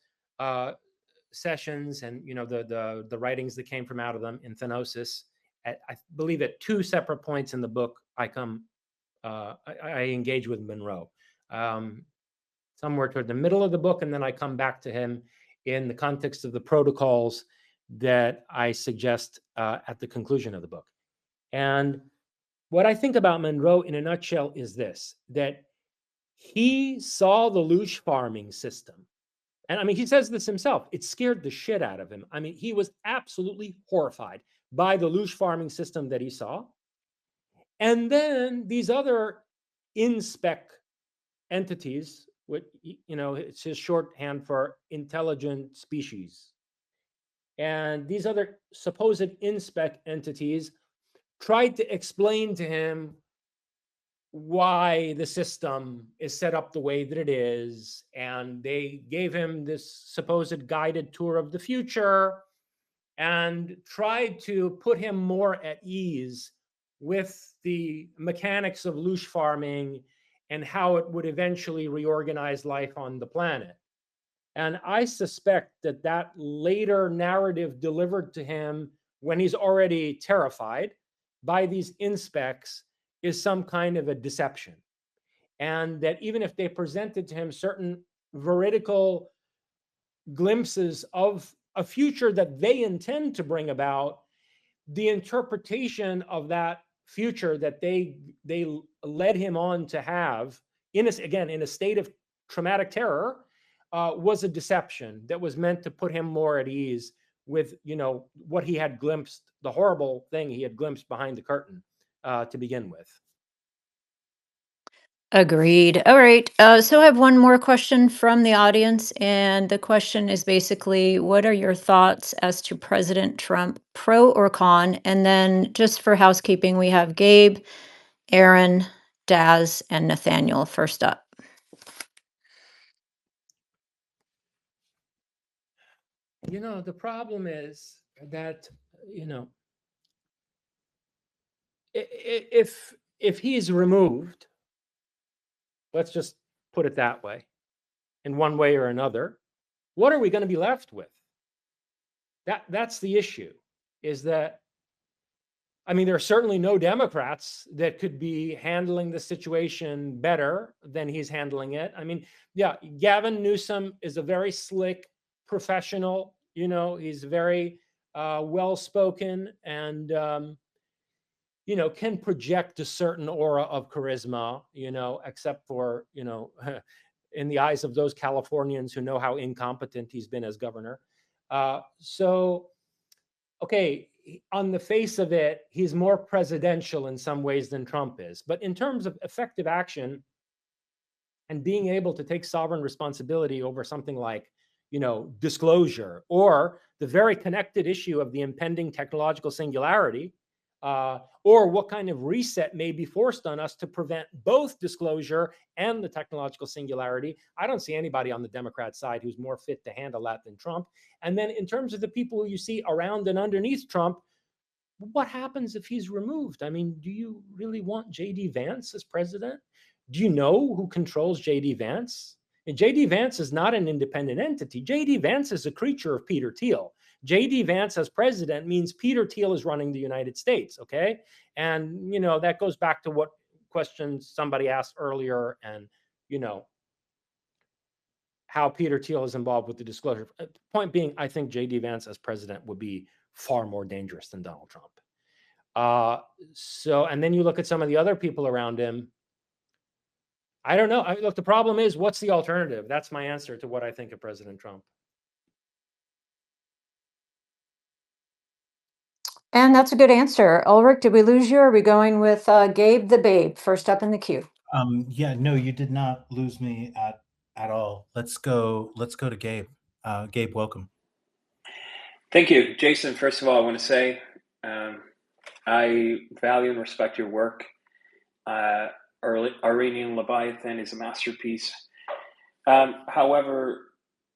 sessions and, the writings that came from out of them in Thanosis. I believe at two separate points in the book, I engage with Monroe. somewhere toward the middle of the book, and then I come back to him in the context of the protocols that I suggest at the conclusion of the book. And what I think about Monroe in a nutshell is this, that he saw the loosh farming system. And I mean, he says this himself, it scared the shit out of him. I mean, he was absolutely horrified by the loosh farming system that he saw. And then these other in-spec entities, what, you know, it's his shorthand for intelligent species. And these other supposed in-spec entities tried to explain to him why the system is set up the way that it is. And they gave him this supposed guided tour of the future and tried to put him more at ease with the mechanics of loosh farming and how it would eventually reorganize life on the planet. And I suspect that that later narrative delivered to him when he's already terrified by these inspecs is some kind of a deception. And that even if they presented to him certain veridical glimpses of a future that they intend to bring about, the interpretation of that future that they led him on to have, in a state of traumatic terror, was a deception that was meant to put him more at ease with, you know, what he had glimpsed, the horrible thing he had glimpsed behind the curtain to begin with. Agreed. All right. So I have one more question from the audience, and the question is basically, what are your thoughts as to President Trump, pro or con? And then just for housekeeping, we have Gabe, Aaron, Daz, and Nathaniel first up. You know, the problem is that, you know, if he's removed, let's just put it that way, in one way or another, what are we going to be left with? That's the issue, is that, I mean, there are certainly no Democrats that could be handling the situation better than he's handling it. I mean, yeah, Gavin Newsom is a very slick professional. You know, he's very well-spoken and, you know, can project a certain aura of charisma, you know, except for, you know, in the eyes of those Californians who know how incompetent he's been as governor. So, okay, on the face of it, he's more presidential in some ways than Trump is. But in terms of effective action and being able to take sovereign responsibility over something like, you know, disclosure, or the very connected issue of the impending technological singularity, or what kind of reset may be forced on us to prevent both disclosure and the technological singularity, I don't see anybody on the Democrat side who's more fit to handle that than Trump. And then in terms of the people who you see around and underneath Trump, what happens if he's removed? I mean, do you really want J.D. Vance as president? Do you know who controls J.D. Vance? And J.D. Vance is not an independent entity. J.D. Vance is a creature of Peter Thiel. J.D. Vance as president means Peter Thiel is running the United States, okay? And, you know, that goes back to what questions somebody asked earlier and, you know, how Peter Thiel is involved with the disclosure. Point being, I think J.D. Vance as president would be far more dangerous than Donald Trump. So, and then you look at some of the other people around him. I don't know. Look, the problem is, what's the alternative? That's my answer to what I think of President Trump. And that's a good answer. Ulrich, did we lose you? Or are we going with Gabe the Babe, first up in the queue? Yeah, no, you did not lose me at all. Let's go to Gabe. Gabe, welcome. Thank you, Jason. First of all, I want to say I value and respect your work. Arenian Leviathan is a masterpiece. However,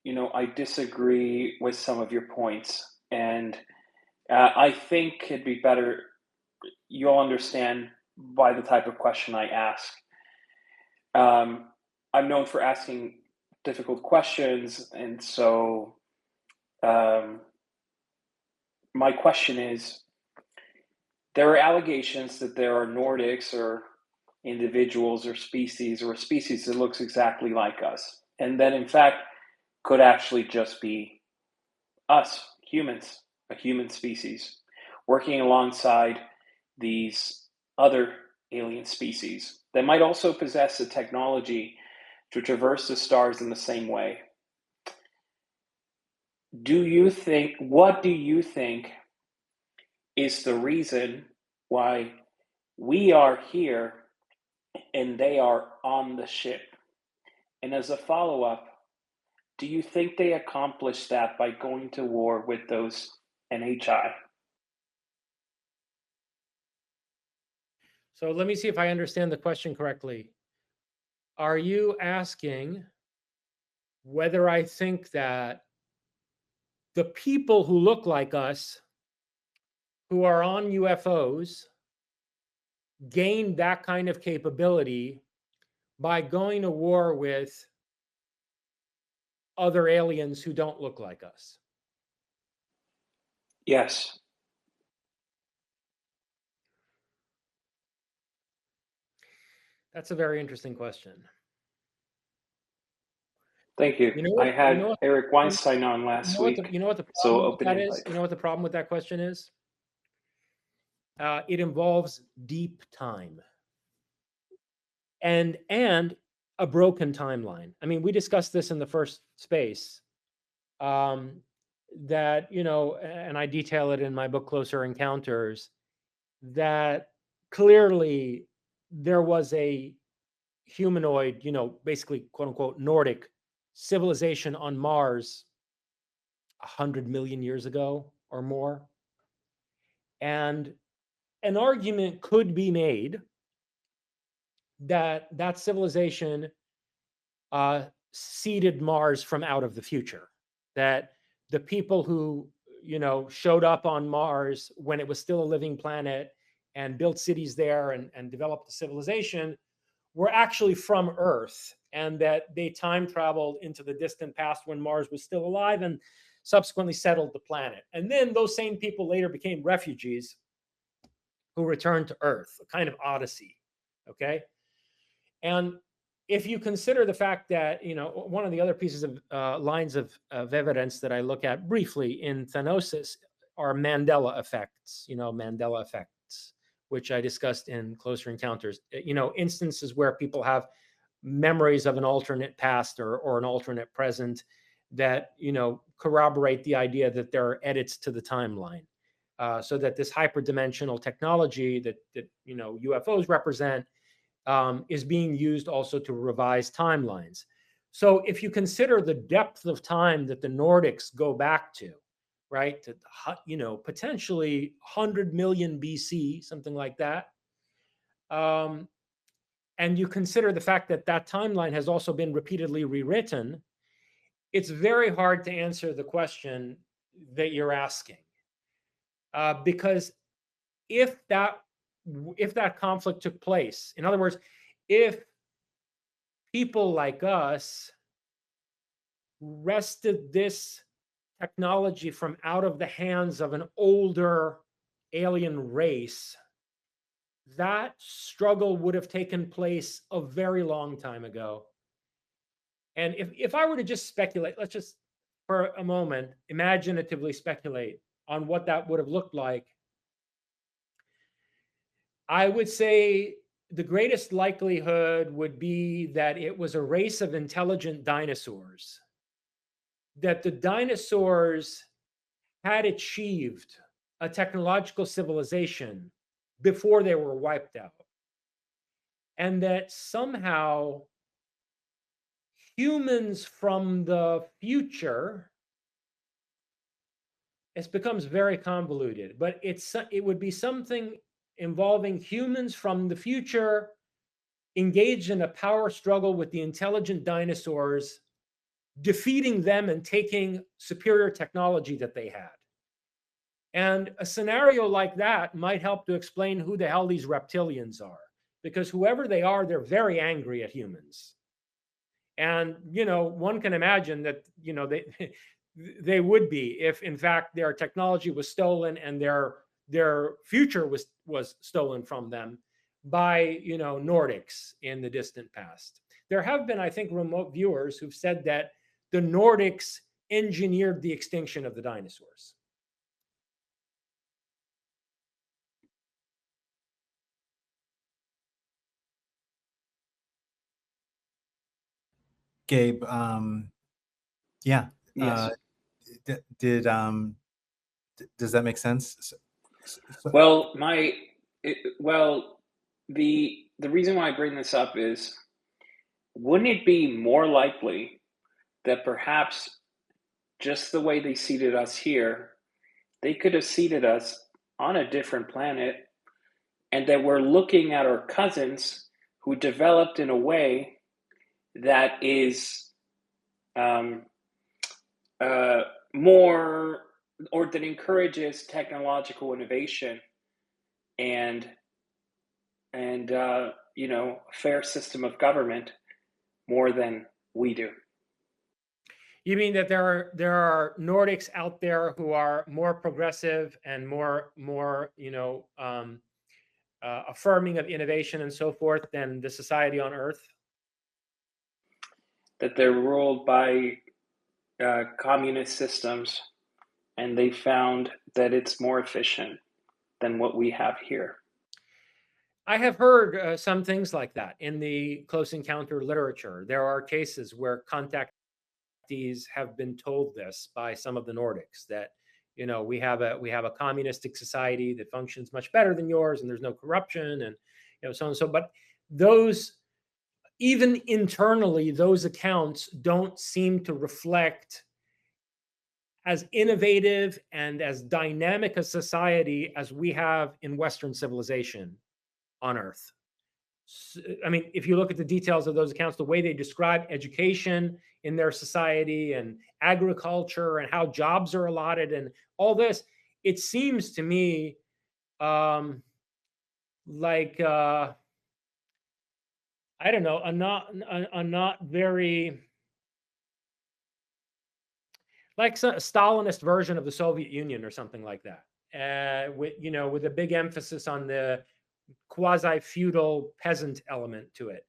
you know, I disagree with some of your points, and I think it'd be better, you'll understand by the type of question I ask. I'm known for asking difficult questions, and so my question is, there are allegations that there are Nordics or individuals or a species that looks exactly like us, and that in fact could actually just be us, humans, a human species, working alongside these other alien species that might also possess the technology to traverse the stars in the same way. What do you think is the reason why we are here and they are on the ship? And as a follow-up, do you think they accomplished that by going to war with those NHI? So let me see if I understand the question correctly. Are you asking whether I think that the people who look like us, who are on UFOs, gained that kind of capability by going to war with other aliens who don't look like us? Yes. That's a very interesting question. Thank you. You know I what? had You know what? Eric Weinstein on last week, You know what the so problem with open that invite. is? You know what the problem with that question is? It involves deep time and a broken timeline. I mean, we discussed this in the first space. That, you know, and I detail it in my book Closer Encounters, that clearly there was a humanoid, you know, basically quote unquote Nordic civilization on Mars 100 million years ago or more. And an argument could be made that that civilization seeded Mars from out of the future, that the people who, you know, showed up on Mars when it was still a living planet and built cities there and developed a civilization were actually from Earth, and that they time traveled into the distant past when Mars was still alive and subsequently settled the planet. And then those same people later became refugees who returned to Earth, a kind of odyssey. Okay. And if you consider the fact that, you know, one of the other pieces of lines of evidence that I look at briefly in Thanosis are Mandela effects, you know, Mandela effects, which I discussed in Closer Encounters, you know, instances where people have memories of an alternate past or an alternate present that, you know, corroborate the idea that there are edits to the timeline. So that this hyperdimensional technology that you know, UFOs represent is being used also to revise timelines. So if you consider the depth of time that the Nordics go back to, right, to, you know, potentially 100 million BC, something like that, and you consider the fact that that timeline has also been repeatedly rewritten, it's very hard to answer the question that you're asking. Because if that conflict took place, in other words, if people like us wrested this technology from out of the hands of an older alien race, that struggle would have taken place a very long time ago. And if I were to just speculate, let's just for a moment imaginatively speculate on what that would have looked like, I would say the greatest likelihood would be that it was a race of intelligent dinosaurs, that the dinosaurs had achieved a technological civilization before they were wiped out, and that somehow humans from the future, it becomes very convoluted, but it would be something involving humans from the future engaged in a power struggle with the intelligent dinosaurs, defeating them and taking superior technology that they had. And a scenario like that might help to explain who the hell these reptilians are, because whoever they are, they're very angry at humans. And, you know, one can imagine that, you know, they would be if in fact their technology was stolen and their future was stolen from them. by, Nordics in the distant past. There have been, I think, remote viewers who've said that the Nordics engineered the extinction of the dinosaurs. Gabe, yeah. Yes. Did does that make sense? Well, the reason why I bring this up is, wouldn't it be more likely that perhaps just the way they seated us here, they could have seated us on a different planet, and that we're looking at our cousins who developed in a way that is more, or that encourages technological innovation and fair system of government more than we do. You mean that there are Nordics out there who are more progressive and more affirming of innovation and so forth than the society on Earth? That they're ruled by communist systems, and they found that it's more efficient than what we have here. I have heard some things like that in the close encounter literature. There are cases where contactees have been told this by some of the Nordics, that we have a communistic society that functions much better than yours, and there's no corruption, and so and so. But those, even internally, those accounts don't seem to reflect as innovative and as dynamic a society as we have in Western civilization on Earth. I mean, if you look at the details of those accounts, the way they describe education in their society and agriculture and how jobs are allotted and all this, it seems to me like I don't know, a not very, like a Stalinist version of the Soviet Union or something like that, with a big emphasis on the quasi-feudal peasant element to it.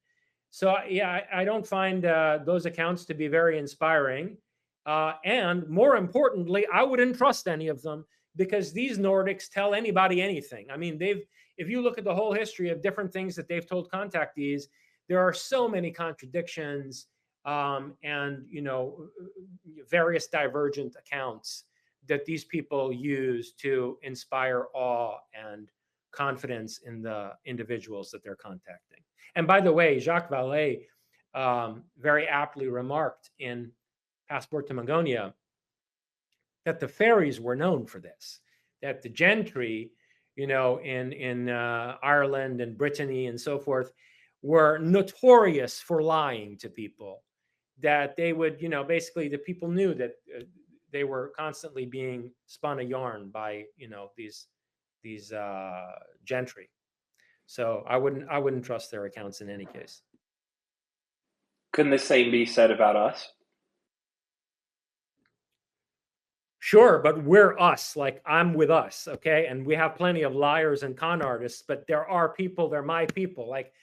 So yeah, I don't find those accounts to be very inspiring. And more importantly, I wouldn't trust any of them, because these Nordics tell anybody anything. I mean, if you look at the whole history of different things that they've told contactees, there are so many contradictions and various divergent accounts that these people use to inspire awe and confidence in the individuals that they're contacting. And by the way, Jacques Vallée very aptly remarked in Passport to Magonia that the fairies were known for this, that the gentry, in Ireland and Brittany and so forth, were notorious for lying to people, that they would, basically the people knew that they were constantly being spun a yarn by, these gentry. So I wouldn't trust their accounts in any case. Couldn't the same be said about us? Sure, but we're us. Like, I'm with us, okay? And we have plenty of liars and con artists, but there are people, they're my people. Like,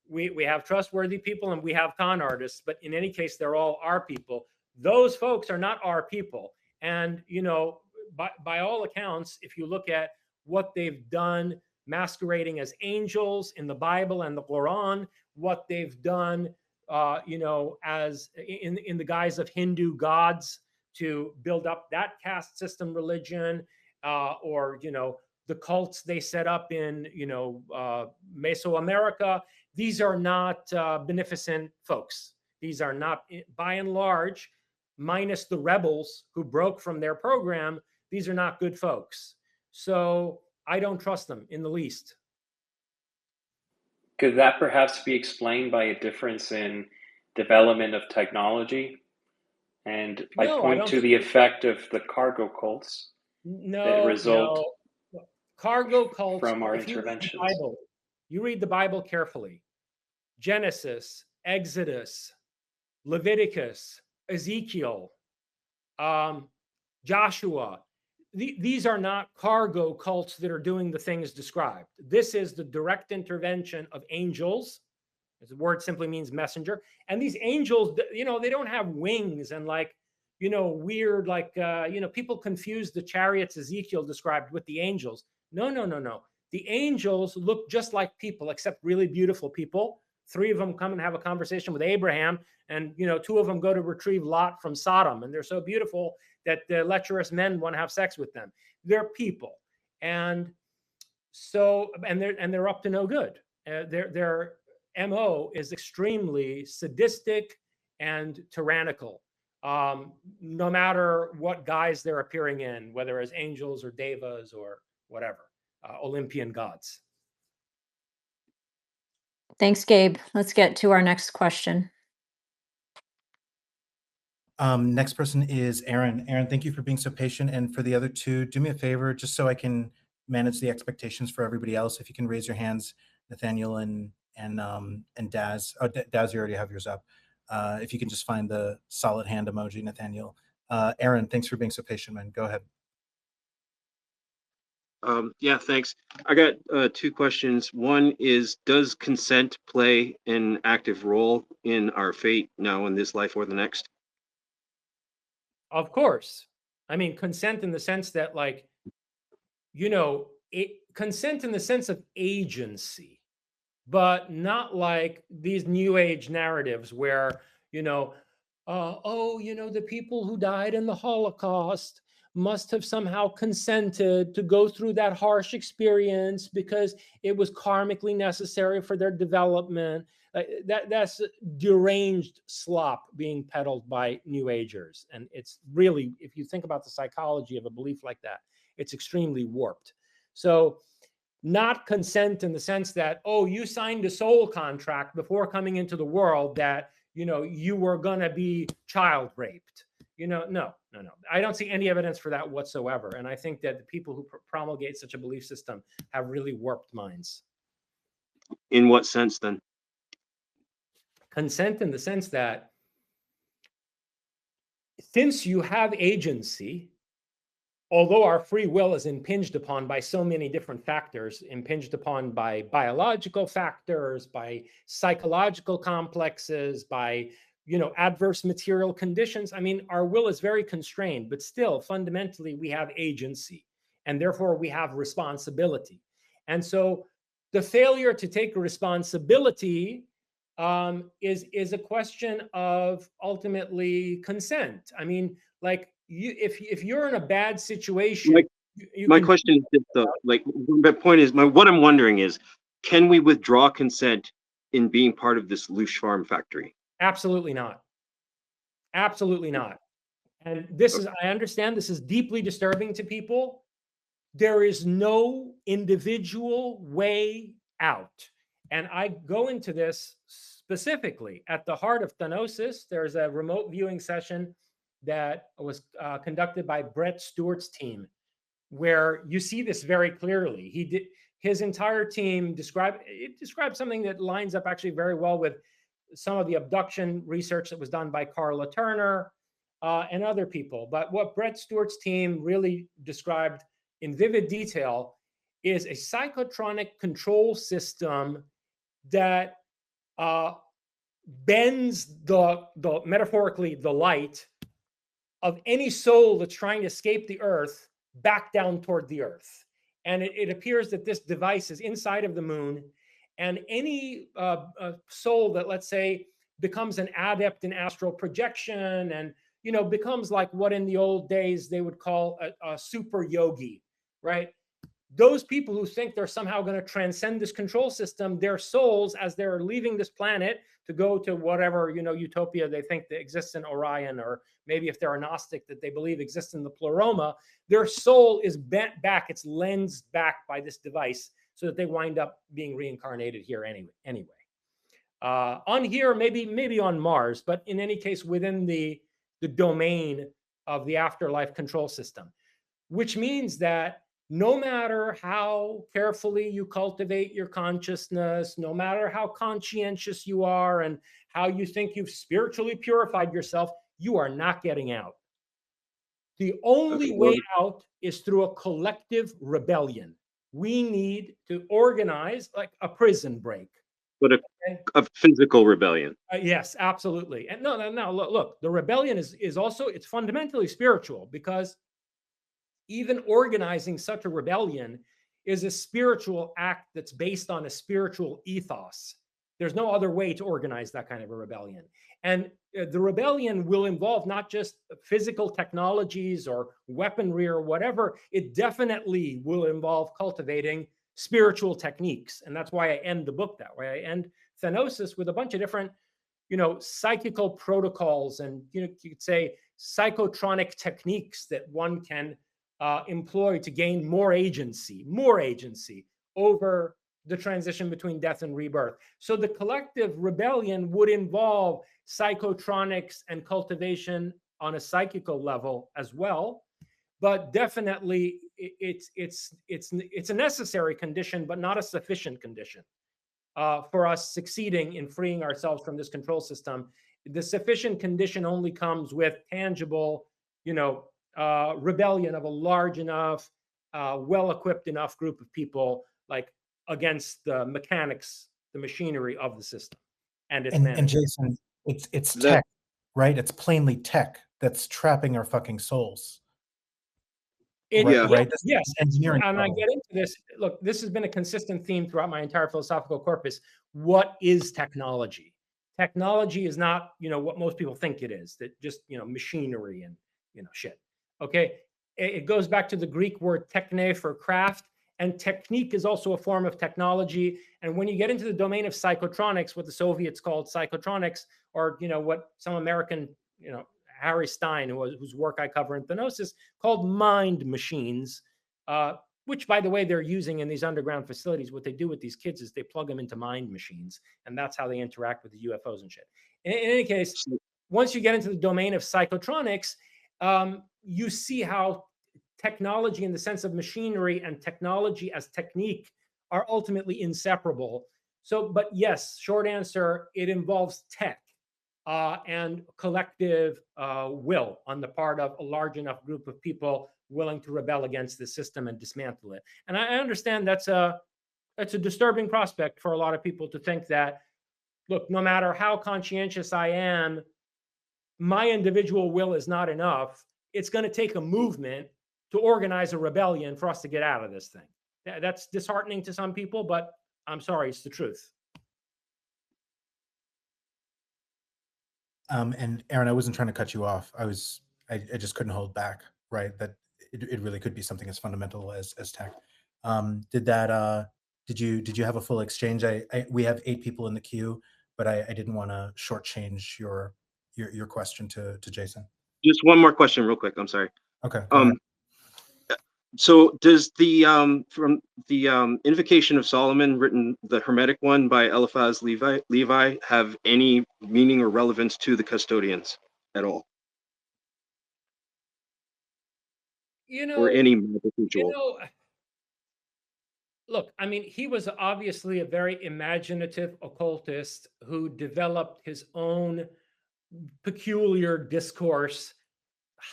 we have trustworthy people and we have con artists, but in any case, they're all our people. Those folks are not our people. And, by all accounts, if you look at what they've done masquerading as angels in the Bible and the Quran, what they've done, as in the guise of Hindu gods to build up that caste system religion, or the cults they set up in Mesoamerica. These are not beneficent folks. These are not, by and large, minus the rebels who broke from their program, these are not good folks. So I don't trust them in the least. Could that perhaps be explained by a difference in development of technology? And I point to the effect of the cargo cults that result cargo cults from our if interventions. You read the Bible carefully. Genesis, Exodus, Leviticus, Ezekiel, Joshua. these are not cargo cults that are doing the things described. This is the direct intervention of angels. The word simply means messenger. And these angels, you know, they don't have wings and like, you know, weird, like, you know, people confuse the chariots Ezekiel described with the angels. No, no, no, no. The angels look just like people, except really beautiful people. 3 of them come and have a conversation with Abraham, and, you know, 2 of them go to retrieve Lot from Sodom. And they're so beautiful that the lecherous men want to have sex with them. They're people. And so, and they're up to no good. Their MO is extremely sadistic and tyrannical, no matter what guise they're appearing in, whether as angels or devas or whatever, Olympian gods. Thanks, Gabe. Let's get to our next question. Next person is Aaron. Aaron, thank you for being so patient. And for the other 2, do me a favor, just so I can manage the expectations for everybody else. If you can raise your hands, Nathaniel and Daz. Oh, Daz, you already have yours up. If you can just find the solid hand emoji, Nathaniel. Aaron, thanks for being so patient, man. Go ahead. Yeah, thanks. I got 2 questions. One is, does consent play an active role in our fate now in this life or the next? Of course. I mean, consent in the sense that, like, you know, consent in the sense of agency, but not like these new age narratives where, you know, oh, you know, the people who died in the Holocaust must have somehow consented to go through that harsh experience because it was karmically necessary for their development. That's deranged slop being peddled by New Agers. And it's really, if you think about the psychology of a belief like that, it's extremely warped. So not consent in the sense that, oh, you signed a soul contract before coming into the world that, you know, you were going to be child raped. You know, no. I don't see any evidence for that whatsoever. And I think that the people who promulgate such a belief system have really warped minds. In what sense then? Consent in the sense that since you have agency, although our free will is impinged upon by so many different factors, impinged upon by biological factors, by psychological complexes, by, you know, adverse material conditions. I mean, our will is very constrained, but still fundamentally we have agency, and therefore we have responsibility. And so the failure to take responsibility is a question of ultimately consent. I mean, like, if you're in a bad situation, my question is just like, my point is, what I'm wondering is, can we withdraw consent in being part of this Loosh Farm factory? Absolutely not. Absolutely not. And this is, I understand this is deeply disturbing to people. There is no individual way out. And I go into this specifically at the heart of Thanosis. There's a remote viewing session that was conducted by Brett Stewart's team, where you see this very clearly. His entire team described something that lines up actually very well with some of the abduction research that was done by Carla Turner and other people. But what Brett Stewart's team really described in vivid detail is a psychotronic control system that bends the metaphorically the light of any soul that's trying to escape the earth back down toward the earth. And it appears that this device is inside of the moon, and any soul that, let's say, becomes an adept in astral projection and, you know, becomes like what in the old days they would call a super yogi, right? Those people who think they're somehow going to transcend this control system, their souls, as they're leaving this planet to go to whatever, you know, utopia they think that exists in Orion, or maybe if they're a Gnostic that they believe exists in the Pleroma, their soul is bent back, it's lensed back by this device so that they wind up being reincarnated here anyway. On here, maybe on Mars, but in any case within the domain of the afterlife control system, which means that no matter how carefully you cultivate your consciousness, no matter how conscientious you are and how you think you've spiritually purified yourself, you are not getting out. The only Okay, way well, out is through a collective rebellion. We need to organize like a prison break. but Okay? a physical rebellion. Yes, absolutely. And no. Look, the rebellion is also, it's fundamentally spiritual, because even organizing such a rebellion is a spiritual act that's based on a spiritual ethos. There's no other way to organize that kind of a rebellion. And the rebellion will involve not just physical technologies or weaponry or whatever, it definitely will involve cultivating spiritual techniques. And that's why I end the book that way. I end Thanosis with a bunch of different, psychical protocols and, you could say psychotronic techniques that one can employ to gain more agency over the transition between death and rebirth. So the collective rebellion would involve psychotronics and cultivation on a psychical level as well, but definitely it's a necessary condition, but not a sufficient condition for us succeeding in freeing ourselves from this control system. The sufficient condition only comes with tangible, rebellion of a large enough, well-equipped enough group of people, like against the mechanics, the machinery of the system and its And management. Jason, it's That- tech, right? It's plainly tech that's trapping our fucking souls. Yeah. Right. This is Yes, engineering and I problem. get into this. Look, this has been a consistent theme throughout my entire philosophical corpus. What is technology? Technology is not, what most people think it is. That just, machinery and, shit. Okay, it goes back to the Greek word techne for craft, and technique is also a form of technology. And when you get into the domain of psychotronics, what the Soviets called psychotronics, or what some American, Harry Stein, whose work I cover in Thanosis, called mind machines, which, by the way, they're using in these underground facilities. What they do with these kids is they plug them into mind machines, and that's how they interact with the UFOs and shit. In any case, once you get into the domain of psychotronics, you see how technology in the sense of machinery and technology as technique are ultimately inseparable. So, but yes, short answer, it involves tech. And collective will on the part of a large enough group of people willing to rebel against the system and dismantle it. And I understand that's a disturbing prospect for a lot of people to think that, look, no matter how conscientious I am, my individual will is not enough. It's going to take a movement to organize a rebellion for us to get out of this thing. That's disheartening to some people, but I'm sorry, it's the truth. And Aaron, I wasn't trying to cut you off. I just couldn't hold back, right? That it really could be something as fundamental as tech. Did you have a full exchange? We have 8 people in the queue, but I didn't want to shortchange your question to Jason. Just one more question, real quick. I'm sorry. Okay. Go ahead. So does the from the Invocation of Solomon, written the Hermetic one by Eliphaz Levi, have any meaning or relevance to the custodians at all, or any magic ritual? Look, I mean, he was obviously a very imaginative occultist who developed his own peculiar discourse,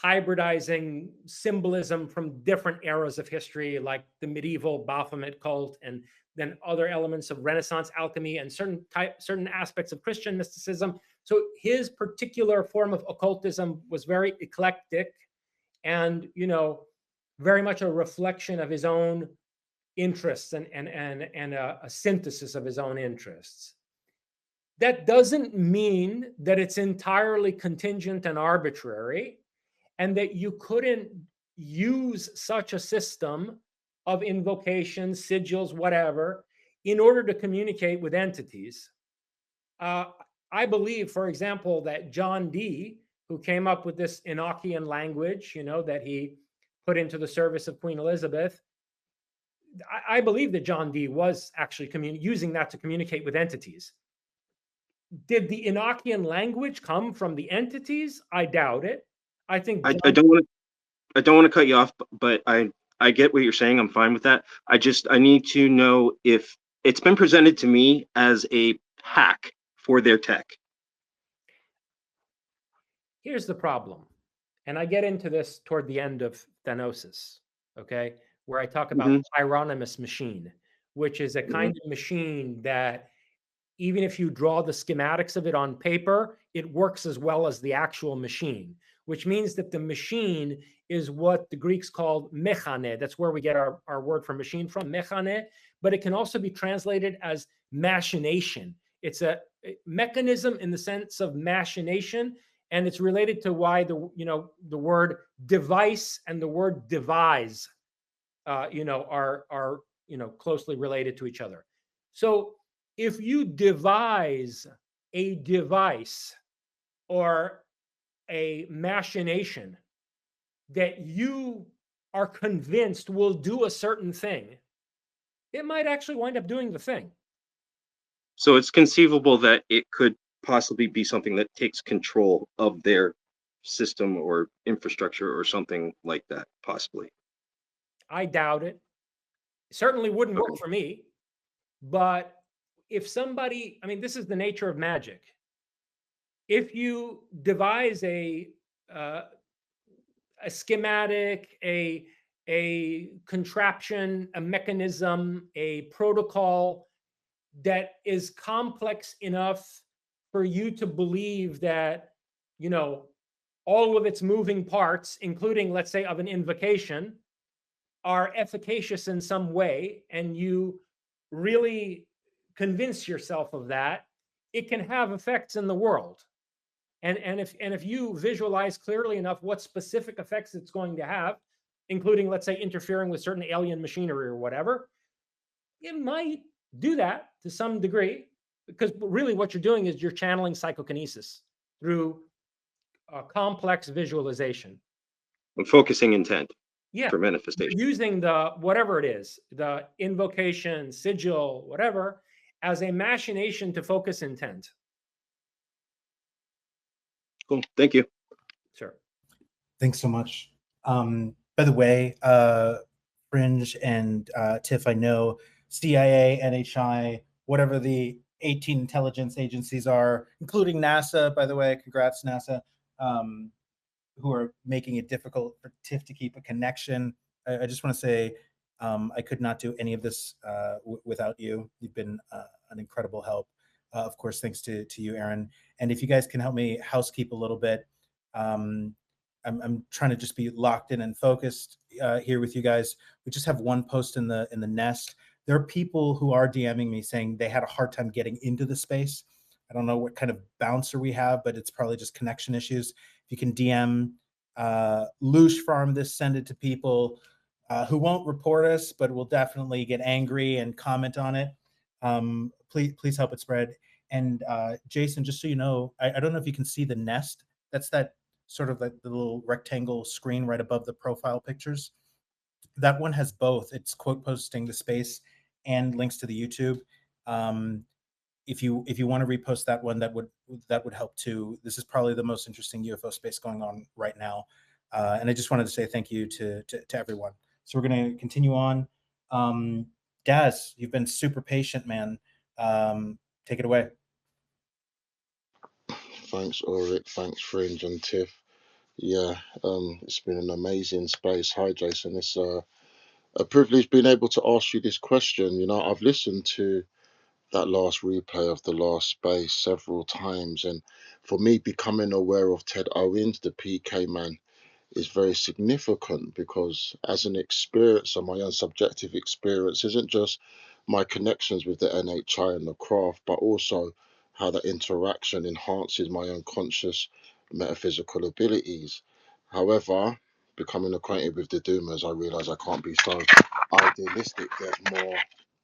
hybridizing symbolism from different eras of history, like the medieval Baphomet cult, and then other elements of Renaissance alchemy and certain aspects of Christian mysticism. So his particular form of occultism was very eclectic and, very much a reflection of his own interests and a synthesis of his own interests. That doesn't mean that it's entirely contingent and arbitrary, and that you couldn't use such a system of invocations, sigils, whatever, in order to communicate with entities. I believe, for example, that John Dee, who came up with this Enochian language, that he put into the service of Queen Elizabeth, I believe that John Dee was actually using that to communicate with entities. Did the Enochian language come from the entities? I doubt it. I think I don't want to cut you off, but I get what you're saying. I'm fine with that. I need to know if it's been presented to me as a hack for their tech. Here's the problem. And I get into this toward the end of Thanosis, okay, where I talk about Mm-hmm. the Hieronymus machine, which is a kind of machine that even if you draw the schematics of it on paper, it works as well as the actual machine, which means that the machine is what the Greeks called mechane. That's where we get our word for machine from, mechane, but it can also be translated as machination. It's a mechanism in the sense of machination, and it's related to why the word device and the word devise are closely related to each other. So if you devise a device or a machination that you are convinced will do a certain thing, it might actually wind up doing the thing. So it's conceivable that it could possibly be something that takes control of their system or infrastructure or something like that, possibly. I doubt it. It certainly wouldn't work for me. But if somebody, I mean, this is the nature of magic. If you devise a schematic, a contraption, a mechanism, a protocol that is complex enough for you to believe that, all of its moving parts, including, let's say, of an invocation, are efficacious in some way, and you really convince yourself of that, it can have effects in the world. And if you visualize clearly enough what specific effects it's going to have, including, let's say, interfering with certain alien machinery or whatever, it might do that to some degree, because really what you're doing is you're channeling psychokinesis through a complex visualization. And focusing intent Yeah, for manifestation. using the whatever it is, the invocation, sigil, whatever, as a machination to focus intent. Cool. Thank you. Sure. Thanks so much. By the way, Fringe and Tiff, I know CIA, NHI, whatever the 18 intelligence agencies are, including NASA, by the way, congrats, NASA, who are making it difficult for Tiff to keep a connection. I just want to say I could not do any of this without you. You've been an incredible help. Of course, thanks to you, Aaron. And if you guys can help me housekeep a little bit, I'm trying to just be locked in and focused here with you guys. We just have one post in the nest. There are people who are DMing me saying they had a hard time getting into the space. I don't know what kind of bouncer we have, but it's probably just connection issues. If you can DM Loosh Farm this, send it to people who won't report us, but will definitely get angry and comment on it. Please help it spread. And Jason, just so you know, I don't know if you can see the nest. That's that sort of like the little rectangle screen right above the profile pictures. That one has both. It's quote posting the space and links to the YouTube. If you want to repost that one, that would help too. This is probably the most interesting UFO space going on right now, and I just wanted to say thank you to everyone. So we're going to continue on. Daz, you've been super patient, man. Take it away. Thanks, Ulrich. Thanks, Fringe and Tiff. Yeah, it's been an amazing space. Hi, Jason. It's a privilege being able to ask you this question. You know, I've listened to that last replay of the last space several times, and for me, becoming aware of Ted Owens, the PK man, is very significant because as an experiencer, my own subjective experience isn't just my connections with the NHI and the craft, but also how that interaction enhances my own conscious metaphysical abilities. However, becoming acquainted with the Doomers, I realize I can't be so idealistic. There's more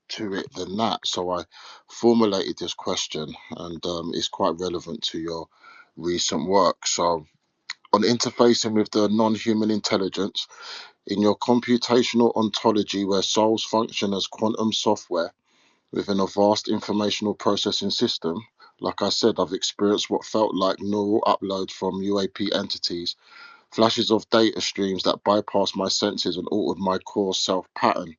to it than that. So I formulated this question, and it's quite relevant to your recent work. So, on interfacing with the non-human intelligence in your computational ontology, where souls function as quantum software within a vast informational processing system. Like I said, I've experienced what felt like neural uploads from UAP entities, flashes of data streams that bypassed my senses and altered my core self pattern.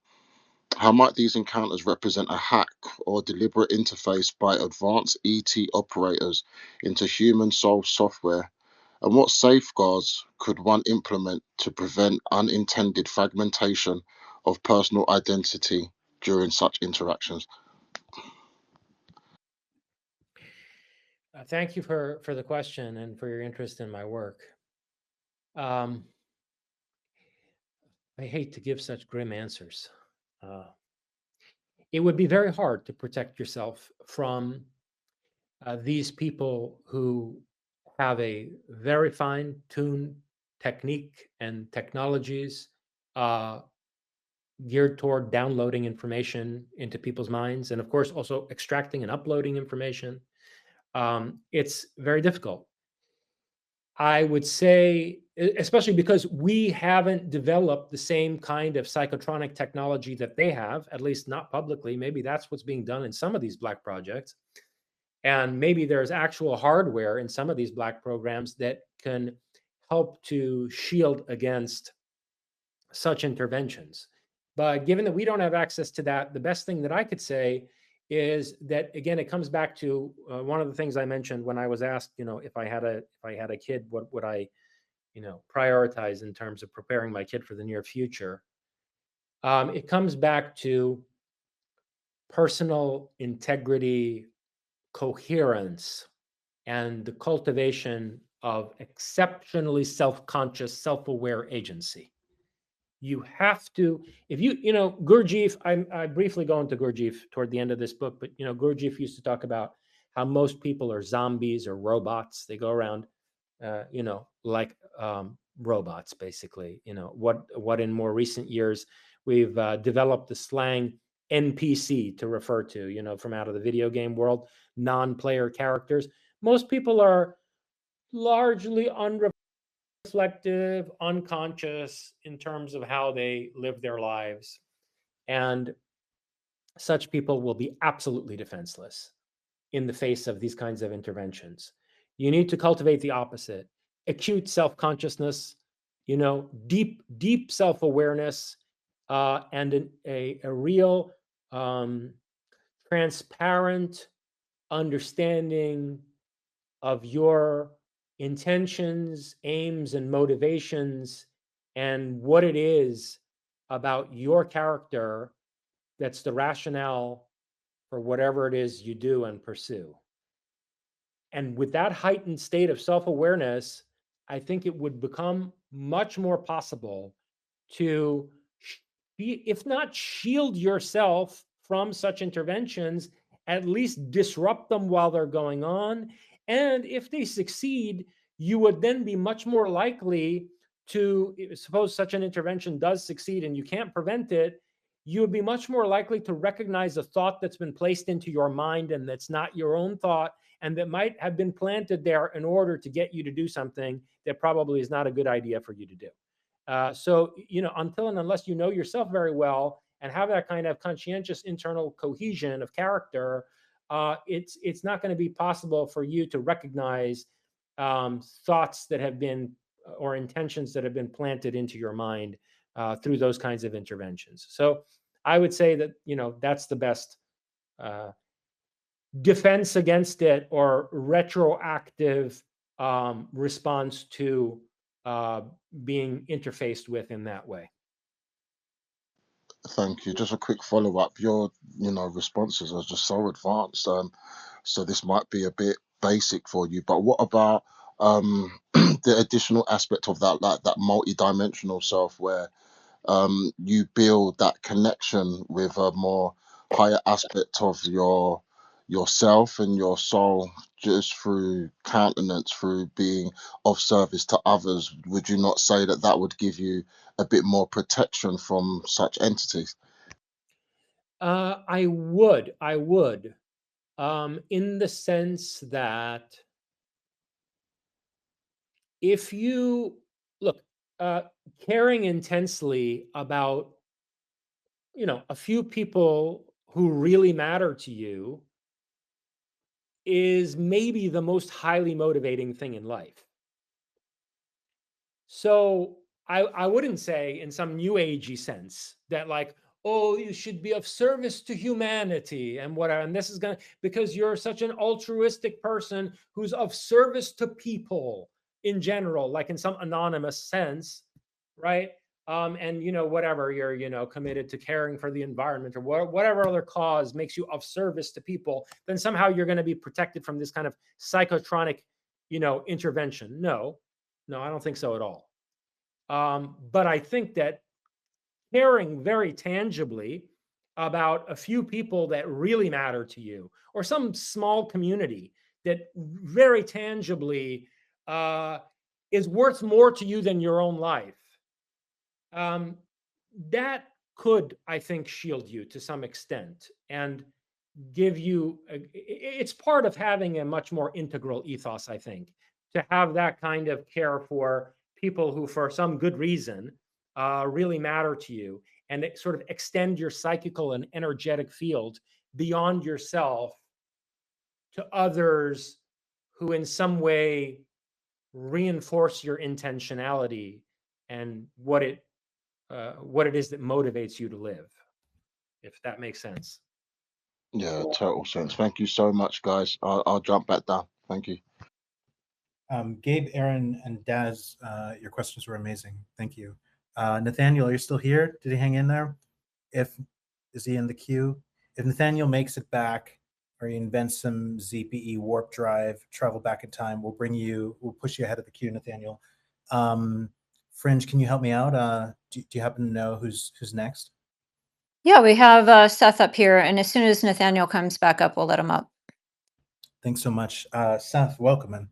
How might these encounters represent a hack or deliberate interface by advanced ET operators into human soul software And what safeguards could one implement to prevent unintended fragmentation of personal identity during such interactions? Thank you for the question and for your interest in my work. I hate to give such grim answers. It would be very hard to protect yourself from these people who have a very fine-tuned technique and technologies geared toward downloading information into people's minds, and of course also extracting and uploading information. It's very difficult. I would say, especially because we haven't developed the same kind of psychotronic technology that they have, at least not publicly. Maybe that's what's being done in some of these Black projects. And maybe there's actual hardware in some of these Black programs that can help to shield against such interventions. But given that we don't have access to that, the best thing that I could say is that, again, it comes back to one of the things I mentioned when I was asked, if I had a kid, what would I, prioritize in terms of preparing my kid for the near future? It comes back to personal integrity, coherence, and the cultivation of exceptionally self-conscious, self-aware agency. You have to, if Gurdjieff, I briefly go into Gurdjieff toward the end of this book, but Gurdjieff used to talk about how most people are zombies or robots. They go around, like robots, basically. What in more recent years we've developed the slang NPC to refer to, from out of the video game world, non-player characters. Most people are largely reflective, unconscious in terms of how they live their lives. And such people will be absolutely defenseless in the face of these kinds of interventions. You need to cultivate the opposite: acute self-consciousness, deep self-awareness, and a real transparent understanding of your intentions, aims, and motivations, and what it is about your character that's the rationale for whatever it is you do and pursue. And with that heightened state of self-awareness, I think it would become much more possible to if not shield yourself from such interventions, at least disrupt them while they're going on. And if they succeed, you would then be much more likely to, suppose such an intervention does succeed and you can't prevent it, you would be much more likely to recognize a thought that's been placed into your mind and that's not your own thought, and that might have been planted there in order to get you to do something that probably is not a good idea for you to do. So, until and unless you know yourself very well and have that kind of conscientious internal cohesion of character, it's not going to be possible for you to recognize thoughts that have been or intentions that have been planted into your mind through those kinds of interventions. So I would say that, that's the best defense against it, or retroactive response to being interfaced with in that way. Thank you. Just a quick follow-up. Your, responses are just so advanced. So this might be a bit basic for you, but what about the additional aspect of that, like that multi-dimensional self, where you build that connection with a more higher aspect of yourself and your soul just through countenance, through being of service to others? Would you not say that that would give you a bit more protection from such entities? I would, in the sense that if you look, caring intensely about, a few people who really matter to you is maybe the most highly motivating thing in life. So I wouldn't say in some new agey sense that, like, oh, you should be of service to humanity and whatever. And this is because you're such an altruistic person who's of service to people in general, like in some anonymous sense, right? And whatever you're committed to caring for the environment or whatever other cause makes you of service to people, then somehow you're going to be protected from this kind of psychotronic intervention. No, I don't think so at all. But I think that caring very tangibly about a few people that really matter to you, or some small community that very tangibly is worth more to you than your own life, that could, I think, shield you to some extent and give you, it's part of having a much more integral ethos, I think, to have that kind of care for people who, for some good reason, really matter to you, and it sort of extend your psychical and energetic field beyond yourself to others who in some way reinforce your intentionality and what it is that motivates you to live, if that makes sense. Yeah, total sense. Thank you so much, guys. I'll jump back down. Thank you. Gabe, Aaron, and Daz, your questions were amazing. Thank you. Nathaniel, are you still here? Did he hang in there? Is he in the queue? If Nathaniel makes it back, or he invents some ZPE warp drive, travel back in time, we'll push you ahead of the queue, Nathaniel. Fringe, can you help me out? Do you happen to know who's next? Yeah, we have Seth up here, and as soon as Nathaniel comes back up, we'll let him up. Thanks so much. Seth, welcome in.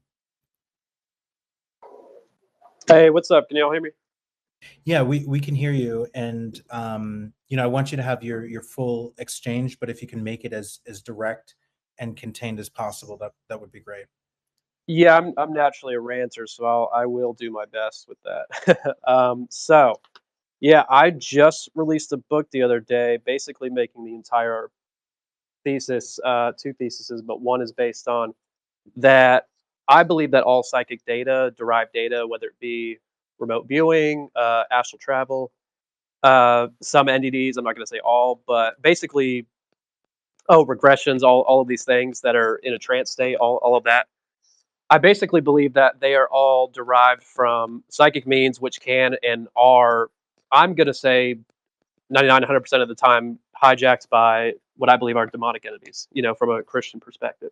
Hey, what's up? Can y'all hear me? Yeah, we can hear you, and I want you to have your full exchange, but if you can make it as direct and contained as possible, that would be great. Yeah, I'm naturally a ranter, so I will do my best with that. So yeah, I just released a book the other day, basically making the entire thesis, two theses, but one is based on that. I believe that all psychic data, derived data, whether it be remote viewing, astral travel, some NDDs, I'm not going to say all, but basically, regressions, all of these things that are in a trance state, all of that. I basically believe that they are all derived from psychic means, which can and are, I'm going to say, 99, 100% of the time, hijacked by what I believe are demonic entities, from a Christian perspective.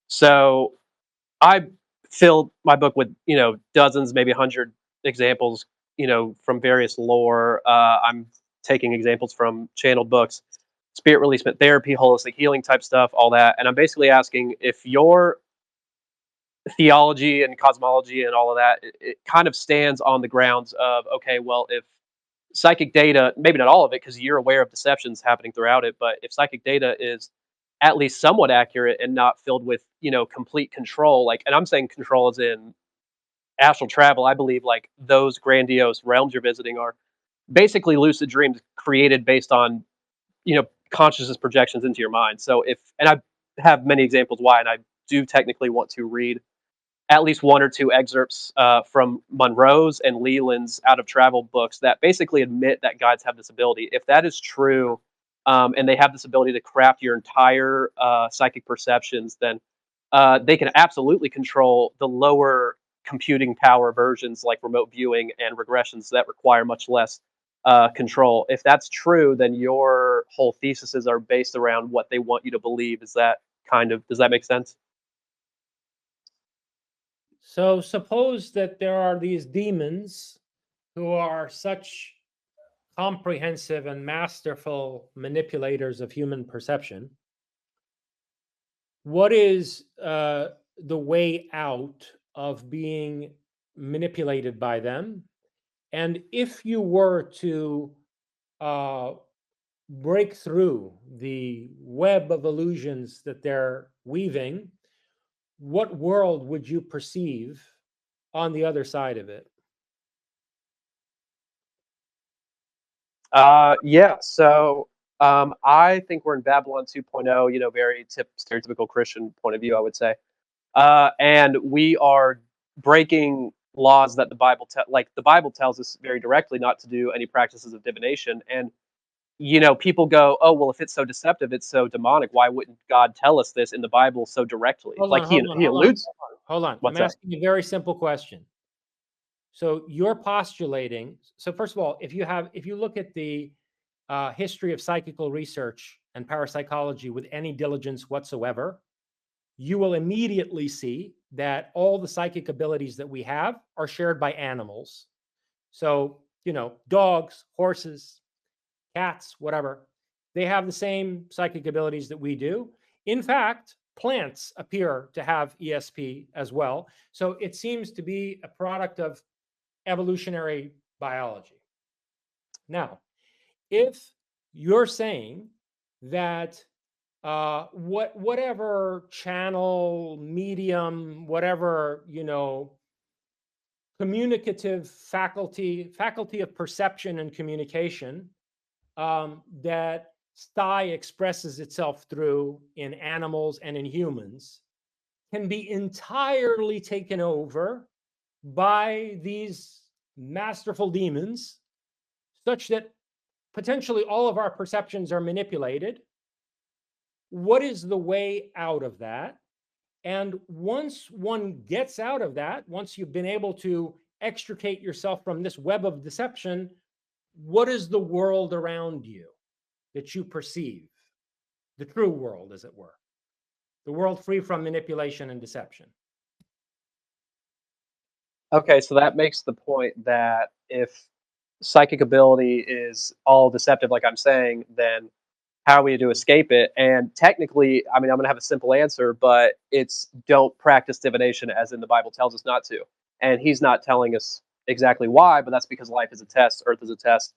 So I filled my book with, dozens, maybe 100 examples, from various lore. I'm taking examples from channeled books, spirit releasement therapy, holistic healing type stuff, all that. And I'm basically asking if your theology and cosmology and all of that, it kind of stands on the grounds of, okay, well, if psychic data, maybe not all of it, because you're aware of deceptions happening throughout it, but if psychic data is at least somewhat accurate and not filled with, complete control, like, and I'm saying control as in astral travel, I believe like those grandiose realms you're visiting are basically lucid dreams created based on, consciousness projections into your mind. So and I have many examples why, and I do technically want to read at least one or two excerpts from Monroe's and Leland's Out of Travel books that basically admit that guides have this ability. If that is true, and they have this ability to craft your entire psychic perceptions, then they can absolutely control the lower computing power versions like remote viewing and regressions that require much less control. If that's true, then your whole theses are based around what they want you to believe. Does that make sense? So suppose that there are these demons who are such comprehensive and masterful manipulators of human perception. What is the way out of being manipulated by them? And if you were to break through the web of illusions that they're weaving, what world would you perceive on the other side of it? Yeah. So I think we're in Babylon 2.0, very stereotypical Christian point of view, I would say. And we are breaking laws that the Bible the Bible tells us very directly not to do any practices of divination. And people go, oh, well, if it's so deceptive, it's so demonic, why wouldn't God tell us this in the Bible so directly? Hold Like on, he alludes. hold on. What's I'm that? asking a very simple question. So you're postulating. So first of all, if you look at the history of psychical research and parapsychology with any diligence whatsoever, you will immediately see that all the psychic abilities that we have are shared by animals. So, dogs, horses, cats, whatever, they have the same psychic abilities that we do. In fact, plants appear to have ESP as well. So it seems to be a product of evolutionary biology. Now, if you're saying that whatever channel, medium, whatever, communicative faculty of perception and communication that psi expresses itself through in animals and in humans can be entirely taken over by these masterful demons, such that potentially all of our perceptions are manipulated. What is the way out of that? And once one gets out of that, once you've been able to extricate yourself from this web of deception, what is the world around you that you perceive? The true world, as it were. The world free from manipulation and deception. Okay, so that makes the point that if psychic ability is all deceptive, like I'm saying, then how are we to escape it? And technically, I mean, I'm going to have a simple answer, but it's don't practice divination as in the Bible tells us not to. And he's not telling us exactly why, but that's because life is a test, earth is a test,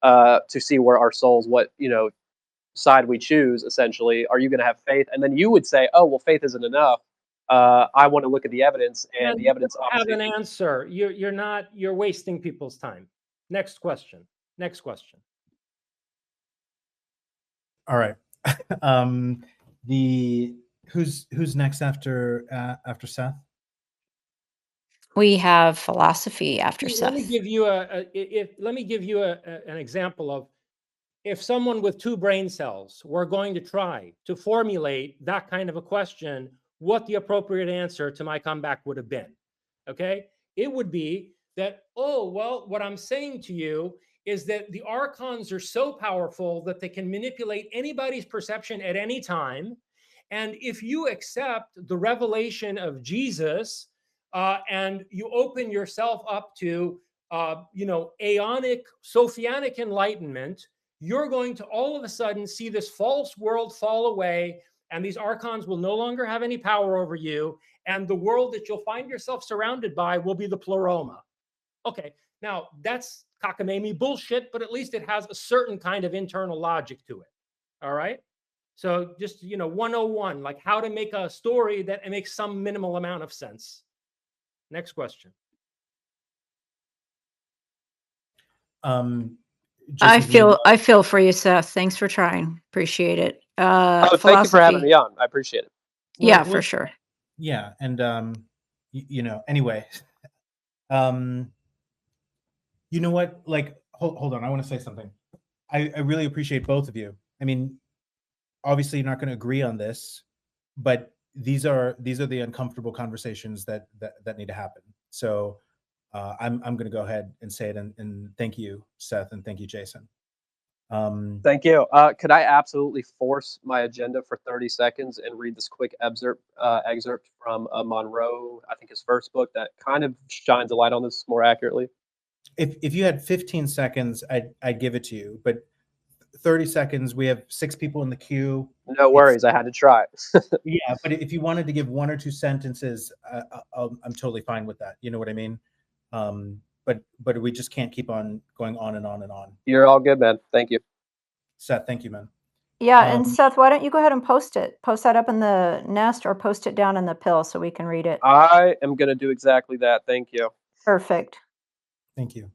to see where our souls, what, side we choose, essentially. Are you going to have faith? And then you would say, oh, well, faith isn't enough. I want to look at the evidence, and the evidence have obviously. an answer. You're wasting people's time. Next question. All right. Who's next after Seth? We have philosophy after Let me Seth. give you an example of if someone with 2 brain cells were going to try to formulate that kind of a question, what the appropriate answer to my comeback would have been. Okay? It would be that, oh, well, what I'm saying to you is that the Archons are so powerful that they can manipulate anybody's perception at any time. And if you accept the revelation of Jesus and you open yourself up to, aeonic, Sophianic enlightenment, you're going to all of a sudden see this false world fall away, and these Archons will no longer have any power over you, and the world that you'll find yourself surrounded by will be the pleroma. Okay, now that's cockamamie bullshit, but at least it has a certain kind of internal logic to it. All right? So just, 101, like how to make a story that makes some minimal amount of sense. Next question. I Jason, feel for you, Seth. Thanks for trying. Appreciate it. Thank you for having me on. I appreciate it. Yeah, for sure. Yeah, and anyway, you know what? Like, hold on. I want to say something. I really appreciate both of you. I mean, obviously, you're not going to agree on this, but these are the uncomfortable conversations that need to happen. So I'm going to go ahead and say it, and thank you, Seth, and thank you, Jason. Thank you. Could I absolutely force my agenda for 30 seconds and read this quick excerpt from Monroe, I think his first book, that kind of shines a light on this more accurately? If you had 15 seconds, I'd give it to you, but 30 seconds, we have 6 people in the queue. No worries, I had to try. Yeah, but if you wanted to give 1 or 2 sentences, I'm totally fine with that. You know what I mean? But we just can't keep on going on and on and on. You're all good, man. Thank you. Seth, thank you, man. Yeah, and Seth, why don't you go ahead and post it? Post that up in the nest or post it down in the pill so we can read it. I am going to do exactly that. Thank you. Perfect. Thank you.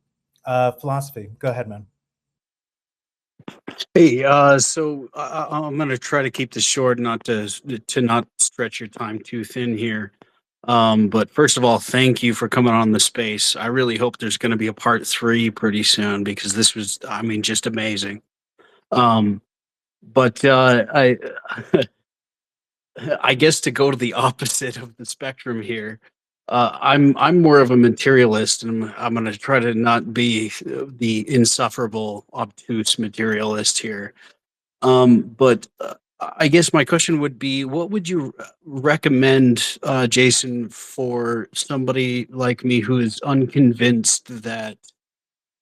Philosophy, go ahead, man. Hey, so I'm going to try to keep this short, not to not stretch your time too thin here. But first of all, thank you for coming on the space. I really hope there's going to be a part 3 pretty soon, because this was, I mean, just amazing. But I I guess to go to the opposite of the spectrum here, I'm more of a materialist, and I'm going to try to not be the insufferable, obtuse materialist here. But I guess my question would be, what would you recommend, Jason, for somebody like me who is unconvinced that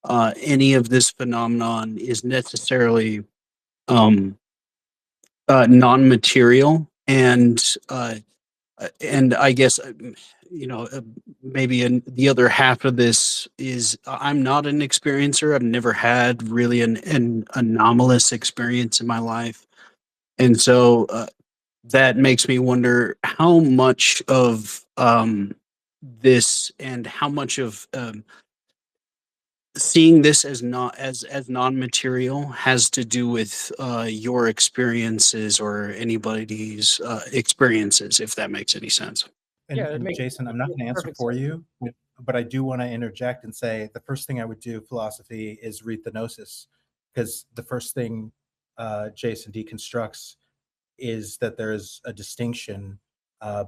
any of this phenomenon is necessarily um, non-material, and I guess you know maybe the other half of this is I'm not an experiencer. I've never had really an anomalous experience in my life, and so that makes me wonder how much of this and how much of seeing this as not as non-material has to do with your experiences or anybody's experiences, if that makes any sense. Yeah, that And makes Jason, I'm not going to answer perfect for sense. you, but I do want to interject and say the first thing I would do philosophy is read Thanosis, because the first thing Jason deconstructs is that there is a distinction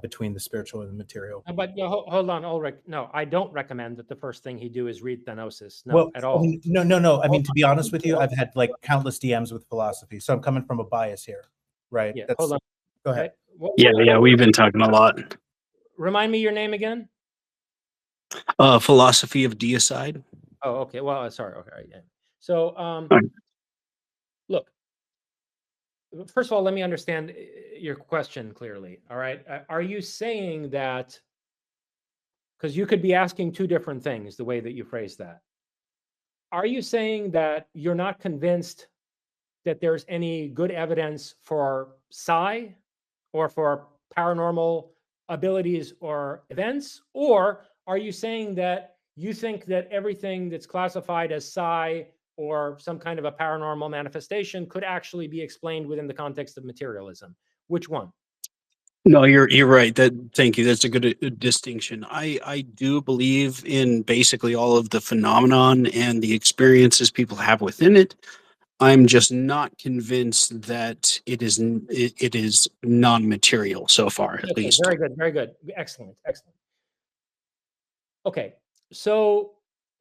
between the spiritual and the material. But hold on, Ulrich. No, I don't recommend that the first thing he do is read Thanosis. No, Well, at I all. mean, no. I mean, to be honest with you, I've had like countless DMs with philosophy, so I'm coming from a bias here, right? Yeah, That's hold on. Go ahead. Okay. What, Yeah, we've been talking a lot. remind me your name again. Philosophy of deicide. Oh, okay. Well, sorry. Okay. Yeah. So, Fine. look. First of all, let me understand your question clearly. All right. Are you saying that? Because you could be asking two different things the way that you phrase that. Are you saying that you're not convinced that there's any good evidence for psi or for paranormal abilities or events? Or are you saying that you think that everything that's classified as psi or some kind of a paranormal manifestation could actually be explained within the context of materialism? Which one? No, you're right. Thank you. That's a good distinction. I do believe in basically all of the phenomenon and the experiences people have within it. I'm just not convinced that it is non-material so far, at Okay, least. very good, very good. Excellent, excellent. Okay, so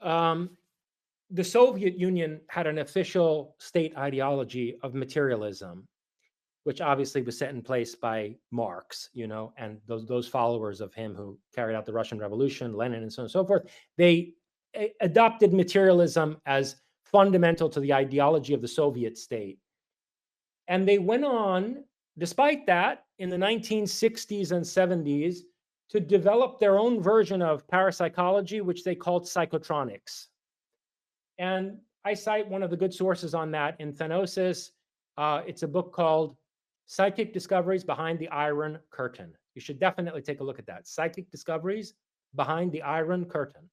the Soviet Union had an official state ideology of materialism, which obviously was set in place by Marx, and those followers of him who carried out the Russian Revolution, Lenin, and so on and so forth. They adopted materialism as fundamental to the ideology of the Soviet state. And they went on, despite that, in the 1960s and 70s, to develop their own version of parapsychology, which they called psychotronics. And I cite one of the good sources on that in Thanosis. It's a book called Psychic Discoveries Behind the Iron Curtain. You should definitely take a look at that. Psychic Discoveries Behind the Iron Curtain.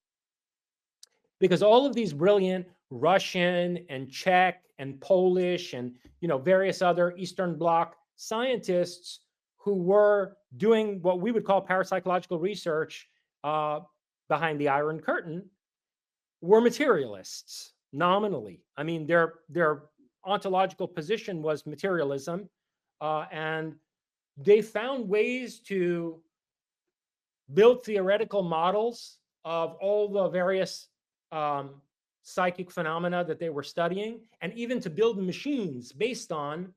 Because all of these brilliant Russian and Czech and Polish and various other Eastern Bloc scientists who were doing what we would call parapsychological research behind the Iron Curtain were materialists nominally. I mean, their ontological position was materialism, and they found ways to build theoretical models of all the various psychic phenomena that they were studying, and even to build machines based on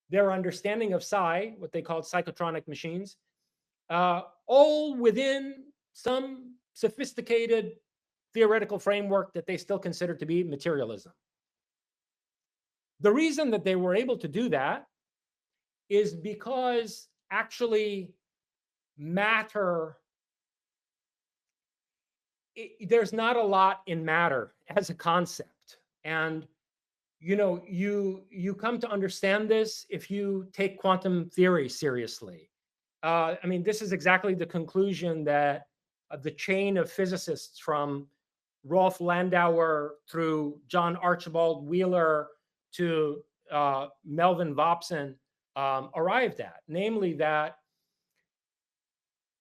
their understanding of psi, what they called psychotronic machines, all within some sophisticated theoretical framework that they still consider to be materialism. The reason that they were able to do that is because actually matter, there's not a lot in matter as a concept. And you come to understand this if you take quantum theory seriously. I mean, this is exactly the conclusion that the chain of physicists from Rolf Landauer through John Archibald Wheeler to Melvin Vopson arrived at, namely that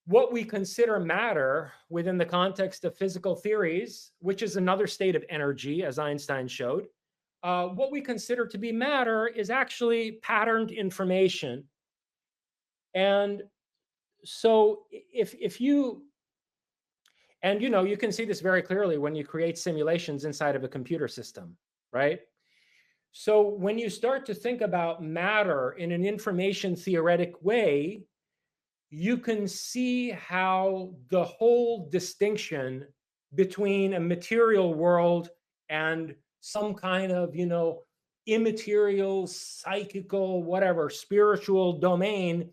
what we consider matter within the context of physical theories, which is another state of energy, as Einstein showed, what we consider to be matter is actually patterned information. And so if you And, you can see this very clearly when you create simulations inside of a computer system, right? So when you start to think about matter in an information theoretic way, you can see how the whole distinction between a material world and some kind of, immaterial, psychical, whatever, spiritual domain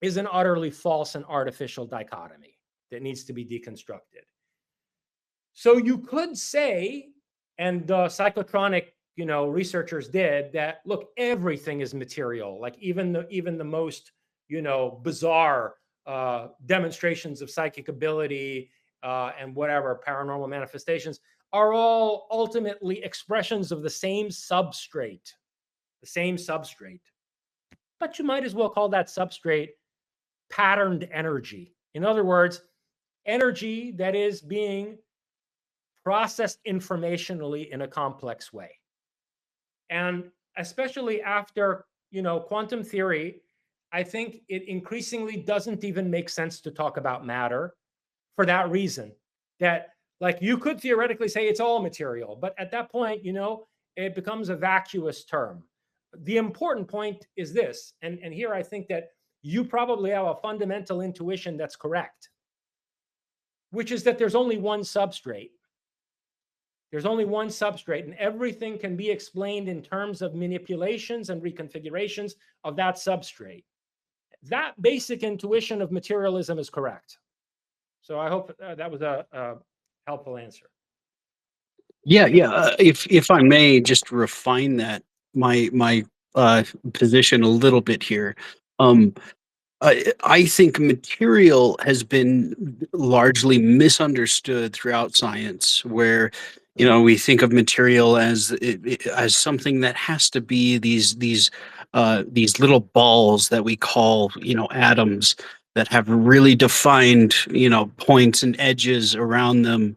is an utterly false and artificial dichotomy that needs to be deconstructed. So you could say, and the psychotronic, researchers did that. Look, everything is material. Like even the most, bizarre demonstrations of psychic ability and whatever paranormal manifestations are all ultimately expressions of the same substrate, But you might as well call that substrate patterned energy. In other words, energy that is being processed informationally in a complex way. And especially after, quantum theory, I think it increasingly doesn't even make sense to talk about matter for that reason. That, like, you could theoretically say it's all material, but at that point, it becomes a vacuous term. The important point is this, and here I think that you probably have a fundamental intuition that's correct, which is that there's only one substrate. There's only one substrate, and everything can be explained in terms of manipulations and reconfigurations of that substrate. That basic intuition of materialism is correct. So I hope that was a helpful answer. Yeah, yeah. If I may just refine that my position a little bit here. I think material has been largely misunderstood throughout science, where we think of material as as something that has to be these little balls that we call atoms that have really defined points and edges around them,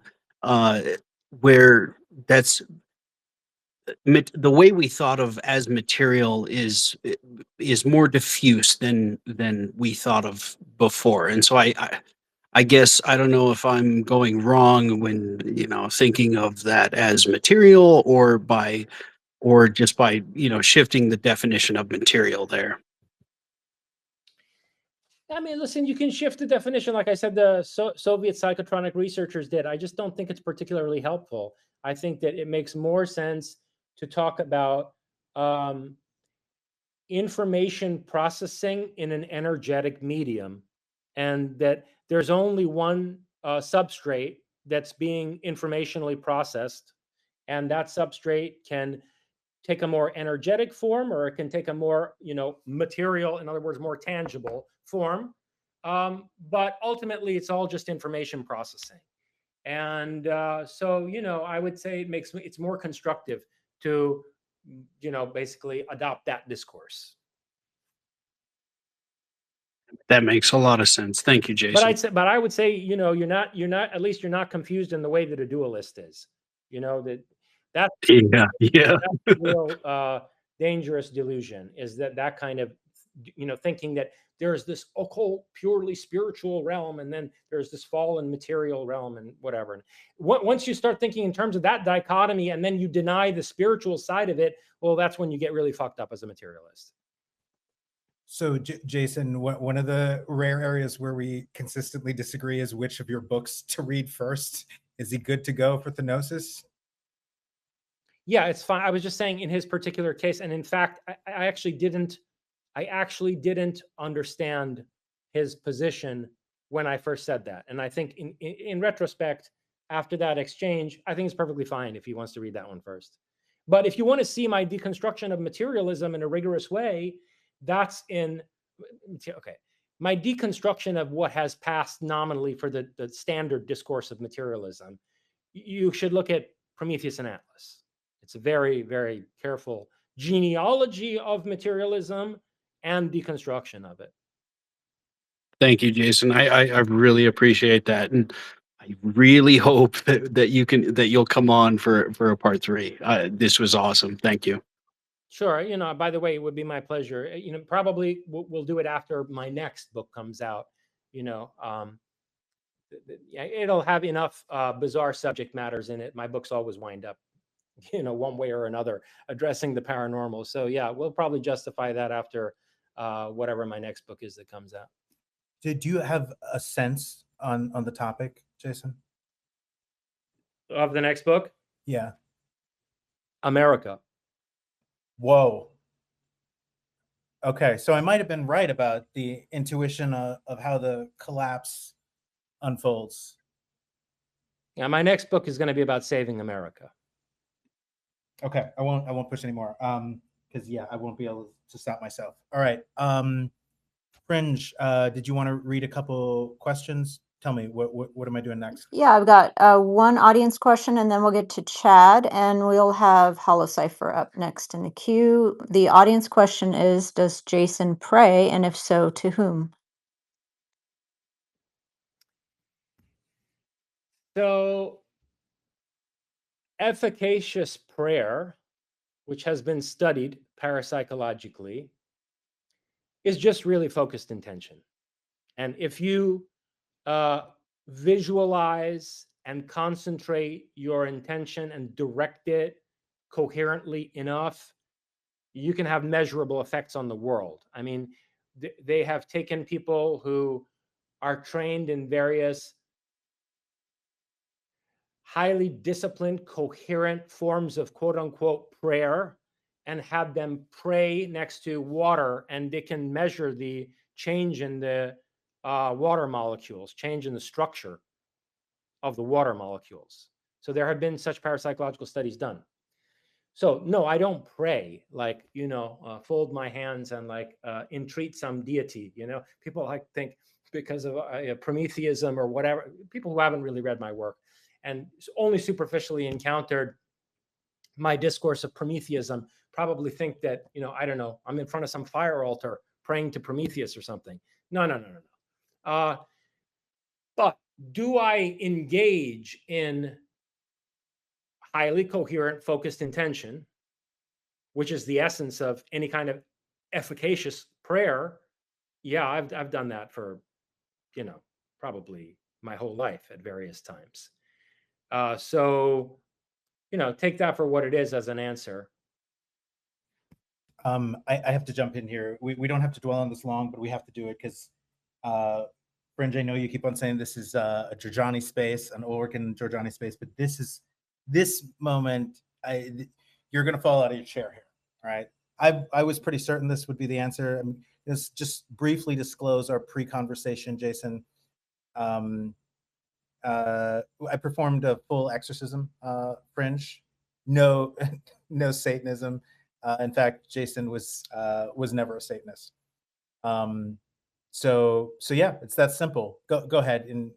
where that's the way we thought of as material is more diffuse than we thought of before. And so I guess I don't know if I'm going wrong when thinking of that as material, or just by shifting the definition of material there. I mean, listen, you can shift the definition. Like I said, the Soviet psychotronic researchers did. I just don't think it's particularly helpful. I think that it makes more sense to talk about information processing in an energetic medium, and that there's only one substrate that's being informationally processed, and that substrate can take a more energetic form, or it can take a more material, in other words, more tangible form. But ultimately, it's all just information processing. And so, I would say it's more constructive to, basically adopt that discourse. That makes a lot of sense. Thank you, Jason. But I would say, you're not, at least you're not confused in the way that a dualist is. That's Yeah. a real dangerous delusion, is that kind of, thinking that there's this occult, purely spiritual realm, and then there's this fallen material realm and whatever. And once you start thinking in terms of that dichotomy, and then you deny the spiritual side of it, well, that's when you get really fucked up as a materialist. So, Jason, one of the rare areas where we consistently disagree is which of your books to read first. Is he good to go for Thanosis? Yeah, it's fine. I was just saying in his particular case, and in fact, I actually didn't understand his position when I first said that. And I think in retrospect, after that exchange, I think it's perfectly fine if he wants to read that one first. But if you want to see my deconstruction of materialism in a rigorous way, that's okay. My deconstruction of what has passed nominally for the standard discourse of materialism, you should look at Prometheus and Atlas. It's a very, very careful genealogy of materialism and deconstruction of it. Thank you, Jason. I really appreciate that, and I really hope that you'll come on for a part 3. This was awesome. Thank you. Sure. By the way, it would be my pleasure. Probably we'll do it after my next book comes out. it'll have enough bizarre subject matters in it. My books always wind up, one way or another, addressing the paranormal. So yeah, we'll probably justify that after whatever my next book is that comes out. Do you have a sense on the topic, Jason? Of the next book? Yeah. America. Whoa. Okay, so I might have been right about the intuition of how the collapse unfolds. Yeah, my next book is going to be about saving America. Okay, I won't push anymore. Because yeah, I won't be able to stop myself. All right. Fringe, did you want to read a couple questions? Tell me what am I doing next? Yeah, I've got one audience question, and then we'll get to Chad, and we'll have Holocipher up next in the queue. The audience question is, does Jason pray, and if so, to whom? So, efficacious prayer, which has been studied parapsychologically, is just really focused intention. And if you visualize and concentrate your intention and direct it coherently enough, you can have measurable effects on the world. I mean, they have taken people who are trained in various highly disciplined, coherent forms of quote unquote prayer and had them pray next to water, and they can measure the change in the water molecules, change in the structure of the water molecules. So there have been such parapsychological studies done. So no, I don't pray like, fold my hands and like entreat some deity. People like think because of Prometheanism or whatever, people who haven't really read my work and only superficially encountered my discourse of Prometheanism probably think that, I don't know, I'm in front of some fire altar praying to Prometheus or something. No. But do I engage in highly coherent, focused intention, which is the essence of any kind of efficacious prayer? Yeah, I've done that for, probably my whole life at various times. So, take that for what it is as an answer. I have to jump in here. We don't have to dwell on this long, but we have to do it because, Fringe, I know you keep on saying this is a Jorjani space, an Ulrican Jorjani space, but this moment, you're going to fall out of your chair here, right? I was pretty certain this would be the answer. I mean, just briefly disclose our pre-conversation, Jason. I performed a full exorcism, Fringe. No Satanism. In fact, Jason was never a Satanist. So yeah, it's that simple. Go ahead, and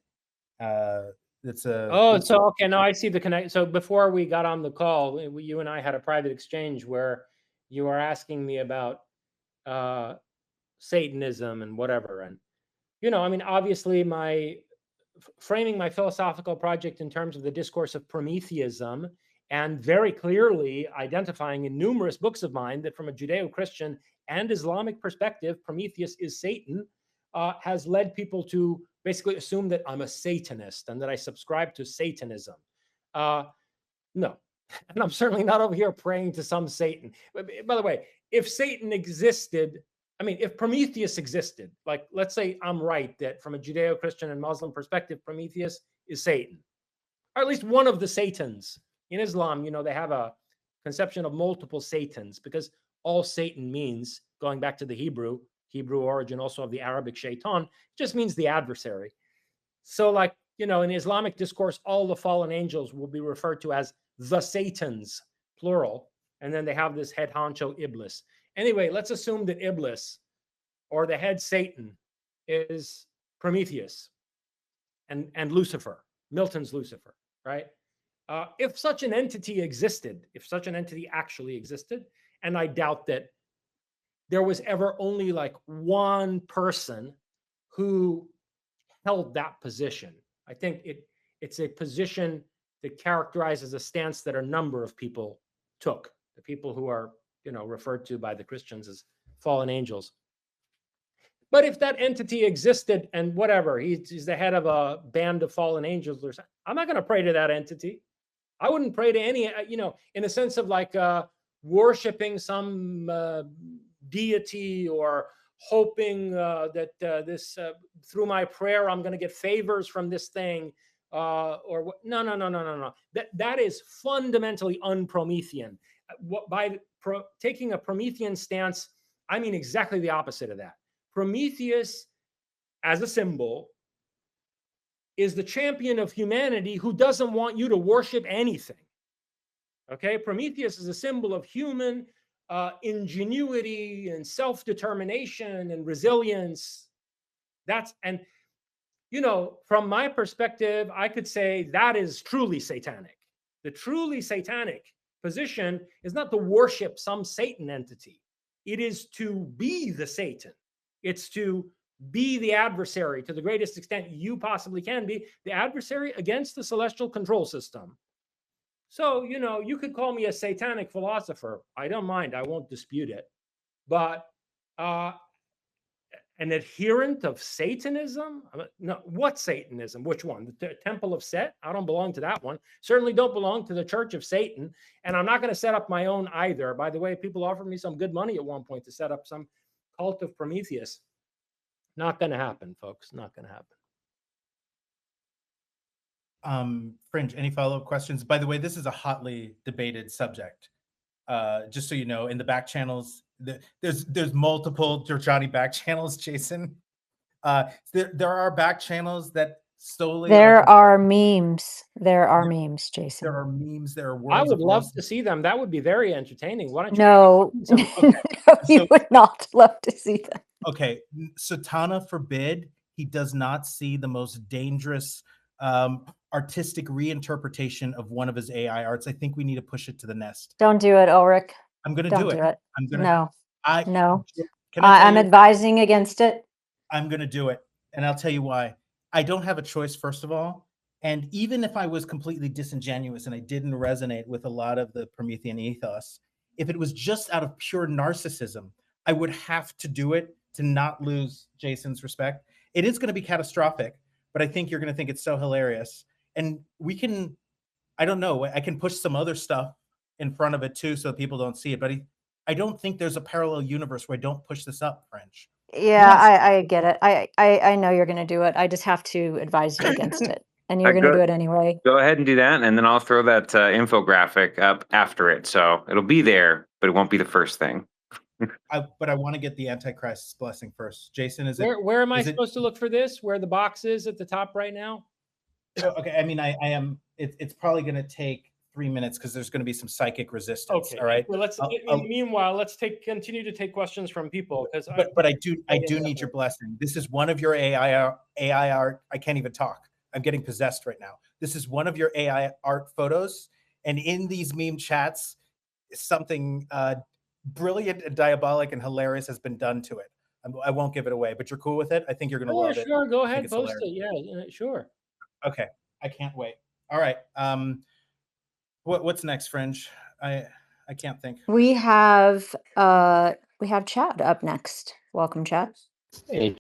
it's a. So okay, now I see the connect. So before we got on the call, you and I had a private exchange where you were asking me about Satanism and whatever, and I mean, obviously, framing my philosophical project in terms of the discourse of Prometheanism, and very clearly identifying in numerous books of mine that from a Judeo-Christian and Islamic perspective, Prometheus is Satan, has led people to basically assume that I'm a Satanist and that I subscribe to Satanism. No, and I'm certainly not over here praying to some Satan. By the way, if Satan existed, I mean, if Prometheus existed, like let's say I'm right that from a Judeo-Christian and Muslim perspective, Prometheus is Satan, or at least one of the Satans. In Islam, they have a conception of multiple Satans because all Satan means, going back to the Hebrew origin also of the Arabic shaitan, just means the adversary. So like, in Islamic discourse, all the fallen angels will be referred to as the Satans, plural. And then they have this head honcho Iblis. Anyway, let's assume that Iblis or the head Satan is Prometheus and Lucifer, Milton's Lucifer, right? If such an entity existed, if such an entity actually existed, and I doubt that there was ever only like one person who held that position. I think it's a position that characterizes a stance that a number of people took. The people who are, referred to by the Christians as fallen angels. But if that entity existed and whatever, he's the head of a band of fallen angels or something, I'm not going to pray to that entity. I wouldn't pray to any, in a sense of like worshiping some deity or hoping that this through my prayer I'm going to get favors from this thing. Or what? No. That is fundamentally un-Promethean. By taking a Promethean stance, I mean exactly the opposite of that. Prometheus, as a symbol, is the champion of humanity who doesn't want you to worship anything. Okay, Prometheus is a symbol of human ingenuity and self-determination and resilience. From my perspective, I could say that is truly satanic. The truly satanic position is not to worship some Satan entity. It is to be the Satan. It's to be the adversary to the greatest extent you possibly can be, the adversary against the celestial control system. So, you could call me a satanic philosopher. I don't mind. I won't dispute it. But an adherent of Satanism? No, what Satanism? Which one? The Temple of Set? I don't belong to that one. Certainly don't belong to the Church of Satan. And I'm not going to set up my own either. By the way, people offered me some good money at one point to set up some cult of Prometheus. Not going to happen, folks. Not going to happen. Fringe, any follow-up questions? By the way, this is a hotly debated subject. Just so you know, in the back channels, there's multiple Jorjani back channels, Jason. There are back channels that solely There are memes. There are memes, Jason. There are memes. There are words. I would love to see them. That would be very entertaining. Why don't you? No, Okay. no, you would not love to see them. Okay, Satana forbid he does not see the most dangerous artistic reinterpretation of one of his AI arts. I think we need to push it to the nest. Don't do it, Ulrich. I'm gonna Don't do it. do it. I'm gonna. No. No. I'm advising against it. I'm gonna do it, and I'll tell you why. I don't have a choice, first of all, and even if I was completely disingenuous and I didn't resonate with a lot of the Promethean ethos, if it was just out of pure narcissism, I would have to do it to not lose Jason's respect. It is going to be catastrophic, but I think you're going to think it's so hilarious. And we can, I don't know, I can push some other stuff in front of it too so people don't see it. But I don't think there's a parallel universe where I don't push this up, French. Yeah, I get it. I know you're going to do it. I just have to advise you against it. And you're going to do it anyway. Go ahead and do that, and then I'll throw that infographic up after it. So it'll be there, but it won't be the first thing. But I want to get the Antichrist's blessing first. Jason, where am I supposed to look for this? Where the box is at the top right now? Okay, I mean, I am. It's probably going to take 3 minutes because there's going to be some psychic resistance. Okay. All right. Well, meanwhile, let's continue to take questions from people because. But I do need your blessing. This is one of your AI art. I can't even talk. I'm getting possessed right now. This is one of your AI art photos, and in these meme chats, something brilliant and diabolic and hilarious has been done to it. I won't give it away, but you're cool with it. I think you're going to love it. Sure, go ahead, post it. Yeah, sure. Okay, I can't wait. All right. What's next, Fringe? I can't think. We have Chad up next. Welcome, Chad. Hey,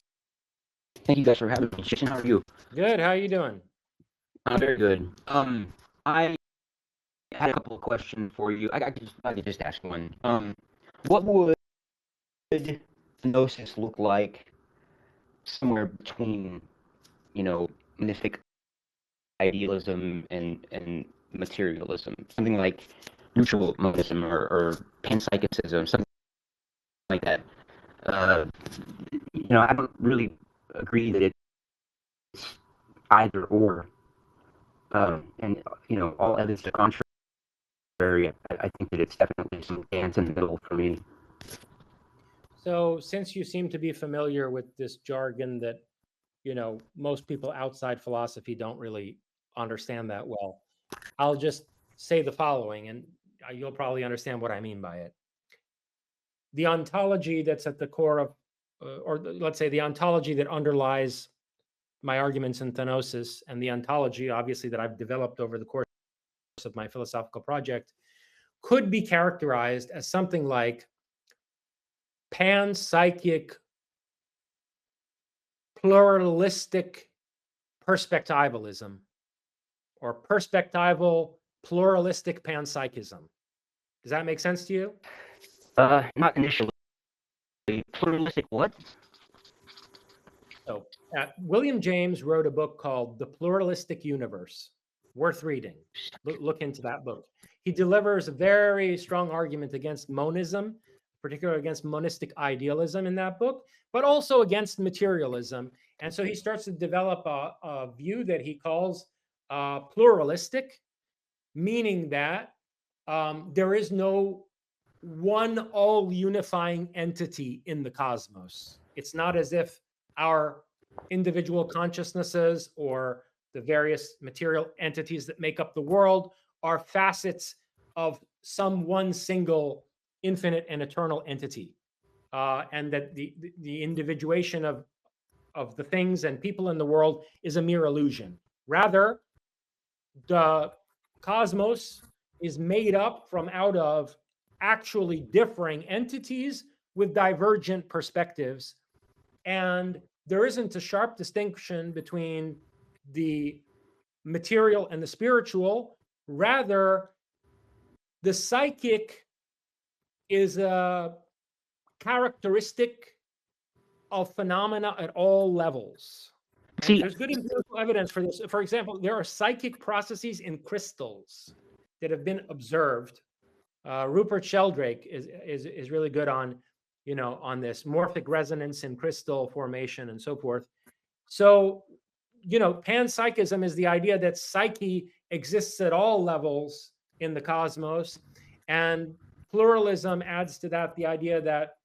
thank you guys for having me. Jason, how are you? Good. How are you doing? I'm very good. I had a couple of questions for you. I could just ask one. What would Thanosis look like somewhere between, mythic idealism and materialism? Something like neutral monism or panpsychism, something like that. I don't really agree that it's either or. And all evidence to the contrary. I think that it's definitely some dance in the middle for me. So, since you seem to be familiar with this jargon that, most people outside philosophy don't really understand that well, I'll just say the following, and you'll probably understand what I mean by it. The ontology that's at the core of, or let's say the ontology that underlies my arguments in Thanosis, and the ontology, obviously, that I've developed over the course of my philosophical project, could be characterized as something like panpsychic pluralistic perspectivalism, or perspectival pluralistic panpsychism. Does that make sense to you? Not initially. Pluralistic what? So, William James wrote a book called The Pluralistic Universe. Worth reading. Look into that book. He delivers a very strong argument against monism, particularly against monistic idealism in that book, but also against materialism. And so he starts to develop a view that he calls pluralistic, meaning that there is no one all unifying entity in the cosmos. It's not as if our individual consciousnesses or the various material entities that make up the world are facets of some one single infinite and eternal entity, and that the individuation of the things and people in the world is a mere illusion. Rather, the cosmos is made up from out of actually differing entities with divergent perspectives, and there isn't a sharp distinction between the material and the spiritual. Rather, the psychic is a characteristic of phenomena at all levels. And there's good empirical evidence for this. For example, there are psychic processes in crystals that have been observed. Rupert Sheldrake is really good on, on this morphic resonance in crystal formation and so forth. So, panpsychism is the idea that psyche exists at all levels in the cosmos, and pluralism adds to that the idea that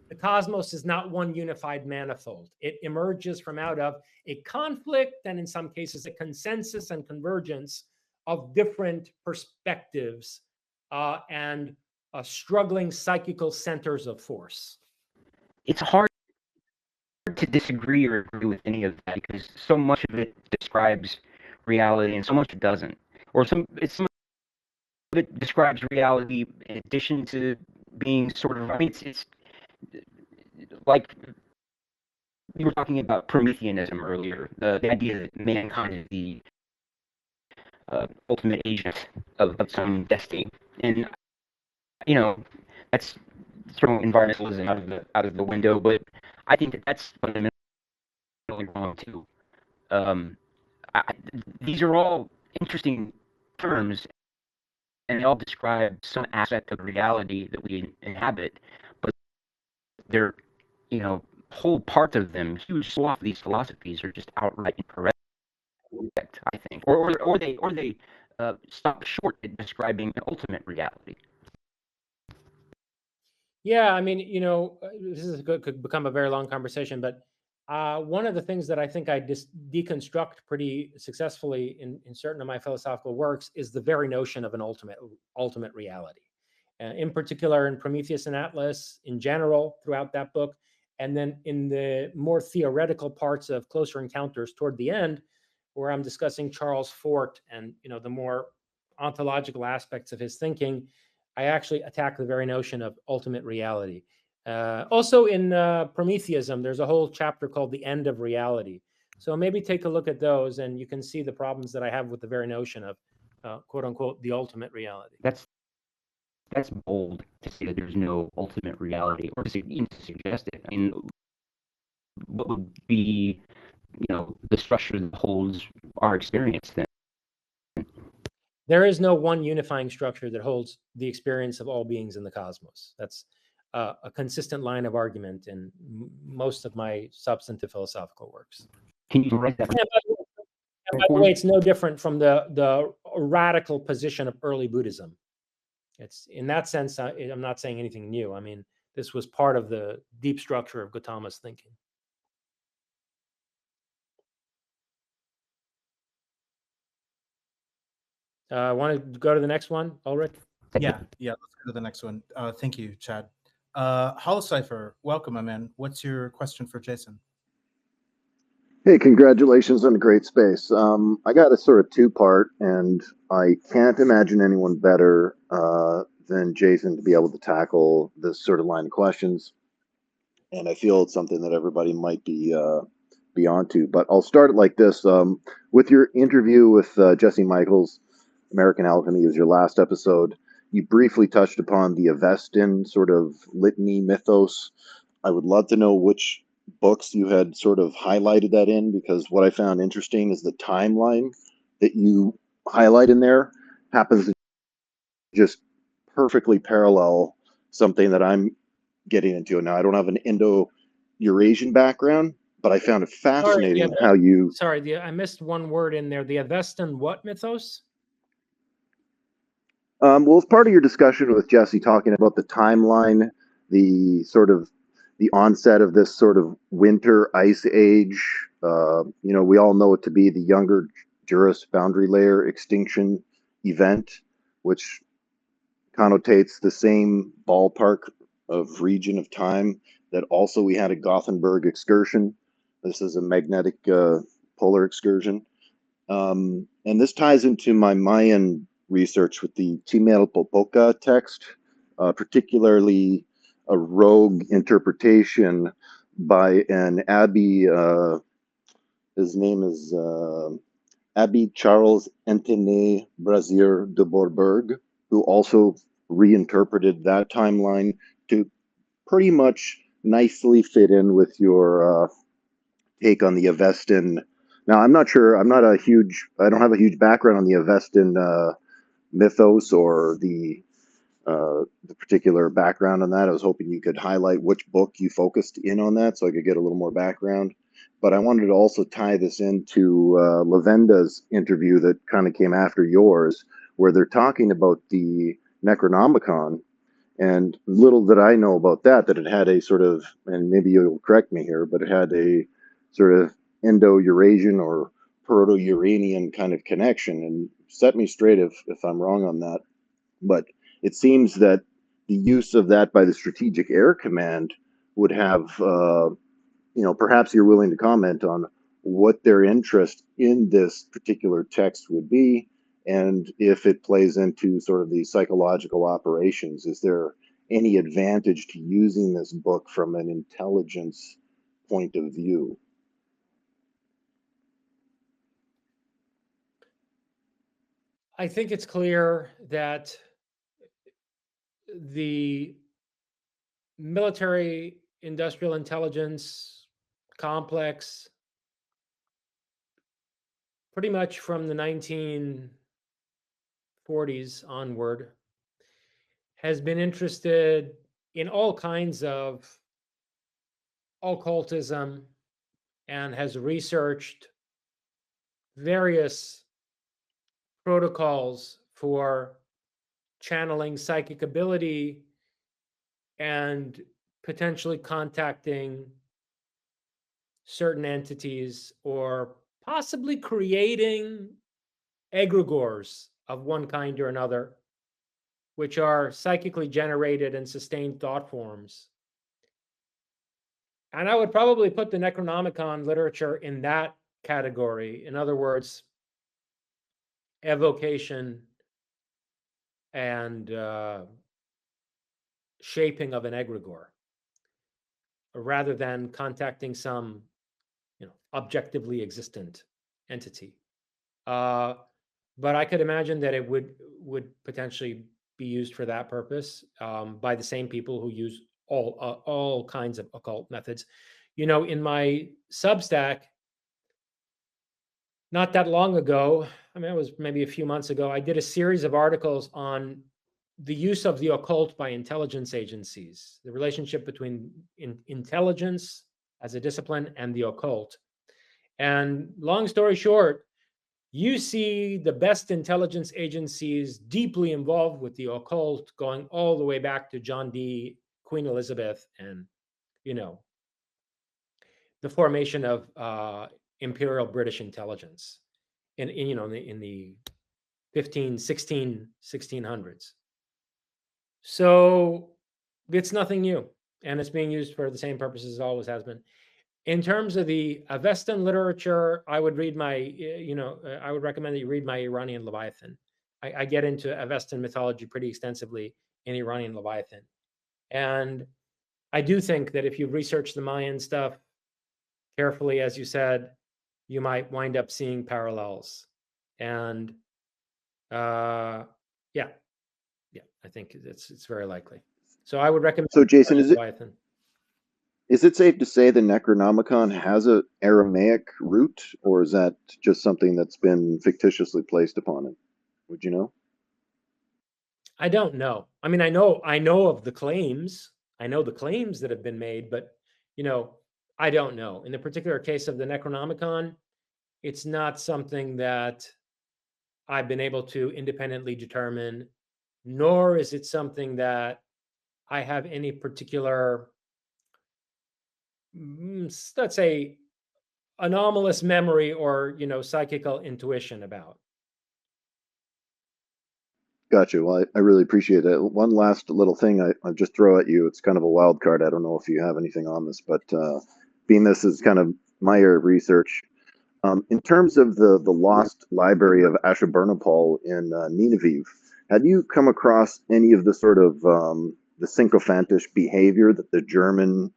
the cosmos is not one unified manifold. It emerges from out of a conflict, and in some cases, a consensus and convergence of different perspectives and struggling psychical centers of force. It's hard to disagree or agree with any of that because so much of it describes reality and so much it doesn't. Or some of it describes reality in addition to being sort of, it's like we were talking about Prometheanism earlier, the idea that mankind is the ultimate agent of some destiny. And, that's throwing environmentalism out of the window, but I think that's fundamentally wrong too. These are all interesting terms, and they all describe some aspect of reality that we inhabit, but they're, whole parts of them, huge swath of these philosophies are just outright incorrect, I think, or they stop short at describing the ultimate reality. Yeah, this could become a very long conversation, but one of the things that I think I deconstruct pretty successfully in certain of my philosophical works is the very notion of an ultimate reality. In particular, in Prometheus and Atlas, in general, throughout that book, and then in the more theoretical parts of Closer Encounters toward the end, where I'm discussing Charles Fort and the more ontological aspects of his thinking, I actually attack the very notion of ultimate reality. Also in Prometheism, there's a whole chapter called The End of Reality. So maybe take a look at those and you can see the problems that I have with the very notion of quote unquote, the ultimate reality. That's bold to say that there's no ultimate reality, or even to suggest it. What would be, the structure that holds our experience then? There is no one unifying structure that holds the experience of all beings in the cosmos. That's a consistent line of argument in most of my substantive philosophical works. Can you write that? And by the way, it's no different from the radical position of early Buddhism. It's in that sense, I'm not saying anything new. This was part of the deep structure of Gautama's thinking. Want to go to the next one, Ulrich? Yeah, let's go to the next one. Thank you, Chad. Holocipher, welcome, my man. What's your question for Jason? Hey, congratulations on a great space. I got a sort of two-part, and I can't imagine anyone better than Jason to be able to tackle this sort of line of questions. and I feel it's something that everybody might be onto. But I'll start it like this: with your interview with Jesse Michaels, American Alchemy was your last episode. You briefly touched upon the Avestan sort of litany mythos. I would love to know which books you had sort of highlighted that in, because what I found interesting is the timeline that you highlight in there happens to just perfectly parallel something that I'm getting into. Now, I don't have an Indo-Eurasian background, but I found it fascinating how you... Sorry, I missed one word in there. The Avestan what mythos? Well, as part of your discussion with Jesse, talking about the timeline, the sort of the onset of this sort of winter ice age, we all know it to be the Younger Juras boundary layer extinction event, which connotates the same ballpark of region of time that also we had a Gothenburg excursion. This is a magnetic polar excursion. And this ties into my Mayan research with the Chimalpopoca text, particularly a rogue interpretation by an abbey. His name is Abbey Charles Etienne Brazier de Bourbourg, who also reinterpreted that timeline to pretty much nicely fit in with your take on the Avestan. Now, I'm not sure. I don't have a huge background on the Avestan mythos or the particular background on that. I was hoping you could highlight which book you focused in on that so I could get a little more background. But I wanted to also tie this into Lavenda's interview that kind of came after yours, where they're talking about the Necronomicon. And little did I know about that it had a sort of, and maybe you'll correct me here, but it had a sort of Indo-Eurasian or Proto-Uranian kind of connection. And set me straight if I'm wrong on that. But it seems that the use of that by the Strategic Air Command would have, perhaps you're willing to comment on what their interest in this particular text would be, and if it plays into sort of the psychological operations. Is there any advantage to using this book from an intelligence point of view? I think it's clear that the military industrial intelligence complex, pretty much from the 1940s onward, has been interested in all kinds of occultism and has researched various protocols for channeling psychic ability and potentially contacting certain entities or possibly creating egregores of one kind or another, which are psychically generated and sustained thought forms. And I would probably put the Necronomicon literature in that category. In other words, evocation and shaping of an egregore, rather than contacting some, objectively existent entity. But I could imagine that it would potentially be used for that purpose by the same people who use all kinds of occult methods. In my Substack, not that long ago, it was maybe a few months ago, I did a series of articles on the use of the occult by intelligence agencies, the relationship between intelligence as a discipline and the occult. And long story short, you see the best intelligence agencies deeply involved with the occult going all the way back to John Dee, Queen Elizabeth, and, the formation of Imperial British intelligence in the 1600s. So it's nothing new, and it's being used for the same purposes as it always has been. In terms of the Avestan literature, I would read I would recommend that you read my Iranian Leviathan. I get into Avestan mythology pretty extensively in Iranian Leviathan. And I do think that if you research the Mayan stuff carefully, as you said, you might wind up seeing parallels. And yeah, I think it's very likely. So I would recommend. So Jason, Leviathan. Is it safe to say the Necronomicon has a Aramaic root, or is that just something that's been fictitiously placed upon it? Would you know? I don't know. I mean, I know of the claims. I know the claims that have been made, but I don't know. In the particular case of the Necronomicon, it's not something that I've been able to independently determine, nor is it something that I have any particular, let's say, anomalous memory or psychical intuition about. Gotcha. Well, I really appreciate it. One last little thing I'll just throw at you. It's kind of a wild card. I don't know if you have anything on this, but being this is kind of my area of research, in terms of the lost library of Ashurbanipal in Nineveh, had you come across any of the sort of the sycophantish behavior that the German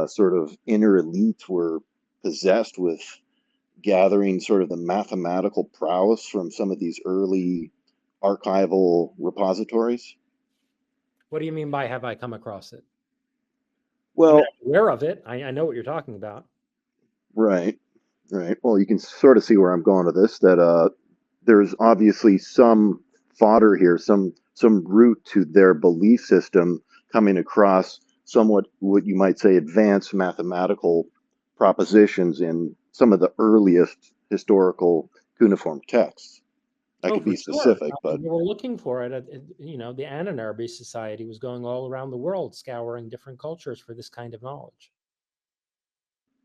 sort of inner elite were possessed with, gathering sort of the mathematical prowess from some of these early archival repositories? What do you mean by have I come across it? Well, I'm aware of it. I know what you're talking about. Right. Well, you can sort of see where I'm going with this, that there's obviously some fodder here, some root to their belief system coming across somewhat what you might say advanced mathematical propositions in some of the earliest historical cuneiform texts. I could be specific, but we were looking for it. The Anunnaki Society was going all around the world, scouring different cultures for this kind of knowledge.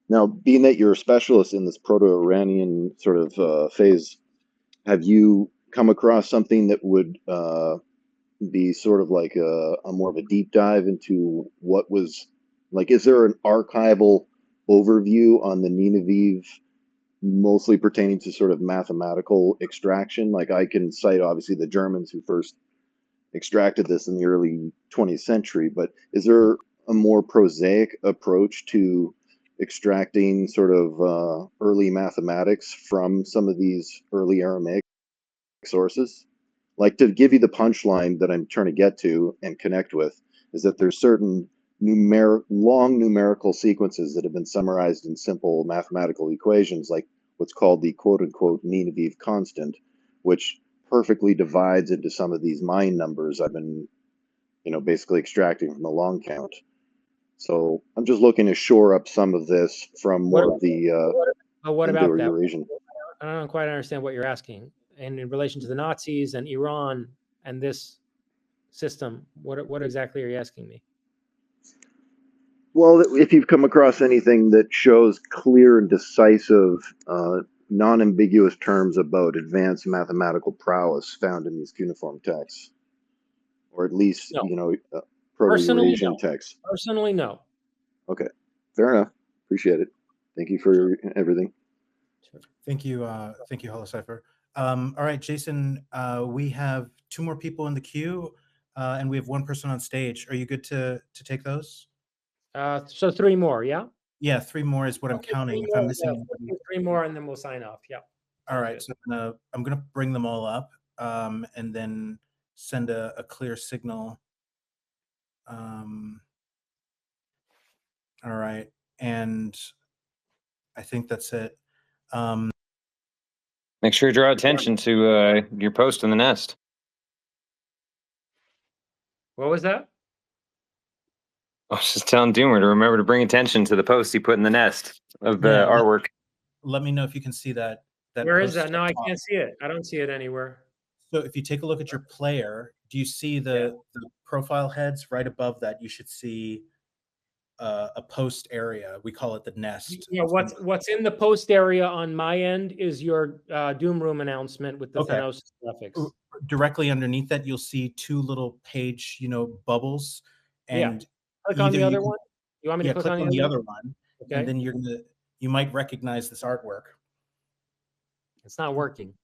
now, being that you're a specialist in this Proto-Iranian sort of phase, have you come across something that would be sort of like a more of a deep dive into what was like? Is there an archival overview on the Nineveh, mostly pertaining to sort of mathematical extraction? Like I can cite obviously the Germans who first extracted this in the early 20th century, but is there a more prosaic approach to extracting sort of early mathematics from some of these early Aramaic sources? Like, to give you the punchline that I'm trying to get to and connect with, is that there's certain long numerical sequences that have been summarized in simple mathematical equations, like what's called the quote unquote Nineveh constant, which perfectly divides into some of these Mayan numbers I've been, basically extracting from the long count. So I'm just looking to shore up some of this from more of the what about that? Indo-Eurasian. I don't quite understand what you're asking. And in relation to the Nazis and Iran and this system, what exactly are you asking me? Well, if you've come across anything that shows clear and decisive, non-ambiguous terms about advanced mathematical prowess found in these cuneiform texts, or at least, No. Proto-Eurasian texts. Personally, no. Okay, fair enough. Appreciate it. Thank you for everything. Thank you, Holocipher. All right, Jason, we have 2 more people in the queue, and we have 1 person on stage. Are you good to take those? So 3 more, yeah? Yeah, 3 more is what I'm counting. If I'm missing anybody. 3 more, and then we'll sign off. Yeah. All right, so I'm gonna bring them all up, and then send a clear signal. All right, and I think that's it. Make sure you draw attention to your post in the nest. What was that? I was just telling Doomer to remember to bring attention to the post he put in the nest of the artwork. Let me know if you can see that. Where is that? No, I can't see it. I don't see it anywhere. So if you take a look at your player, do you see the profile heads right above that? You should see a post area. We call it the nest. Yeah, what's in the post area on my end is your Doom Room announcement with the Thanosis graphics. Directly underneath that, you'll see 2 little page, bubbles. And click on the other one. You want me to click on the other one? Okay. And then you might recognize this artwork. It's not working.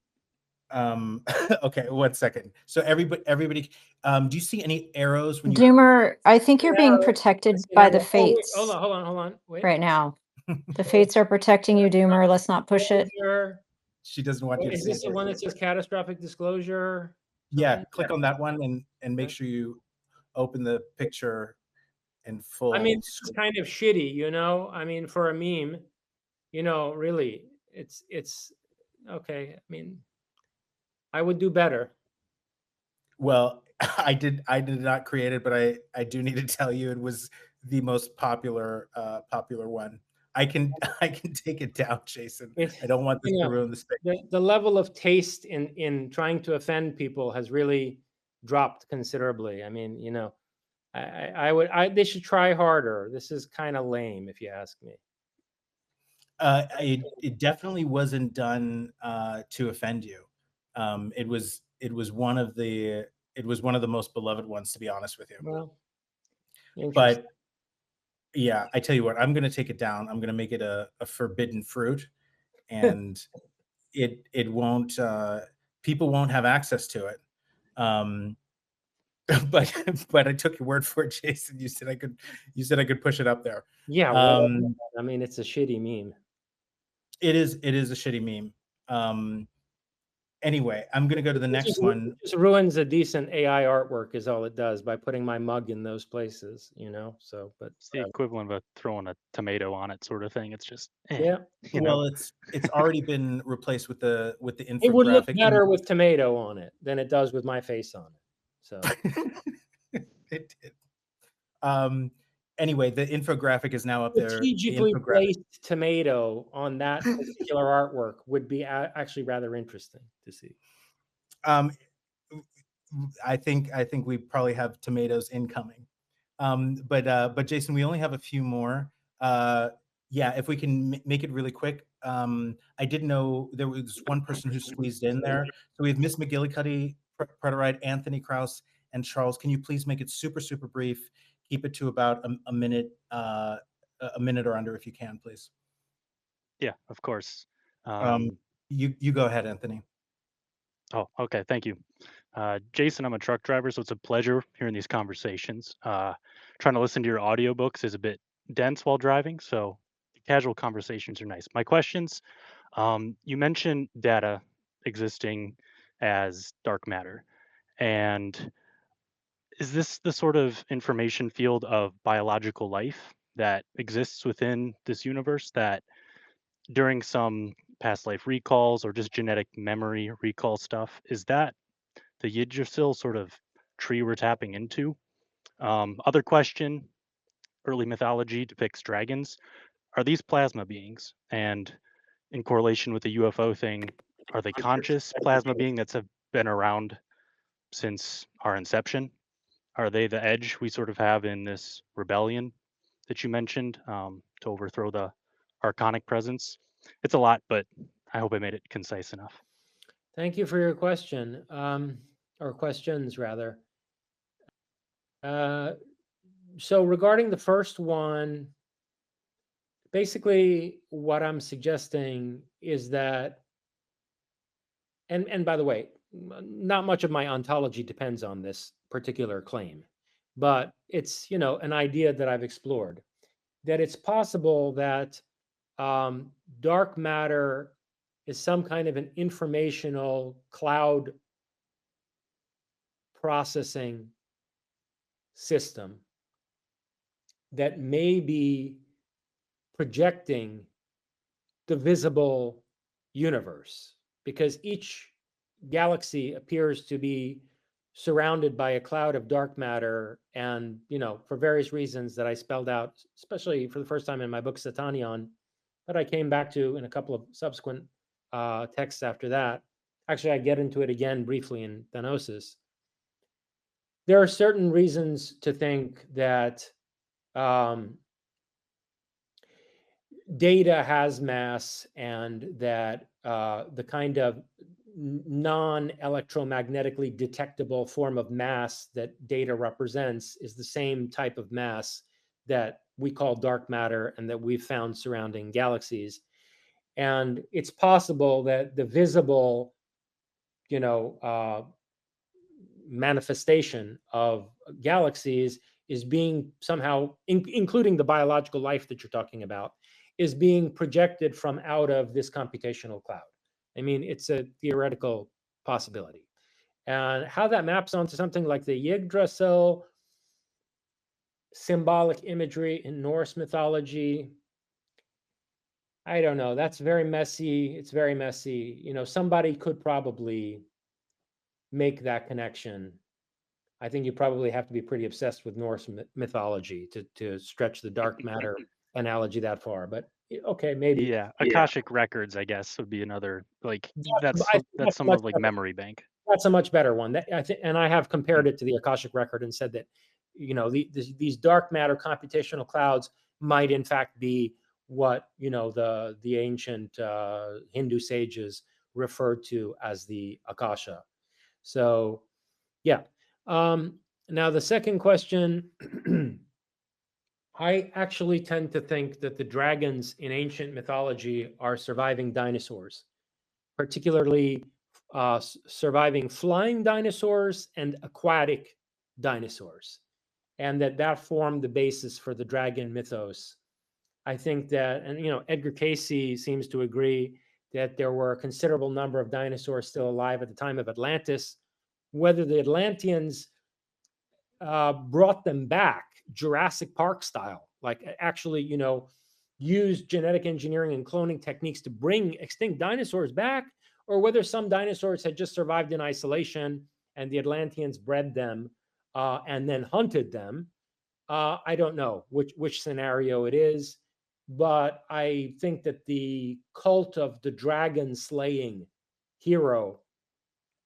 Okay, 1 second. So everybody, do you see any arrows when you? Doomer, I think you're being I protected see an by the arrow. Oh, wait, fates hold on. Wait. right now. The fates are protecting you, Doomer. Let's not push it. Disclosure. She doesn't want you to Is see this the it. one that says catastrophic disclosure? Yeah, click on that one and make Okay. sure you open the picture in I full mean, it's screen. kind of shitty, you know. I mean, for a meme, you know, really, it's okay. I mean, I would do better. Well, I did not create it, but I do need to tell you it was the most popular one. I can take it down, Jason. I don't want this You to know, ruin the space. the level of taste in trying to offend people has really dropped considerably. I mean, you know, they should try harder. This is kind of lame, if you ask me. It definitely wasn't done to offend you. It was one of the most beloved ones, to be honest with you. Well, interesting. But yeah, I tell you what, I'm going to take it down. I'm going to make it a forbidden fruit, and it won't people won't have access to it. But I took your word for it, Jason. You said I could push it up there. Yeah, well, I mean, it's a shitty meme. It is a shitty meme. Anyway, I'm going to go to the next one. It just ruins a decent AI artwork is all it does by putting my mug in those places, you know? So, but It's the equivalent of throwing a tomato on it sort of thing. It's just, yeah. Well, it's already been replaced with the infographic. It would look better with tomato on it than it does with my face on it. So it did. Anyway, the infographic is now up there. Strategically placed tomato on that particular artwork would be actually rather interesting to see. I think we probably have tomatoes incoming. But Jason, we only have a few more. Yeah, if we can make it really quick. I didn't know there was one person who squeezed in there. So we have Miss McGillicuddy, Preterite, Anthony Krause, and Charles. Can you please make it super, super brief? Keep it to about a minute or under, if you can, please. Yeah, of course. You go ahead, Anthony. Oh, okay. Thank you. Jason, I'm a truck driver, so it's a pleasure hearing these conversations. Trying to listen to your audiobooks is a bit dense while driving, so casual conversations are nice. My questions, you mentioned data existing as dark matter, and is this the sort of information field of biological life that exists within this universe that during some past life recalls or just genetic memory recall stuff, is that the Yggdrasil sort of tree we're tapping into? Other question, early mythology depicts dragons. Are these plasma beings? And in correlation with the UFO thing, are they conscious plasma beings that have been around since our inception? Are they the edge we sort of have in this rebellion that you mentioned to overthrow the archonic presence? It's a lot, but I hope I made it concise enough. Thank you for your question, or questions rather. So regarding the first one, basically what I'm suggesting is that, and by the way, not much of my ontology depends on this particular claim, but it's, you know, an idea that I've explored, that it's possible that dark matter is some kind of an informational cloud processing system that may be projecting the visible universe, because each galaxy appears to be surrounded by a cloud of dark matter, and, you know, for various reasons that I spelled out, especially for the first time in my book Satanion, but I came back to in a couple of subsequent texts after that. Actually, I get into it again briefly in Thanosis. There are certain reasons to think that data has mass, and that the kind of non-electromagnetically detectable form of mass that data represents is the same type of mass that we call dark matter and that we've found surrounding galaxies. And it's possible that the visible manifestation of galaxies is being somehow, including the biological life that you're talking about, is being projected from out of this computational cloud. I mean, it's a theoretical possibility. And how that maps onto something like the Yggdrasil symbolic imagery in Norse mythology, I don't know. That's very messy. It's very messy. Somebody could probably make that connection. I think you probably have to be pretty obsessed with Norse mythology to stretch the dark matter analogy that far. But okay, maybe. Yeah, Akashic records, I guess, would be another that's I think that's some much of like better. memory bank. That's a much better one. And I have compared it to the Akashic record and said that these dark matter computational clouds might in fact be what the ancient Hindu sages referred to as the Akasha. So yeah. Now the second question, I actually tend to think that the dragons in ancient mythology are surviving dinosaurs, particularly surviving flying dinosaurs and aquatic dinosaurs, and that formed the basis for the dragon mythos. I think that, and Edgar Cayce seems to agree that there were a considerable number of dinosaurs still alive at the time of Atlantis. Whether the Atlanteans brought them back Jurassic Park style, like actually, use genetic engineering and cloning techniques to bring extinct dinosaurs back, or whether some dinosaurs had just survived in isolation and the Atlanteans bred them and then hunted them. I don't know which scenario it is, but I think that the cult of the dragon slaying hero,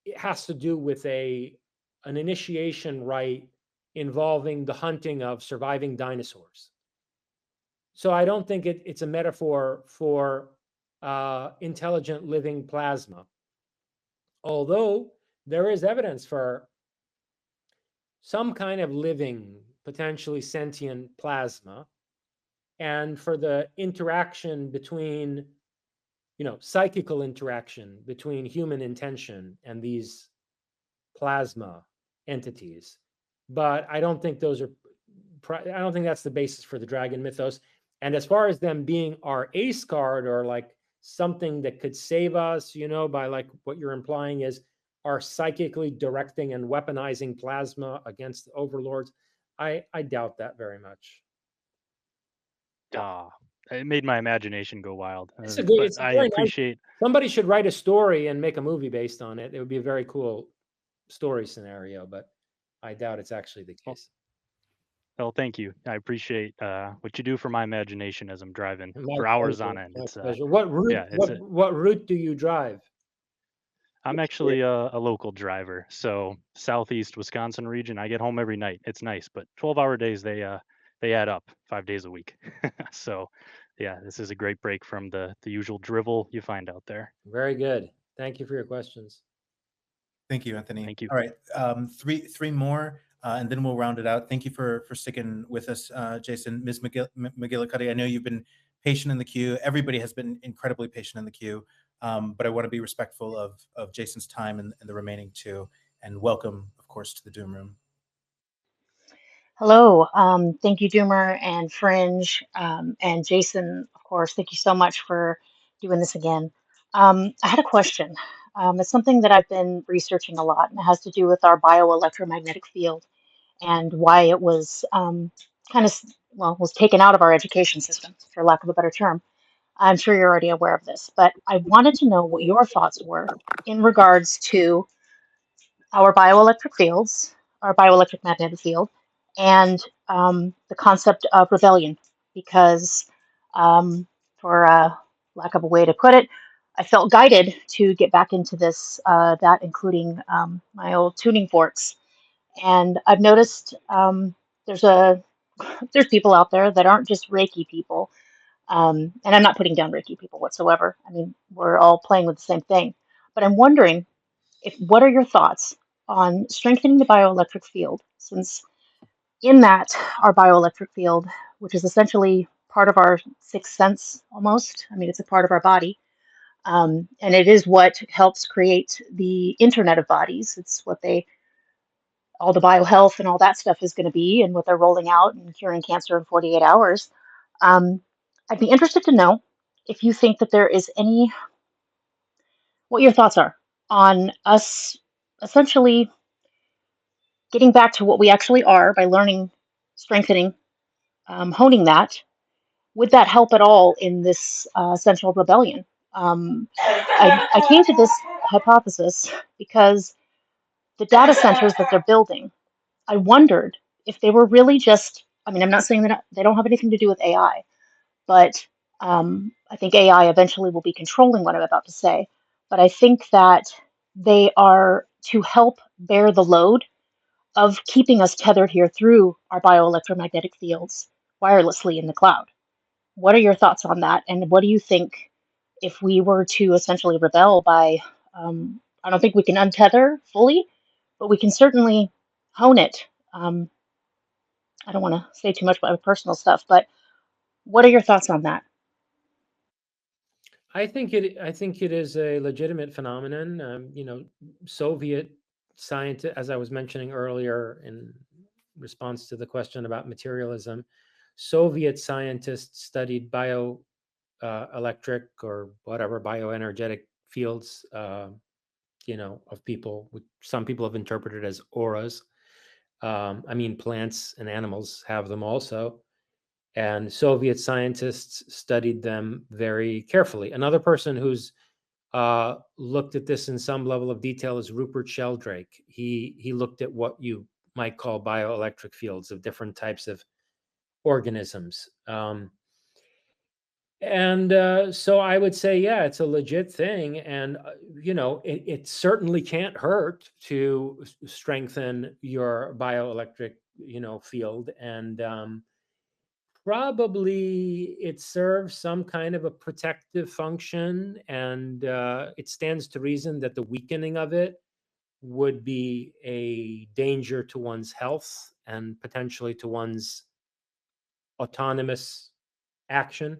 it has to do with an initiation rite involving the hunting of surviving dinosaurs. So I don't think it's a metaphor for intelligent living plasma, although there is evidence for some kind of living, potentially sentient plasma, and for the interaction between, psychical interaction between human intention and these plasma entities. But I don't think I don't think that's the basis for the dragon mythos. And as far as them being our ace card, or like something that could save us, by like what you're implying is our psychically directing and weaponizing plasma against the overlords, I doubt that very much. It made my imagination go wild. It's a good. But It's a I very nice. appreciate. Somebody should write a story and make a movie based on it. It would be a very cool story scenario, but I doubt it's actually the case. Well, thank you. I appreciate what you do for my imagination as I'm driving My for hours pleasure. on end. My It's pleasure. What route? yeah, it's What route do you drive? I'm actually a local driver, so southeast Wisconsin region. I get home every night. It's nice, but 12-hour days they add up 5 days a week. So yeah, this is a great break from the usual drivel you find out there. Very good. Thank you for your questions. Thank you, Anthony. Thank you. All right, three more, and then we'll round it out. Thank you for sticking with us, Jason. Ms. McGillicuddy, I know you've been patient in the queue. Everybody has been incredibly patient in the queue, but I want to be respectful of Jason's time and the remaining two. And welcome, of course, to the Doom Room. Hello. Thank you, Doomer and Fringe, and Jason, of course. Thank you so much for doing this again. I had a question. It's something that I've been researching a lot, and it has to do with our bioelectromagnetic field and why it was was taken out of our education system, for lack of a better term. I'm sure you're already aware of this, but I wanted to know what your thoughts were in regards to our bioelectric fields, our bioelectric magnetic field, and the concept of rebellion. Because, for lack of a way to put it, I felt guided to get back into this, that including my old tuning forks. And I've noticed there's a there's people out there that aren't just Reiki people, and I'm not putting down Reiki people whatsoever. I mean, we're all playing with the same thing. But I'm wondering, what are your thoughts on strengthening the bioelectric field, since in that our bioelectric field, which is essentially part of our sixth sense almost, I mean, it's a part of our body, And it is what helps create the Internet of Bodies. It's what all the biohealth and all that stuff is going to be, and what they're rolling out and curing cancer in 48 hours. Um, I'd be interested to know if you think that there is what your thoughts are on us essentially getting back to what we actually are by learning, strengthening, honing that. Would that help at all in this central rebellion? I came to this hypothesis because the data centers that they're building, I wondered if they were really just, I mean, I'm not saying that they don't have anything to do with AI, but I think AI eventually will be controlling what I'm about to say. But I think that they are to help bear the load of keeping us tethered here through our bioelectromagnetic fields wirelessly in the cloud. What are your thoughts on that? And what do you think if we were to essentially rebel by, I don't think we can untether fully, but we can certainly hone it. I don't want to say too much about my personal stuff, but what are your thoughts on that? I think it is a legitimate phenomenon. Soviet scientists, as I was mentioning earlier in response to the question about materialism, Soviet scientists studied electric or whatever bioenergetic fields, of people. Some people have interpreted as auras. I mean, plants and animals have them also. And Soviet scientists studied them very carefully. Another person who's looked at this in some level of detail is Rupert Sheldrake. He looked at what you might call bioelectric fields of different types of organisms. So I would say, yeah, it's a legit thing. And, it certainly can't hurt to strengthen your bioelectric, field. And probably it serves some kind of a protective function. And it stands to reason that the weakening of it would be a danger to one's health and potentially to one's autonomous action.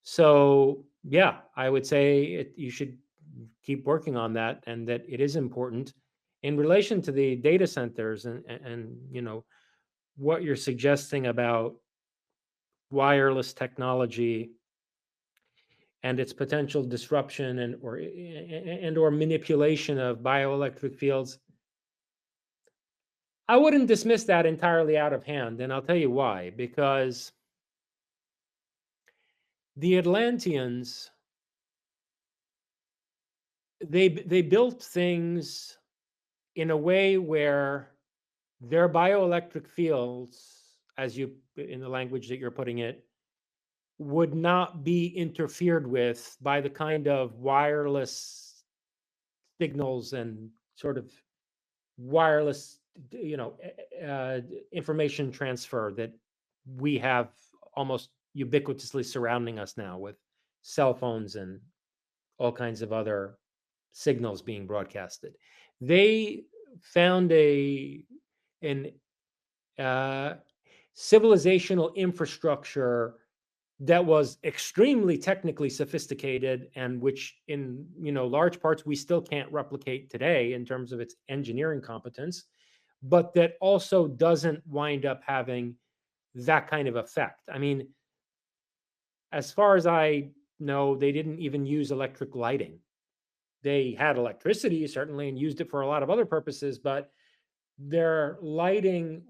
So, yeah, I would say you should keep working on that, and that it is important in relation to the data centers and what you're suggesting about wireless technology and its potential disruption or manipulation of bioelectric fields. I wouldn't dismiss that entirely out of hand, and I'll tell you why. Because the Atlanteans, they built things in a way where their bioelectric fields, in the language that you're putting it, would not be interfered with by the kind of wireless signals and sort of wireless, information transfer that we have almost ubiquitously surrounding us now with cell phones and all kinds of other signals being broadcasted. They found an civilizational infrastructure that was extremely technically sophisticated, and which in large parts we still can't replicate today in terms of its engineering competence, but that also doesn't wind up having that kind of effect. I mean, as far as I know, they didn't even use electric lighting. They had electricity certainly and used it for a lot of other purposes, but their lighting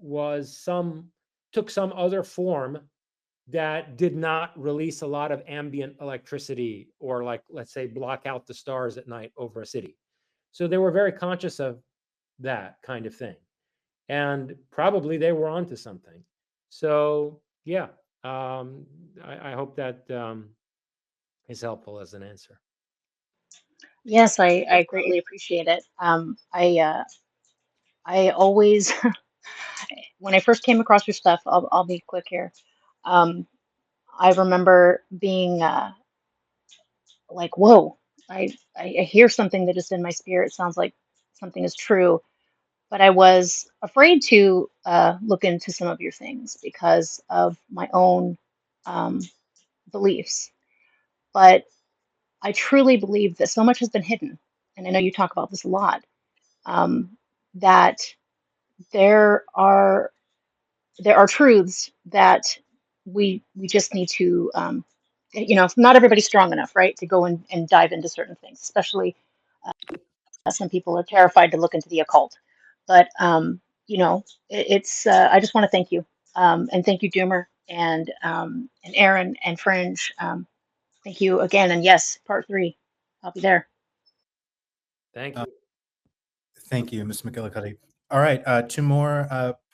took some other form that did not release a lot of ambient electricity, or, like, let's say, block out the stars at night over a city. So they were very conscious of that kind of thing, and probably they were onto something. So yeah, I hope that is helpful as an answer. Yes, I greatly appreciate it. I always, when I first came across your stuff, I'll be quick here. Um, I remember being like, whoa, I hear something that is in my spirit. Sounds like something is true. But I was afraid to look into some of your things because of my own um, beliefs. But I truly believe that so much has been hidden, and I know you talk about this a lot, that there are truths that we just need to, not everybody's strong enough, right, to go and dive into certain things, especially some people are terrified to look into the occult. But it's I just want to thank you, and thank you, Doomer, and Aaron and Fringe. Thank you again, and yes, part 3, I'll be there. Thank Uh, you. Thank you, Ms. McGillicuddy. All right, 2 more,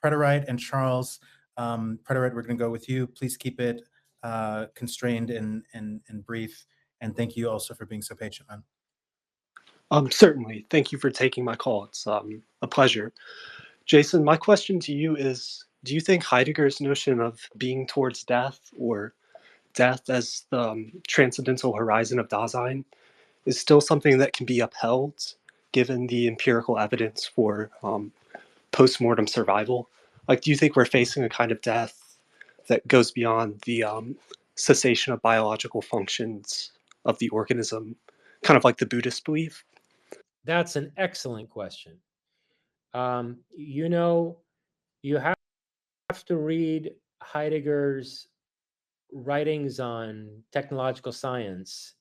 Preterite and Charles. Preterite, we're going to go with you. Please keep it constrained and brief. And thank you also for being so patient, man. Certainly. Thank you for taking my call. It's a pleasure. Jason, my question to you is, do you think Heidegger's notion of being towards death, or death as the transcendental horizon of Dasein, is still something that can be upheld given the empirical evidence for post-mortem survival? Like, do you think we're facing a kind of death that goes beyond the cessation of biological functions of the organism, kind of like the Buddhist belief? That's an excellent question. You have to read Heidegger's writings on technological science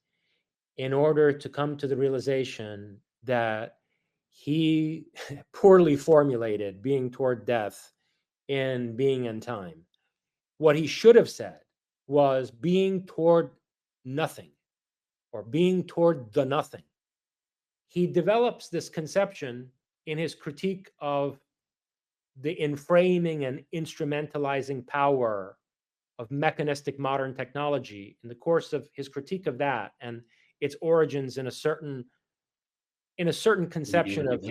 in order to come to the realization that he poorly formulated being toward death in Being and Time. What he should have said was being toward nothing, or being toward the nothing. He develops this conception in his critique of the inframing and instrumentalizing power of mechanistic modern technology. In the course of his critique of that and its origins in a certain conception of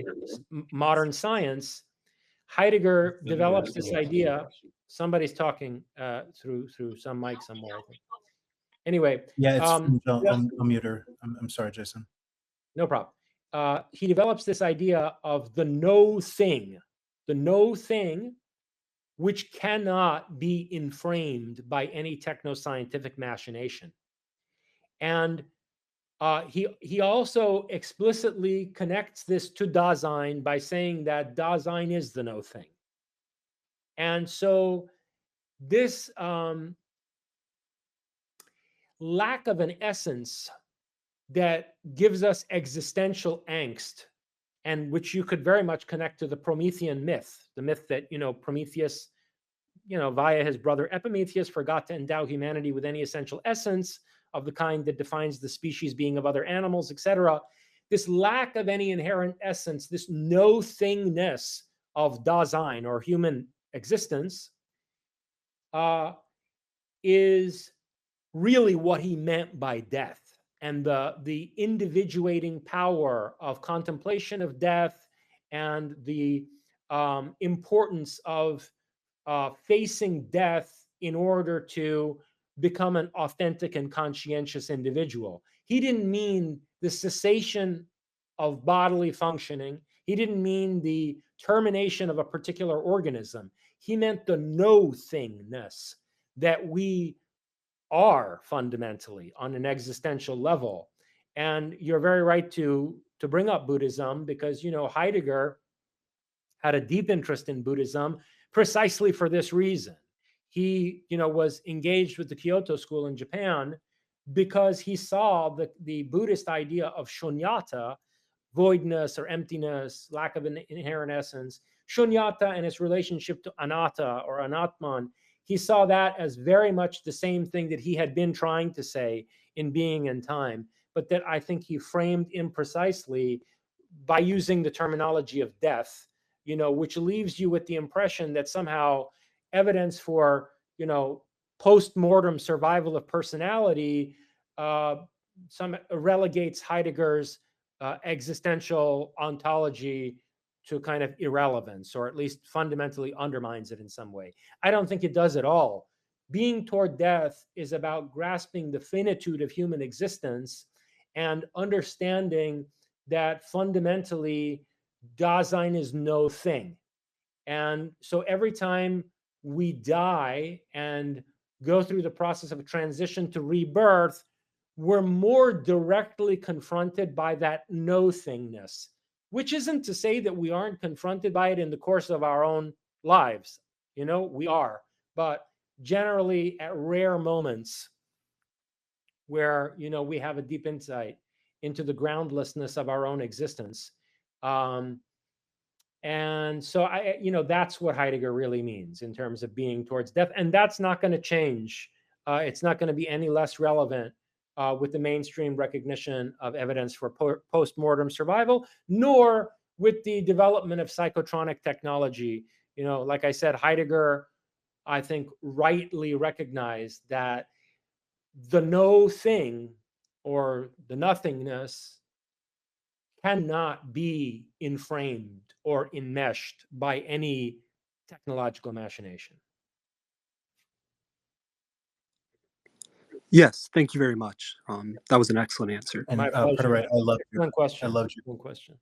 modern science, Heidegger develops this idea. Somebody's talking through some mic somewhere, I think. Anyway, Yeah, it's I'll mute her. I'm sorry, Jason. No problem. He develops this idea of the no thing which cannot be inframed by any techno-scientific machination. And he also explicitly connects this to Dasein by saying that Dasein is the no thing. And so this lack of an essence that gives us existential angst, and which you could very much connect to the Promethean myth, the myth that, Prometheus, via his brother Epimetheus, forgot to endow humanity with any essential essence of the kind that defines the species being of other animals, etc. This lack of any inherent essence, this no thingness of Dasein, or human existence, is really what he meant by death. And the individuating power of contemplation of death, and the importance of facing death in order to become an authentic and conscientious individual. He didn't mean the cessation of bodily functioning. He didn't mean the termination of a particular organism. He meant the no thingness that we are fundamentally on an existential level. And you're very right to bring up Buddhism, because Heidegger had a deep interest in Buddhism precisely for this reason. He was engaged with the Kyoto school in Japan because he saw the Buddhist idea of shunyata, voidness or emptiness, lack of an inherent essence, shunyata and its relationship to anatta or anatman. He saw that as very much the same thing that he had been trying to say in Being and Time, but that I think he framed imprecisely by using the terminology of death, which leaves you with the impression that somehow evidence for, post-mortem survival of personality some relegates Heidegger's existential ontology to kind of irrelevance, or at least fundamentally undermines it in some way. I don't think it does at all. Being toward death is about grasping the finitude of human existence and understanding that fundamentally Dasein is no thing. And so every time we die and go through the process of transition to rebirth, we're more directly confronted by that no-thingness, which isn't to say that we aren't confronted by it in the course of our own lives. You know, we are, but generally at rare moments where, you know, we have a deep insight into the groundlessness of our own existence. And so you know, that's what Heidegger really means in terms of being towards death. And that's not going to change. It's not going to be any less relevant with the mainstream recognition of evidence for post-mortem survival, nor with the development of psychotronic technology. You know, like I said, Heidegger, I think, rightly recognized that the no thing or the nothingness cannot be inframed or enmeshed by any technological machination. Yes, thank you very much. That was an excellent answer. And My pleasure. Right, I love your, One question. I loved your One question.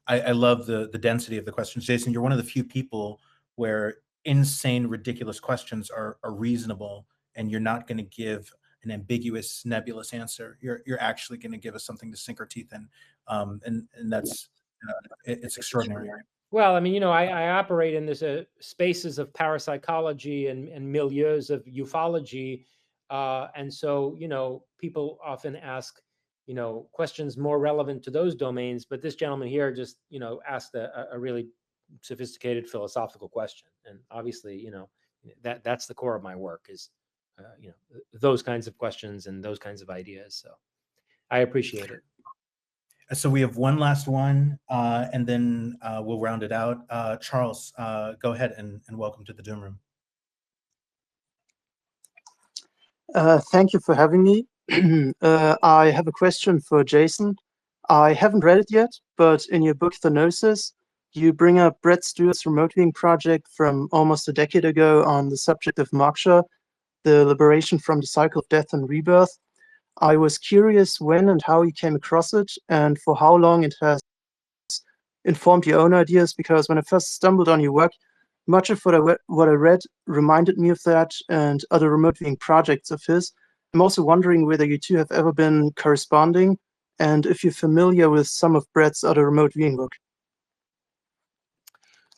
I love the density of the questions, Jason. You're one of the few people where insane, ridiculous questions are reasonable, and you're not going to give an ambiguous, nebulous answer. You're actually going to give us something to sink our teeth in, and that's it's extraordinary. Well, I mean, you know, I operate in this spaces of parapsychology and milieus of ufology, and so, you know, people often ask, you know, questions more relevant to those domains. But this gentleman here just, you know, asked a really sophisticated philosophical question, and obviously, you know, that's the core of my work is, you know, those kinds of questions and those kinds of ideas. So I appreciate it. So we have one last one, and then we'll round it out. Charles, go ahead and welcome to the Doom Room. Thank you for having me. I have a question for Jason. I haven't read it yet, but in your book Thanosis, you bring up Brett Stewart's remote viewing project from almost a decade ago on the subject of moksha, the liberation from the cycle of death and rebirth. I was curious when and how you came across it and for how long it has informed your own ideas, because when I first stumbled on your work, much of what I read reminded me of that and other remote viewing projects of his. I'm also wondering whether you two have ever been corresponding and if you're familiar with some of Brett's other remote viewing work.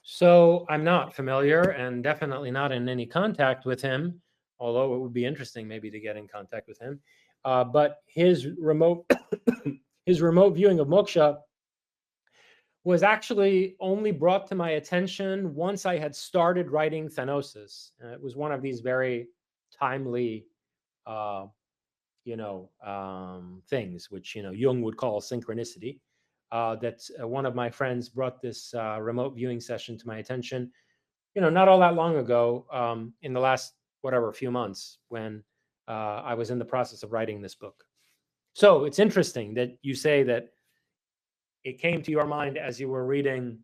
So I'm not familiar and definitely not in any contact with him, although it would be interesting maybe to get in contact with him. But his remote his remote viewing of moksha was actually only brought to my attention once I had started writing Thanosis. It was one of these very timely, you know, things which, you know, Jung would call synchronicity. That one of my friends brought this remote viewing session to my attention, you know, not all that long ago, in the last, whatever, few months when I was in the process of writing this book. So it's interesting that you say that it came to your mind as you were reading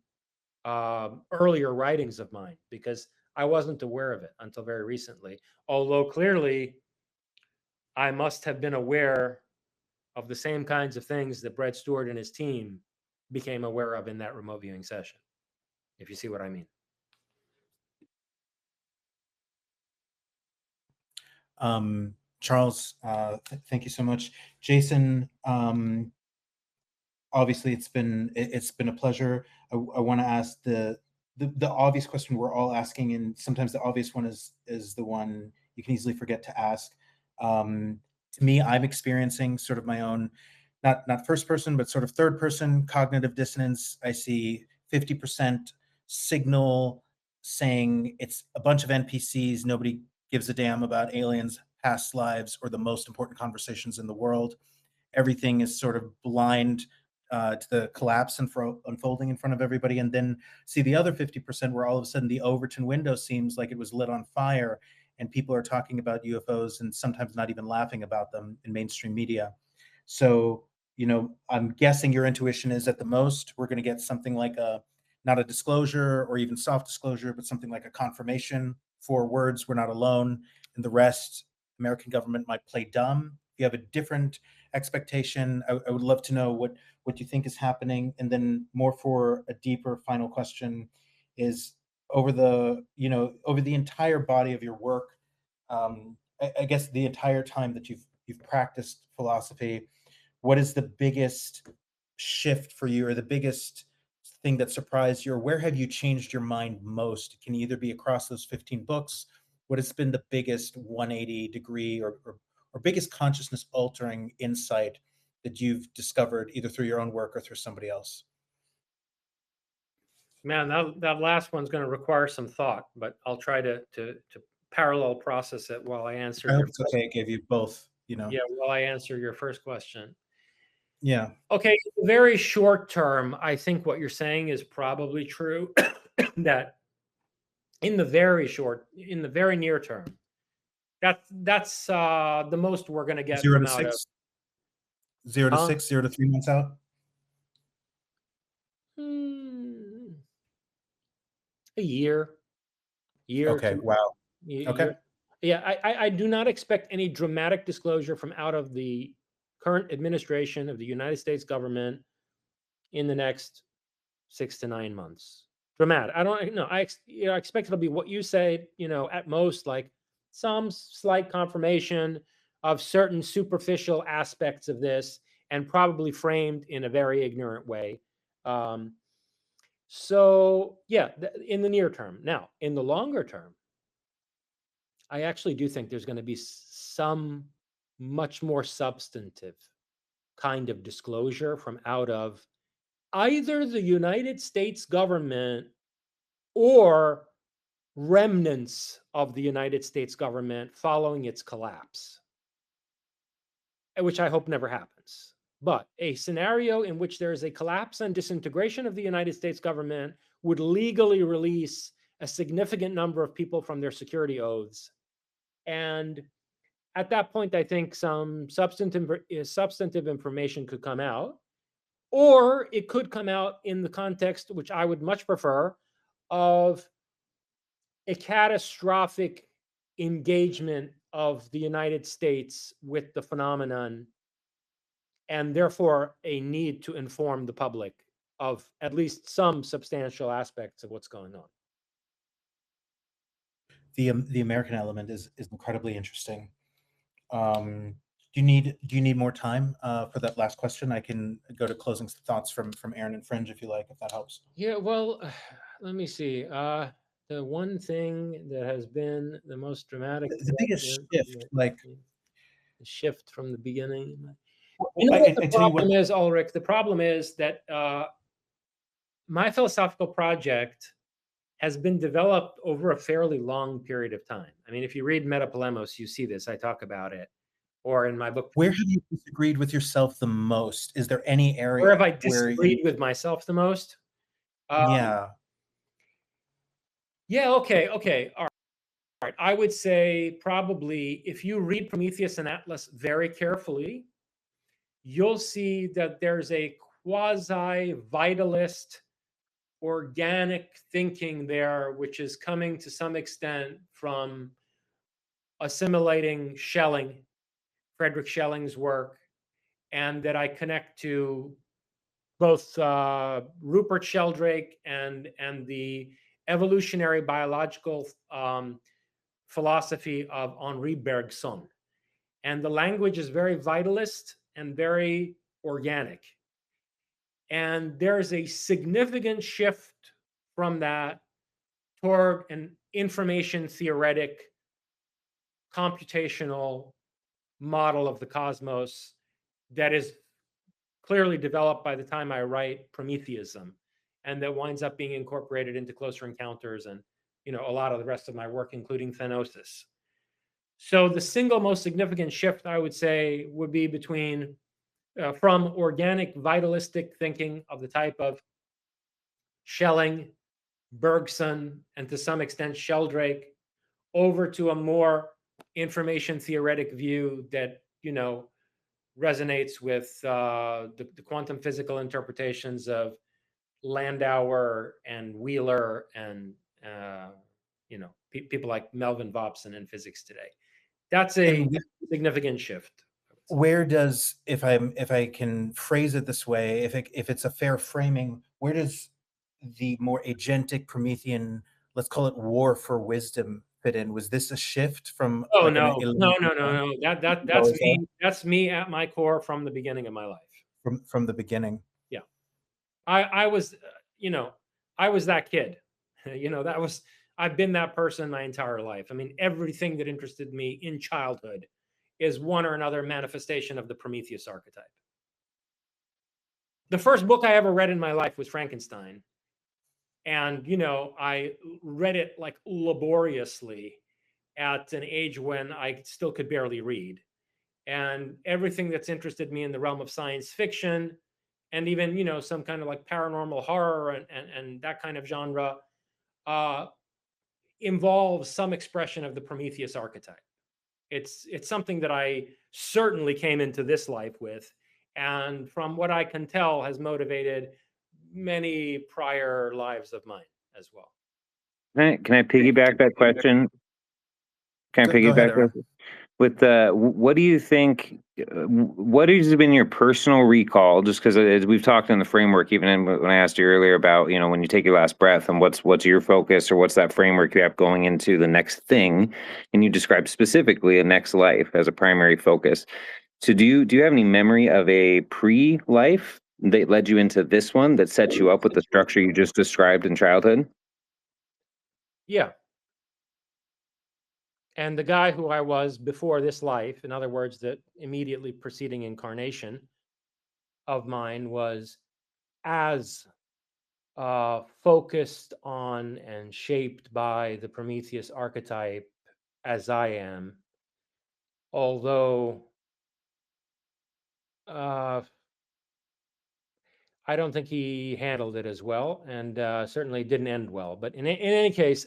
earlier writings of mine, because I wasn't aware of it until very recently. Although clearly I must have been aware of the same kinds of things that Brett Stewart and his team became aware of in that remote viewing session, if you see what I mean. Charles, thank you so much. Jason, obviously it's been a pleasure. I want to ask the obvious question we're all asking, and sometimes the obvious one is the one you can easily forget to ask. To me, I'm experiencing sort of my own, not first person, but sort of third person cognitive dissonance. I see 50% signal saying it's a bunch of NPCs. Nobody gives a damn about aliens, past lives, or the most important conversations in the world. Everything is sort of blind to the collapse and unfolding in front of everybody. And then see the other 50% where all of a sudden the Overton window seems like it was lit on fire and people are talking about UFOs and sometimes not even laughing about them in mainstream media. So, you know, I'm guessing your intuition is at the most, we're going to get something like not a disclosure or even soft disclosure, but something like a confirmation, 4 words, we're not alone. And the rest, American government might play dumb. If you have a different expectation, I would love to know what you think is happening. And then more for a deeper final question is over the entire body of your work, I guess the entire time that you've practiced philosophy. What is the biggest shift for you, or the biggest thing that surprised you, or where have you changed your mind most? It can either be across those 15 books. What has been the biggest 180 degree or biggest consciousness altering insight that you've discovered either through your own work or through somebody else? Man, that last one's going to require some thought, but I'll try to parallel process it while I answer I hope your it's okay. I gave you both, Yeah, while I answer your first question. Yeah. Okay, very short term, I think what you're saying is probably true. That in the very near term, that's the most we're going to get 0 from to out of 6, 0 to 6, 0 to 3 months out. A year. Okay. Wow. Okay. Yeah, I do not expect any dramatic disclosure from out of the current administration of the United States government in the next 6 to 9 months. Dramatic. I don't know. I expect it'll be what you say, at most, like some slight confirmation of certain superficial aspects of this, and probably framed in a very ignorant way. So yeah, in the near term. Now, in the longer term, I actually do think there's going to be some much more substantive kind of disclosure from out of either the United States government or remnants of the United States government following its collapse, which I hope never happens. But a scenario in which there is a collapse and disintegration of the United States government would legally release a significant number of people from their security oaths. And at that point, I think some substantive information could come out, or it could come out in the context, which I would much prefer, of a catastrophic engagement of the United States with the phenomenon, and therefore a need to inform the public of at least some substantial aspects of what's going on. The American element is incredibly interesting. Do you need more time for that last question? I can go to closing thoughts from Aaron and Fringe if you like, if that helps. Yeah, well, let me see. The one thing that has been the most dramatic, The biggest shift, like the shift from the beginning. Well, You know what the I tell you what, problem is, Ulrich? The problem is that my philosophical project has been developed over a fairly long period of time. I mean, if you read Metapolemos, you see this. I talk about it. Or in my book. Where have you disagreed with yourself the most? Is there any area Where have I where disagreed with myself the most? Yeah. Yeah, okay. All right. I would say probably if you read Prometheus and Atlas very carefully, you'll see that there's a quasi-vitalist organic thinking there, which is coming to some extent from assimilating Schelling, Frederick Schelling's work, and that I connect to both Rupert Sheldrake and the evolutionary biological philosophy of Henri Bergson. And the language is very vitalist and very organic. And there's a significant shift from that toward an information theoretic, computational model of the cosmos that is clearly developed by the time I write Prometheism, and that winds up being incorporated into Closer Encounters and a lot of the rest of my work, including Thanosis. So the single most significant shift, I would say, would be between from organic vitalistic thinking of the type of Schelling, Bergson, and to some extent Sheldrake, over to a more information theoretic view that resonates with the quantum physical interpretations of Landauer and Wheeler and people like Melvin Vopson in physics today. That's a significant shift. Where does, if I can phrase it this way, if it's a fair framing, where does the more agentic Promethean, let's call it war for wisdom, fit in? Was this a shift from Oh like an no, no, elite no, no, no. That's always there me. That's me at my core from the beginning of my life. from the beginning? Yeah, I was, I was that kid. That was, I've been that person my entire life. I mean, everything that interested me in childhood is one or another manifestation of the Prometheus archetype. The first book I ever read in my life was Frankenstein. And, I read it like laboriously at an age when I still could barely read. And everything that's interested me in the realm of science fiction and even, some kind of like paranormal horror and that kind of genre involves some expression of the Prometheus archetype. It's something that I certainly came into this life with, and from what I can tell, has motivated many prior lives of mine as well. Can I piggyback that question? Can I Go ahead, piggyback Aaron. with what do you think? What has been your personal recall? Just because as we've talked in the framework, even when I asked you earlier about when you take your last breath and what's your focus or what's that framework you have going into the next thing, and you described specifically a next life as a primary focus. So do you have any memory of a pre-life that led you into this one that sets you up with the structure you just described in childhood? Yeah. And the guy who I was before this life, in other words, the immediately preceding incarnation of mine, was as focused on and shaped by the Prometheus archetype as I am. Although I don't think he handled it as well, and certainly didn't end well. But in any case,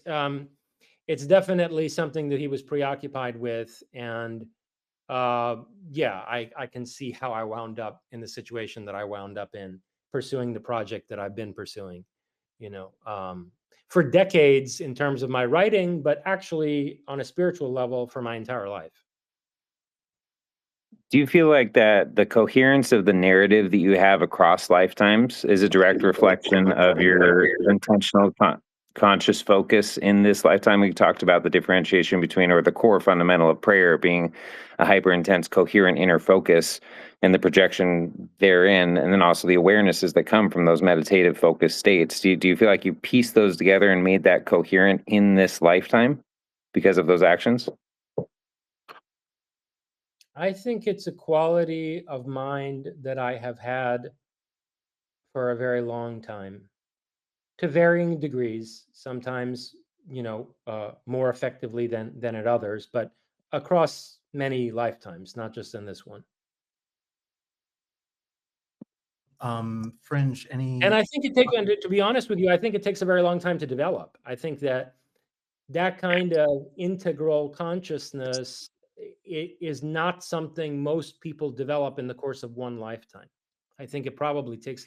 it's definitely something that he was preoccupied with. And I can see how I wound up in the situation that I wound up in, pursuing the project that I've been pursuing, for decades in terms of my writing, but actually on a spiritual level for my entire life. Do you feel like that the coherence of the narrative that you have across lifetimes is a direct reflection of your intentional conscious focus in this lifetime? We talked about the differentiation between, or the core fundamental of prayer being a hyper intense, coherent inner focus and the projection therein, and then also the awarenesses that come from those meditative focused states. Do you feel like you pieced those together and made that coherent in this lifetime because of those actions? I think it's a quality of mind that I have had for a very long time, to varying degrees, sometimes, more effectively than at others, but across many lifetimes, not just in this one. Fringe, any? And I think it takes, and to be honest with you, I think it takes a very long time to develop. I think that kind of integral consciousness is not something most people develop in the course of one lifetime. I think it probably takes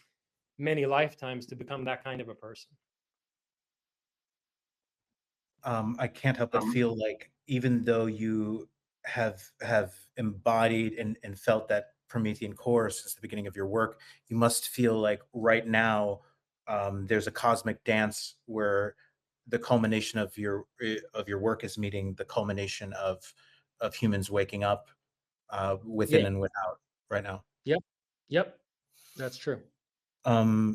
many lifetimes to become that kind of a person. I can't help but feel like even though you have embodied and felt that Promethean core since the beginning of your work, you must feel like right now there's a cosmic dance where the culmination of your work is meeting the culmination of humans waking up within Yeah. and without right now. Yep, that's true.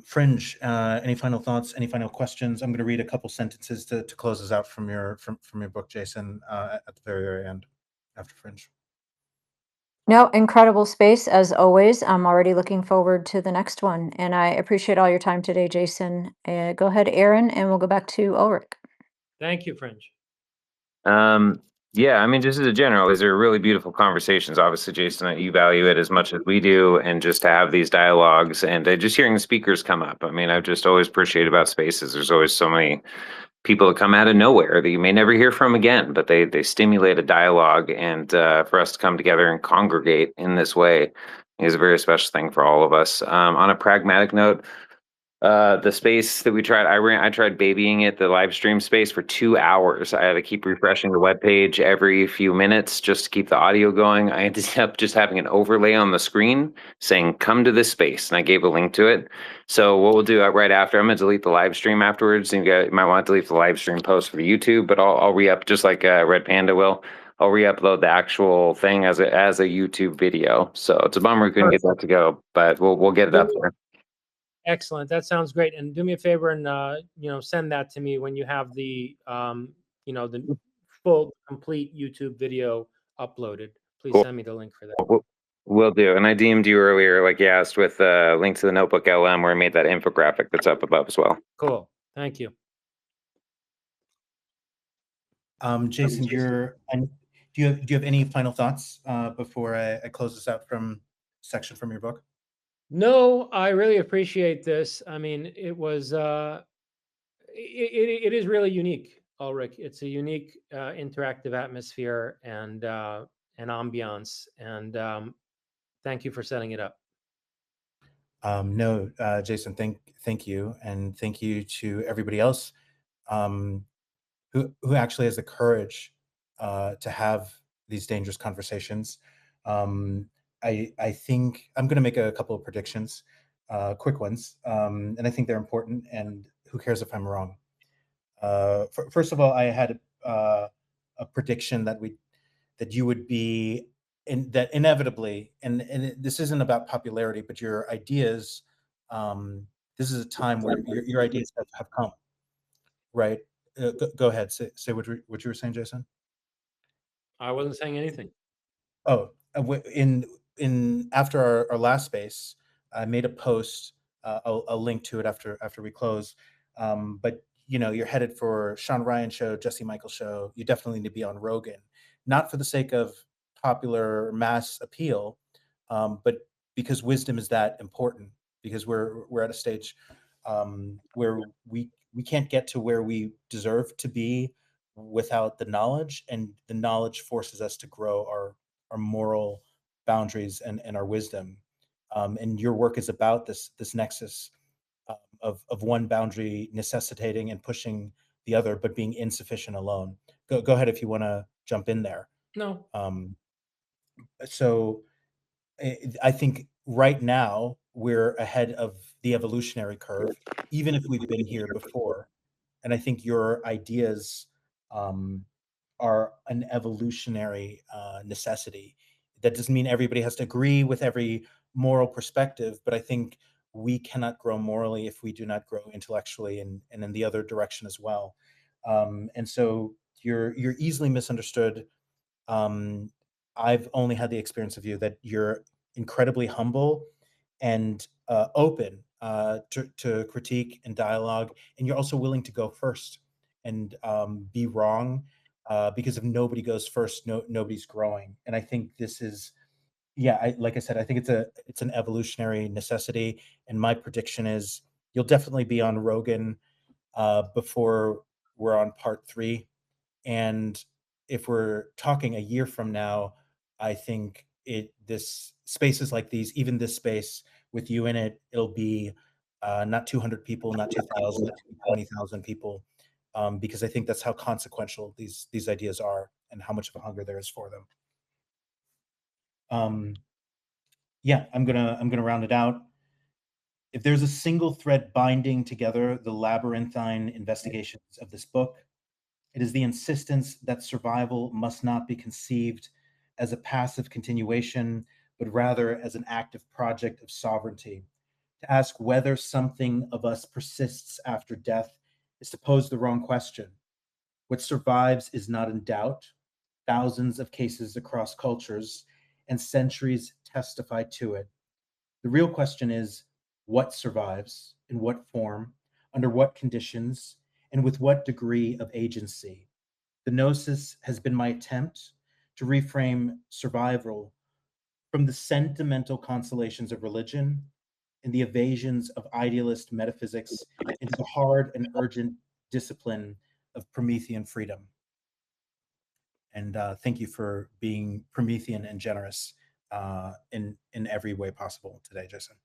Fringe, any final thoughts? Any final questions? I'm going to read a couple sentences to close us out from your book, Jason, at the very end, after Fringe. No, incredible space as always. I'm already looking forward to the next one, and I appreciate all your time today, Jason. Go ahead, Aaron, and we'll go back to Ulrich. Thank you, Fringe. Yeah, I mean, just as a general, these are really beautiful conversations. Obviously, Jason, you value it as much as we do, and just to have these dialogues and just hearing the speakers come up. I mean, I've just always appreciated about spaces. There's always so many people that come out of nowhere that you may never hear from again, but they stimulate a dialogue, and for us to come together and congregate in this way is a very special thing for all of us. On a pragmatic note, The space that we tried, I tried babying it, the live stream space, for 2 hours. I had to keep refreshing the web page every few minutes just to keep the audio going. I ended up just having an overlay on the screen saying, "Come to this space," and I gave a link to it. So what we'll do right after, I'm gonna delete the might want to delete the live stream post for YouTube, but I'll re-up just like Red Panda will. I'll re-upload the actual thing as a YouTube video. So it's a bummer we couldn't get that to go, but we'll get it up there. Excellent. That sounds great. And do me a favor and send that to me when you have the the full complete YouTube video uploaded. Please Cool. send me the link for that. Will do. And I DM'd you earlier, like you asked, with a link to the Notebook LM where I made that infographic that's up above as well. Cool. Thank you. Jason, do you have any final thoughts before I close this out from section from your book? No, I really appreciate this. I mean, it was it is really unique, Ulrich. It's a unique interactive atmosphere and ambiance. And thank you for setting it up. No, Jason, thank you, and thank you to everybody else who actually has the courage to have these dangerous conversations. I think I'm going to make a couple of predictions, quick ones, and I think they're important. And who cares if I'm wrong? First of all, I had a prediction that you would be that inevitably, and this isn't about popularity, but your ideas. This is a time where your ideas have come, right? Go ahead, say what you were saying, Jason. I wasn't saying anything. Oh, in after our last space, I made a post, a link to it after we close. But you're headed for Sean Ryan show, Jesse Michael show. You definitely need to be on Rogan, not for the sake of popular mass appeal, but because wisdom is that important. Because we're at a stage where we can't get to where we deserve to be without the knowledge, and the knowledge forces us to grow our moral boundaries and our wisdom. And your work is about this nexus of one boundary necessitating and pushing the other, but being insufficient alone. Go ahead if you want to jump in there. No. So I think right now we're ahead of the evolutionary curve, even if we've been here before. And I think your ideas are an evolutionary necessity. That doesn't mean everybody has to agree with every moral perspective, but I think we cannot grow morally if we do not grow intellectually and in the other direction as well. And so you're easily misunderstood. I've only had the experience of you that you're incredibly humble and open to critique and dialogue, and you're also willing to go first and be wrong, because if nobody goes first, nobody's growing. And I think this is, like I said, I think it's an evolutionary necessity. And my prediction is you'll definitely be on Rogan before we're on part 3. And if we're talking a year from now, I think this spaces like these, even this space with you in it, it'll be not 200 people, not 2,000, not 20,000 people, because I think that's how consequential these ideas are and how much of a hunger there is for them. I'm gonna round it out. If there's a single thread binding together the labyrinthine investigations of this book, it is the insistence that survival must not be conceived as a passive continuation, but rather as an active project of sovereignty. To ask whether something of us persists after death is to pose the wrong question. What survives is not in doubt. Thousands of cases across cultures and centuries testify to it. The real question is, what survives, in what form, under what conditions, and with what degree of agency? Thanosis has been my attempt to reframe survival from the sentimental consolations of religion and the evasions of idealist metaphysics into the hard and urgent discipline of Promethean freedom. And thank you for being Promethean and generous in every way possible today, Jason.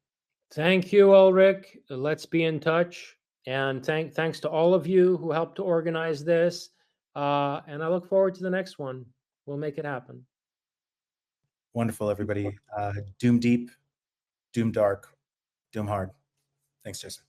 Thank you, Ulrich. Let's be in touch. And thanks to all of you who helped to organize this. And I look forward to the next one. We'll make it happen. Wonderful, everybody. Doom deep, doom dark, doom hard. Thanks, Jason.